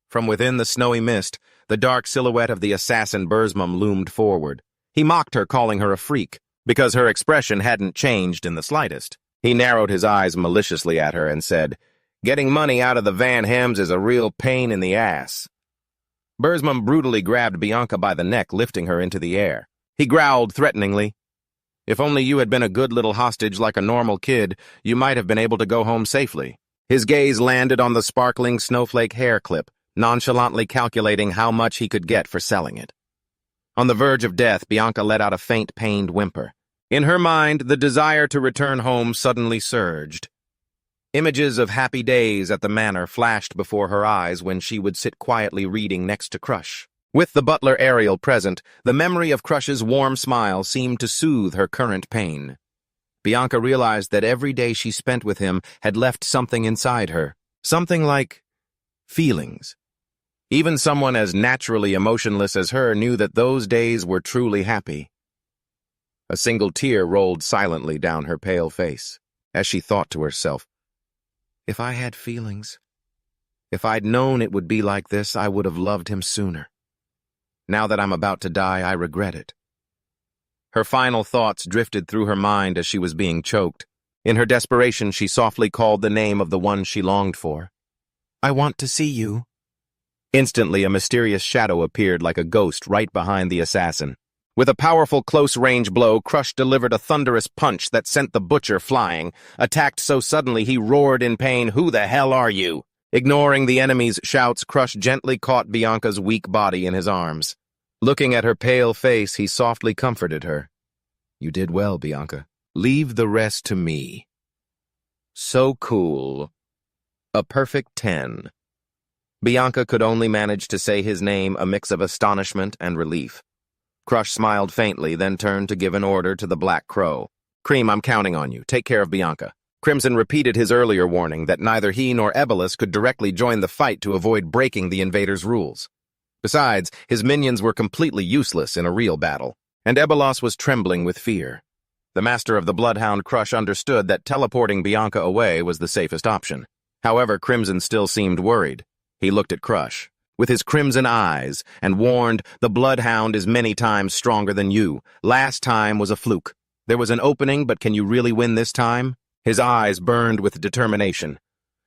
From within the snowy mist, the dark silhouette of the assassin Burzmum loomed forward. He mocked her, calling her a freak, because her expression hadn't changed in the slightest. He narrowed his eyes maliciously at her and said, "Getting money out of the Van Hems is a real pain in the ass." Burzmum brutally grabbed Bianca by the neck, lifting her into the air. He growled threateningly, "If only you had been a good little hostage like a normal kid, you might have been able to go home safely." His gaze landed on the sparkling snowflake hair clip, nonchalantly calculating how much he could get for selling it. On the verge of death, Bianca let out a faint, pained whimper. In her mind, the desire to return home suddenly surged. Images of happy days at the manor flashed before her eyes when she would sit quietly reading next to Crush. With the butler Ariel present, the memory of Crush's warm smile seemed to soothe her current pain. Bianca realized that every day she spent with him had left something inside her, something like feelings. Even someone as naturally emotionless as her knew that those days were truly happy. A single tear rolled silently down her pale face, as she thought to herself, "If I had feelings, if I'd known it would be like this, I would have loved him sooner. Now that I'm about to die, I regret it." Her final thoughts drifted through her mind as she was being choked. In her desperation, she softly called the name of the one she longed for. "I want to see you." Instantly, a mysterious shadow appeared like a ghost right behind the assassin. With a powerful close-range blow, Crush delivered a thunderous punch that sent the butcher flying. Attacked so suddenly, he roared in pain, "Who the hell are you?" Ignoring the enemy's shouts, Crush gently caught Bianca's weak body in his arms. Looking at her pale face, he softly comforted her. "You did well, Bianca. Leave the rest to me." So cool. A perfect 10. Bianca could only manage to say his name, a mix of astonishment and relief. Crush smiled faintly, then turned to give an order to the Black Crow. "Cream, I'm counting on you. Take care of Bianca." Crimson repeated his earlier warning that neither he nor Ebolus could directly join the fight to avoid breaking the invaders' rules. Besides, his minions were completely useless in a real battle, and Ebolus was trembling with fear. The master of the Bloodhound Crush understood that teleporting Bianca away was the safest option. However, Crimson still seemed worried. He looked at Crush, with his crimson eyes, and warned, "The Bloodhound is many times stronger than you. Last time was a fluke. There was an opening, but can you really win this time?" His eyes burned with determination.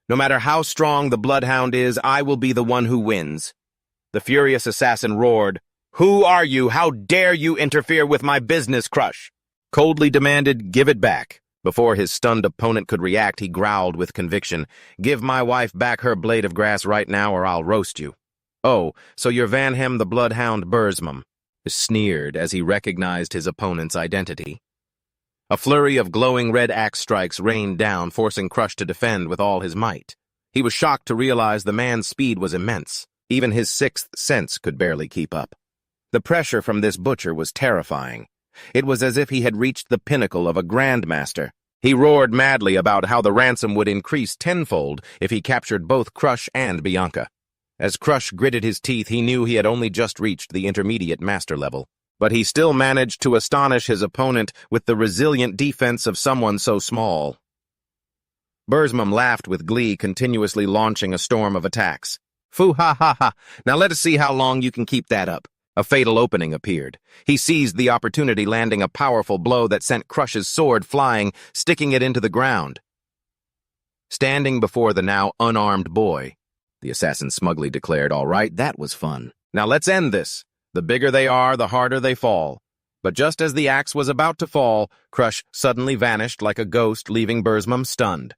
"No matter how strong the Bloodhound is, I will be the one who wins." The furious assassin roared, "Who are you? How dare you interfere with my business, Crush?" Coldly demanded, "Give it back." Before his stunned opponent could react, he growled with conviction, "Give my wife back her blade of grass right now or I'll roast you." "Oh, so you're Vanhem the Bloodhound Burzmum," sneered as he recognized his opponent's identity. A flurry of glowing red axe strikes rained down, forcing Crush to defend with all his might. He was shocked to realize the man's speed was immense. Even his sixth sense could barely keep up. The pressure from this butcher was terrifying. It was as if he had reached the pinnacle of a grandmaster. He roared madly about how the ransom would increase tenfold if he captured both Crush and Bianca. As Crush gritted his teeth, he knew he had only just reached the intermediate master level. But he still managed to astonish his opponent with the resilient defense of someone so small. Burzmum laughed with glee, continuously launching a storm of attacks. "Foo ha ha ha, now let us see how long you can keep that up." A fatal opening appeared. He seized the opportunity, landing a powerful blow that sent Crush's sword flying, sticking it into the ground. Standing before the now unarmed boy, the assassin smugly declared, "All right, that was fun. Now let's end this. The bigger they are, the harder they fall." But just as the axe was about to fall, Crush suddenly vanished like a ghost, leaving Burzmum stunned.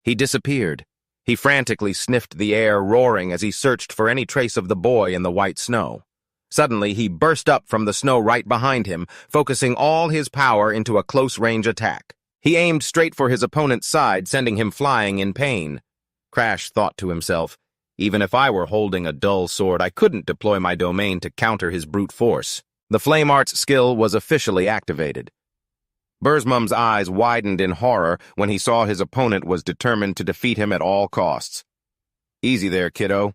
He disappeared. He frantically sniffed the air, roaring as he searched for any trace of the boy in the white snow. Suddenly, he burst up from the snow right behind him, focusing all his power into a close-range attack. He aimed straight for his opponent's side, sending him flying in pain. Crash thought to himself, "Even if I were holding a dull sword, I couldn't deploy my domain to counter his brute force." The Flame Arts skill was officially activated. Burzmum's eyes widened in horror when he saw his opponent was determined to defeat him at all costs. "Easy there, kiddo.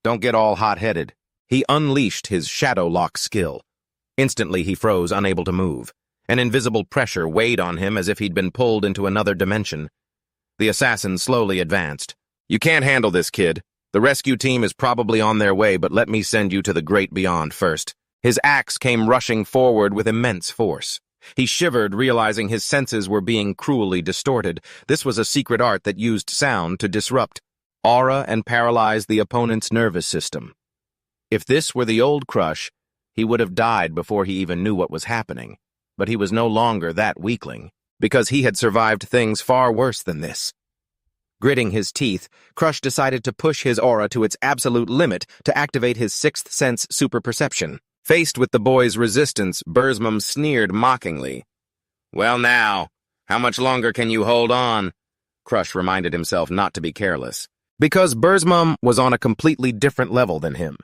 Don't get all hot-headed." He unleashed his Shadow Lock skill. Instantly, he froze, unable to move. An invisible pressure weighed on him as if he'd been pulled into another dimension. The assassin slowly advanced. "You can't handle this, kid. The rescue team is probably on their way, but let me send you to the great beyond first." His axe came rushing forward with immense force. He shivered, realizing his senses were being cruelly distorted. This was a secret art that used sound to disrupt, aura, and paralyze the opponent's nervous system. If this were the old Crush, he would have died before he even knew what was happening. But he was no longer that weakling, because he had survived things far worse than this. Gritting his teeth, Crush decided to push his aura to its absolute limit to activate his sixth sense super-perception. Faced with the boy's resistance, Burzmum sneered mockingly. "Well now, how much longer can you hold on?" Crush reminded himself not to be careless, because Burzmum was on a completely different level than him.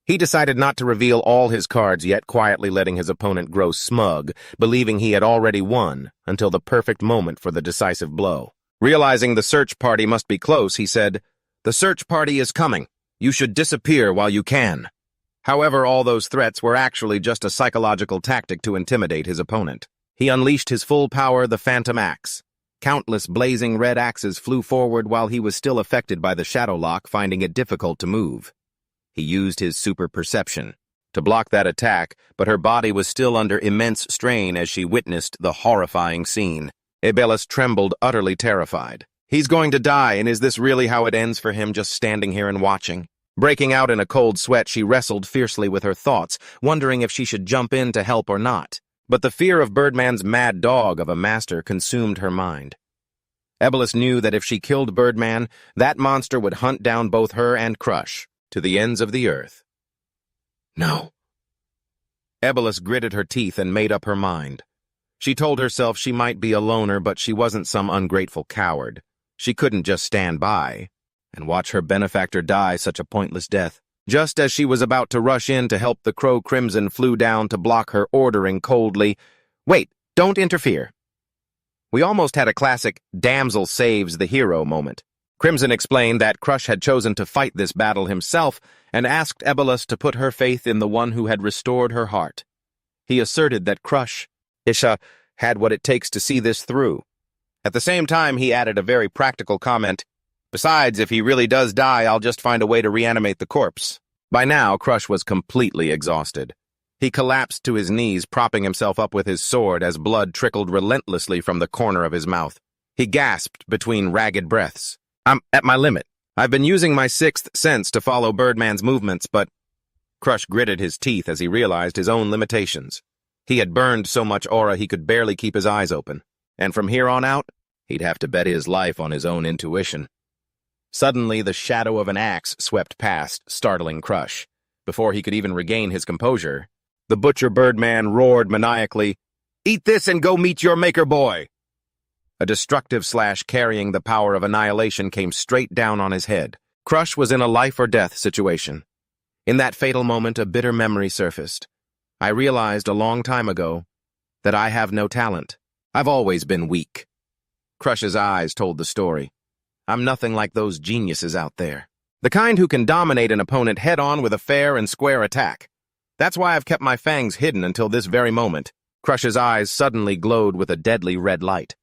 He decided not to reveal all his cards yet, quietly letting his opponent grow smug, believing he had already won, until the perfect moment for the decisive blow. Realizing the search party must be close, he said, "The search party is coming. You should disappear while you can." However, all those threats were actually just a psychological tactic to intimidate his opponent. He unleashed his full power, the Phantom Axe. Countless blazing red axes flew forward while he was still affected by the Shadow Lock, finding it difficult to move. He used his super-perception to block that attack, but her body was still under immense strain as she witnessed the horrifying scene. Ebelis trembled, utterly terrified. He's going to die, and is this really how it ends for him, just standing here and watching? Breaking out in a cold sweat, she wrestled fiercely with her thoughts, wondering if she should jump in to help or not. But the fear of Birdman's mad dog of a master consumed her mind. Ebelis knew that if she killed Birdman, that monster would hunt down both her and Crush, to the ends of the earth. No. Ebelis gritted her teeth and made up her mind. She told herself she might be a loner, but she wasn't some ungrateful coward. She couldn't just stand by and watch her benefactor die such a pointless death. Just as she was about to rush in to help, the Crow Crimson flew down to block her, ordering coldly, "Wait, don't interfere." We almost had a classic damsel saves the hero moment. Crimson explained that Crush had chosen to fight this battle himself and asked Ebelis to put her faith in the one who had restored her heart. He asserted that Crush, Isha, had what it takes to see this through. At the same time, he added a very practical comment. Besides, if he really does die, I'll just find a way to reanimate the corpse. By now, Crush was completely exhausted. He collapsed to his knees, propping himself up with his sword as blood trickled relentlessly from the corner of his mouth. He gasped between ragged breaths. I'm at my limit. I've been using my sixth sense to follow Birdman's movements, but... Crush gritted his teeth as he realized his own limitations. He had burned so much aura he could barely keep his eyes open, and from here on out, he'd have to bet his life on his own intuition. Suddenly, the shadow of an axe swept past, startling Crush. Before he could even regain his composure, the butcher Birdman roared maniacally, "Eat this and go meet your maker boy!" A destructive slash carrying the power of annihilation came straight down on his head. Crush was in a life-or-death situation. In that fatal moment, a bitter memory surfaced. I realized a long time ago that I have no talent. I've always been weak. Crush's eyes told the story. I'm nothing like those geniuses out there. The kind who can dominate an opponent head-on with a fair and square attack. That's why I've kept my fangs hidden until this very moment. Crush's eyes suddenly glowed with a deadly red light.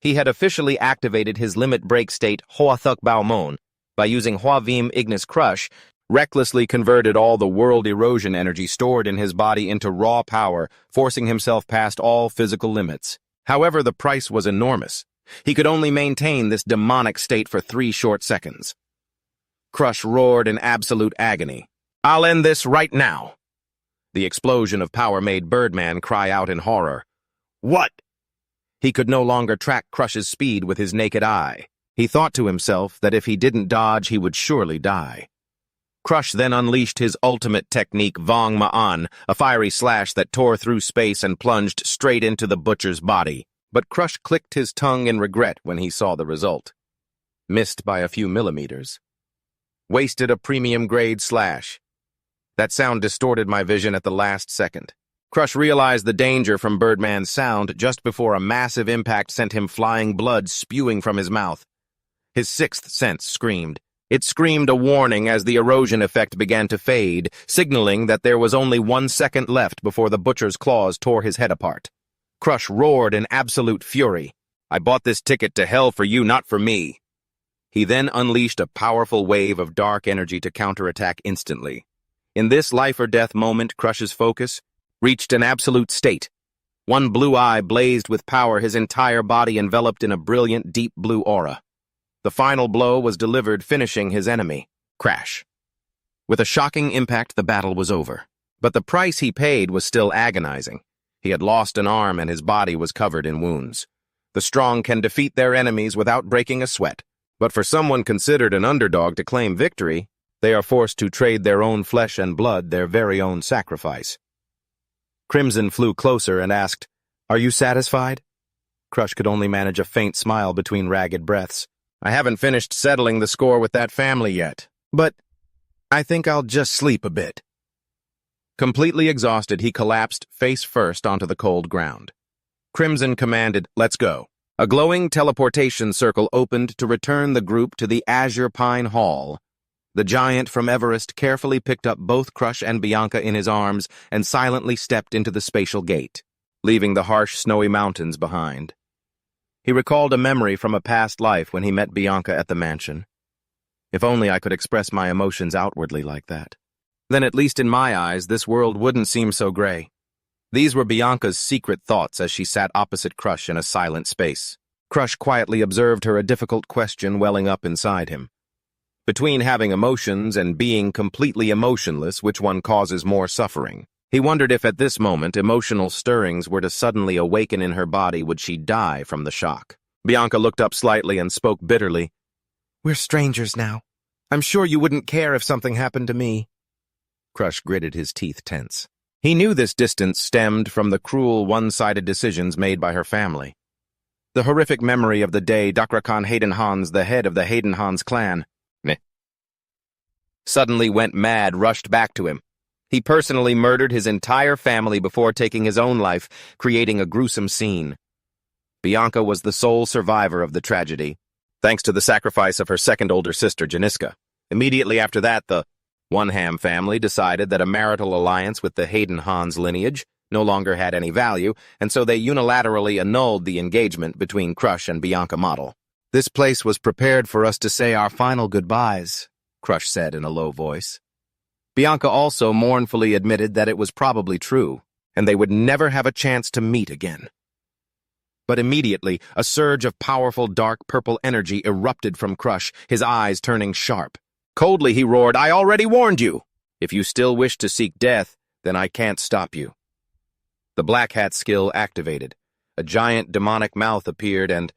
He had officially activated his limit break state Hoa Thuk Bao Mon by using Hoa Vim Ignis Crush, recklessly converted all the world erosion energy stored in his body into raw power, forcing himself past all physical limits. However, the price was enormous. He could only maintain this demonic state for 3 short seconds. Crush roared in absolute agony. I'll end this right now. The explosion of power made Birdman cry out in horror. What? He could no longer track Crush's speed with his naked eye. He thought to himself that if he didn't dodge, he would surely die. Crush then unleashed his ultimate technique, Vong Ma'an, a fiery slash that tore through space and plunged straight into the butcher's body. But Crush clicked his tongue in regret when he saw the result. Missed by a few millimeters. Wasted a premium-grade slash. That sound distorted my vision at the last second. Crush realized the danger from Birdman's sound just before a massive impact sent him flying, blood spewing from his mouth. His sixth sense screamed. It screamed a warning as the erosion effect began to fade, signaling that there was only 1 second left before the butcher's claws tore his head apart. Crush roared in absolute fury. I bought this ticket to hell for you, not for me. He then unleashed a powerful wave of dark energy to counterattack instantly. In this life-or-death moment, Crush's focus reached an absolute state. One blue eye blazed with power, his entire body enveloped in a brilliant, deep blue aura. The final blow was delivered, finishing his enemy. Crash. With a shocking impact, the battle was over. But the price he paid was still agonizing. He had lost an arm and his body was covered in wounds. The strong can defeat their enemies without breaking a sweat. But for someone considered an underdog to claim victory, they are forced to trade their own flesh and blood, their very own sacrifice. Crimson flew closer and asked, "Are you satisfied?" Crush could only manage a faint smile between ragged breaths. I haven't finished settling the score with that family yet, but I think I'll just sleep a bit. Completely exhausted, he collapsed face first onto the cold ground. Crimson commanded, "Let's go." A glowing teleportation circle opened to return the group to the Azure Pine Hall. The giant from Everest carefully picked up both Crush and Bianca in his arms and silently stepped into the spatial gate, leaving the harsh, snowy mountains behind. He recalled a memory from a past life when he met Bianca at the mansion. If only I could express my emotions outwardly like that. Then at least in my eyes, this world wouldn't seem so gray. These were Bianca's secret thoughts as she sat opposite Crush in a silent space. Crush quietly observed her, a difficult question welling up inside him. Between having emotions and being completely emotionless, which one causes more suffering? He wondered if at this moment emotional stirrings were to suddenly awaken in her body, would she die from the shock? Bianca looked up slightly and spoke bitterly. "We're strangers now. I'm sure you wouldn't care if something happened to me." Crush gritted his teeth tense. He knew this distance stemmed from the cruel, one-sided decisions made by her family. The horrific memory of the day Dakrakan Haydenhans, the head of the Haydenhans clan, suddenly went mad, rushed back to him. He personally murdered his entire family before taking his own life, creating a gruesome scene. Bianca was the sole survivor of the tragedy, thanks to the sacrifice of her second older sister, Janiska. Immediately after that, the One-Ham family decided that a marital alliance with the Haydenhans lineage no longer had any value, and so they unilaterally annulled the engagement between Crush and Bianca Model. This place was prepared for us to say our final goodbyes, Crush said in a low voice. Bianca also mournfully admitted that it was probably true, and they would never have a chance to meet again. But immediately, a surge of powerful dark purple energy erupted from Crush, his eyes turning sharp. Coldly he roared, "I already warned you! If you still wish to seek death, then I can't stop you." The Black Hat skill activated. A giant demonic mouth appeared and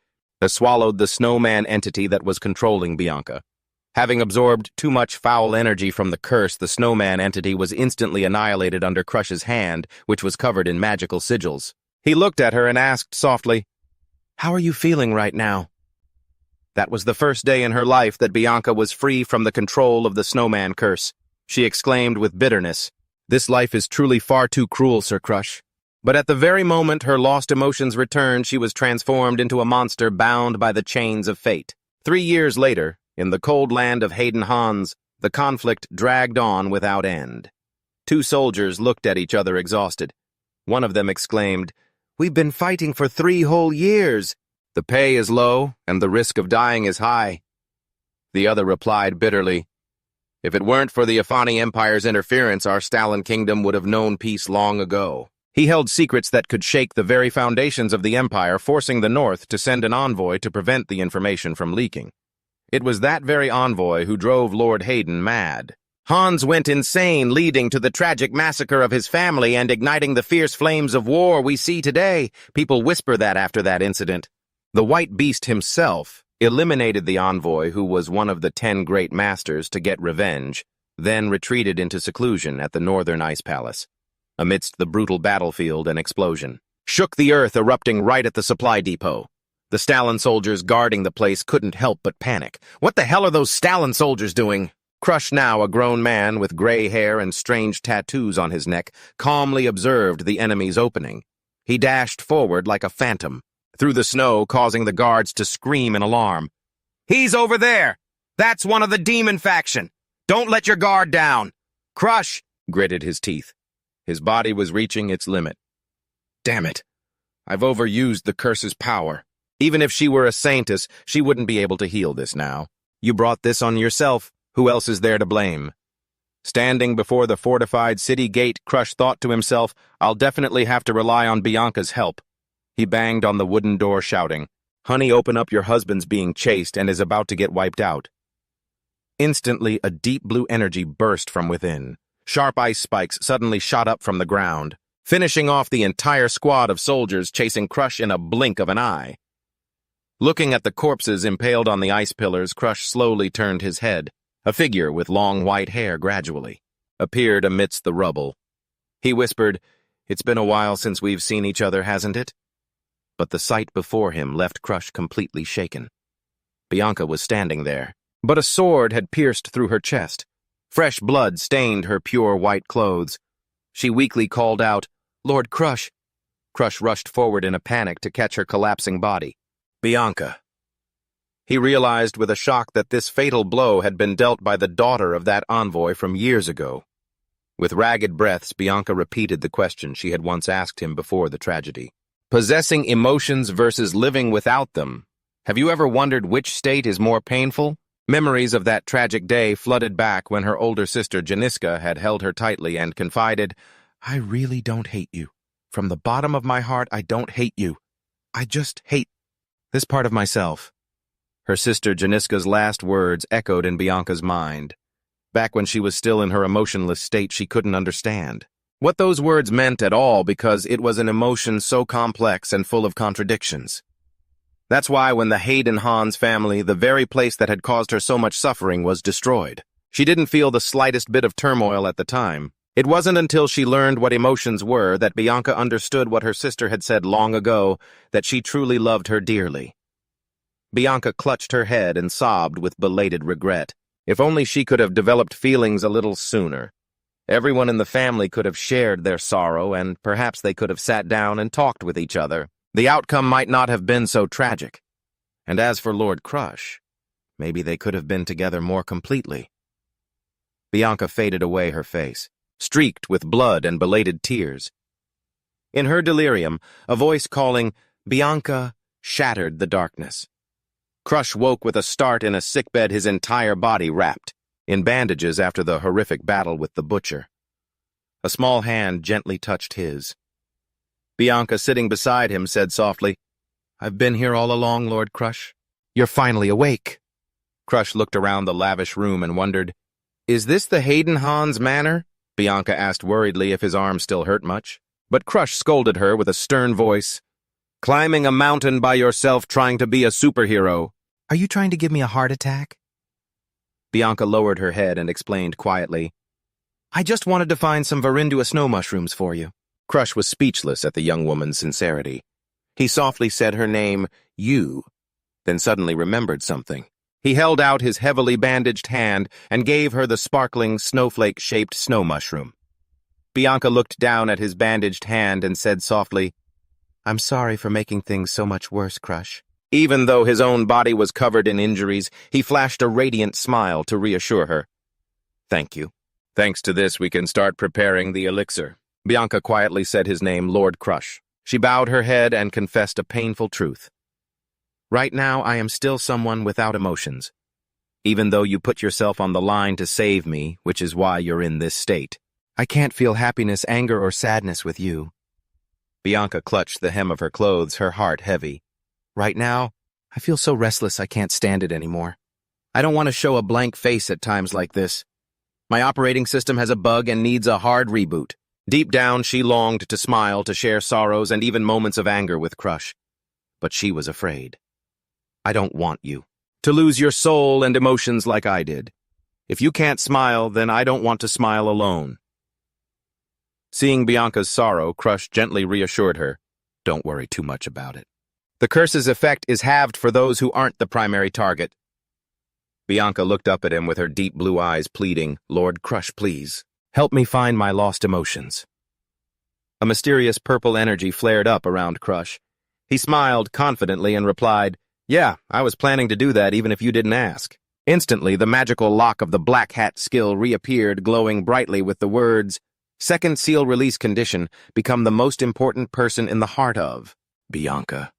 swallowed the snowman entity that was controlling Bianca. Having absorbed too much foul energy from the curse, the snowman entity was instantly annihilated under Crush's hand, which was covered in magical sigils. He looked at her and asked softly, "How are you feeling right now?" That was the first day in her life that Bianca was free from the control of the snowman curse. She exclaimed with bitterness, "This life is truly far too cruel, Sir Crush." But at the very moment her lost emotions returned, she was transformed into a monster bound by the chains of fate. 3 years later, in the cold land of Hayden Hans, the conflict dragged on without end. 2 soldiers looked at each other exhausted. One of them exclaimed, "We've been fighting for 3 whole years. The pay is low, and the risk of dying is high." The other replied bitterly, "If it weren't for the Afani Empire's interference, our Stalin kingdom would have known peace long ago." He held secrets that could shake the very foundations of the Empire, forcing the North to send an envoy to prevent the information from leaking. It was that very envoy who drove Lord Hayden mad. Hans went insane, leading to the tragic massacre of his family and igniting the fierce flames of war we see today. People whisper that after that incident. The White Beast himself eliminated the envoy, who was one of the 10 great masters, to get revenge, then retreated into seclusion at the Northern Ice Palace. Amidst the brutal battlefield and explosion, shook the earth, erupting right at the supply depot. The Stalin soldiers guarding the place couldn't help but panic. What the hell are those Stalin soldiers doing? Crush, now a grown man with gray hair and strange tattoos on his neck, calmly observed the enemy's opening. He dashed forward like a phantom, through the snow, causing the guards to scream in alarm. "He's over there! That's one of the demon faction! Don't let your guard down!" Crush gritted his teeth. His body was reaching its limit. "Damn it! I've overused the curse's power. Even if she were a saintess, she wouldn't be able to heal this now. You brought this on yourself. Who else is there to blame?" Standing before the fortified city gate, Crush thought to himself, "I'll definitely have to rely on Bianca's help." He banged on the wooden door, shouting, "Honey, open up, your husband's being chased and is about to get wiped out." Instantly, a deep blue energy burst from within. Sharp ice spikes suddenly shot up from the ground, finishing off the entire squad of soldiers chasing Crush in a blink of an eye. Looking at the corpses impaled on the ice pillars, Crush slowly turned his head. A figure with long white hair gradually appeared amidst the rubble. He whispered, "It's been a while since we've seen each other, hasn't it?" But the sight before him left Crush completely shaken. Bianca was standing there, but a sword had pierced through her chest. Fresh blood stained her pure white clothes. She weakly called out, "Lord Crush." Crush rushed forward in a panic to catch her collapsing body. Bianca. He realized with a shock that this fatal blow had been dealt by the daughter of that envoy from years ago. With ragged breaths, Bianca repeated the question she had once asked him before the tragedy. Possessing emotions versus living without them. Have you ever wondered which state is more painful? Memories of that tragic day flooded back when her older sister Janiska had held her tightly and confided, "I really don't hate you. From the bottom of my heart, I don't hate you. I just hate this part of myself." Her sister Janiska's last words echoed in Bianca's mind. Back when she was still in her emotionless state, she couldn't understand what those words meant at all, because it was an emotion so complex and full of contradictions. That's why when the Hayden Hans family, the very place that had caused her so much suffering, was destroyed, she didn't feel the slightest bit of turmoil at the time. It wasn't until she learned what emotions were that Bianca understood what her sister had said long ago, that she truly loved her dearly. Bianca clutched her head and sobbed with belated regret. If only she could have developed feelings a little sooner. Everyone in the family could have shared their sorrow, and perhaps they could have sat down and talked with each other. The outcome might not have been so tragic. And as for Lord Crush, maybe they could have been together more completely. Bianca faded away, her face streaked with blood and belated tears. In her delirium, a voice calling, "Bianca," shattered the darkness. Crush woke with a start in a sickbed, his entire body wrapped in bandages after the horrific battle with the butcher. A small hand gently touched his. Bianca, sitting beside him, said softly, "I've been here all along, Lord Crush. You're finally awake." Crush looked around the lavish room and wondered, "Is this the Hayden Hans manor?" Bianca asked worriedly if his arm still hurt much. But Crush scolded her with a stern voice. "Climbing a mountain by yourself trying to be a superhero. Are you trying to give me a heart attack?" Bianca lowered her head and explained quietly, "I just wanted to find some Varindua snow mushrooms for you." Crush was speechless at the young woman's sincerity. He softly said her name, "You," then suddenly remembered something. He held out his heavily bandaged hand and gave her the sparkling, snowflake-shaped snow mushroom. Bianca looked down at his bandaged hand and said softly, "I'm sorry for making things so much worse, Crush." Even though his own body was covered in injuries, he flashed a radiant smile to reassure her. "Thank you. Thanks to this, we can start preparing the elixir." Bianca quietly said his name, Lord Crush. She bowed her head and confessed a painful truth. "Right now, I am still someone without emotions. Even though you put yourself on the line to save me, which is why you're in this state, I can't feel happiness, anger, or sadness with you." Bianca clutched the hem of her clothes, her heart heavy. "Right now, I feel so restless I can't stand it anymore. I don't want to show a blank face at times like this. My operating system has a bug and needs a hard reboot." Deep down, she longed to smile, to share sorrows and even moments of anger with Crush. But she was afraid. "I don't want you to lose your soul and emotions like I did. If you can't smile, then I don't want to smile alone." Seeing Bianca's sorrow, Crush gently reassured her, "Don't worry too much about it. The curse's effect is halved for those who aren't the primary target." Bianca looked up at him with her deep blue eyes, pleading, "Lord Crush, please, help me find my lost emotions." A mysterious purple energy flared up around Crush. He smiled confidently and replied, "Yeah, I was planning to do that even if you didn't ask." Instantly, the magical lock of the Black Hat skill reappeared, glowing brightly with the words, "Second seal release condition, become the most important person in the heart of Bianca."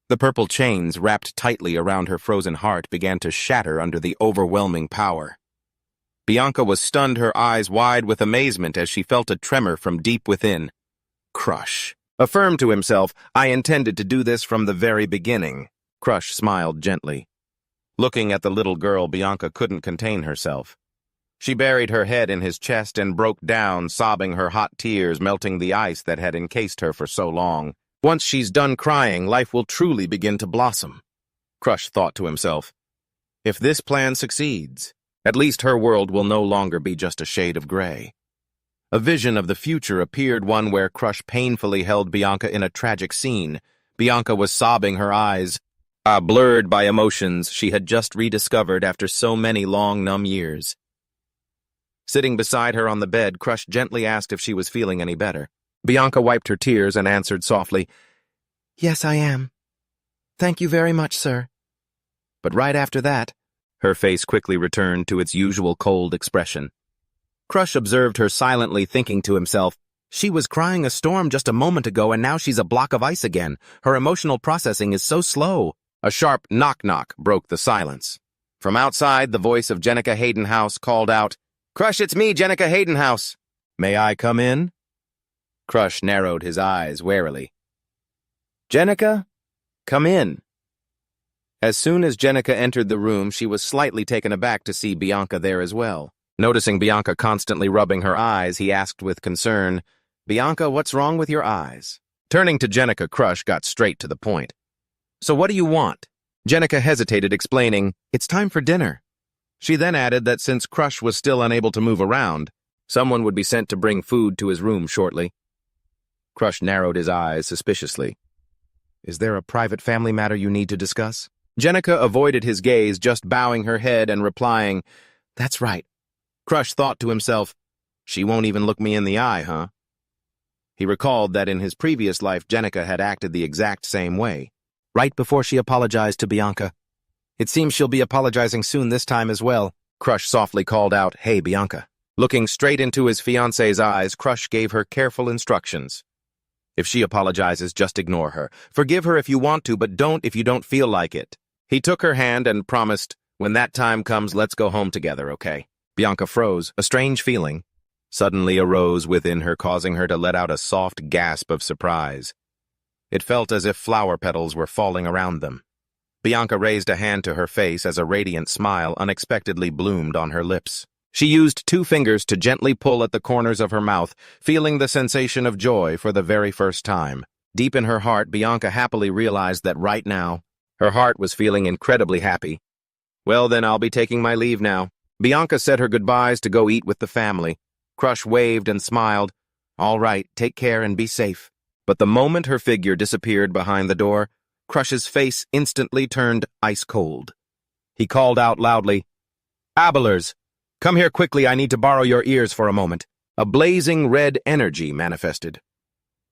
The purple chains wrapped tightly around her frozen heart began to shatter under the overwhelming power. Bianca was stunned, her eyes wide with amazement as she felt a tremor from deep within. Crush affirmed to himself, "I intended to do this from the very beginning." Crush smiled gently. Looking at the little girl, Bianca couldn't contain herself. She buried her head in his chest and broke down, sobbing, her hot tears melting the ice that had encased her for so long. Once she's done crying, life will truly begin to blossom. Crush thought to himself, if this plan succeeds, at least her world will no longer be just a shade of gray. A vision of the future appeared, one where Crush painfully held Bianca in a tragic scene. Bianca was sobbing, her eyes blurred by emotions she had just rediscovered after so many long, numb years. Sitting beside her on the bed, Crush gently asked if she was feeling any better. Bianca wiped her tears and answered softly, "Yes, I am. Thank you very much, sir." But right after that, her face quickly returned to its usual cold expression. Crush observed her silently, thinking to himself, she was crying a storm just a moment ago and now she's a block of ice again. Her emotional processing is so slow. A sharp knock-knock broke the silence. From outside, the voice of Jenica Haydenhouse called out, "Crush, it's me, Jenica Haydenhouse. May I come in?" Crush narrowed his eyes warily. "Jenica, come in." As soon as Jenica entered the room, she was slightly taken aback to see Bianca there as well. Noticing Bianca constantly rubbing her eyes, he asked with concern, "Bianca, what's wrong with your eyes?" Turning to Jenica, Crush got straight to the point. "So what do you want?" Jenica hesitated, explaining, "It's time for dinner." She then added that since Crush was still unable to move around, someone would be sent to bring food to his room shortly. Crush narrowed his eyes suspiciously. "Is there a private family matter you need to discuss?" Jenica avoided his gaze, just bowing her head and replying, "That's right." Crush thought to himself, "She won't even look me in the eye, huh?" He recalled that in his previous life, Jenica had acted the exact same way, right before she apologized to Bianca. "It seems she'll be apologizing soon this time as well." Crush softly called out, "Hey, Bianca." Looking straight into his fiancée's eyes, Crush gave her careful instructions. If she apologizes, just ignore her. Forgive her if you want to, but don't if you don't feel like it. He took her hand and promised, "When that time comes, let's go home together, okay?" Bianca froze. A strange feeling suddenly arose within her, causing her to let out a soft gasp of surprise. It felt as if flower petals were falling around them. Bianca raised a hand to her face as a radiant smile unexpectedly bloomed on her lips. She used 2 fingers to gently pull at the corners of her mouth, feeling the sensation of joy for the very first time. Deep in her heart, Bianca happily realized that right now, her heart was feeling incredibly happy. "Well, then I'll be taking my leave now." Bianca said her goodbyes to go eat with the family. Crush waved and smiled. "All right, take care and be safe." But the moment her figure disappeared behind the door, Crush's face instantly turned ice cold. He called out loudly, "Abelers, come here quickly, I need to borrow your ears for a moment." A blazing red energy manifested.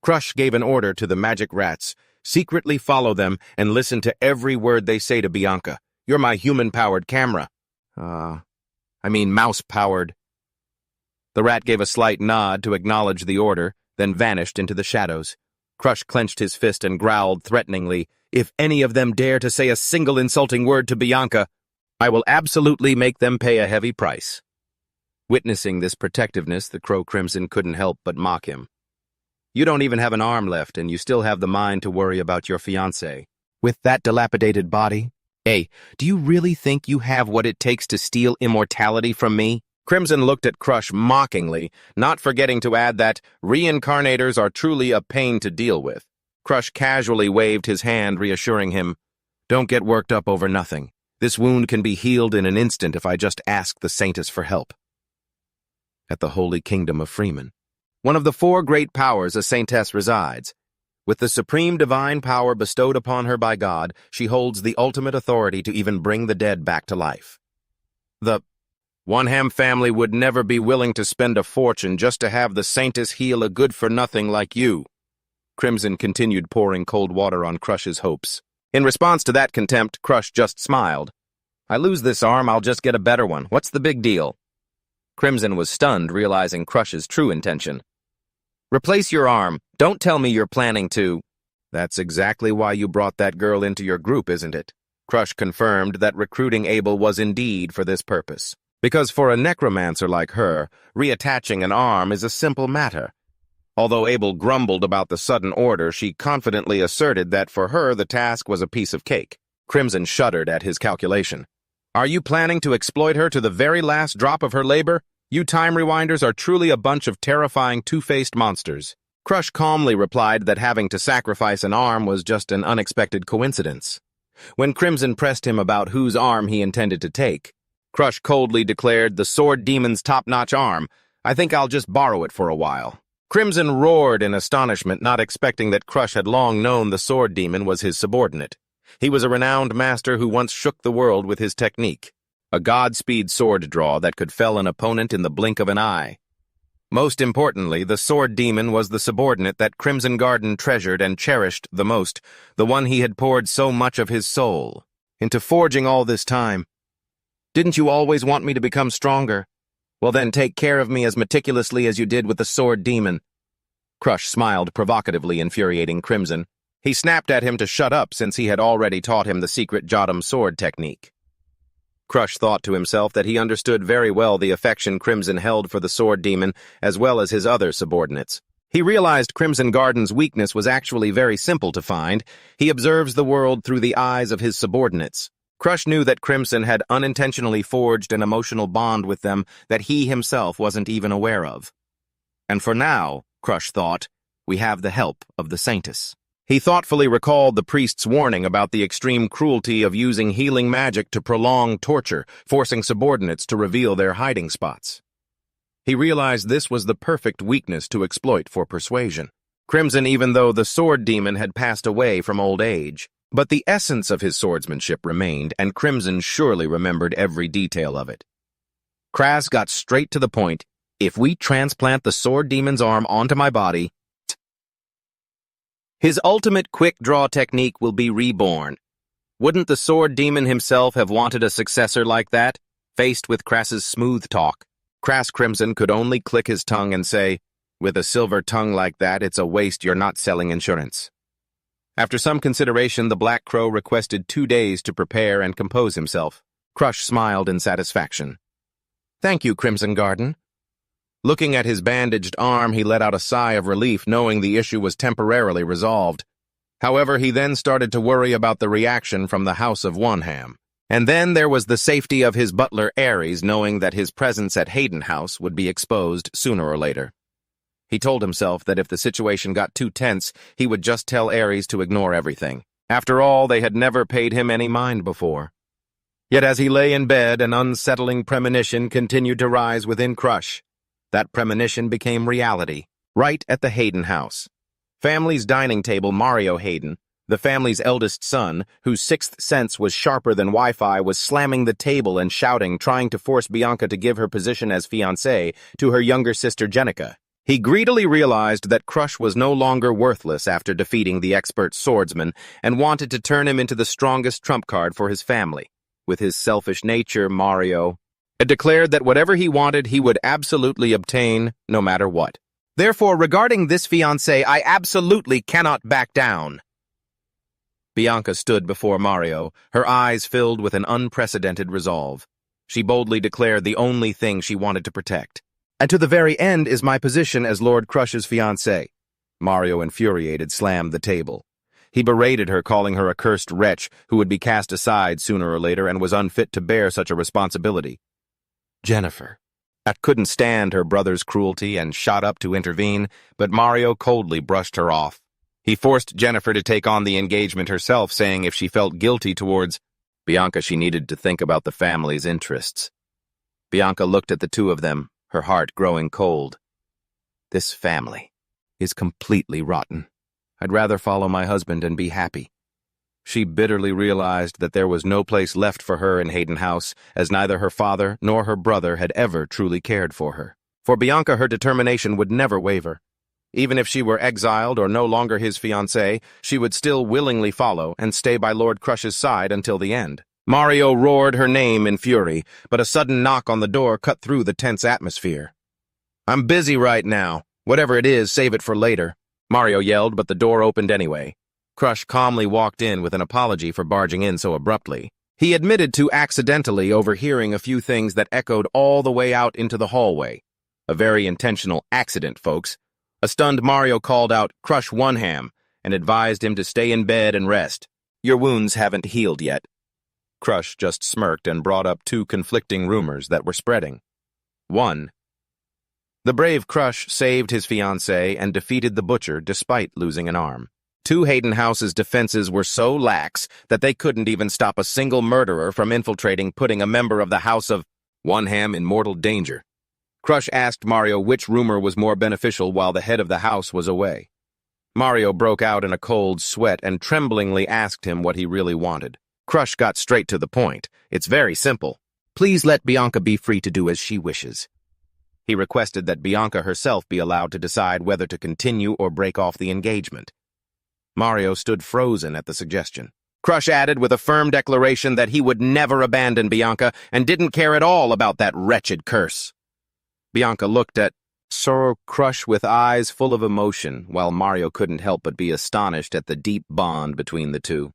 Crush gave an order to the magic rats, secretly follow them and listen to every word they say to Bianca. "You're my human-powered camera." Mouse-powered. The rat gave a slight nod to acknowledge the order, then vanished into the shadows. Crush clenched his fist and growled threateningly, "If any of them dare to say a single insulting word to Bianca, I will absolutely make them pay a heavy price." Witnessing this protectiveness, the Crow Crimson couldn't help but mock him. "You don't even have an arm left, and you still have the mind to worry about your fiancée. With that dilapidated body? Hey, do you really think you have what it takes to steal immortality from me?" Crimson looked at Crush mockingly, not forgetting to add that reincarnators are truly a pain to deal with. Crush casually waved his hand, reassuring him, "Don't get worked up over nothing. This wound can be healed in an instant if I just ask the Saintess for help." At the Holy Kingdom of Freeman, one of the 4 great powers a Saintess resides. With the supreme divine power bestowed upon her by God, she holds the ultimate authority to even bring the dead back to life. The One-Ham family would never be willing to spend a fortune just to have the Saintess heal a good-for-nothing like you. Crimson continued pouring cold water on Crush's hopes. In response to that contempt, Crush just smiled. "I lose this arm, I'll just get a better one. What's the big deal?" Crimson was stunned, realizing Crush's true intention. "Replace your arm. Don't tell me you're planning to—" "That's exactly why you brought that girl into your group, isn't it?" Crush confirmed that recruiting Abel was indeed for this purpose. Because for a necromancer like her, reattaching an arm is a simple matter. Although Abel grumbled about the sudden order, she confidently asserted that for her the task was a piece of cake. Crimson shuddered at his calculation. "Are you planning to exploit her to the very last drop of her labor? You time rewinders are truly a bunch of terrifying two-faced monsters." Crush calmly replied that having to sacrifice an arm was just an unexpected coincidence. When Crimson pressed him about whose arm he intended to take, Crush coldly declared, "The Sword Demon's top-notch arm. I think I'll just borrow it for a while." Crimson roared in astonishment, not expecting that Crush had long known the Sword Demon was his subordinate. He was a renowned master who once shook the world with his technique, a Godspeed sword draw that could fell an opponent in the blink of an eye. Most importantly, the Sword Demon was the subordinate that Crimson Garden treasured and cherished the most, the one he had poured so much of his soul into forging all this time. "Didn't you always want me to become stronger? Well then, take care of me as meticulously as you did with the Sword Demon." Crush smiled provocatively, infuriating Crimson. He snapped at him to shut up since he had already taught him the secret Jotum sword technique. Crush thought to himself that he understood very well the affection Crimson held for the Sword Demon as well as his other subordinates. He realized Crimson Garden's weakness was actually very simple to find. He observes the world through the eyes of his subordinates. Crush knew that Crimson had unintentionally forged an emotional bond with them that he himself wasn't even aware of. And for now, Crush thought, we have the help of the Saintess. He thoughtfully recalled the priest's warning about the extreme cruelty of using healing magic to prolong torture, forcing subordinates to reveal their hiding spots. He realized this was the perfect weakness to exploit for persuasion. Crimson, even though the Sword Demon had passed away from old age, but the essence of his swordsmanship remained, and Crimson surely remembered every detail of it. Kras got straight to the point. If we transplant the Sword Demon's arm onto my body, his ultimate quick-draw technique will be reborn. Wouldn't the Sword Demon himself have wanted a successor like that? Faced with Kras's smooth talk, Kras Crimson could only click his tongue and say, "With a silver tongue like that, it's a waste you're not selling insurance." After some consideration, the Black Crow requested 2 days to prepare and compose himself. Crush smiled in satisfaction. "Thank you, Crimson Garden." Looking at his bandaged arm, he let out a sigh of relief, knowing the issue was temporarily resolved. However, he then started to worry about the reaction from the House of Wanham. And then there was the safety of his butler Ares, knowing that his presence at Hayden House would be exposed sooner or later. He told himself that if the situation got too tense, he would just tell Ares to ignore everything. After all, they had never paid him any mind before. Yet as he lay in bed, an unsettling premonition continued to rise within Crush. That premonition became reality, right at the Hayden house. Family's dining table, Mario Hayden, the family's eldest son, whose sixth sense was sharper than Wi-Fi, was slamming the table and shouting, trying to force Bianca to give her position as fiancée to her younger sister Jenica. He greedily realized that Crush was no longer worthless after defeating the expert swordsman and wanted to turn him into the strongest trump card for his family. With his selfish nature, Mario had declared that whatever he wanted, he would absolutely obtain, no matter what. Therefore, regarding this fiancé, I absolutely cannot back down. Bianca stood before Mario, her eyes filled with an unprecedented resolve. She boldly declared the only thing she wanted to protect. "And to the very end is my position as Lord Crush's fiancé." Mario, infuriated, slammed the table. He berated her, calling her a cursed wretch who would be cast aside sooner or later and was unfit to bear such a responsibility. Jennifer couldn't stand her brother's cruelty and shot up to intervene, but Mario coldly brushed her off. He forced Jennifer to take on the engagement herself, saying if she felt guilty towards Bianca, she needed to think about the family's interests. Bianca looked at the two of them, her heart growing cold. "This family is completely rotten. I'd rather follow my husband and be happy." She bitterly realized that there was no place left for her in Hayden House, as neither her father nor her brother had ever truly cared for her. For Bianca, her determination would never waver. Even if she were exiled or no longer his fiancée, she would still willingly follow and stay by Lord Crush's side until the end. Mario roared her name in fury, but a sudden knock on the door cut through the tense atmosphere. "I'm busy right now. Whatever it is, save it for later," Mario yelled, but the door opened anyway. Crush calmly walked in with an apology for barging in so abruptly. He admitted to accidentally overhearing a few things that echoed all the way out into the hallway. A very intentional accident, folks. A stunned Mario called out, "Crush Wanham," and advised him to stay in bed and rest. "Your wounds haven't healed yet." Crush just smirked and brought up two conflicting rumors that were spreading. 1. The brave Crush saved his fiancée and defeated the butcher despite losing an arm. 2. Hayden House's defenses were so lax that they couldn't even stop a single murderer from infiltrating, putting a member of the House of Wanham in mortal danger. Crush asked Mario which rumor was more beneficial while the head of the house was away. Mario broke out in a cold sweat and tremblingly asked him what he really wanted. Crush got straight to the point. "It's very simple. Please let Bianca be free to do as she wishes." He requested that Bianca herself be allowed to decide whether to continue or break off the engagement. Mario stood frozen at the suggestion. Crush added with a firm declaration that he would never abandon Bianca and didn't care at all about that wretched curse. Bianca looked at Crush with eyes full of emotion, while Mario couldn't help but be astonished at the deep bond between the two.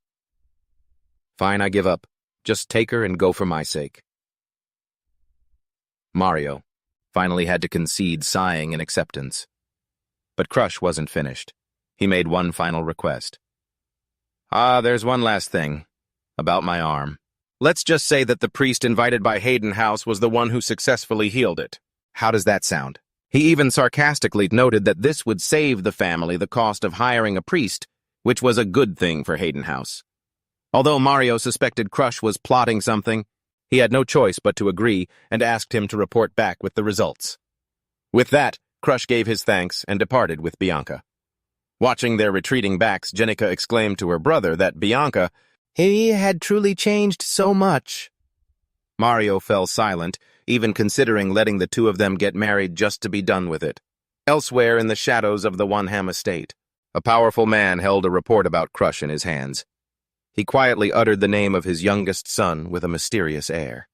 "Fine, I give up. Just take her and go for my sake." Mario finally had to concede, sighing in acceptance. But Crush wasn't finished. He made one final request. There's one last thing. About my arm. Let's just say that the priest invited by Hayden House was the one who successfully healed it. How does that sound? He even sarcastically noted that this would save the family the cost of hiring a priest, which was a good thing for Hayden House. Although Mario suspected Crush was plotting something, he had no choice but to agree and asked him to report back with the results. With that, Crush gave his thanks and departed with Bianca. Watching their retreating backs, Jenica exclaimed to her brother that Bianca, he had truly changed so much. Mario fell silent, even considering letting the two of them get married just to be done with it. Elsewhere in the shadows of the Wanham estate, a powerful man held a report about Crush in his hands. He quietly uttered the name of his youngest son with a mysterious air.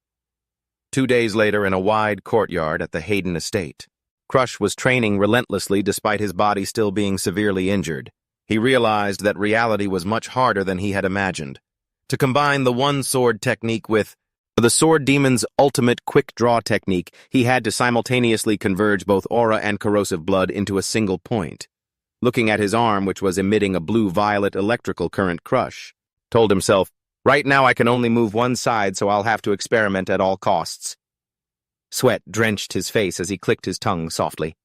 2 days later, in a wide courtyard at the Hayden estate, Crush was training relentlessly despite his body still being severely injured. He realized that reality was much harder than he had imagined. To combine the one-sword technique with the sword demon's ultimate quick-draw technique, he had to simultaneously converge both aura and corrosive blood into a single point. Looking at his arm, which was emitting a blue-violet electrical current, Crush told himself, "Right now I can only move one side, so I'll have to experiment at all costs." Sweat drenched his face as he clicked his tongue softly.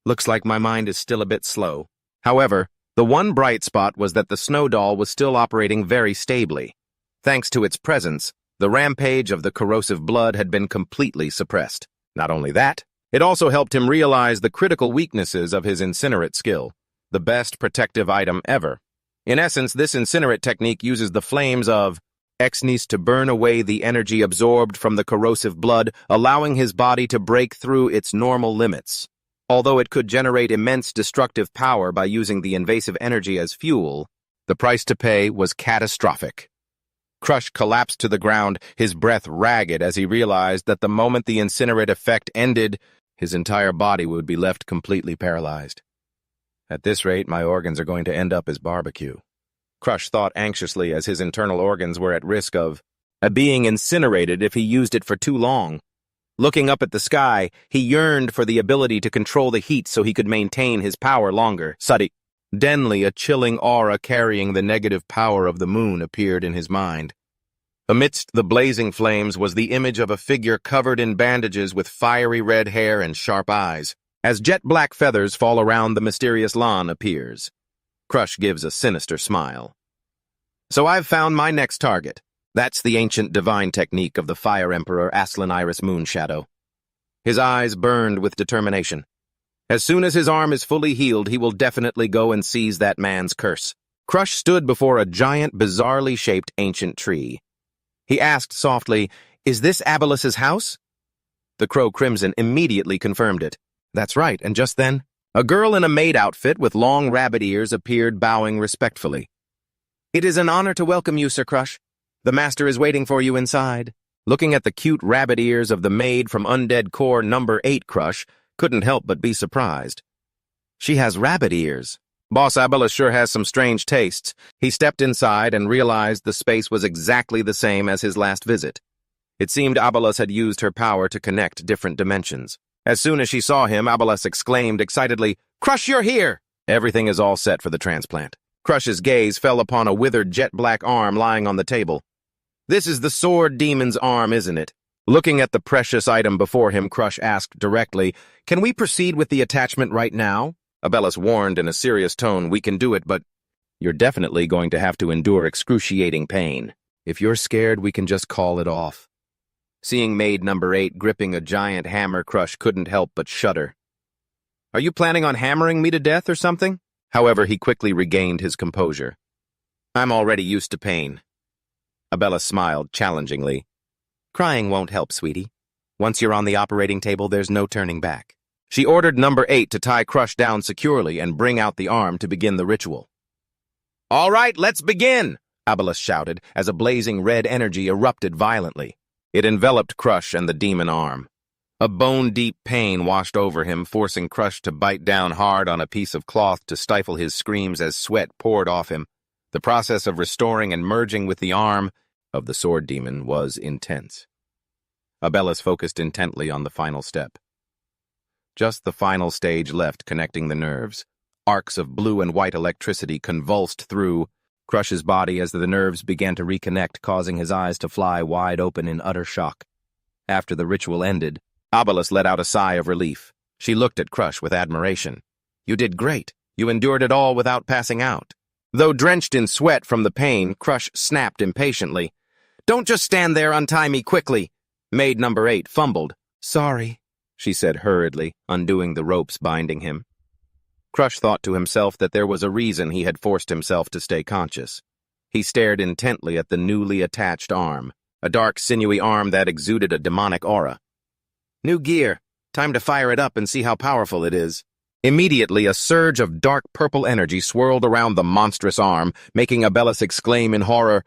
Looks like my mind is still a bit slow. However, the one bright spot was that the snow doll was still operating very stably. Thanks to its presence, the rampage of the corrosive blood had been completely suppressed. Not only that, it also helped him realize the critical weaknesses of his incinerate skill, the best protective item ever. In essence, this incinerate technique uses the flames of Exnis to burn away the energy absorbed from the corrosive blood, allowing his body to break through its normal limits. Although it could generate immense destructive power by using the invasive energy as fuel, the price to pay was catastrophic. Crush collapsed to the ground, his breath ragged as he realized that the moment the incinerate effect ended, his entire body would be left completely paralyzed. At this rate, my organs are going to end up as barbecue. Crush thought anxiously as his internal organs were at risk of being incinerated if he used it for too long. Looking up at the sky, he yearned for the ability to control the heat so he could maintain his power longer. Suddenly, a chilling aura carrying the negative power of the moon appeared in his mind. Amidst the blazing flames was the image of a figure covered in bandages with fiery red hair and sharp eyes. As jet-black feathers fall around the mysterious lawn appears, Crush gives a sinister smile. So I've found my next target. That's the ancient divine technique of the Fire Emperor Aslan Iris Moonshadow. His eyes burned with determination. As soon as his arm is fully healed, he will definitely go and seize that man's curse. Crush stood before a giant, bizarrely shaped ancient tree. He asked softly, "Is this Abelus's house?" The Crow Crimson immediately confirmed it. That's right, and just then, a girl in a maid outfit with long rabbit ears appeared, bowing respectfully. "It is an honor to welcome you, Sir Crush. The master is waiting for you inside." Looking at the cute rabbit ears of the maid from Undead Core number 8, Crush couldn't help but be surprised. She has rabbit ears. Boss Abelus sure has some strange tastes. He stepped inside and realized the space was exactly the same as his last visit. It seemed Abelus had used her power to connect different dimensions. As soon as she saw him, Abelus exclaimed excitedly, "Crush, you're here!" Everything is all set for the transplant. Crush's gaze fell upon a withered jet-black arm lying on the table. This is the sword demon's arm, isn't it? Looking at the precious item before him, Crush asked directly, "Can we proceed with the attachment right now?" Abelus warned in a serious tone, "We can do it, but you're definitely going to have to endure excruciating pain. If you're scared, we can just call it off." Seeing maid number 8 gripping a giant hammer, Crush couldn't help but shudder. "Are you planning on hammering me to death or something?" However, he quickly regained his composure. "I'm already used to pain." Abelus smiled challengingly. "Crying won't help, sweetie. Once you're on the operating table, there's no turning back." She ordered number 8 to tie Crush down securely and bring out the arm to begin the ritual. "All right, let's begin!" Abelus shouted as a blazing red energy erupted violently. It enveloped Crush and the demon arm. A bone-deep pain washed over him, forcing Crush to bite down hard on a piece of cloth to stifle his screams as sweat poured off him. The process of restoring and merging with the arm of the sword demon was intense. Abelus focused intently on the final step. Just the final stage left, connecting the nerves. Arcs of blue and white electricity convulsed through Crush's body as the nerves began to reconnect, causing his eyes to fly wide open in utter shock. After the ritual ended, Abelus let out a sigh of relief. She looked at Crush with admiration. "You did great. You endured it all without passing out." Though drenched in sweat from the pain, Crush snapped impatiently. "Don't just stand there, untie me quickly." Maid number 8 fumbled. "Sorry," she said hurriedly, undoing the ropes binding him. Crush thought to himself that there was a reason he had forced himself to stay conscious. He stared intently at the newly attached arm, a dark, sinewy arm that exuded a demonic aura. "New gear. Time to fire it up and see how powerful it is." Immediately, a surge of dark purple energy swirled around the monstrous arm, making Abelus exclaim in horror,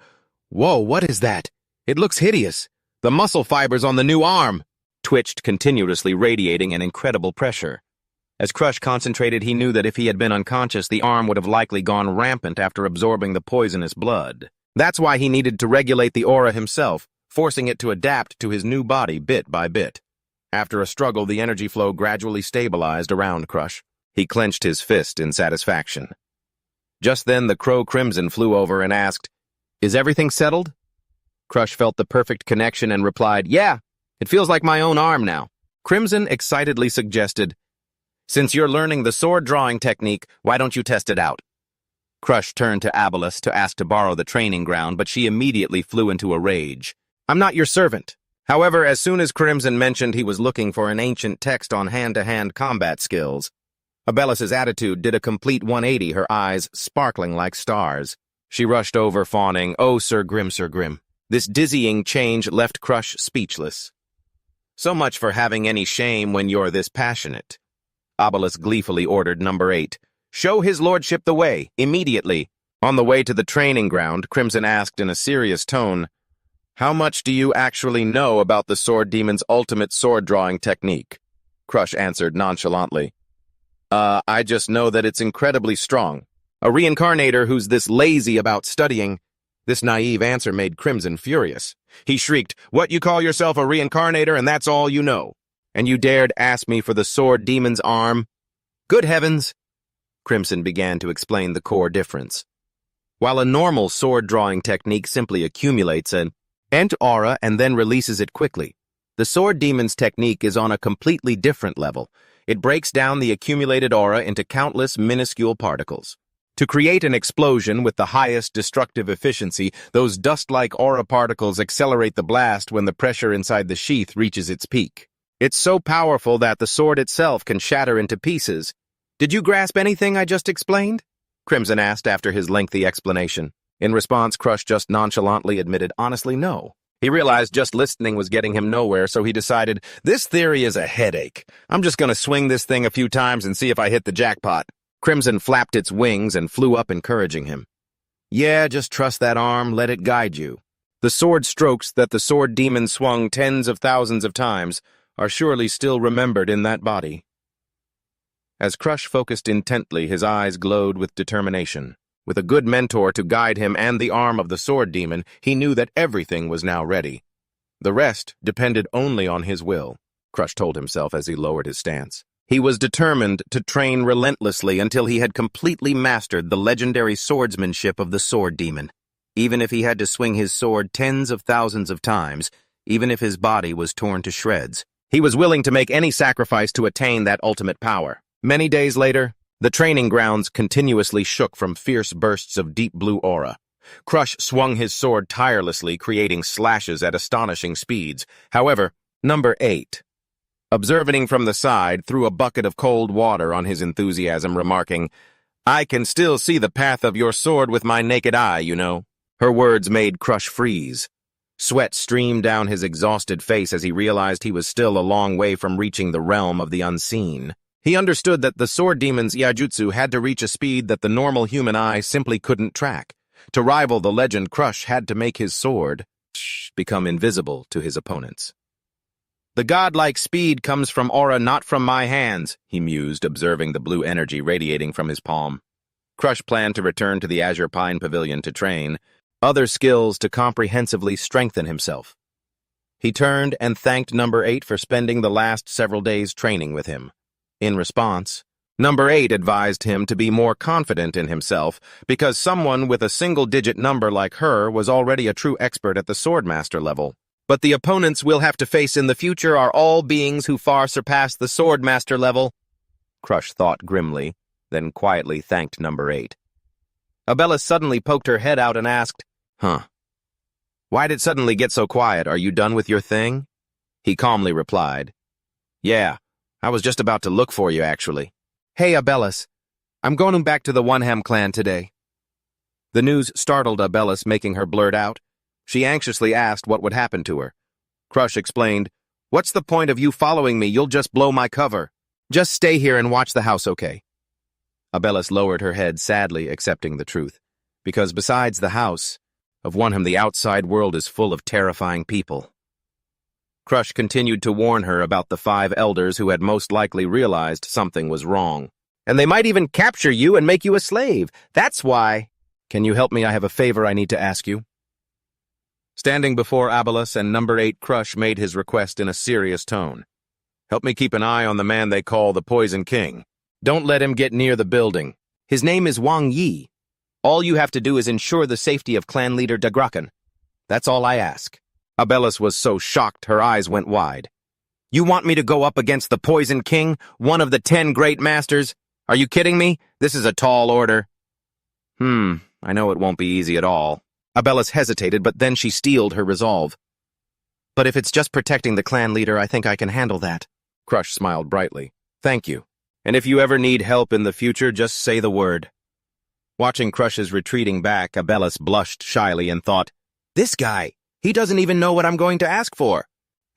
"Whoa, what is that? It looks hideous. The muscle fibers on the new arm twitched continuously, radiating an incredible pressure. As Crush concentrated, he knew that if he had been unconscious, the arm would have likely gone rampant after absorbing the poisonous blood. That's why he needed to regulate the aura himself, forcing it to adapt to his new body bit by bit. After a struggle, the energy flow gradually stabilized around Crush. He clenched his fist in satisfaction. Just then, the Crow Crimson flew over and asked, "Is everything settled?" Crush felt the perfect connection and replied, "Yeah, it feels like my own arm now." Crimson excitedly suggested, "Since you're learning the sword drawing technique, why don't you test it out?" Crush turned to Abalus to ask to borrow the training ground, but she immediately flew into a rage. "I'm not your servant." However, as soon as Crimson mentioned he was looking for an ancient text on hand-to-hand combat skills, Abelus's attitude did a complete 180, her eyes sparkling like stars. She rushed over, fawning, "Oh, Sir Grim, Sir Grim." This dizzying change left Crush speechless. "So much for having any shame when you're this passionate." Abalus gleefully ordered number 8. "Show his lordship the way, immediately." On the way to the training ground, Crimson asked in a serious tone, "How much do you actually know about the Sword Demon's ultimate sword-drawing technique?" Crush answered nonchalantly, I just know that it's incredibly strong. A reincarnator who's this lazy about studying." This naive answer made Crimson furious. He shrieked, "What, you call yourself a reincarnator and that's all you know? And you dared ask me for the Sword Demon's arm?" "Good heavens!" Crimson began to explain the core difference. While a normal sword-drawing technique simply accumulates an ent aura and then releases it quickly, the Sword Demon's technique is on a completely different level. It breaks down the accumulated aura into countless minuscule particles. To create an explosion with the highest destructive efficiency, those dust-like aura particles accelerate the blast when the pressure inside the sheath reaches its peak. It's so powerful that the sword itself can shatter into pieces. "Did you grasp anything I just explained?" Crimson asked after his lengthy explanation. In response, Crush just nonchalantly admitted, "Honestly, no." He realized just listening was getting him nowhere, so he decided, "This theory is a headache. I'm just going to swing this thing a few times and see if I hit the jackpot." Crimson flapped its wings and flew up, encouraging him. "Yeah, just trust that arm, let it guide you." The sword strokes that the Sword Demon swung tens of thousands of times are surely still remembered in that body. As Crush focused intently, his eyes glowed with determination. With a good mentor to guide him and the arm of the Sword Demon, he knew that everything was now ready. The rest depended only on his will, Crush told himself as he lowered his stance. He was determined to train relentlessly until he had completely mastered the legendary swordsmanship of the Sword Demon. Even if he had to swing his sword tens of thousands of times, even if his body was torn to shreds, he was willing to make any sacrifice to attain that ultimate power. Many days later, the training grounds continuously shook from fierce bursts of deep blue aura. Crush swung his sword tirelessly, creating slashes at astonishing speeds. However, number 8, observing from the side, threw a bucket of cold water on his enthusiasm, remarking, "I can still see the path of your sword with my naked eye, you know." Her words made Crush freeze. Sweat streamed down his exhausted face as he realized he was still a long way from reaching the realm of the unseen. He understood that the Sword Demon's Iaijutsu had to reach a speed that the normal human eye simply couldn't track. To rival the legend, Crush had to make his sword become invisible to his opponents. "The godlike speed comes from aura, not from my hands," he mused, observing the blue energy radiating from his palm. Crush planned to return to the Azure Pine Pavilion to train other skills to comprehensively strengthen himself. He turned and thanked number 8 for spending the last several days training with him. In response, number 8 advised him to be more confident in himself because someone with a single-digit number like her was already a true expert at the Swordmaster level. But the opponents we'll have to face in the future are all beings who far surpass the Swordmaster level, Crush thought grimly, then quietly thanked number 8. Abella suddenly poked her head out and asked, "Why did it suddenly get so quiet? Are you done with your thing?" He calmly replied, "Yeah, I was just about to look for you, actually." "Hey, Abellis, I'm going back to the Oneham clan today." The news startled Abellis, making her blurt out. She anxiously asked what would happen to her. Crush explained, "What's the point of you following me? You'll just blow my cover. Just stay here and watch the house, okay?" Abellis lowered her head, sadly accepting the truth, because besides the house, of Oneham the outside world is full of terrifying people. Crush continued to warn her about the 5 elders who had most likely realized something was wrong. And they might even capture you and make you a slave. That's why. Can you help me? I have a favor I need to ask you. Standing before Abalus and number 8 Crush made his request in a serious tone. Help me keep an eye on the man they call the Poison King. Don't let him get near the building. His name is Wang Yi. All you have to do is ensure the safety of clan leader Dagraken. That's all I ask. Abalus was so shocked her eyes went wide. You want me to go up against the Poison King, one of the 10 great masters? Are you kidding me? This is a tall order. I know it won't be easy at all. Abalus hesitated, but then she steeled her resolve. But if it's just protecting the clan leader, I think I can handle that. Crush smiled brightly. Thank you. And if you ever need help in the future, just say the word. Watching Crush's retreating back, Abalus blushed shyly and thought, this guy, he doesn't even know what I'm going to ask for.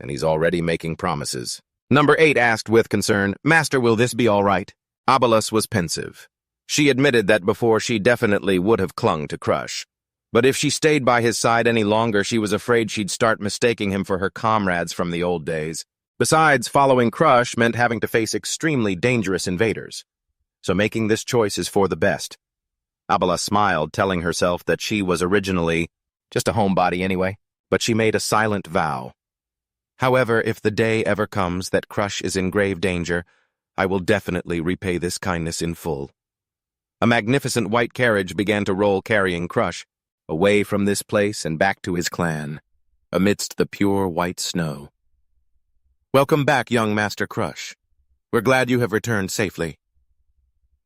And he's already making promises. Number 8 asked with concern, Master, will this be all right? Abalus was pensive. She admitted that before she definitely would have clung to Crush. But if she stayed by his side any longer, she was afraid she'd start mistaking him for her comrades from the old days. Besides, following Crush meant having to face extremely dangerous invaders. So making this choice is for the best. Abalus smiled, telling herself that she was originally just a homebody anyway, but she made a silent vow. However, if the day ever comes that Crush is in grave danger, I will definitely repay this kindness in full. A magnificent white carriage began to roll carrying Crush, away from this place and back to his clan, amidst the pure white snow. Welcome back, young Master Crush. We're glad you have returned safely.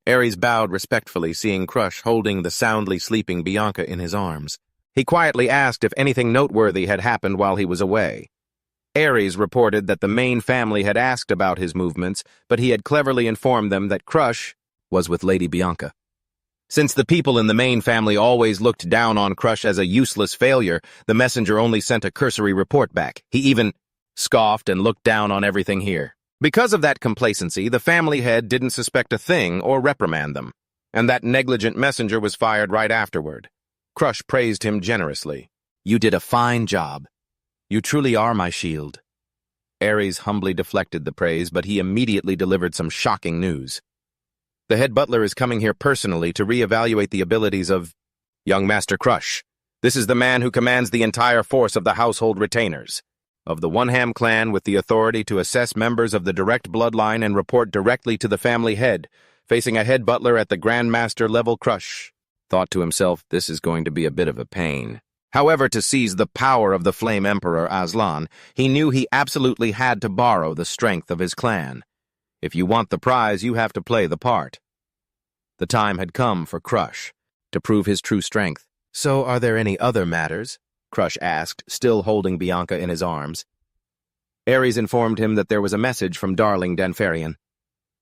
Ares bowed respectfully, seeing Crush holding the soundly sleeping Bianca in his arms. He quietly asked if anything noteworthy had happened while he was away. Ares reported that the main family had asked about his movements, but he had cleverly informed them that Crush was with Lady Bianca. Since the people in the main family always looked down on Crush as a useless failure, the messenger only sent a cursory report back. He even scoffed and looked down on everything here. Because of that complacency, the family head didn't suspect a thing or reprimand them, and that negligent messenger was fired right afterward. Crush praised him generously. You did a fine job. You truly are my shield. Ares humbly deflected the praise, but he immediately delivered some shocking news. The head butler is coming here personally to reevaluate the abilities of young Master Crush. This is the man who commands the entire force of the household retainers of the One-Ham clan, with the authority to assess members of the direct bloodline and report directly to the family head, facing a head butler at the Grandmaster level. Crush thought to himself, this is going to be a bit of a pain. However, to seize the power of the Flame Emperor Aslan, he knew he absolutely had to borrow the strength of his clan. If you want the prize, you have to play the part. The time had come for Crush to prove his true strength. So, are there any other matters? Crush asked, still holding Bianca in his arms. Ares informed him that there was a message from Darling Danfarian.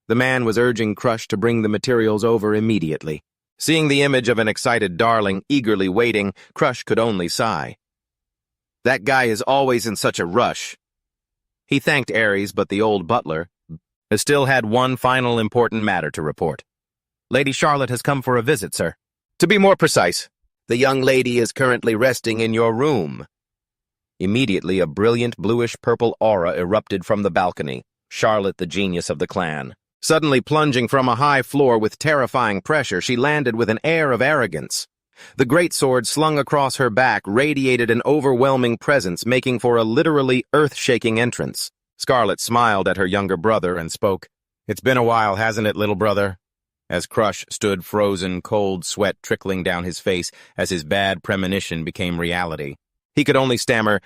The man was urging Crush to bring the materials over immediately. Seeing the image of an excited Darling eagerly waiting, Crush could only sigh. That guy is always in such a rush. He thanked Ares, but the old butler still had one final important matter to report. Lady Charlotte has come for a visit, sir. To be more precise, the young lady is currently resting in your room. Immediately, a brilliant bluish-purple aura erupted from the balcony, Charlotte the genius of the clan. Suddenly plunging from a high floor with terrifying pressure, she landed with an air of arrogance. The greatsword slung across her back radiated an overwhelming presence, making for a literally earth-shaking entrance. Scarlet smiled at her younger brother and spoke. It's been a while, hasn't it, little brother? As Crush stood frozen, cold sweat trickling down his face as his bad premonition became reality. He could only stammer,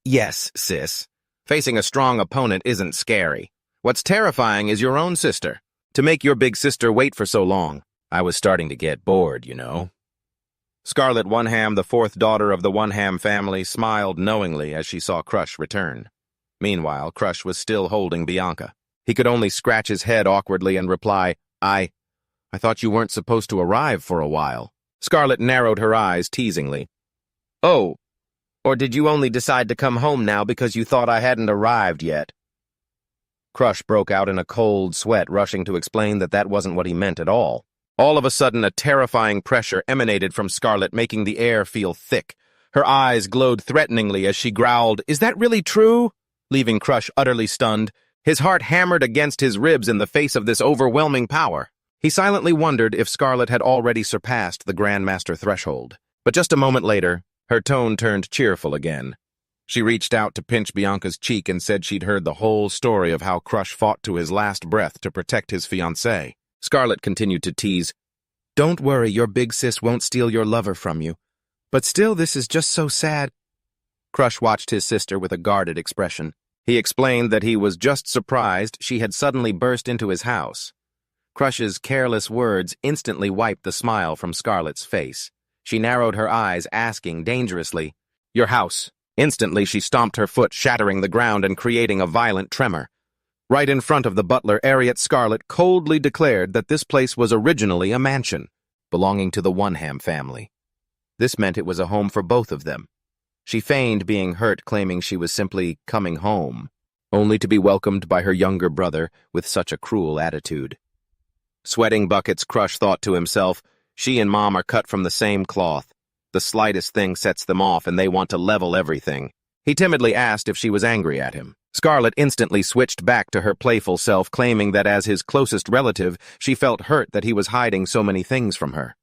yes, sis. Facing a strong opponent isn't scary. What's terrifying is your own sister. To make your big sister wait for so long. I was starting to get bored, you know. Scarlet One-Ham, the 4th daughter of the One-Ham family, smiled knowingly as she saw Crush return. Meanwhile, Crush was still holding Bianca. He could only scratch his head awkwardly and reply, I thought you weren't supposed to arrive for a while. Scarlet narrowed her eyes teasingly. Oh, or did you only decide to come home now because you thought I hadn't arrived yet? Crush broke out in a cold sweat, rushing to explain that that wasn't what he meant at all. All of a sudden, a terrifying pressure emanated from Scarlet, making the air feel thick. Her eyes glowed threateningly as she growled, Is that really true? leaving Crush utterly stunned. His heart hammered against his ribs in the face of this overwhelming power. He silently wondered if Scarlet had already surpassed the Grandmaster threshold. But just a moment later, her tone turned cheerful again. She reached out to pinch Bianca's cheek and said she'd heard the whole story of how Crush fought to his last breath to protect his fiancée. Scarlet continued to tease, "Don't worry, your big sis won't steal your lover from you. But still, this is just so sad." Crush watched his sister with a guarded expression. He explained that he was just surprised she had suddenly burst into his house. Crush's careless words instantly wiped the smile from Scarlet's face. She narrowed her eyes, asking dangerously, "Your house." Instantly, she stomped her foot, shattering the ground and creating a violent tremor. Right in front of the butler, Ariat, Scarlet coldly declared that this place was originally a mansion, belonging to the Oneham family. This meant it was a home for both of them. She feigned being hurt, claiming she was simply coming home, only to be welcomed by her younger brother with such a cruel attitude. Sweating buckets, Crush thought to himself, she and Mom are cut from the same cloth. The slightest thing sets them off and they want to level everything. He timidly asked if she was angry at him. Scarlet instantly switched back to her playful self, claiming that as his closest relative, she felt hurt that he was hiding so many things from her.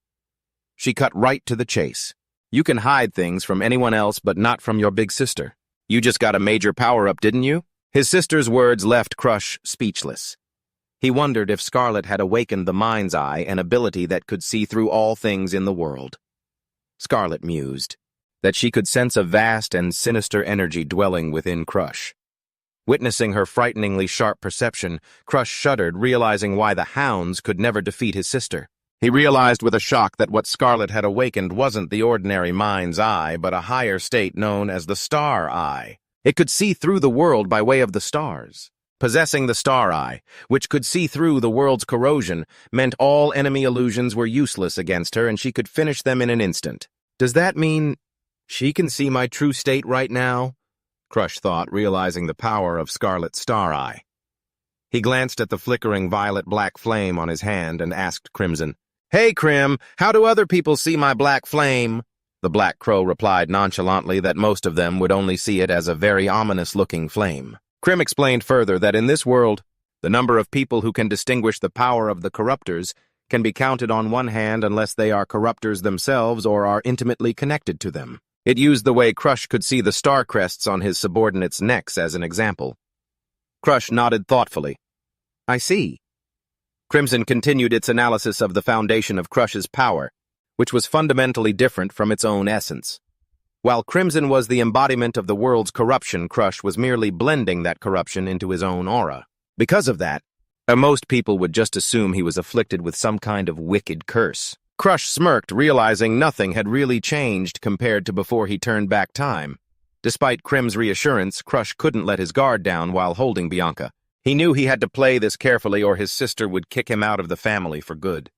She cut right to the chase. "You can hide things from anyone else but not from your big sister. You just got a major power-up, didn't you?" His sister's words left Crush speechless. He wondered if Scarlet had awakened the mind's eye, an ability that could see through all things in the world. Scarlet mused that she could sense a vast and sinister energy dwelling within Crush. Witnessing her frighteningly sharp perception, Crush shuddered, realizing why the hounds could never defeat his sister. He realized with a shock that what Scarlet had awakened wasn't the ordinary mind's eye, but a higher state known as the star eye. It could see through the world by way of the stars. Possessing the star eye, which could see through the world's corrosion, meant all enemy illusions were useless against her and she could finish them in an instant. Does that mean she can see my true state right now? Crush thought, realizing the power of Scarlet's star eye. He glanced at the flickering violet-black flame on his hand and asked Crimson, "Hey, Crim, how do other people see my black flame?" The Black Crow replied nonchalantly that most of them would only see it as a very ominous-looking flame. Crim explained further that in this world, the number of people who can distinguish the power of the corruptors can be counted on one hand unless they are corruptors themselves or are intimately connected to them. It used the way Crush could see the star crests on his subordinates' necks as an example. Crush nodded thoughtfully. "I see." Crimson continued its analysis of the foundation of Crush's power, which was fundamentally different from its own essence. While Crimson was the embodiment of the world's corruption, Crush was merely blending that corruption into his own aura. Because of that, most people would just assume he was afflicted with some kind of wicked curse. Crush smirked, realizing nothing had really changed compared to before he turned back time. Despite Crim's reassurance, Crush couldn't let his guard down while holding Bianca. He knew he had to play this carefully or his sister would kick him out of the family for good.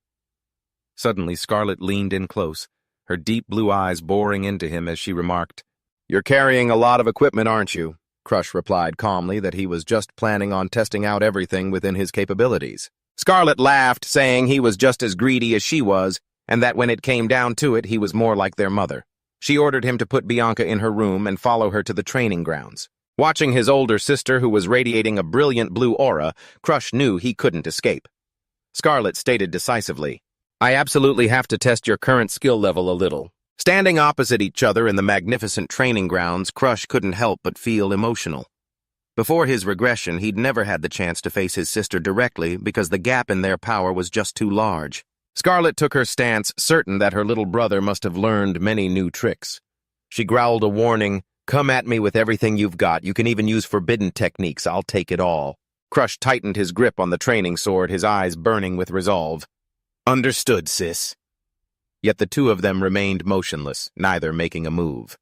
Suddenly, Scarlet leaned in close, her deep blue eyes boring into him as she remarked, "You're carrying a lot of equipment, aren't you?" Crush replied calmly that he was just planning on testing out everything within his capabilities. Scarlet laughed, saying he was just as greedy as she was, and that when it came down to it, he was more like their mother. She ordered him to put Bianca in her room and follow her to the training grounds. Watching his older sister, who was radiating a brilliant blue aura, Crush knew he couldn't escape. Scarlet stated decisively, "I absolutely have to test your current skill level a little." Standing opposite each other in the magnificent training grounds, Crush couldn't help but feel emotional. Before his regression, he'd never had the chance to face his sister directly because the gap in their power was just too large. Scarlet took her stance, certain that her little brother must have learned many new tricks. She growled a warning, "Come at me with everything you've got. You can even use forbidden techniques. I'll take it all." Crush tightened his grip on the training sword, his eyes burning with resolve. "Understood, sis." Yet the two of them remained motionless, neither making a move.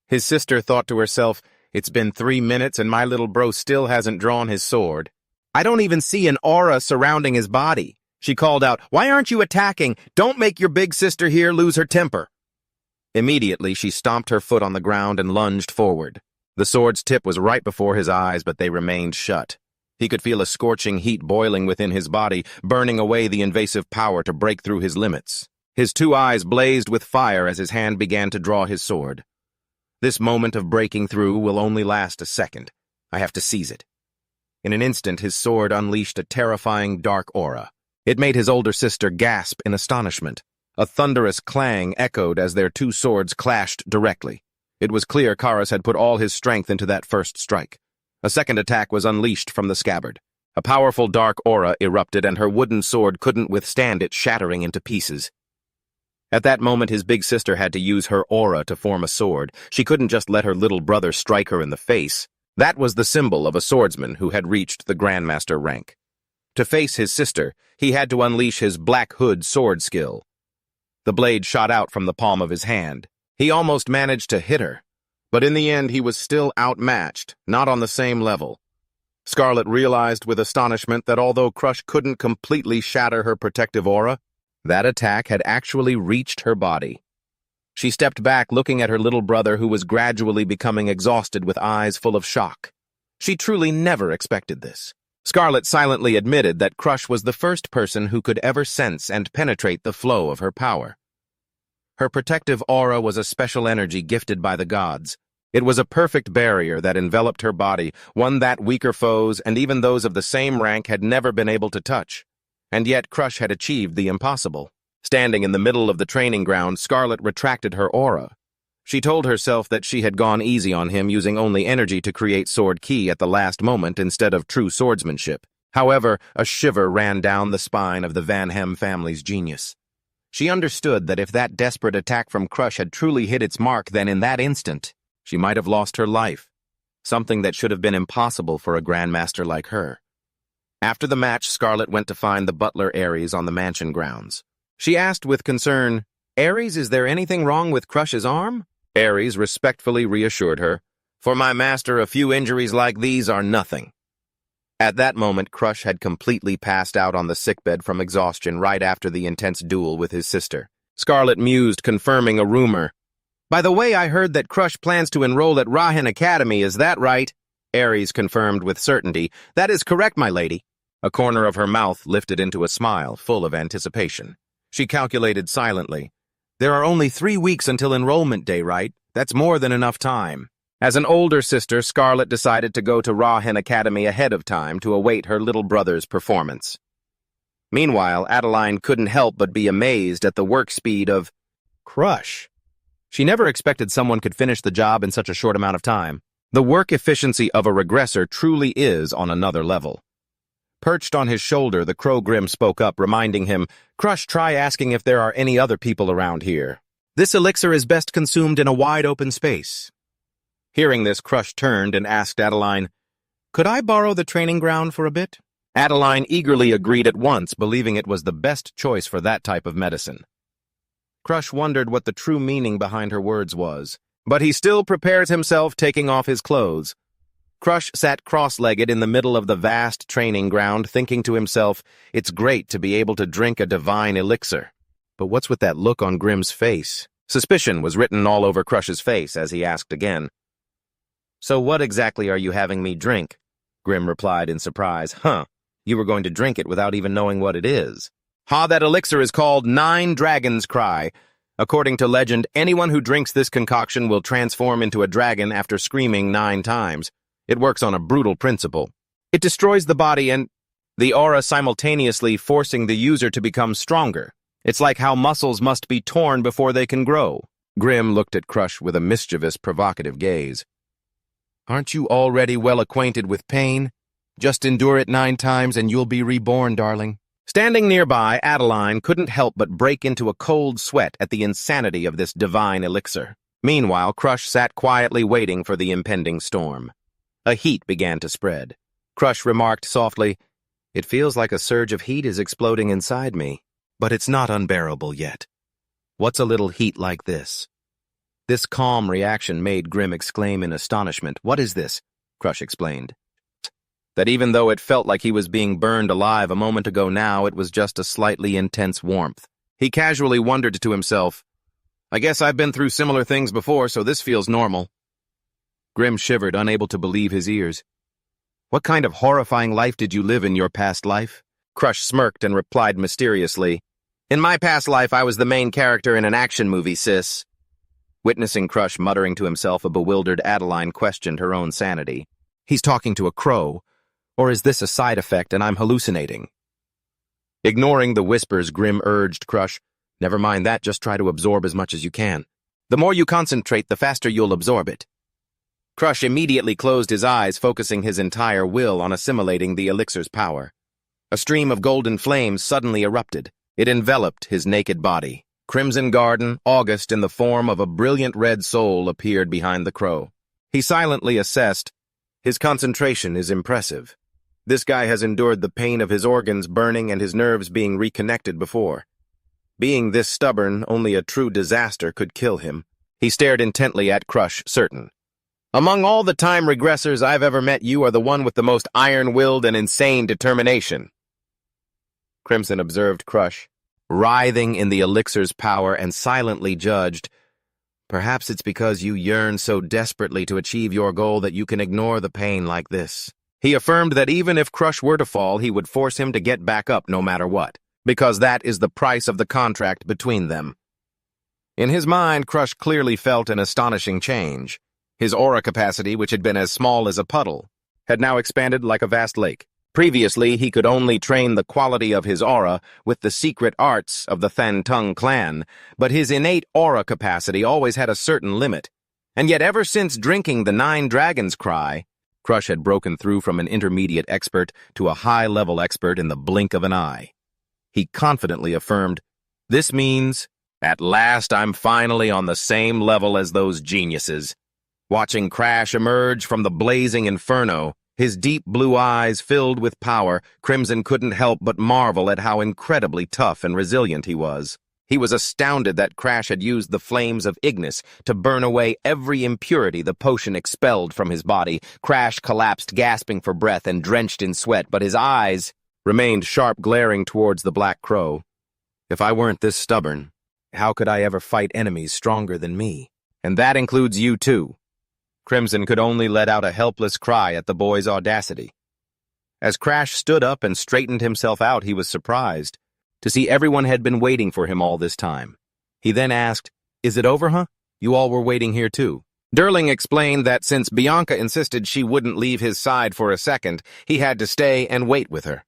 His sister thought to herself, "It's been 3 minutes and my little bro still hasn't drawn his sword. I don't even see an aura surrounding his body." She called out, "Why aren't you attacking? Don't make your big sister here lose her temper." Immediately, she stomped her foot on the ground and lunged forward. The sword's tip was right before his eyes, but they remained shut. He could feel a scorching heat boiling within his body, burning away the invasive power to break through his limits. His two eyes blazed with fire as his hand began to draw his sword. This moment of breaking through will only last a second. I have to seize it. In an instant, his sword unleashed a terrifying dark aura. It made his older sister gasp in astonishment. A thunderous clang echoed as their two swords clashed directly. It was clear Karas had put all his strength into that first strike. A second attack was unleashed from the scabbard. A powerful dark aura erupted, and her wooden sword couldn't withstand it, shattering into pieces. At that moment, his big sister had to use her aura to form a sword. She couldn't just let her little brother strike her in the face. That was the symbol of a swordsman who had reached the Grandmaster rank. To face his sister, he had to unleash his Black Hood sword skill. The blade shot out from the palm of his hand. He almost managed to hit her, but in the end he was still outmatched, not on the same level. Scarlet realized with astonishment that although Crush couldn't completely shatter her protective aura, that attack had actually reached her body. She stepped back, looking at her little brother, who was gradually becoming exhausted with eyes full of shock. She truly never expected this. Scarlet silently admitted that Crush was the first person who could ever sense and penetrate the flow of her power. Her protective aura was a special energy gifted by the gods. It was a perfect barrier that enveloped her body, one that weaker foes and even those of the same rank had never been able to touch. And yet Crush had achieved the impossible. Standing in the middle of the training ground, Scarlet retracted her aura. She told herself that she had gone easy on him, using only energy to create sword ki at the last moment instead of true swordsmanship. However, a shiver ran down the spine of the Van Hem family's genius. She understood that if that desperate attack from Crush had truly hit its mark, then in that instant, she might have lost her life, something that should have been impossible for a Grandmaster like her. After the match, Scarlet went to find the butler Ares on the mansion grounds. She asked with concern, "Ares, is there anything wrong with Crush's arm?" Ares respectfully reassured her, "For my master, a few injuries like these are nothing." At that moment, Crush had completely passed out on the sickbed from exhaustion right after the intense duel with his sister. Scarlet mused, confirming a rumor. "By the way, I heard that Crush plans to enroll at Rahin Academy, is that right?" Ares confirmed with certainty. "That is correct, my lady." A corner of her mouth lifted into a smile, full of anticipation. She calculated silently. "There are only 3 weeks until enrollment day, right? That's more than enough time." As an older sister, Scarlet decided to go to Rahin Academy ahead of time to await her little brother's performance. Meanwhile, Adeline couldn't help but be amazed at the work speed of Crush. She never expected someone could finish the job in such a short amount of time. The work efficiency of a regressor truly is on another level. Perched on his shoulder, the Crow Grim spoke up, reminding him, "Crush, try asking if there are any other people around here. This elixir is best consumed in a wide open space." Hearing this, Crush turned and asked Adeline, "Could I borrow the training ground for a bit?" Adeline eagerly agreed at once, believing it was the best choice for that type of medicine. Crush wondered what the true meaning behind her words was, but he still prepared himself, taking off his clothes. Crush sat cross-legged in the middle of the vast training ground, thinking to himself, "It's great to be able to drink a divine elixir." But what's with that look on Grim's face? Suspicion was written all over Crush's face as he asked again. "So what exactly are you having me drink?" Grim replied in surprise. "Huh, you were going to drink it without even knowing what it is." That elixir is called 9 Dragons' Cry. According to legend, anyone who drinks this concoction will transform into a dragon after screaming 9 times. It works on a brutal principle. It destroys the body and the aura, simultaneously forcing the user to become stronger. It's like how muscles must be torn before they can grow. Grim looked at Crush with a mischievous, provocative gaze. "Aren't you already well acquainted with pain? Just endure it 9 times and you'll be reborn, darling." Standing nearby, Adeline couldn't help but break into a cold sweat at the insanity of this divine elixir. Meanwhile, Crush sat quietly waiting for the impending storm. A heat began to spread. Crush remarked softly, "It feels like a surge of heat is exploding inside me, but it's not unbearable yet. What's a little heat like this?" This calm reaction made Grim exclaim in astonishment. "What is this?" Crush explained. That even though it felt like he was being burned alive a moment ago, now it was just a slightly intense warmth. He casually wondered to himself, "I guess I've been through similar things before, so this feels normal." Grim shivered, unable to believe his ears. "What kind of horrifying life did you live in your past life?" Crush smirked and replied mysteriously, "In my past life, I was the main character in an action movie, sis." Witnessing Crush muttering to himself, a bewildered Adeline questioned her own sanity. He's talking to a crow. Or is this a side effect and I'm hallucinating? Ignoring the whispers, Grim urged Crush, "Never mind that, just try to absorb as much as you can. The more you concentrate, the faster you'll absorb it." Crush immediately closed his eyes, focusing his entire will on assimilating the elixir's power. A stream of golden flames suddenly erupted. It enveloped his naked body. Crimson Garden, August in the form of a brilliant red soul appeared behind the crow. He silently assessed, "His concentration is impressive. This guy has endured the pain of his organs burning and his nerves being reconnected before. Being this stubborn, only a true disaster could kill him." He stared intently at Crush, certain. "Among all the time regressors I've ever met, you are the one with the most iron-willed and insane determination." Crimson observed Crush, writhing in the elixir's power, and silently judged, "Perhaps it's because you yearn so desperately to achieve your goal that you can ignore the pain like this." He affirmed that even if Crush were to fall, he would force him to get back up no matter what, because that is the price of the contract between them. In his mind, Crush clearly felt an astonishing change. His aura capacity, which had been as small as a puddle, had now expanded like a vast lake. Previously, he could only train the quality of his aura with the secret arts of the Thantung clan, but his innate aura capacity always had a certain limit. And yet ever since drinking the 9 Dragons Cry, Crush had broken through from an intermediate expert to a high-level expert in the blink of an eye. He confidently affirmed, "This means, at last I'm finally on the same level as those geniuses." Watching Crash emerge from the blazing inferno, his deep blue eyes filled with power, Crimson couldn't help but marvel at how incredibly tough and resilient he was. He was astounded that Crash had used the flames of Ignis to burn away every impurity the potion expelled from his body. Crash collapsed, gasping for breath and drenched in sweat, but his eyes remained sharp, glaring towards the Black Crow. "If I weren't this stubborn, how could I ever fight enemies stronger than me? And that includes you too." Crimson could only let out a helpless cry at the boy's audacity. As Crash stood up and straightened himself out, he was surprised to see everyone had been waiting for him all this time. He then asked, "Is it over, huh? You all were waiting here too?" Durling explained that since Bianca insisted she wouldn't leave his side for a second, he had to stay and wait with her.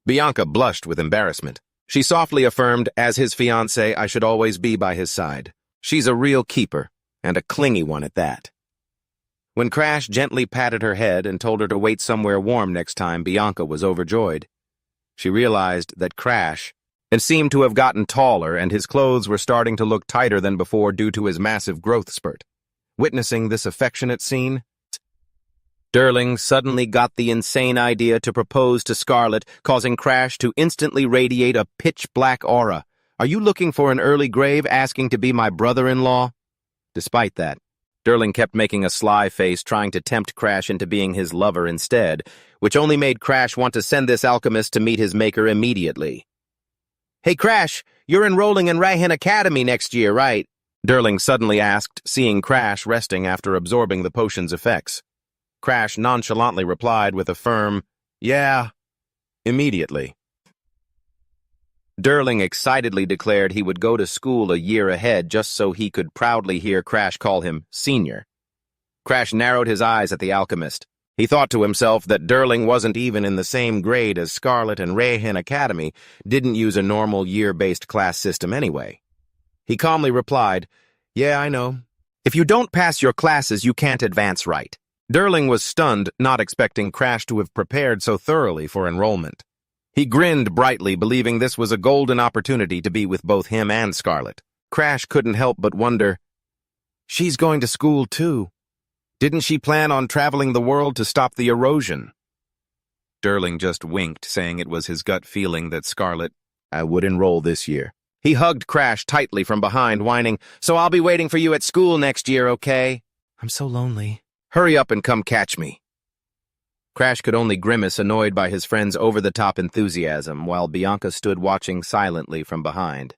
Bianca blushed with embarrassment. She softly affirmed, as his fiancée, I should always be by his side. She's a real keeper, and a clingy one at that. When Crash gently patted her head and told her to wait somewhere warm next time, Bianca was overjoyed. She realized that Crash had seemed to have gotten taller, and his clothes were starting to look tighter than before due to his massive growth spurt. Witnessing this affectionate scene, Durling suddenly got the insane idea to propose to Scarlet, causing Crash to instantly radiate a pitch-black aura. "Are you looking for an early grave, asking to be my brother-in-law?" Despite that, Durling kept making a sly face, trying to tempt Crash into being his lover instead, which only made Crash want to send this alchemist to meet his maker immediately. "Hey Crash, you're enrolling in Raihan Academy next year, right?" Durling suddenly asked, seeing Crash resting after absorbing the potion's effects. Crash nonchalantly replied with a firm, "Yeah," immediately. Durling excitedly declared he would go to school a year ahead just so he could proudly hear Crash call him senior. Crash narrowed his eyes at the alchemist. He thought to himself that Durling wasn't even in the same grade as Scarlet, and Raihan Academy didn't use a normal year-based class system anyway. He calmly replied, "Yeah, I know. If you don't pass your classes, you can't advance right." Durling was stunned, not expecting Crash to have prepared so thoroughly for enrollment. He grinned brightly, believing this was a golden opportunity to be with both him and Scarlet. Crash couldn't help but wonder, she's going to school too. Didn't she plan on traveling the world to stop the erosion? Durling just winked, saying it was his gut feeling that Scarlet would enroll this year. He hugged Crash tightly from behind, whining, "So I'll be waiting for you at school next year, okay? I'm so lonely. Hurry up and come catch me." Crash could only grimace, annoyed by his friend's over-the-top enthusiasm, while Bianca stood watching silently from behind.